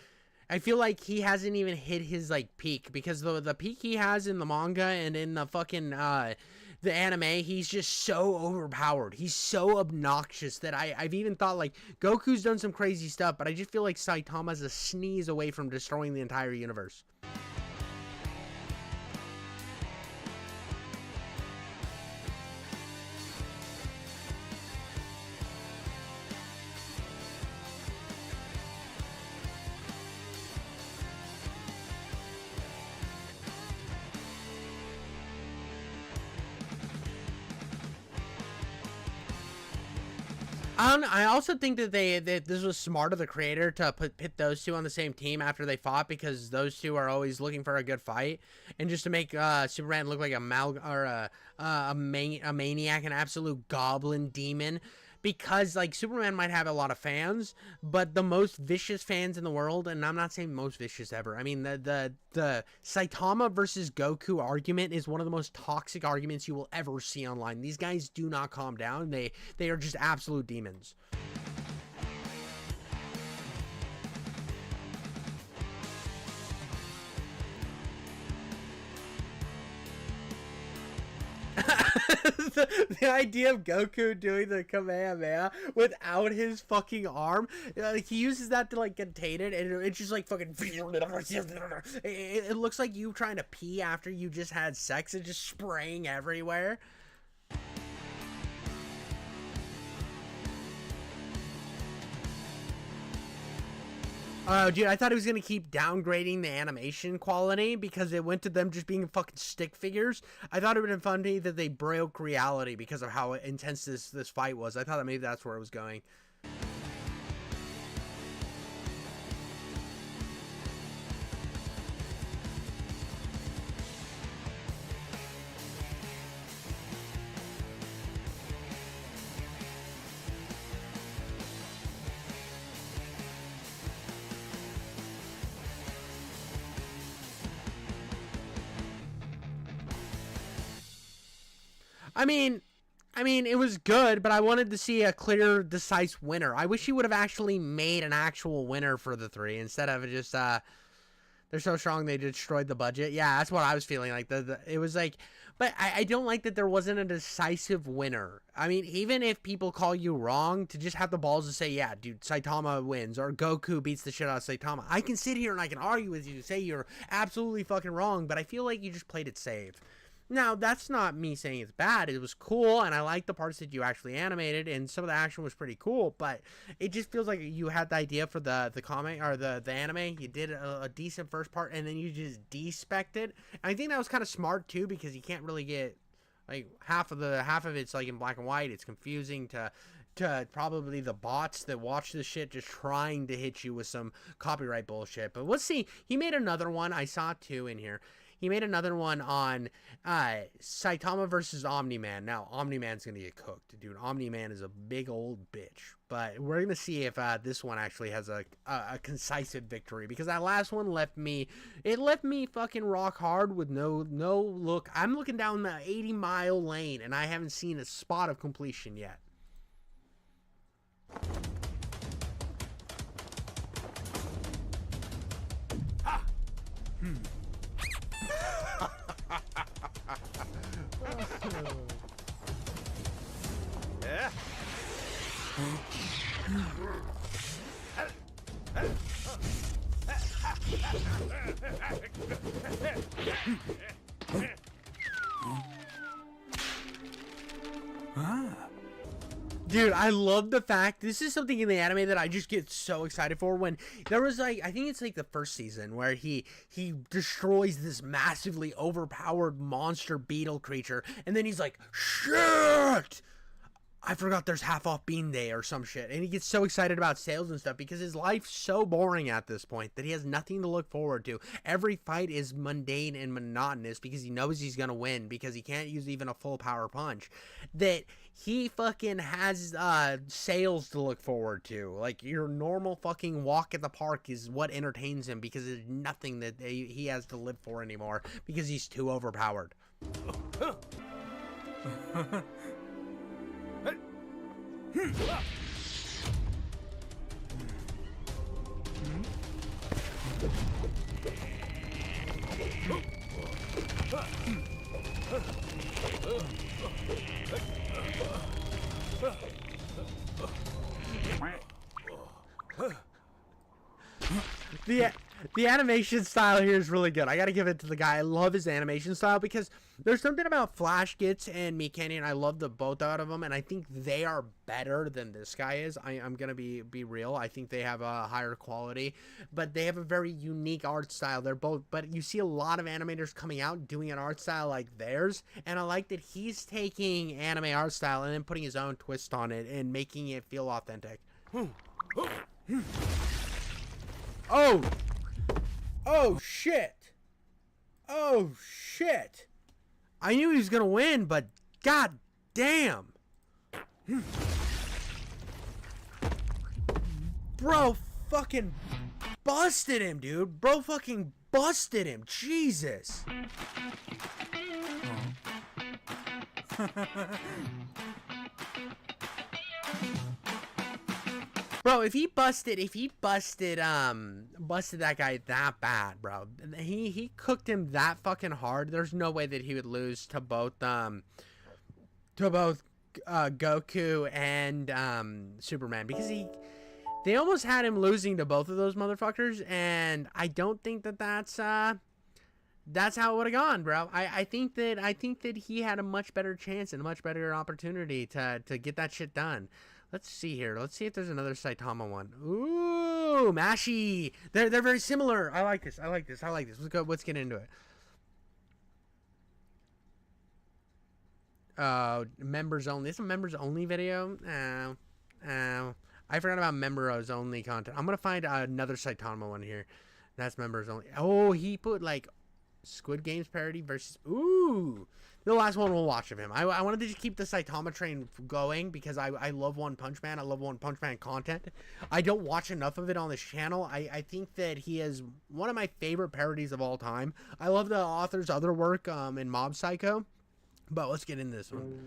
I feel like he hasn't even hit his like peak because the peak he has in the manga and in the fucking the anime, he's just so overpowered. He's so obnoxious that I've even thought like Goku's done some crazy stuff, but I just feel like Saitama's a sneeze away from destroying the entire universe. I also think that that this was smart of the creator to pit those two on the same team after they fought, because those two are always looking for a good fight, and just to make Superman look like a maniac, an absolute goblin demon. Because, like, Superman might have a lot of fans, but the most vicious fans in the world, and I'm not saying most vicious ever, I mean, the Saitama versus Goku argument is one of the most toxic arguments you will ever see online. These guys do not calm down. They are just absolute demons. The idea of Goku doing the Kamehameha without his fucking arm, like, he uses that to, like, contain it, and it's just like fucking it looks like you trying to pee after you just had sex and just spraying everywhere. Oh, dude, I thought he was going to keep downgrading the animation quality because it went to them just being fucking stick figures. I thought it would have been funny that they broke reality because of how intense this fight was. I thought that maybe that's where it was going. I mean, it was good, but I wanted to see a clear, decisive winner. I wish he would have actually made an actual winner for the three instead of just, they're so strong they destroyed the budget. Yeah, that's what I was feeling like. It was like, but I don't like that there wasn't a decisive winner. I mean, even if people call you wrong, to just have the balls to say, yeah, dude, Saitama wins, or Goku beats the shit out of Saitama. I can sit here and I can argue with you, say you're absolutely fucking wrong, but I feel like you just played it safe. Now, that's not me saying it's bad. It was cool, and I like the parts that you actually animated, and some of the action was pretty cool, but it just feels like you had the idea for the comic, or the anime. You did a decent first part, and then you just de-spec'd it. And I think that was kind of smart, too, because you can't really get, like, half of it's, like, in black and white. It's confusing to probably the bots that watch this shit just trying to hit you with some copyright bullshit. But let's see. He made another one. I saw two in here. He made another one on Saitama versus Omni-Man. Now, Omni-Man's going to get cooked. Dude, Omni-Man is a big old bitch. But we're going to see if this one actually has a concise victory. Because that last one left me fucking rock hard with no look. I'm looking down the 80-mile lane, and I haven't seen a spot of completion yet. Ha! Yeah. Dude, I love the fact, this is something in the anime that I just get so excited for. When there was, like, I think it's like the first season where he destroys this massively overpowered monster beetle creature, and then he's like, shit, I forgot there's half off Bean Day or some shit. And he gets so excited about sales and stuff because his life's so boring at this point that he has nothing to look forward to. Every fight is mundane and monotonous because he knows he's gonna win because he can't use even a full power punch. That he fucking has sales to look forward to. Like, your normal fucking walk at the park is what entertains him because there's nothing that he has to live for anymore because he's too overpowered. The animation style here is really good. I gotta give it to the guy. I love his animation style because there's something about Flash Gitz and Me Canyon. I love the both out of them, and I think they are better than this guy is. I'm gonna be real. I think they have a higher quality, but they have a very unique art style. They're both, but you see a lot of animators coming out doing an art style like theirs, and I like that he's taking anime art style and then putting his own twist on it and making it feel authentic. Oh shit. Oh shit. I knew he was gonna win, but god damn. Bro fucking busted him, dude. Bro fucking busted him. Jesus. Bro, if he busted that guy that bad, bro, he cooked him that fucking hard. There's no way that he would lose to both Goku and Superman, because they almost had him losing to both of those motherfuckers, and I don't think that's how it would have gone, bro. I think that he had a much better chance and a much better opportunity to get that shit done. Let's see here. Let's see if there's another Saitama one. Ooh, Mashi. They're very similar. I like this. Let's go. Let's get into it. Members only. It's a members only video. I forgot about members only content. I'm gonna find another Saitama one here. That's members only. Oh, he put like Squid Games parody versus. Ooh. The last one we'll watch of him. I wanted to just keep the Saitama train going because I love One Punch Man. I love One Punch Man content. I don't watch enough of it on this channel. I think that he is one of my favorite parodies of all time. I love the author's other work in Mob Psycho. But let's get into this one.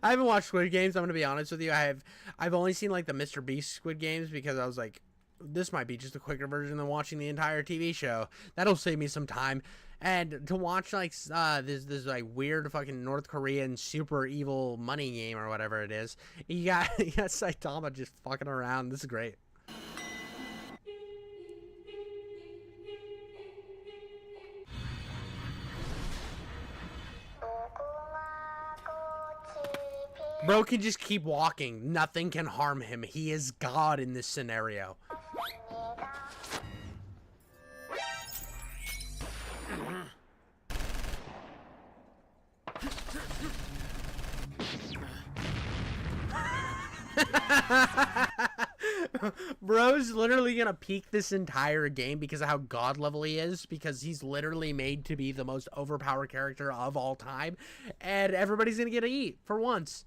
I haven't watched Squid Games. I'm gonna be honest with you. I've only seen like the Mr. Beast Squid Games because I was like, this might be just a quicker version than watching the entire TV show. That'll save me some time. And to watch like this like weird fucking North Korean super evil money game or whatever it is, you got Saitama just fucking around. This is great. Bro can just keep walking. Nothing can harm him. He is God in this scenario. Bro's literally gonna peak this entire game because of how god level he is, because he's literally made to be the most overpowered character of all time, and everybody's gonna get to eat for once.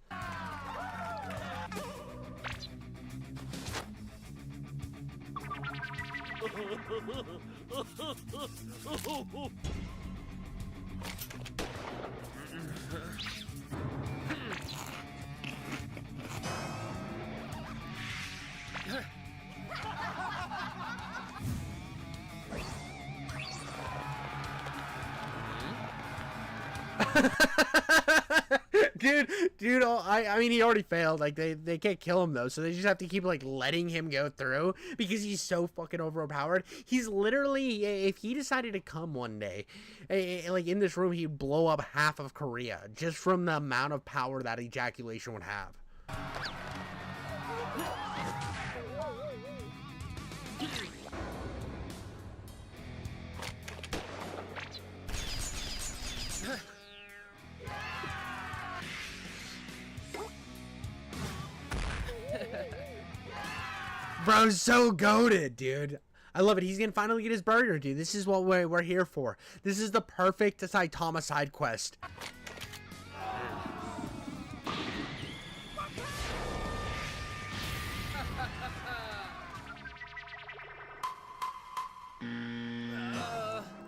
Dude, I mean, he already failed. Like, they can't kill him, though, so they just have to keep, like, letting him go through because he's so fucking overpowered. He's literally, if he decided to come one day, like, in this room, he'd blow up half of Korea just from the amount of power that ejaculation would have. Bro's so goated, dude. I love it. He's gonna finally get his burger, dude. This is what we're here for. This is the perfect Saitama side quest.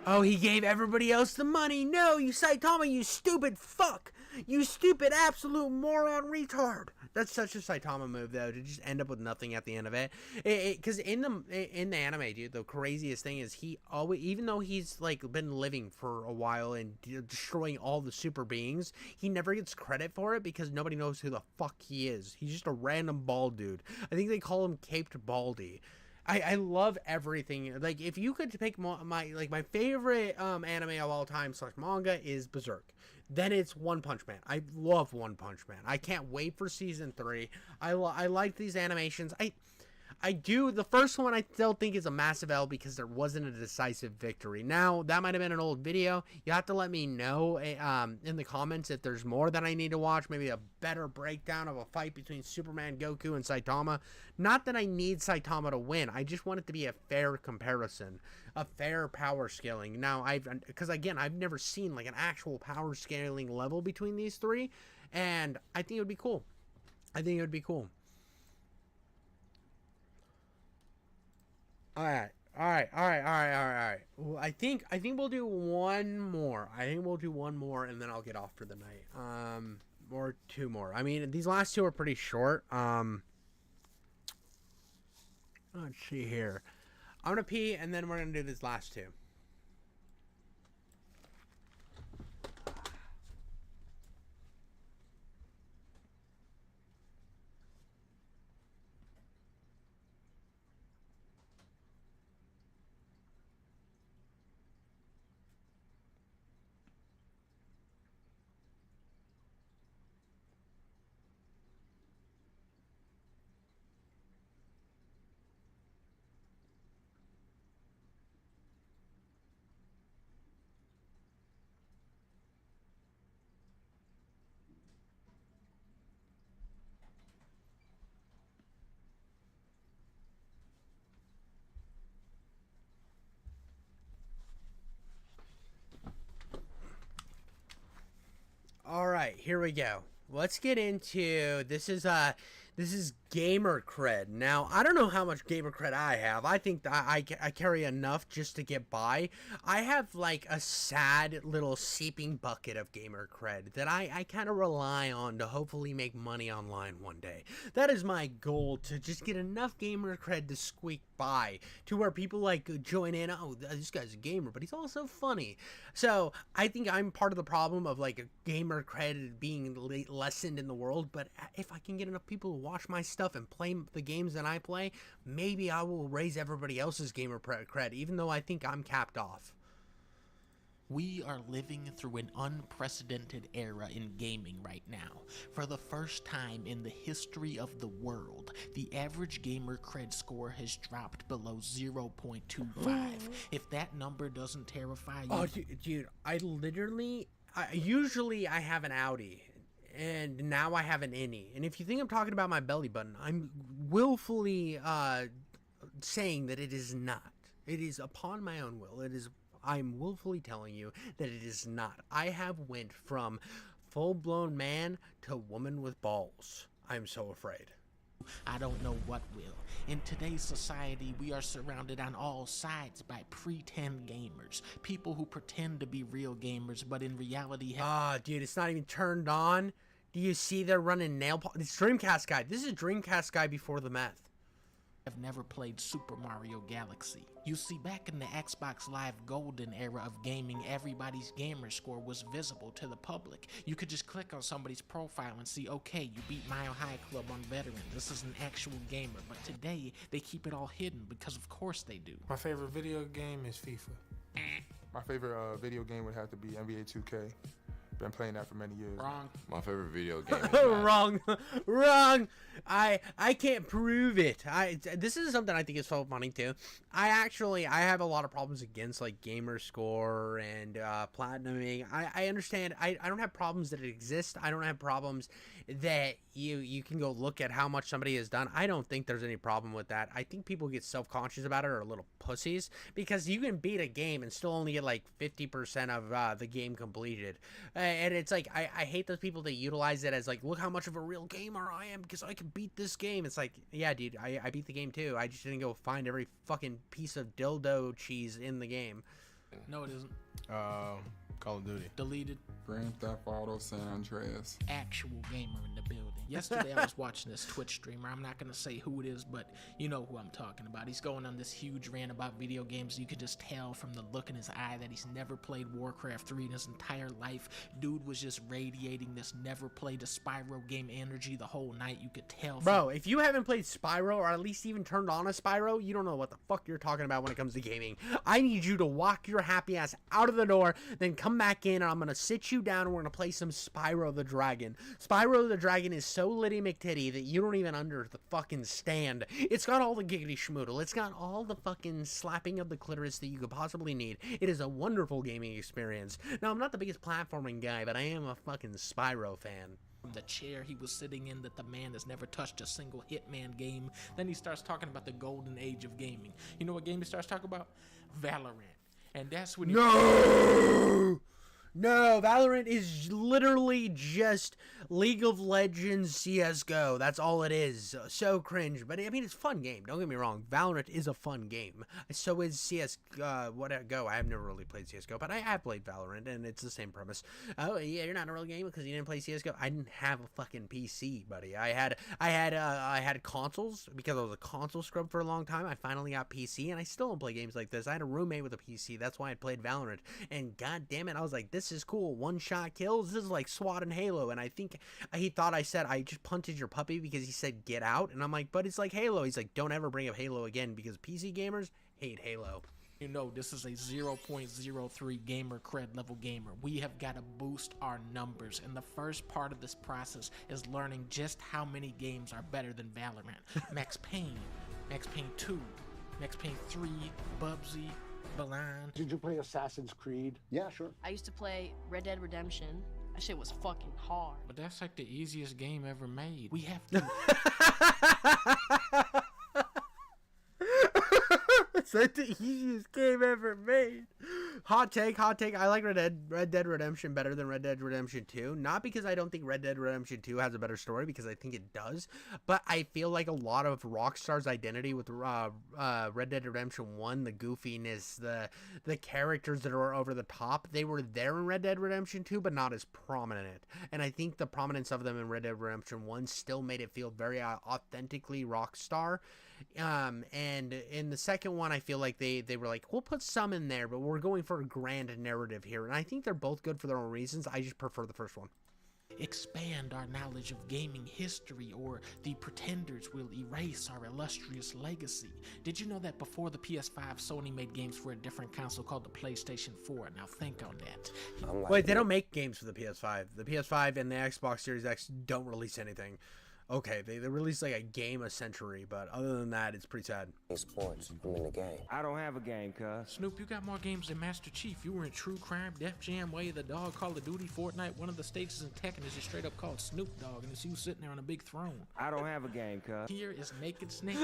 Oh, he gave everybody else the money. No, you Saitama, you stupid fuck. You stupid absolute moron retard. That's such a Saitama move, though, to just end up with nothing at the end of it. Because in the anime, dude, the craziest thing is he always, even though he's like been living for a while and destroying all the super beings, he never gets credit for it because nobody knows who the fuck he is. He's just a random bald dude. I think they call him Caped Baldy. I love everything. Like, if you could pick my favorite anime of all time / manga is Berserk. Then it's One Punch Man. I love One Punch Man. I can't wait for season 3. I like these animations. I do. The first one I still think is a massive L because there wasn't a decisive victory. Now, that might have been an old video. You have to let me know in the comments if there's more that I need to watch. Maybe a better breakdown of a fight between Superman, Goku, and Saitama. Not that I need Saitama to win. I just want it to be a fair comparison. A fair power scaling. Now, because again, I've never seen like an actual power scaling level between these three. And I think it would be cool. I think it would be cool. All right. Well, I think we'll do one more. And then I'll get off for the night. Or 2 more. I mean, these last 2 are pretty short. Let's see here. I'm gonna pee, and then we're gonna do these last 2. All right, here we go. Let's get into this is gamer cred. Now, I don't know how much gamer cred I have. I think that I carry enough just to get by. I have like a sad little seeping bucket of gamer cred that I kind of rely on to hopefully make money online one day. That is my goal, to just get enough gamer cred to squeak by, to where people like join in. Oh, this guy's a gamer, but he's also funny. So I think I'm part of the problem of like a gamer cred being lessened in the world. But if I can get enough people to watch my stuff and play the games that I play, maybe I will raise everybody else's gamer cred, even though I think I'm capped off. We are living through an unprecedented era in gaming right now. For the first time in the history of the world, the average gamer cred score has dropped below 0.25. If that number doesn't terrify you... Oh, dude, usually I have an Audi, and now I have an innie. And if you think I'm talking about my belly button, I'm willfully saying that it is not. It is upon my own will. I'm willfully telling you that it is not. I have went from full-blown man to woman with balls. I'm so afraid. I don't know what will. In today's society, we are surrounded on all sides by pretend gamers. People who pretend to be real gamers, but in reality... dude, it's not even turned on. Do you see they're running nail polish? It's Dreamcast guy. This is Dreamcast guy before the meth. I've never played Super Mario Galaxy. You see, back in the Xbox Live Golden era of gaming, everybody's gamer score was visible to the public. You could just click on somebody's profile and see, okay, you beat Mile High Club on Veteran. This is an actual gamer. But today, they keep it all hidden because of course they do. My favorite video game is FIFA. My favorite video game would have to be NBA 2K. Been playing that for many years. Wrong. My favorite video game is Wrong. I can't prove it. This is something I think is so funny too. I have a lot of problems against like gamer score and platinuming. I understand. I don't have problems that it exists. I don't have problems that you can go look at how much somebody has done. I don't think there's any problem with that. I think people get self-conscious about it or little pussies, because you can beat a game and still only get like 50% of the game completed. And it's like, I hate those people that utilize it as like, look how much of a real gamer I am because I can beat this game. It's like, yeah, dude, I beat the game too. I just didn't go find every fucking piece of dildo cheese in the game. No, it isn't. Call of Duty. Deleted. Grand Theft Auto San Andreas. Actual gamer in the building. Yesterday I was watching this Twitch streamer. I'm not gonna say who it is, but you know who I'm talking about. He's going on this huge rant about video games. You could just tell from the look in his eye that he's never played Warcraft 3 in his entire life. Dude was just radiating this never played a Spyro game energy the whole night. You could tell. Bro, if you haven't played Spyro or at least even turned on a Spyro, you don't know what the fuck you're talking about when it comes to gaming. I need you to walk your happy ass out of the door, then come back in, and I'm gonna sit you down and we're gonna play some Spyro the Dragon. Spyro the Dragon is so litty McTitty that you don't even under the fucking stand. It's got all the giggity schmoodle. It's got all the fucking slapping of the clitoris that you could possibly need. It is a wonderful gaming experience. Now, I'm not the biggest platforming guy, but I am a fucking Spyro fan. The chair he was sitting in that the man has never touched a single Hitman game. Then he starts talking about the golden age of gaming. You know what game he starts talking about? Valorant. And that's when No, Valorant is literally just League of Legends CSGO. That's all it is. So cringe. But I mean, it's a fun game. Don't get me wrong. Valorant is a fun game. So is CSGO. I have never really played CSGO, but I have played Valorant, and it's the same premise. Oh, yeah, you're not a real gamer because you didn't play CSGO. I didn't have a fucking PC, buddy. I had consoles because I was a console scrub for a long time. I finally got PC, and I still don't play games like this. I had a roommate with a PC. That's why I played Valorant. And god damn it, I was like, this is cool. One-shot kills. This is like SWAT and Halo. And I think he thought I said I just punted your puppy because he said get out. And I'm like, but it's like Halo. He's like, don't ever bring up Halo again because PC gamers hate Halo. You know, this is a 0.03 gamer cred level gamer. We have got to boost our numbers, and the first part of this process is learning just how many games are better than Valorant. Max Payne, Max Payne 2, Max Payne 3, Bubsy, Balan. Did you play Assassin's Creed? Yeah, sure. I used to play Red Dead Redemption. That shit was fucking hard. But that's like the easiest game ever made. We have to... It's like the easiest game ever made. Hot take. I like Red Dead Redemption better than Red Dead Redemption 2. Not because I don't think Red Dead Redemption 2 has a better story, because I think it does. But I feel like a lot of Rockstar's identity with Red Dead Redemption 1, the goofiness, the characters that are over the top, they were there in Red Dead Redemption 2, but not as prominent. And I think the prominence of them in Red Dead Redemption 1 still made it feel very authentically Rockstar. And in the second one, I feel like they were like, we'll put some in there, but we're going for a grand narrative here. And I think they're both good for their own reasons. I just prefer the first one. Expand our knowledge of gaming history, or the pretenders will erase our illustrious legacy. Did you know that before the PS5, Sony made games for a different console called the PlayStation 4? Now think on that. Wait, they don't make games for the PS5. The PS5 and the Xbox Series X don't release anything. Okay, they release like a game a century, but other than that, it's pretty sad. Sports, I'm in the game. I don't have a game, cuz. Snoop, you got more games than Master Chief. You were in True Crime, Def Jam, Way of the Dog, Call of Duty, Fortnite. One of the stages in Tekken is just straight up called Snoop Dogg, and it's you sitting there on a big throne. I don't have a game, cuz. Here is Naked Snake.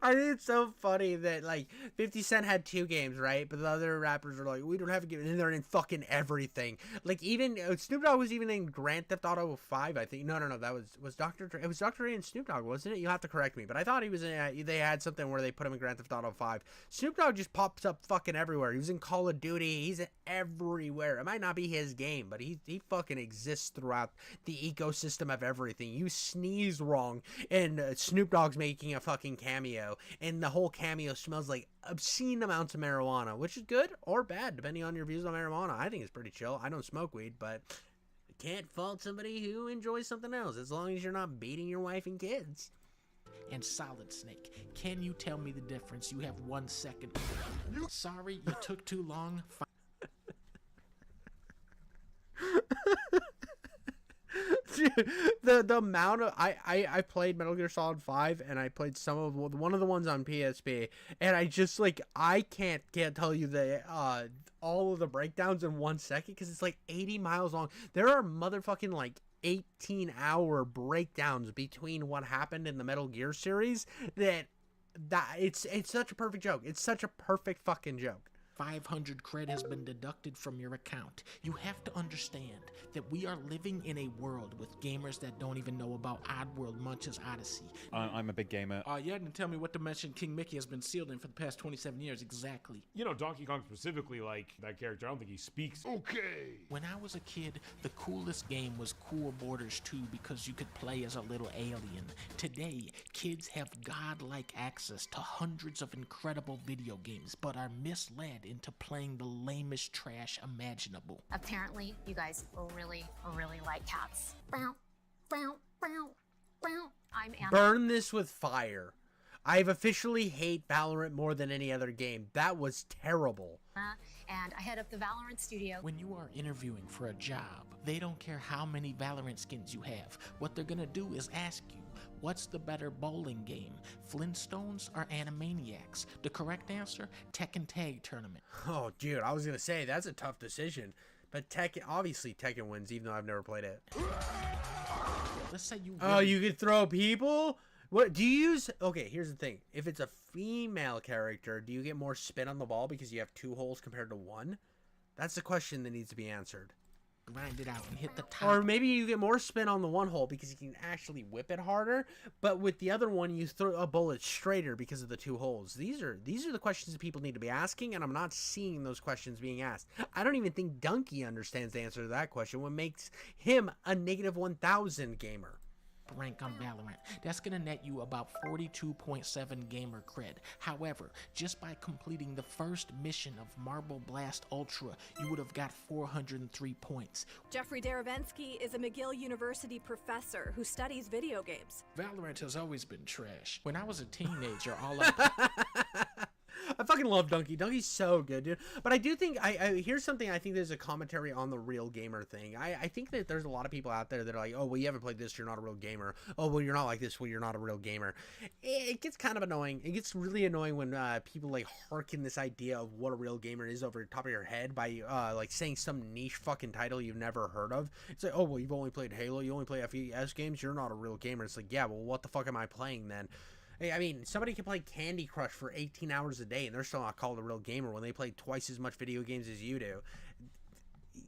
I think it's so funny that, like, 50 Cent had 2 games, right? But the other rappers are like, we don't have a game. And they're in fucking everything. Like, even, Snoop Dogg was even in Grand Theft Auto 5, I think. No, that was Dr. Dre. It was Dr. Dre and Snoop Dogg, wasn't it? You'll have to correct me. But I thought he was in, they had something where they put him in Grand Theft Auto 5. Snoop Dogg just pops up fucking everywhere. He was in Call of Duty. He's everywhere. It might not be his game, but he fucking exists throughout the ecosystem of everything. You sneeze wrong, and Snoop Dogg's making a fucking cameo. And the whole cameo smells like obscene amounts of marijuana, which is good or bad, depending on your views on marijuana. I think it's pretty chill. I don't smoke weed, but I can't fault somebody who enjoys something else, as long as you're not beating your wife and kids. And Solid Snake, can you tell me the difference? You have 1 second. Sorry, you took too long. Dude, the amount of I played Metal Gear Solid 5, and I played one of the ones on PSP, and I just, like, I can't tell you the all of the breakdowns in 1 second, because it's like 80 miles long. There are motherfucking like 18-hour breakdowns between what happened in the Metal Gear series that it's such a perfect joke. It's such a perfect fucking joke. 500 cred has been deducted from your account. You have to understand that we are living in a world with gamers that don't even know about Oddworld Munch's Odyssey. I'm a big gamer. You hadn't tell me what dimension King Mickey has been sealed in for the past 27 years exactly. You know, Donkey Kong specifically, like, that character, I don't think he speaks. Okay. When I was a kid, the coolest game was Cool Borders 2 because you could play as a little alien. Today, kids have godlike access to hundreds of incredible video games, but are misled into playing the lamest trash imaginable. Apparently, you guys really like cats. I'm Anna. Burn this with fire. I've officially hate Valorant more than any other game. That was terrible. And I head up the Valorant studio. When you are interviewing for a job, they don't care how many Valorant skins you have. What they're gonna do is ask you, what's the better bowling game, Flintstones or Animaniacs? The correct answer, Tekken Tag Tournament. Oh, dude, I was gonna say, that's a tough decision. But Tekken, obviously Tekken wins, even though I've never played it. Let's say you Oh, you could throw people? What do you use? Okay, here's the thing. If it's a female character, do you get more spin on the ball because you have 2 holes compared to 1? That's the question that needs to be answered. Grind it out and hit the top. Or maybe you get more spin on the 1 hole because you can actually whip it harder, but with the other one you throw a bullet straighter because of the 2 holes. These are the questions that people need to be asking, and I'm not seeing those questions being asked. I don't even think Donkey understands the answer to that question, what makes him a -1000 gamer. Rank on Valorant. That's gonna net you about 42.7 gamer cred. However, just by completing the first mission of Marble Blast Ultra, you would have got 403 points. Jeffrey Darevensky is a McGill University professor who studies video games. Valorant has always been trash. When I was a teenager, all I... I fucking love Donkey. Donkey's so good, dude. But I do think, here's something, I think there's a commentary on the real gamer thing. I think that there's a lot of people out there that are like, oh, well, you haven't played this, you're not a real gamer. Oh, well, you're not like this, well, you're not a real gamer. It gets kind of annoying. It gets really annoying when people, like, harken this idea of what a real gamer is over the top of your head by, like, saying some niche fucking title you've never heard of. It's like, oh, well, you've only played Halo, you only play FPS games, you're not a real gamer. It's like, yeah, well, what the fuck am I playing then? I mean, somebody can play Candy Crush for 18 hours a day and they're still not called a real gamer when they play twice as much video games as you do.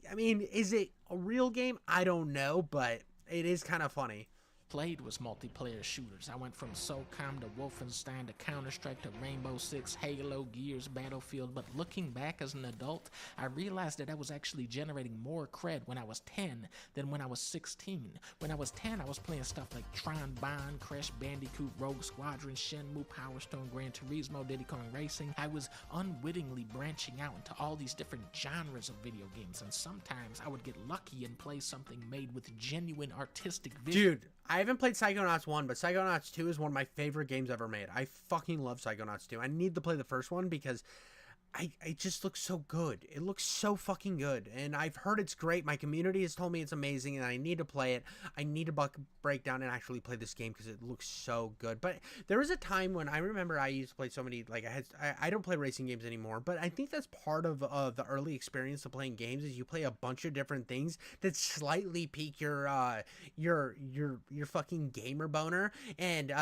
I mean, is it a real game? I don't know, but it is kind of funny. Played was multiplayer shooters. I went from SOCOM to Wolfenstein to Counter-Strike to Rainbow Six, Halo, Gears, Battlefield, but looking back as an adult, I realized that I was actually generating more cred when I was 10 than when I was 16. When I was 10, I was playing stuff like Tron Bond, Crash Bandicoot, Rogue Squadron, Shenmue, Power Stone, Gran Turismo, Diddy Kong Racing. I was unwittingly branching out into all these different genres of video games, and sometimes I would get lucky and play something made with genuine artistic vision. Dude, I haven't played Psychonauts 1, but Psychonauts 2 is one of my favorite games ever made. I fucking love Psychonauts 2. I need to play the first one because it just looks so good. It looks so fucking good, and I've heard it's great. My community has told me it's amazing, and I need to play it. I need to break down and actually play this game because it looks so good. But there was a time when I remember I used to play so many, like I don't play racing games anymore, but I think that's part of the early experience of playing games is you play a bunch of different things that slightly pique your fucking gamer boner and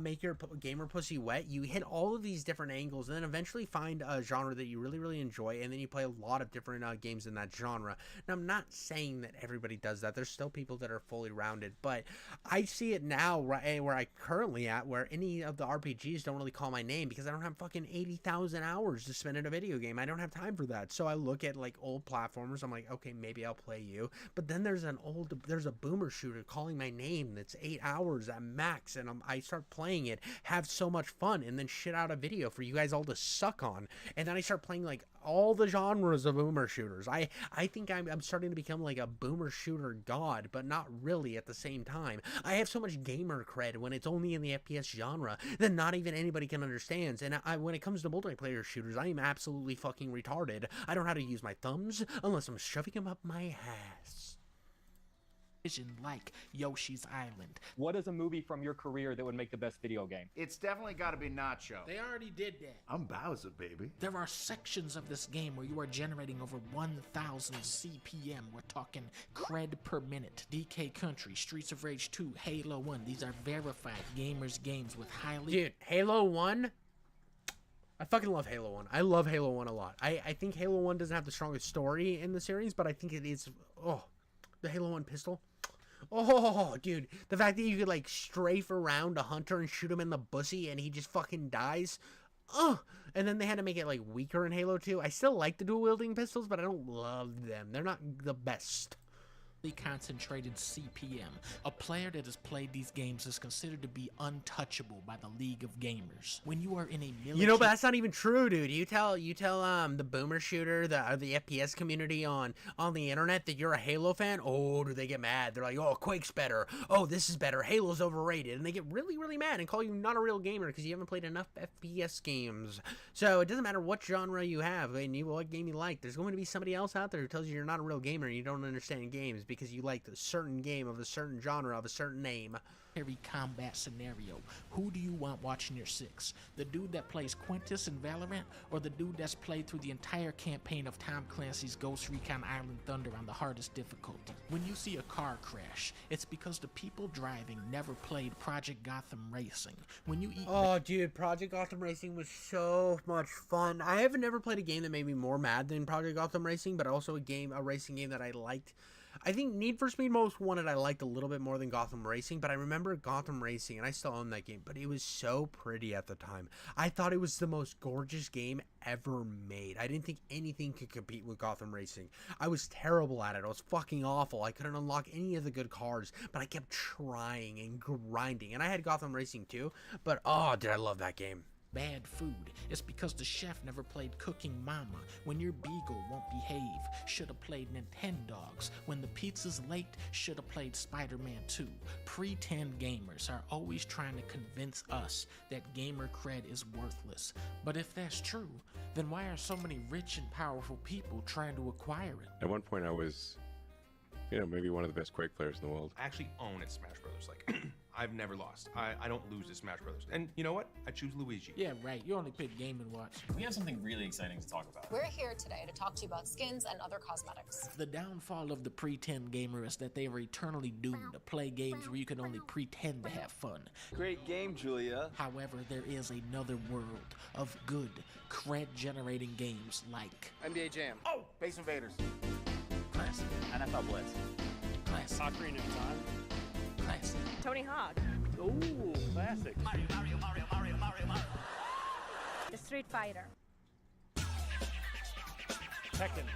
make your gamer pussy wet. You hit all of these different angles and then eventually find a genre that you really enjoy, and then you play a lot of different games in that genre. Now, I'm not saying that everybody does that. There's still people that are fully rounded, but I see it now right where I currently at, where any of the RPGs don't really call my name because I don't have fucking 80,000 hours to spend in a video game. I don't have time for that. So I look at like old platformers. I'm like, okay, maybe I'll play you. But then there's a boomer shooter calling my name that's 8 hours at max, and I start playing it, have so much fun, and then shit out a video for you guys all to suck on. And then I start playing like all the genres of boomer shooters. I think I'm starting to become like a boomer shooter god, but not really at the same time. I have so much gamer cred when it's only in the FPS genre that not even anybody can understand. And when it comes to multiplayer shooters, I am absolutely fucking retarded. I don't know how to use my thumbs unless I'm shoving them up my ass. Like Yoshi's Island. What is a movie from your career that would make the best video game? It's definitely got to be Nacho. They already did that. I'm Bowser, baby. There are sections of this game where you are generating over 1,000 CPM. We're talking cred per minute. DK Country, Streets of Rage 2, Halo 1. These are verified gamers games with highly... Dude, Halo 1... I fucking love Halo 1. I love Halo 1 a lot. I think Halo 1 doesn't have the strongest story in the series, but I think it is... Oh, the Halo 1 pistol. Oh, dude. The fact that you could, like, strafe around a hunter and shoot him in the bussy and he just fucking dies. Oh, and then they had to make it, like, weaker in Halo 2. I still like the dual-wielding pistols, but I don't love them. They're not the best. Concentrated CPM. A player that has played these games is considered to be untouchable by the League of Gamers. When you are in a military... You know, but that's not even true, dude. You tell the boomer shooter, the FPS community on the internet that you're a Halo fan. Oh, do they get mad? They're like, oh, Quake's better. Oh, this is better. Halo's overrated. And they get really, really mad and call you not a real gamer because you haven't played enough FPS games. So it doesn't matter what genre you have and what game you like. There's going to be somebody else out there who tells you you're not a real gamer and you don't understand games because you like a certain game of a certain genre of a certain name. Every combat scenario. Who do you want watching your 6? The dude that plays Quintus in Valorant, or the dude that's played through the entire campaign of Tom Clancy's Ghost Recon Island Thunder on the hardest difficulty? When you see a car crash, it's because the people driving never played Project Gotham Racing. When you eat... Oh, dude, Project Gotham Racing was so much fun. I have never played a game that made me more mad than Project Gotham Racing, but also a racing game that I liked. I think Need for Speed Most Wanted I liked a little bit more than Gotham Racing, but I remember Gotham Racing, and I still own that game, but it was so pretty at the time. I thought it was the most gorgeous game ever made. I didn't think anything could compete with Gotham Racing. I was terrible at it. I was fucking awful. I couldn't unlock any of the good cars, but I kept trying and grinding, and I had Gotham Racing too, but oh, did I love that game. Bad food. It's because the chef never played Cooking Mama. When your beagle won't behave, should've played Nintendogs. When the pizza's late, should've played Spider-Man 2. Pretend gamers are always trying to convince us that gamer cred is worthless. But if that's true, then why are so many rich and powerful people trying to acquire it? At one point I was, maybe one of the best Quake players in the world. I actually own at Smash Brothers. Like, I've never lost. I don't lose at Smash Brothers. And you know what? I choose Luigi. Yeah, right. You only pick Game & Watch. We have something really exciting to talk about. We're here today to talk to you about skins and other cosmetics. The downfall of the pretend gamer is that they are eternally doomed to play games where you can only pretend to have fun. Great game, Julia. However, there is another world of good, cred-generating games like... NBA Jam. Oh, Space Invaders. Classic. NFL Blitz. Classic. Ocarina of Time. Classic. Tony Hawk. Ooh, classic. Mario. The Street Fighter. Tekken.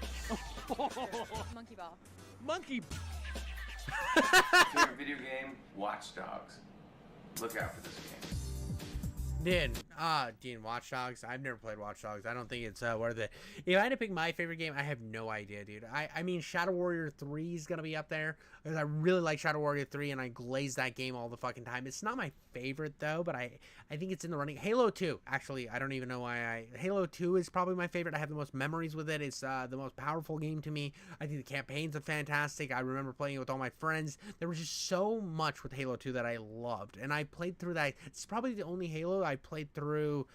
Monkey Ball. Monkey. Favorite video game? Watch Dogs. Look out for this game. Dude, Watch Dogs. I've never played Watch Dogs. I don't think it's worth it. If I had to pick my favorite game, I have no idea, dude. I mean, Shadow Warrior 3 is gonna be up there because I really like Shadow Warrior 3 and I glaze that game all the fucking time. It's not my favorite though, but I think it's in the running. Halo 2, actually, I don't even know why Halo 2 is probably my favorite. I have the most memories with it. It's the most powerful game to me. I think the campaigns are fantastic. I remember playing it with all my friends. There was just so much with Halo 2 that I loved, and I played through that. It's probably the only Halo I played through.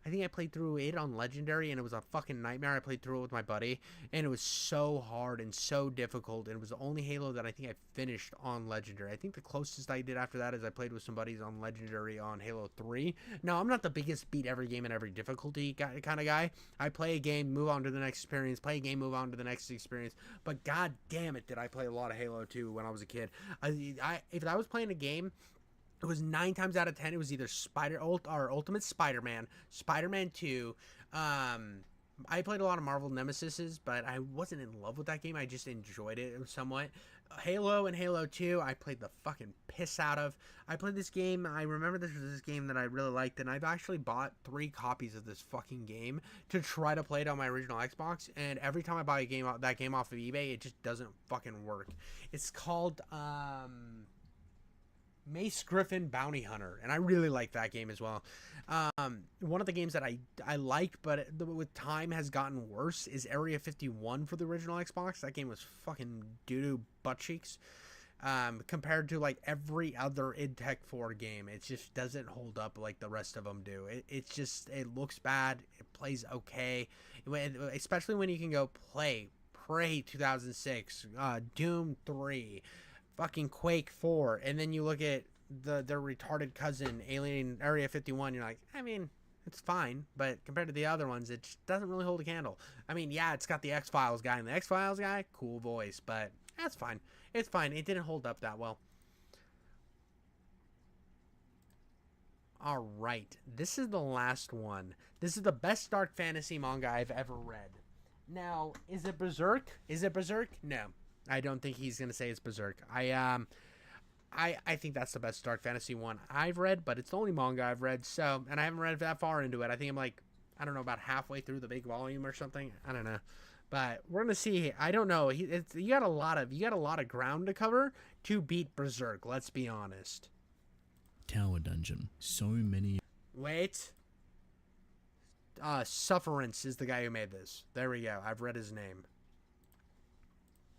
I think I played through it on Legendary, and it was a fucking nightmare. I played through it with my buddy, and it was so hard and so difficult, and it was the only Halo that I think I finished on Legendary. I think the closest I did after that is I played with some buddies on Legendary on Halo 3. Now, I'm not the biggest beat every game in every difficulty kind of guy. I play a game, move on to the next experience, play a game, move on to the next experience, but god damn it, did I play a lot of Halo 2 when I was a kid. If I was playing a game, it was 9 times out of 10, it was either Ultimate Spider-Man, Spider-Man 2. I played a lot of Marvel Nemesises, but I wasn't in love with that game. I just enjoyed it somewhat. Halo and Halo 2, I played the fucking piss out of. I played this game. I remember this was this game that I really liked, and I've actually bought 3 copies of this fucking game to try to play it on my original Xbox, and every time I buy that game off of eBay, it just doesn't fucking work. It's called, Mace Griffin Bounty Hunter, and I really like that game as well. One of the games that I like, but with time has gotten worse, is Area 51 for the original Xbox. That game was fucking doo-doo butt cheeks. Compared to like every other id Tech 4 game, it just doesn't hold up like the rest of them do. It looks bad, it plays okay, especially when you can go play Prey 2006, Doom 3, fucking Quake 4, and then you look at their retarded cousin, Alien Area 51, you're like, I mean, It's fine, but compared to the other ones, it just doesn't really hold a candle. I mean, yeah, it's got the X-Files guy, and the X-Files guy, cool voice, but that's fine. It's fine. It didn't hold up that well. All right, this is the last one. This is the best dark fantasy manga I've ever read. Now, is it Berserk? Is it Berserk? No, I don't think he's gonna say it's Berserk. I think that's the best dark fantasy one I've read, but it's the only manga I've read. So, and I haven't read that far into it. I think I'm like, I don't know, about halfway through the big volume or something. I don't know, but we're gonna see. I don't know. You got a lot of ground to cover to beat Berserk. Let's be honest. Tower Dungeon. So many. Wait. Sufferance is the guy who made this. There we go. I've read his name.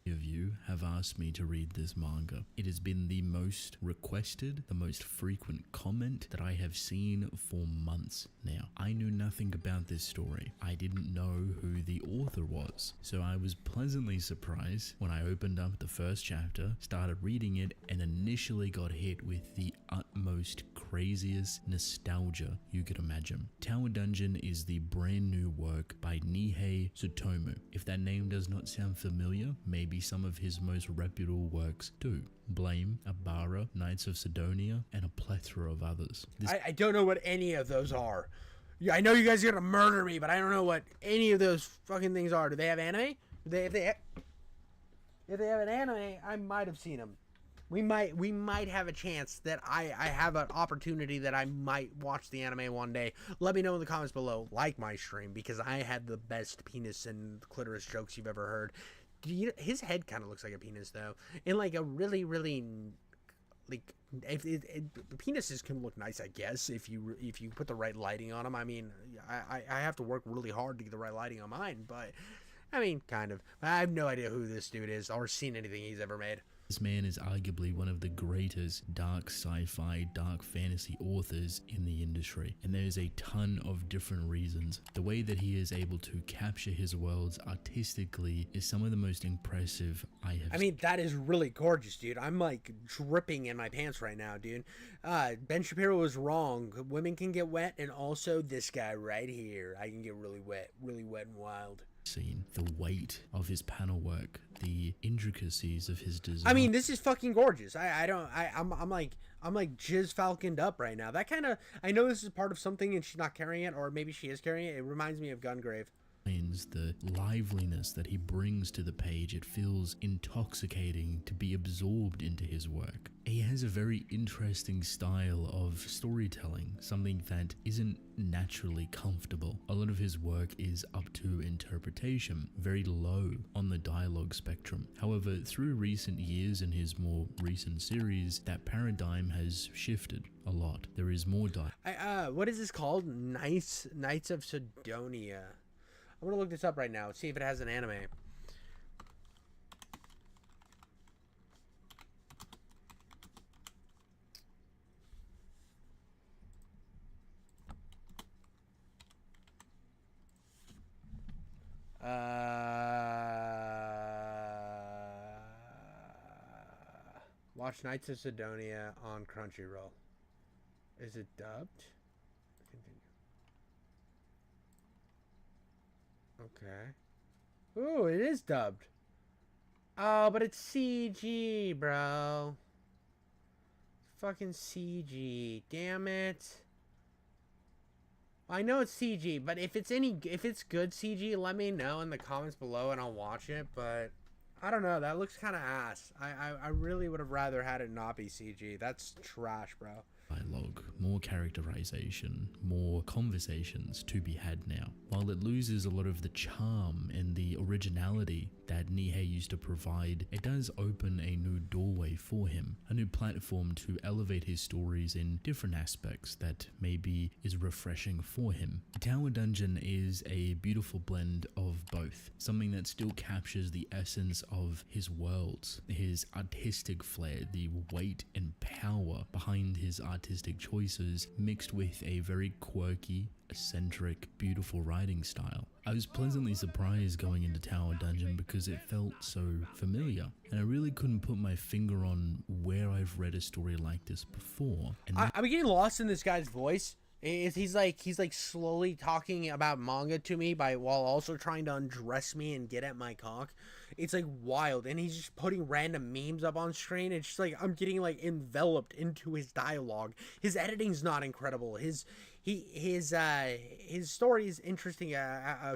Of you have asked me to read this manga. It has been the most requested, the most frequent comment that I have seen for months now. I knew nothing about this story. I didn't know who the author was. So I was pleasantly surprised when I opened up the first chapter, started reading it, and initially got hit with the utmost craziest nostalgia you could imagine. Tower Dungeon is the brand new work by Nihei Tsutomu. If that name does not sound familiar, maybe some of his most reputable works do. Blame, Abara, Knights of Sidonia, and a plethora of others. I don't know what any of those are. Yeah, I know you guys are gonna murder me, but I don't know what any of those fucking things are. Do they have anime? If they have an anime, I might have seen them. We might have a chance that I have an opportunity that I might watch the anime one day. Let me know in the comments below. Like my stream, because I had the best penis and clitoris jokes you've ever heard. His head kind of looks like a penis, though, in like a really, like, penises can look nice, I guess, if you put the right lighting on them. I mean, I have to work really hard to get the right lighting on mine, but I mean, kind of. I have no idea who this dude is or seen anything he's ever made. This man is arguably one of the greatest dark sci-fi, dark fantasy authors in the industry, and there's a ton of different reasons. The way that he is able to capture his worlds artistically is some of the most impressive I have. I mean, that is really gorgeous, dude. I'm like dripping in my pants right now, dude. Ben Shapiro was wrong. Women can get wet, and also this guy right here, I can get really wet and wild. Scene, the weight of his panel work, the intricacies of his design. I mean, this is fucking gorgeous. I'm like jizz falconed up right now. That kind of, I know this is part of something and she's not carrying it, or maybe she is carrying it. It reminds me of Gungrave. The liveliness that he brings to the page, it feels intoxicating to be absorbed into his work. He has a very interesting style of storytelling, something that isn't naturally comfortable. A lot of his work is up to interpretation, very low on the dialogue spectrum. However, through recent years and his more recent series, that paradigm has shifted a lot. There is more what is this called? Knights of Sidonia. I'm gonna look this up right now, see if it has an anime. Watch Knights of Sidonia on Crunchyroll. Is it dubbed? Okay. Ooh, it is dubbed. Oh, but it's CG, bro. Fucking CG. Damn it. I know it's CG, but if it's good CG, let me know in the comments below and I'll watch it, but I don't know, that looks kind of ass. I really would have rather had it not be CG. That's trash, bro. Dialogue, more characterization, more conversations to be had now. While it loses a lot of the charm and the originality that Nihei used to provide, it does open a new doorway for him, a new platform to elevate his stories in different aspects that maybe is refreshing for him. Tower Dungeon is a beautiful blend of both, something that still captures the essence of his worlds, his artistic flair, the weight and power behind his artistic choices, mixed with a very quirky, eccentric, beautiful writing style. I was pleasantly surprised going into Tower Dungeon because it felt so familiar, and I really couldn't put my finger on where I've read a story like this before. And I'm getting lost in this guy's voice. He's like slowly talking about manga to me while also trying to undress me and get at my cock. It's like wild, and he's just putting random memes up on screen. It's just like I'm getting like enveloped into his dialogue. His editing's not incredible. His story is interesting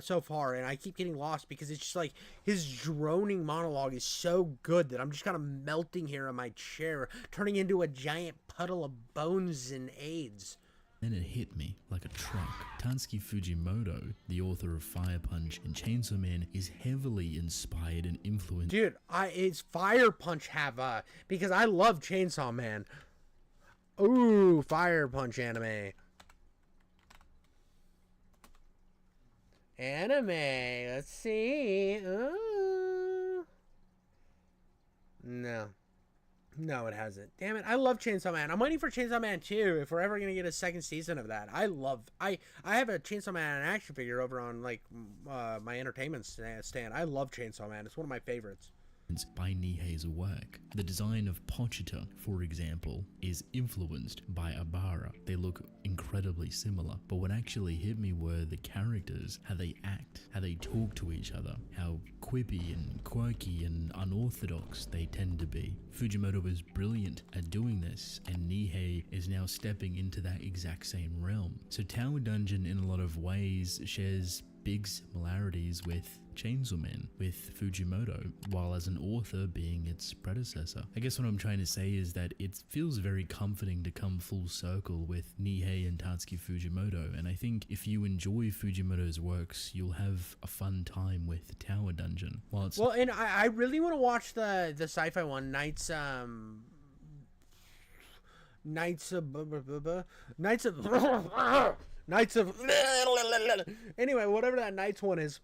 so far, and I keep getting lost because it's just like his droning monologue is so good that I'm just kind of melting here in my chair, turning into a giant puddle of bones and AIDS. Then it hit me like a truck. Tatsuki Fujimoto, the author of Fire Punch and Chainsaw Man, is heavily inspired and influenced. Dude, it's Fire Punch have because I love Chainsaw Man. Ooh, Fire Punch anime. Let's see. No, it hasn't. Damn it, I love Chainsaw Man. I'm waiting for Chainsaw Man 2 if we're ever gonna get a second season of that. I have a Chainsaw Man action figure over on like my entertainment stand. I love Chainsaw Man. It's one of my favorites. By Nihei's work. The design of Pochita, for example, is influenced by Abara. They look incredibly similar, but what actually hit me were the characters, how they act, how they talk to each other, how quippy and quirky and unorthodox they tend to be. Fujimoto was brilliant at doing this, and Nihei is now stepping into that exact same realm. So Tower Dungeon in a lot of ways shares big similarities with Chainsaw Man, with Fujimoto, while as an author being its predecessor. I guess what I'm trying to say is that it feels very comforting to come full circle with Nihei and Tatsuki Fujimoto, and I think if you enjoy Fujimoto's works, you'll have a fun time with Tower Dungeon. Well, and I really want to watch the sci-fi one, Knights of anyway, whatever that Knights one is,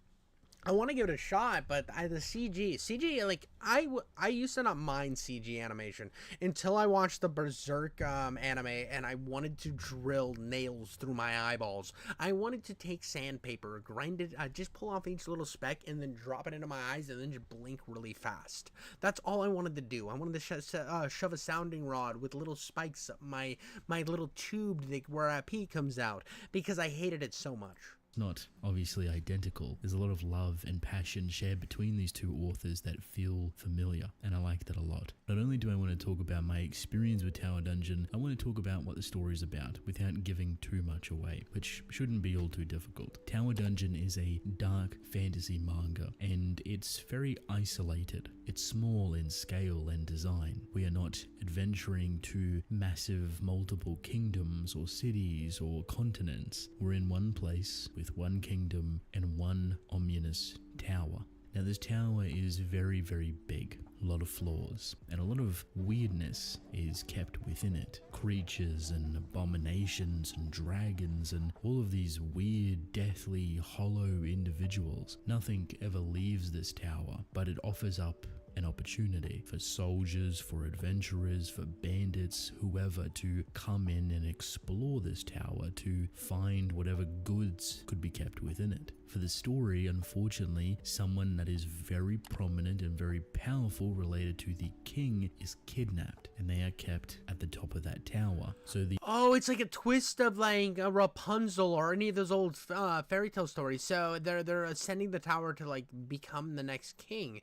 I want to give it a shot, but the CG, like, I used to not mind CG animation until I watched the Berserk anime, and I wanted to drill nails through my eyeballs. I wanted to take sandpaper, grind it, just pull off each little speck, and then drop it into my eyes, and then just blink really fast. That's all I wanted to do. I wanted to shove a sounding rod with little spikes up my little tube where a pee comes out, because I hated it so much. Not obviously identical. There's a lot of love and passion shared between these two authors that feel familiar, and I like that a lot. Not only do I want to talk about my experience with Tower Dungeon, I want to talk about what the story is about without giving too much away, which shouldn't be all too difficult. Tower Dungeon is a dark fantasy manga, and it's very isolated. It's small in scale and design. We are not adventuring to massive multiple kingdoms or cities or continents. We're in one place with one kingdom and one ominous tower. Now this tower is very, very big. A lot of flaws and a lot of weirdness is kept within it. Creatures and abominations and dragons and all of these weird, deathly, hollow individuals. Nothing ever leaves this tower, but it offers up an opportunity for soldiers, for adventurers, for bandits, whoever, to come in and explore this tower to find whatever goods could be kept within it. For the story, unfortunately, someone that is very prominent and very powerful related to the king is kidnapped, and they are kept at the top of that tower. So it's like a twist of like a Rapunzel or any of those old fairy tale stories. So they're ascending the tower to like become the next king.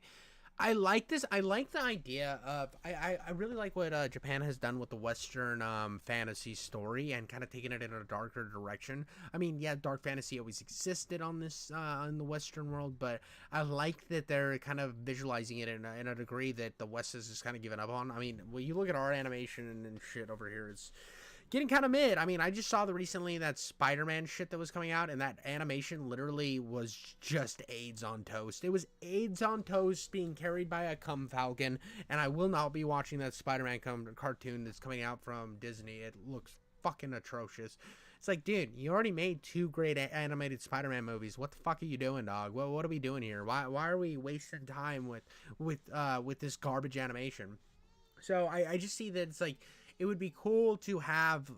I like this. I like the idea of, I really like what Japan has done with the Western fantasy story and kind of taking it in a darker direction. I mean, yeah, dark fantasy always existed on this, in the Western world, but I like that they're kind of visualizing it in a degree that the West has just kind of given up on. I mean, when you look at our animation and shit over here, it's getting kind of mid. I mean, I just saw recently that Spider-Man shit that was coming out, and that animation literally was just AIDS on toast. It was AIDS on toast being carried by a cum falcon, and I will not be watching that Spider-Man cartoon that's coming out from Disney. It looks fucking atrocious. It's like, dude, you already made 2 great animated Spider-Man movies. What the fuck are you doing, dog? What are we doing here? Why are we wasting time with this garbage animation? So I just see that it's like, it would be cool to have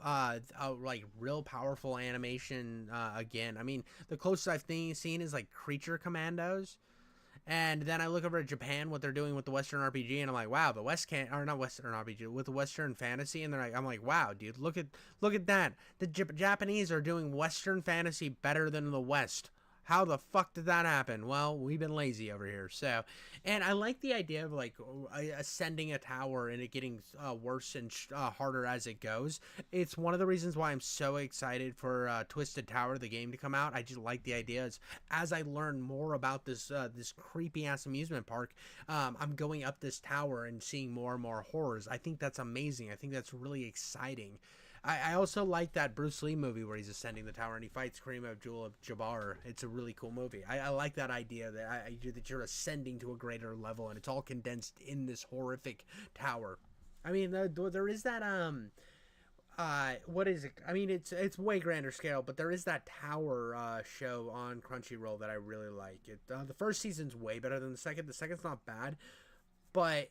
like real powerful animation again. I mean, the closest I've seen is like Creature Commandos, And then I look over at Japan, what they're doing with the Western RPG, and I'm like, wow, the West can't, or not Western RPG, with the Western fantasy, and I'm like, wow, dude, look at that. The Japanese are doing Western fantasy better than the West. How the fuck did that happen? Well, we've been lazy over here. So, and I like the idea of like ascending a tower and it getting worse and harder as it goes. It's one of the reasons why I'm so excited for Twisted Tower, the game, to come out. I just like the idea. As I learn more about this this creepy ass amusement park, I'm going up this tower and seeing more and more horrors. I think that's amazing. I think that's really exciting. I also like that Bruce Lee movie where he's ascending the tower and he fights Kareem Abdul-Jabbar. It's a really cool movie. I like that idea that that you're ascending to a greater level and it's all condensed in this horrific tower. I mean, there is that what is it? I mean, it's way grander scale, but there is that tower show on Crunchyroll that I really like. It the first season's way better than the second. The second's not bad, but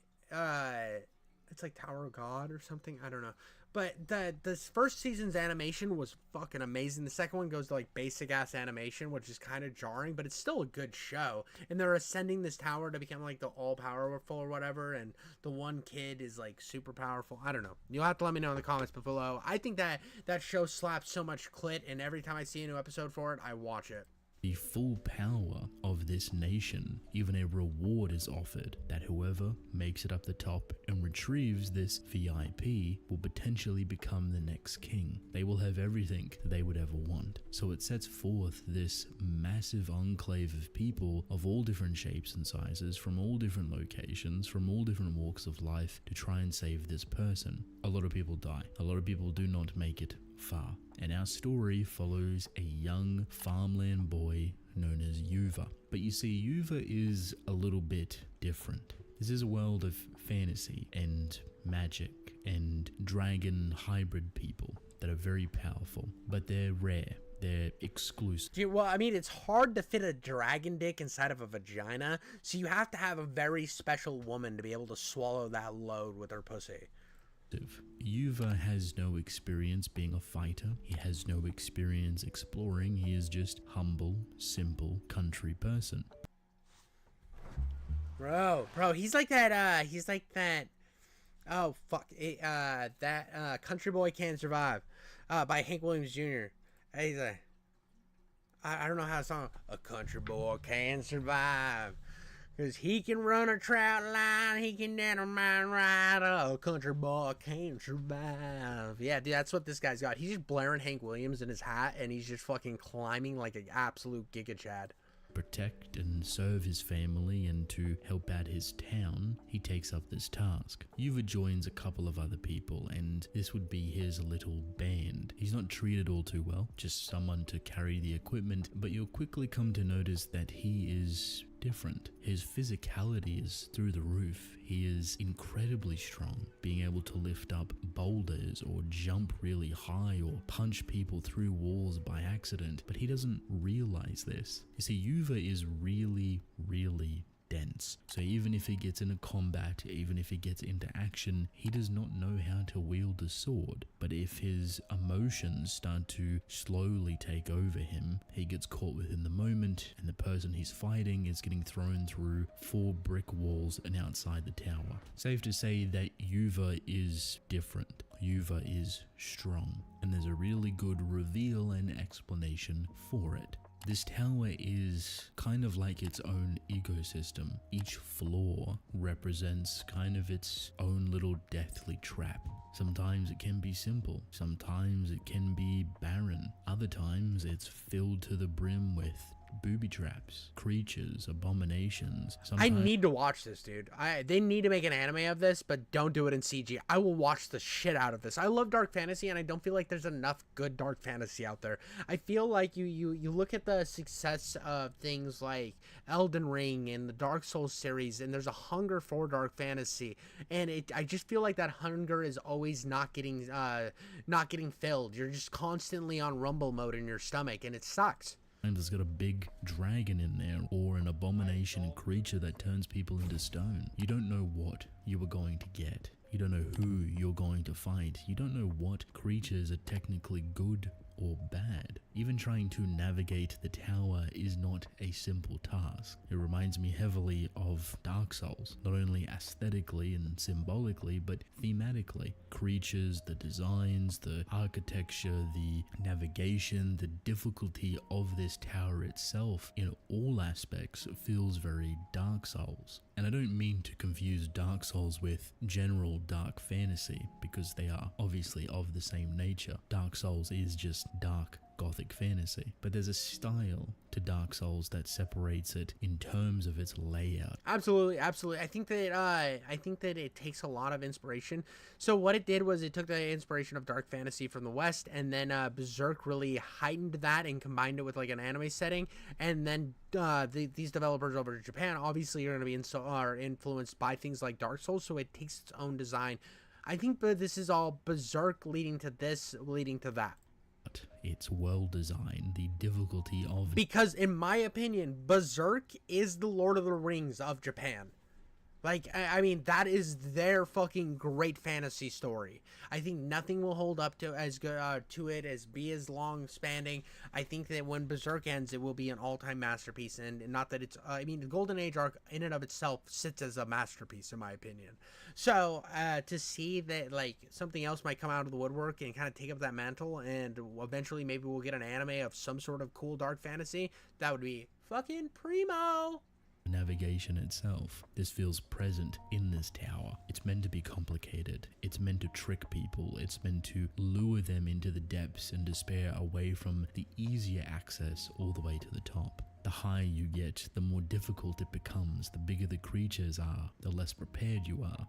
it's like Tower of God or something. I don't know. But this first season's animation was fucking amazing. The second one goes to like basic ass animation, which is kind of jarring, but it's still a good show. And they're ascending this tower to become like the all powerful or whatever. And the one kid is like super powerful. I don't know. You'll have to let me know in the comments below. I think that show slaps so much clit, and every time I see a new episode for it, I watch it. The full power of this nation, even a reward is offered that whoever makes it up the top and retrieves this VIP will potentially become the next king. They will have everything they would ever want. So it sets forth this massive enclave of people of all different shapes and sizes, from all different locations, from all different walks of life, to try and save this person. A lot of people die. A lot of people do not make it far. And our story follows a young farmland boy known as Yuva. But you see, Yuva is a little bit different. This is a world of fantasy and magic and dragon hybrid people that are very powerful, but they're rare. They're exclusive. Well, I mean, it's hard to fit a dragon dick inside of a vagina, so you have to have a very special woman to be able to swallow that load with her pussy. Yuva has no experience being a fighter. He has no experience exploring. He is just humble, simple country person. Bro, he's like that, oh, fuck, that Country Boy Can't Survive, by Hank Williams Jr. He's I don't know how to song, a country boy can survive. Cause he can run a trout line, he can dynamite ride, a country boy can't survive. Yeah, dude, that's what this guy's got. He's just blaring Hank Williams in his hat, and he's just fucking climbing like an absolute Giga Chad. Protect and serve his family and to help out his town, he takes up this task. Yuva joins a couple of other people, and this would be his little band. He's not treated all too well, just someone to carry the equipment, but you'll quickly come to notice that he is different. His physicality is through the roof. He is incredibly strong, being able to lift up boulders or jump really high or punch people through walls by accident, but he doesn't realize this. You see, Yuva is really, really dense. So even if he gets into combat, even if he gets into action, he does not know how to wield a sword. But if his emotions start to slowly take over him, he gets caught within the moment, and the person he's fighting is getting thrown through 4 brick walls and outside the tower. Safe to say that Yuva is different. Yuva is strong, and there's a really good reveal and explanation for it. This tower is kind of like its own ecosystem. Each floor represents kind of its own little deathly trap. Sometimes it can be simple, sometimes it can be barren, other times it's filled to the brim with booby traps, creatures, abominations. I need to watch this, dude. They need to make an anime of this, but don't do it in CG. I will watch the shit out of this. I love dark fantasy, and I don't feel like there's enough good dark fantasy out there. I feel like you look at the success of things like Elden Ring and the Dark Souls series, and there's a hunger for dark fantasy, and I just feel like that hunger is always not getting filled. You're just constantly on rumble mode in your stomach, and it sucks. And it's got a big dragon in there, or an abomination creature that turns people into stone. You don't know what you are going to get. You don't know who you're going to fight. You don't know what creatures are technically good or bad. Even trying to navigate the tower is not a simple task. It reminds me heavily of Dark Souls, not only aesthetically and symbolically, but thematically. Creatures, the designs, the architecture, the navigation, the difficulty of this tower itself in all aspects feels very Dark Souls. And I don't mean to confuse Dark Souls with general dark fantasy, because they are obviously of the same nature. Dark Souls is just dark gothic fantasy, but there's a style to Dark Souls that separates it in terms of its layout. Absolutely. I think that it takes a lot of inspiration. So what it did was it took the inspiration of dark fantasy from the West, and then Berserk really heightened that and combined it with like an anime setting. And then these developers over in Japan obviously are going to be are influenced by things like Dark Souls, so it takes its own design. I think this is all Berserk leading to this, leading to that. It's well designed, the difficulty of... Because in my opinion, Berserk is the Lord of the Rings of Japan. Like, I mean, that is their fucking great fantasy story. I think nothing will hold up to as good to it as be as long spanning. I think that when Berserk ends, it will be an all-time masterpiece, and not that it's. I mean, the Golden Age arc in and of itself sits as a masterpiece, in my opinion. So to see that like something else might come out of the woodwork and kind of take up that mantle, and eventually maybe we'll get an anime of some sort of cool dark fantasy, that would be fucking primo. Navigation itself. This feels present in this tower. It's meant to be complicated. It's meant to trick people. It's meant to lure them into the depths and despair away from the easier access all the way to the top. The higher you get, the more difficult it becomes. The bigger the creatures are, the less prepared you are.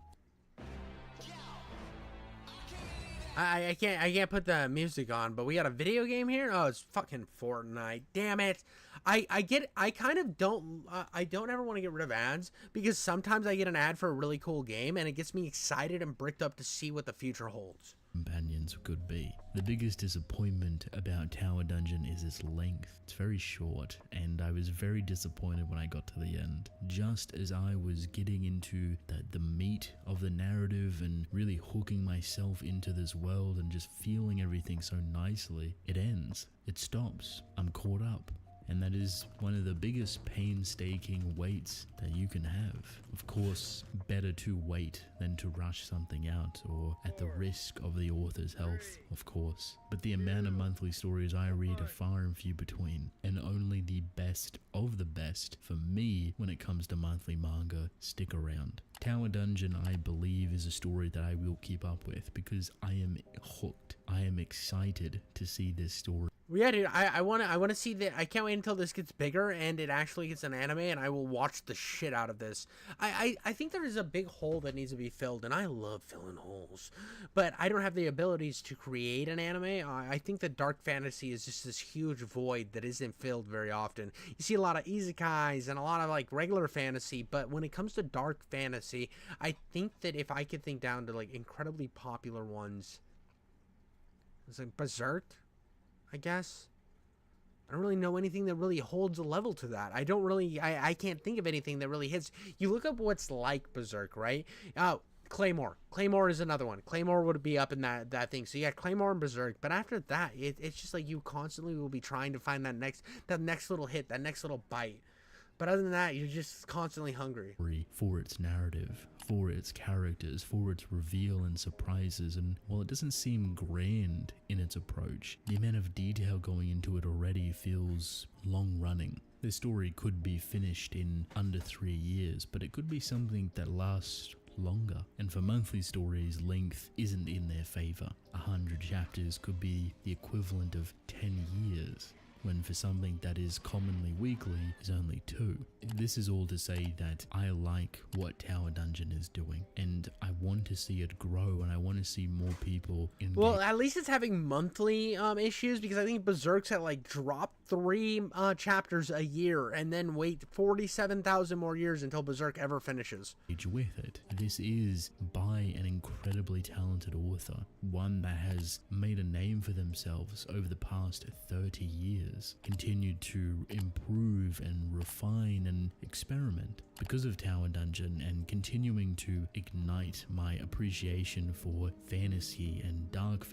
I can't put the music on, but we got a video game here. Oh, it's fucking Fortnite. Damn it. I don't ever want to get rid of ads, because sometimes I get an ad for a really cool game and it gets me excited and bricked up to see what the future holds. Companions could be. The biggest disappointment about Tower Dungeon is its length. It's very short, and I was very disappointed when I got to the end. Just as I was getting into the meat of the narrative and really hooking myself into this world and just feeling everything so nicely, it ends. It stops. I'm caught up. And that is one of the biggest painstaking waits that you can have. Of course, better to wait than to rush something out, or at the risk of the author's health, of course. But the amount of monthly stories I read are far and few between, and only the best of the best, for me, when it comes to monthly manga, stick around. Tower Dungeon, I believe, is a story that I will keep up with, because I am hooked. I am excited to see this story. Yeah, dude, I want to see that. I can't wait until this gets bigger and it actually gets an anime, and I will watch the shit out of this. I think there is a big hole that needs to be filled, and I love filling holes, but I don't have the abilities to create an anime. I think that dark fantasy is just this huge void that isn't filled very often. You see a lot of isekais and a lot of like regular fantasy, but when it comes to dark fantasy, I think that if I could think down to like incredibly popular ones, it's like Berserk, I guess. I don't really know anything that really holds a level to that. I don't really, I can't think of anything that really hits. You look up what's like Berserk, right? Claymore. Claymore is another one. Claymore would be up in that thing. So you got Claymore and Berserk, but after that, it's just like you constantly will be trying to find that next little hit, that next little bite. But other than that, you're just constantly hungry. For its narrative, for its characters, for its reveal and surprises, and while it doesn't seem grand in its approach, the amount of detail going into it already feels long running. This story could be finished in under 3 years, but it could be something that lasts longer. And for monthly stories, length isn't in their favor. 100 chapters could be the equivalent of 10 years. When for something that is commonly weekly is only 2. This is all to say that I like what Tower Dungeon is doing, and I want to see it grow, and I want to see more people engage. Well, at least it's having monthly issues, because I think Berserk's had like dropped 3 chapters a year and then wait 47,000 more years until Berserk ever finishes. With it. This is by an incredibly talented author, one that has made a name for themselves over the past 30 years, continued to improve and refine and experiment. Because of Tower Dungeon and continuing to ignite my appreciation for fantasy and dark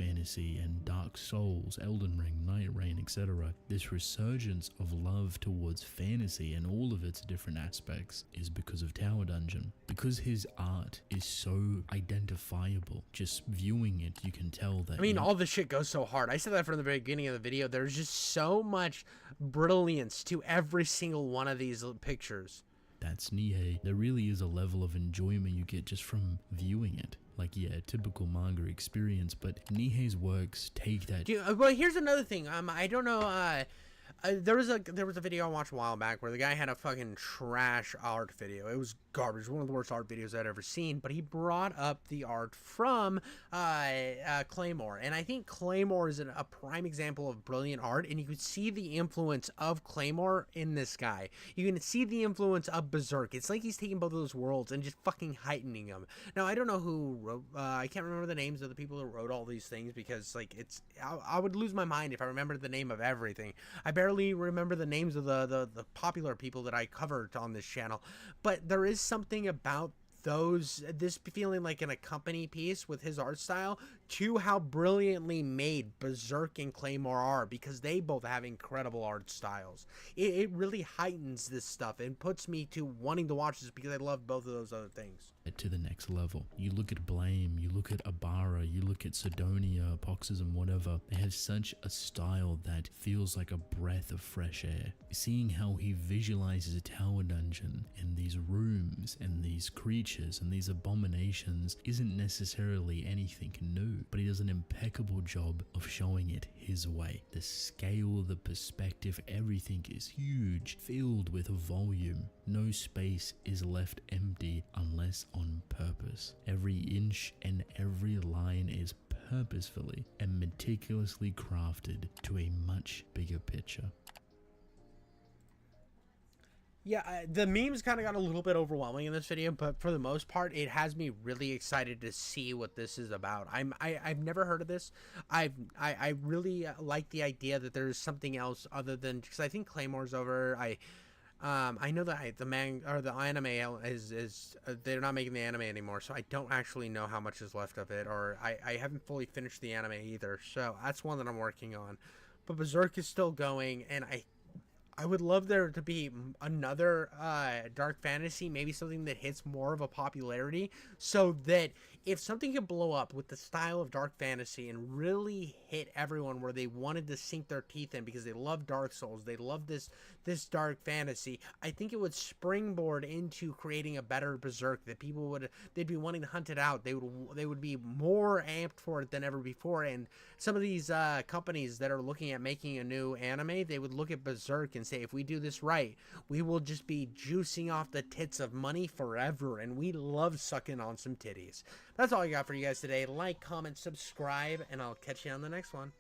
Dark Souls, Elden Ring, Night Rain, etc., this resurgence of love towards fantasy and all of its different aspects is because of Tower Dungeon. Because his art is so identifiable, just viewing it, you can tell that. I mean, all this shit goes so hard. I said that from the very beginning of the video. There's just so much brilliance to every single one of these pictures. That's Nihei. There really is a level of enjoyment you get just from viewing it. Like, yeah, typical manga experience, but Nihei's works take that. Well, here's another thing. I don't know. There was a video I watched a while back where the guy had a fucking trash art video. It was garbage, one of the worst art videos I'd ever seen. But he brought up the art from Claymore, and I think Claymore is a prime example of brilliant art. And you could see the influence of Claymore in this guy. You can see the influence of Berserk. It's like he's taking both of those worlds and just fucking heightening them. Now I don't know who wrote. I can't remember the names of the people who wrote all these things because like I would lose my mind if I remembered the name of everything. I barely remember the names of the popular people that I covered on this channel, but there is something about this feeling like an accompany piece with his art style to how brilliantly made Berserk and Claymore are, because they both have incredible art styles. It really heightens this stuff and puts me to wanting to watch this because I love both of those other things. To the next level. You look at Blame, you look at Abara, you look at Sidonia, Paroxysm, whatever. They have such a style that feels like a breath of fresh air. Seeing how he visualizes a Tower Dungeon and these rooms and these creatures and these abominations isn't necessarily anything new, but he does an impeccable job of showing it his way. The scale, the perspective, everything is huge, filled with volume. No space is left empty unless on purpose. Every inch and every line is purposefully and meticulously crafted to a much bigger picture. Yeah, the memes kind of got a little bit overwhelming in this video, but for the most part, it has me really excited to see what this is about. I've never heard of this. I really like the idea that there's something else other than, because I think Claymore's over. I know that the anime is they're not making the anime anymore, so I don't actually know how much is left of it, or I haven't fully finished the anime either. So that's one that I'm working on. But Berserk is still going, and I would love there to be another dark fantasy, maybe something that hits more of a popularity, so that if something could blow up with the style of dark fantasy and really hit everyone where they wanted to sink their teeth in because they love Dark Souls, they love this dark fantasy, I think it would springboard into creating a better Berserk that people they'd be wanting to hunt it out. They would be more amped for it than ever before. And some of these companies that are looking at making a new anime, they would look at Berserk and say, if we do this right, we will just be juicing off the tits of money forever, and we love sucking on some titties. That's all I got for you guys today. Like, comment, subscribe, and I'll catch you on the next one.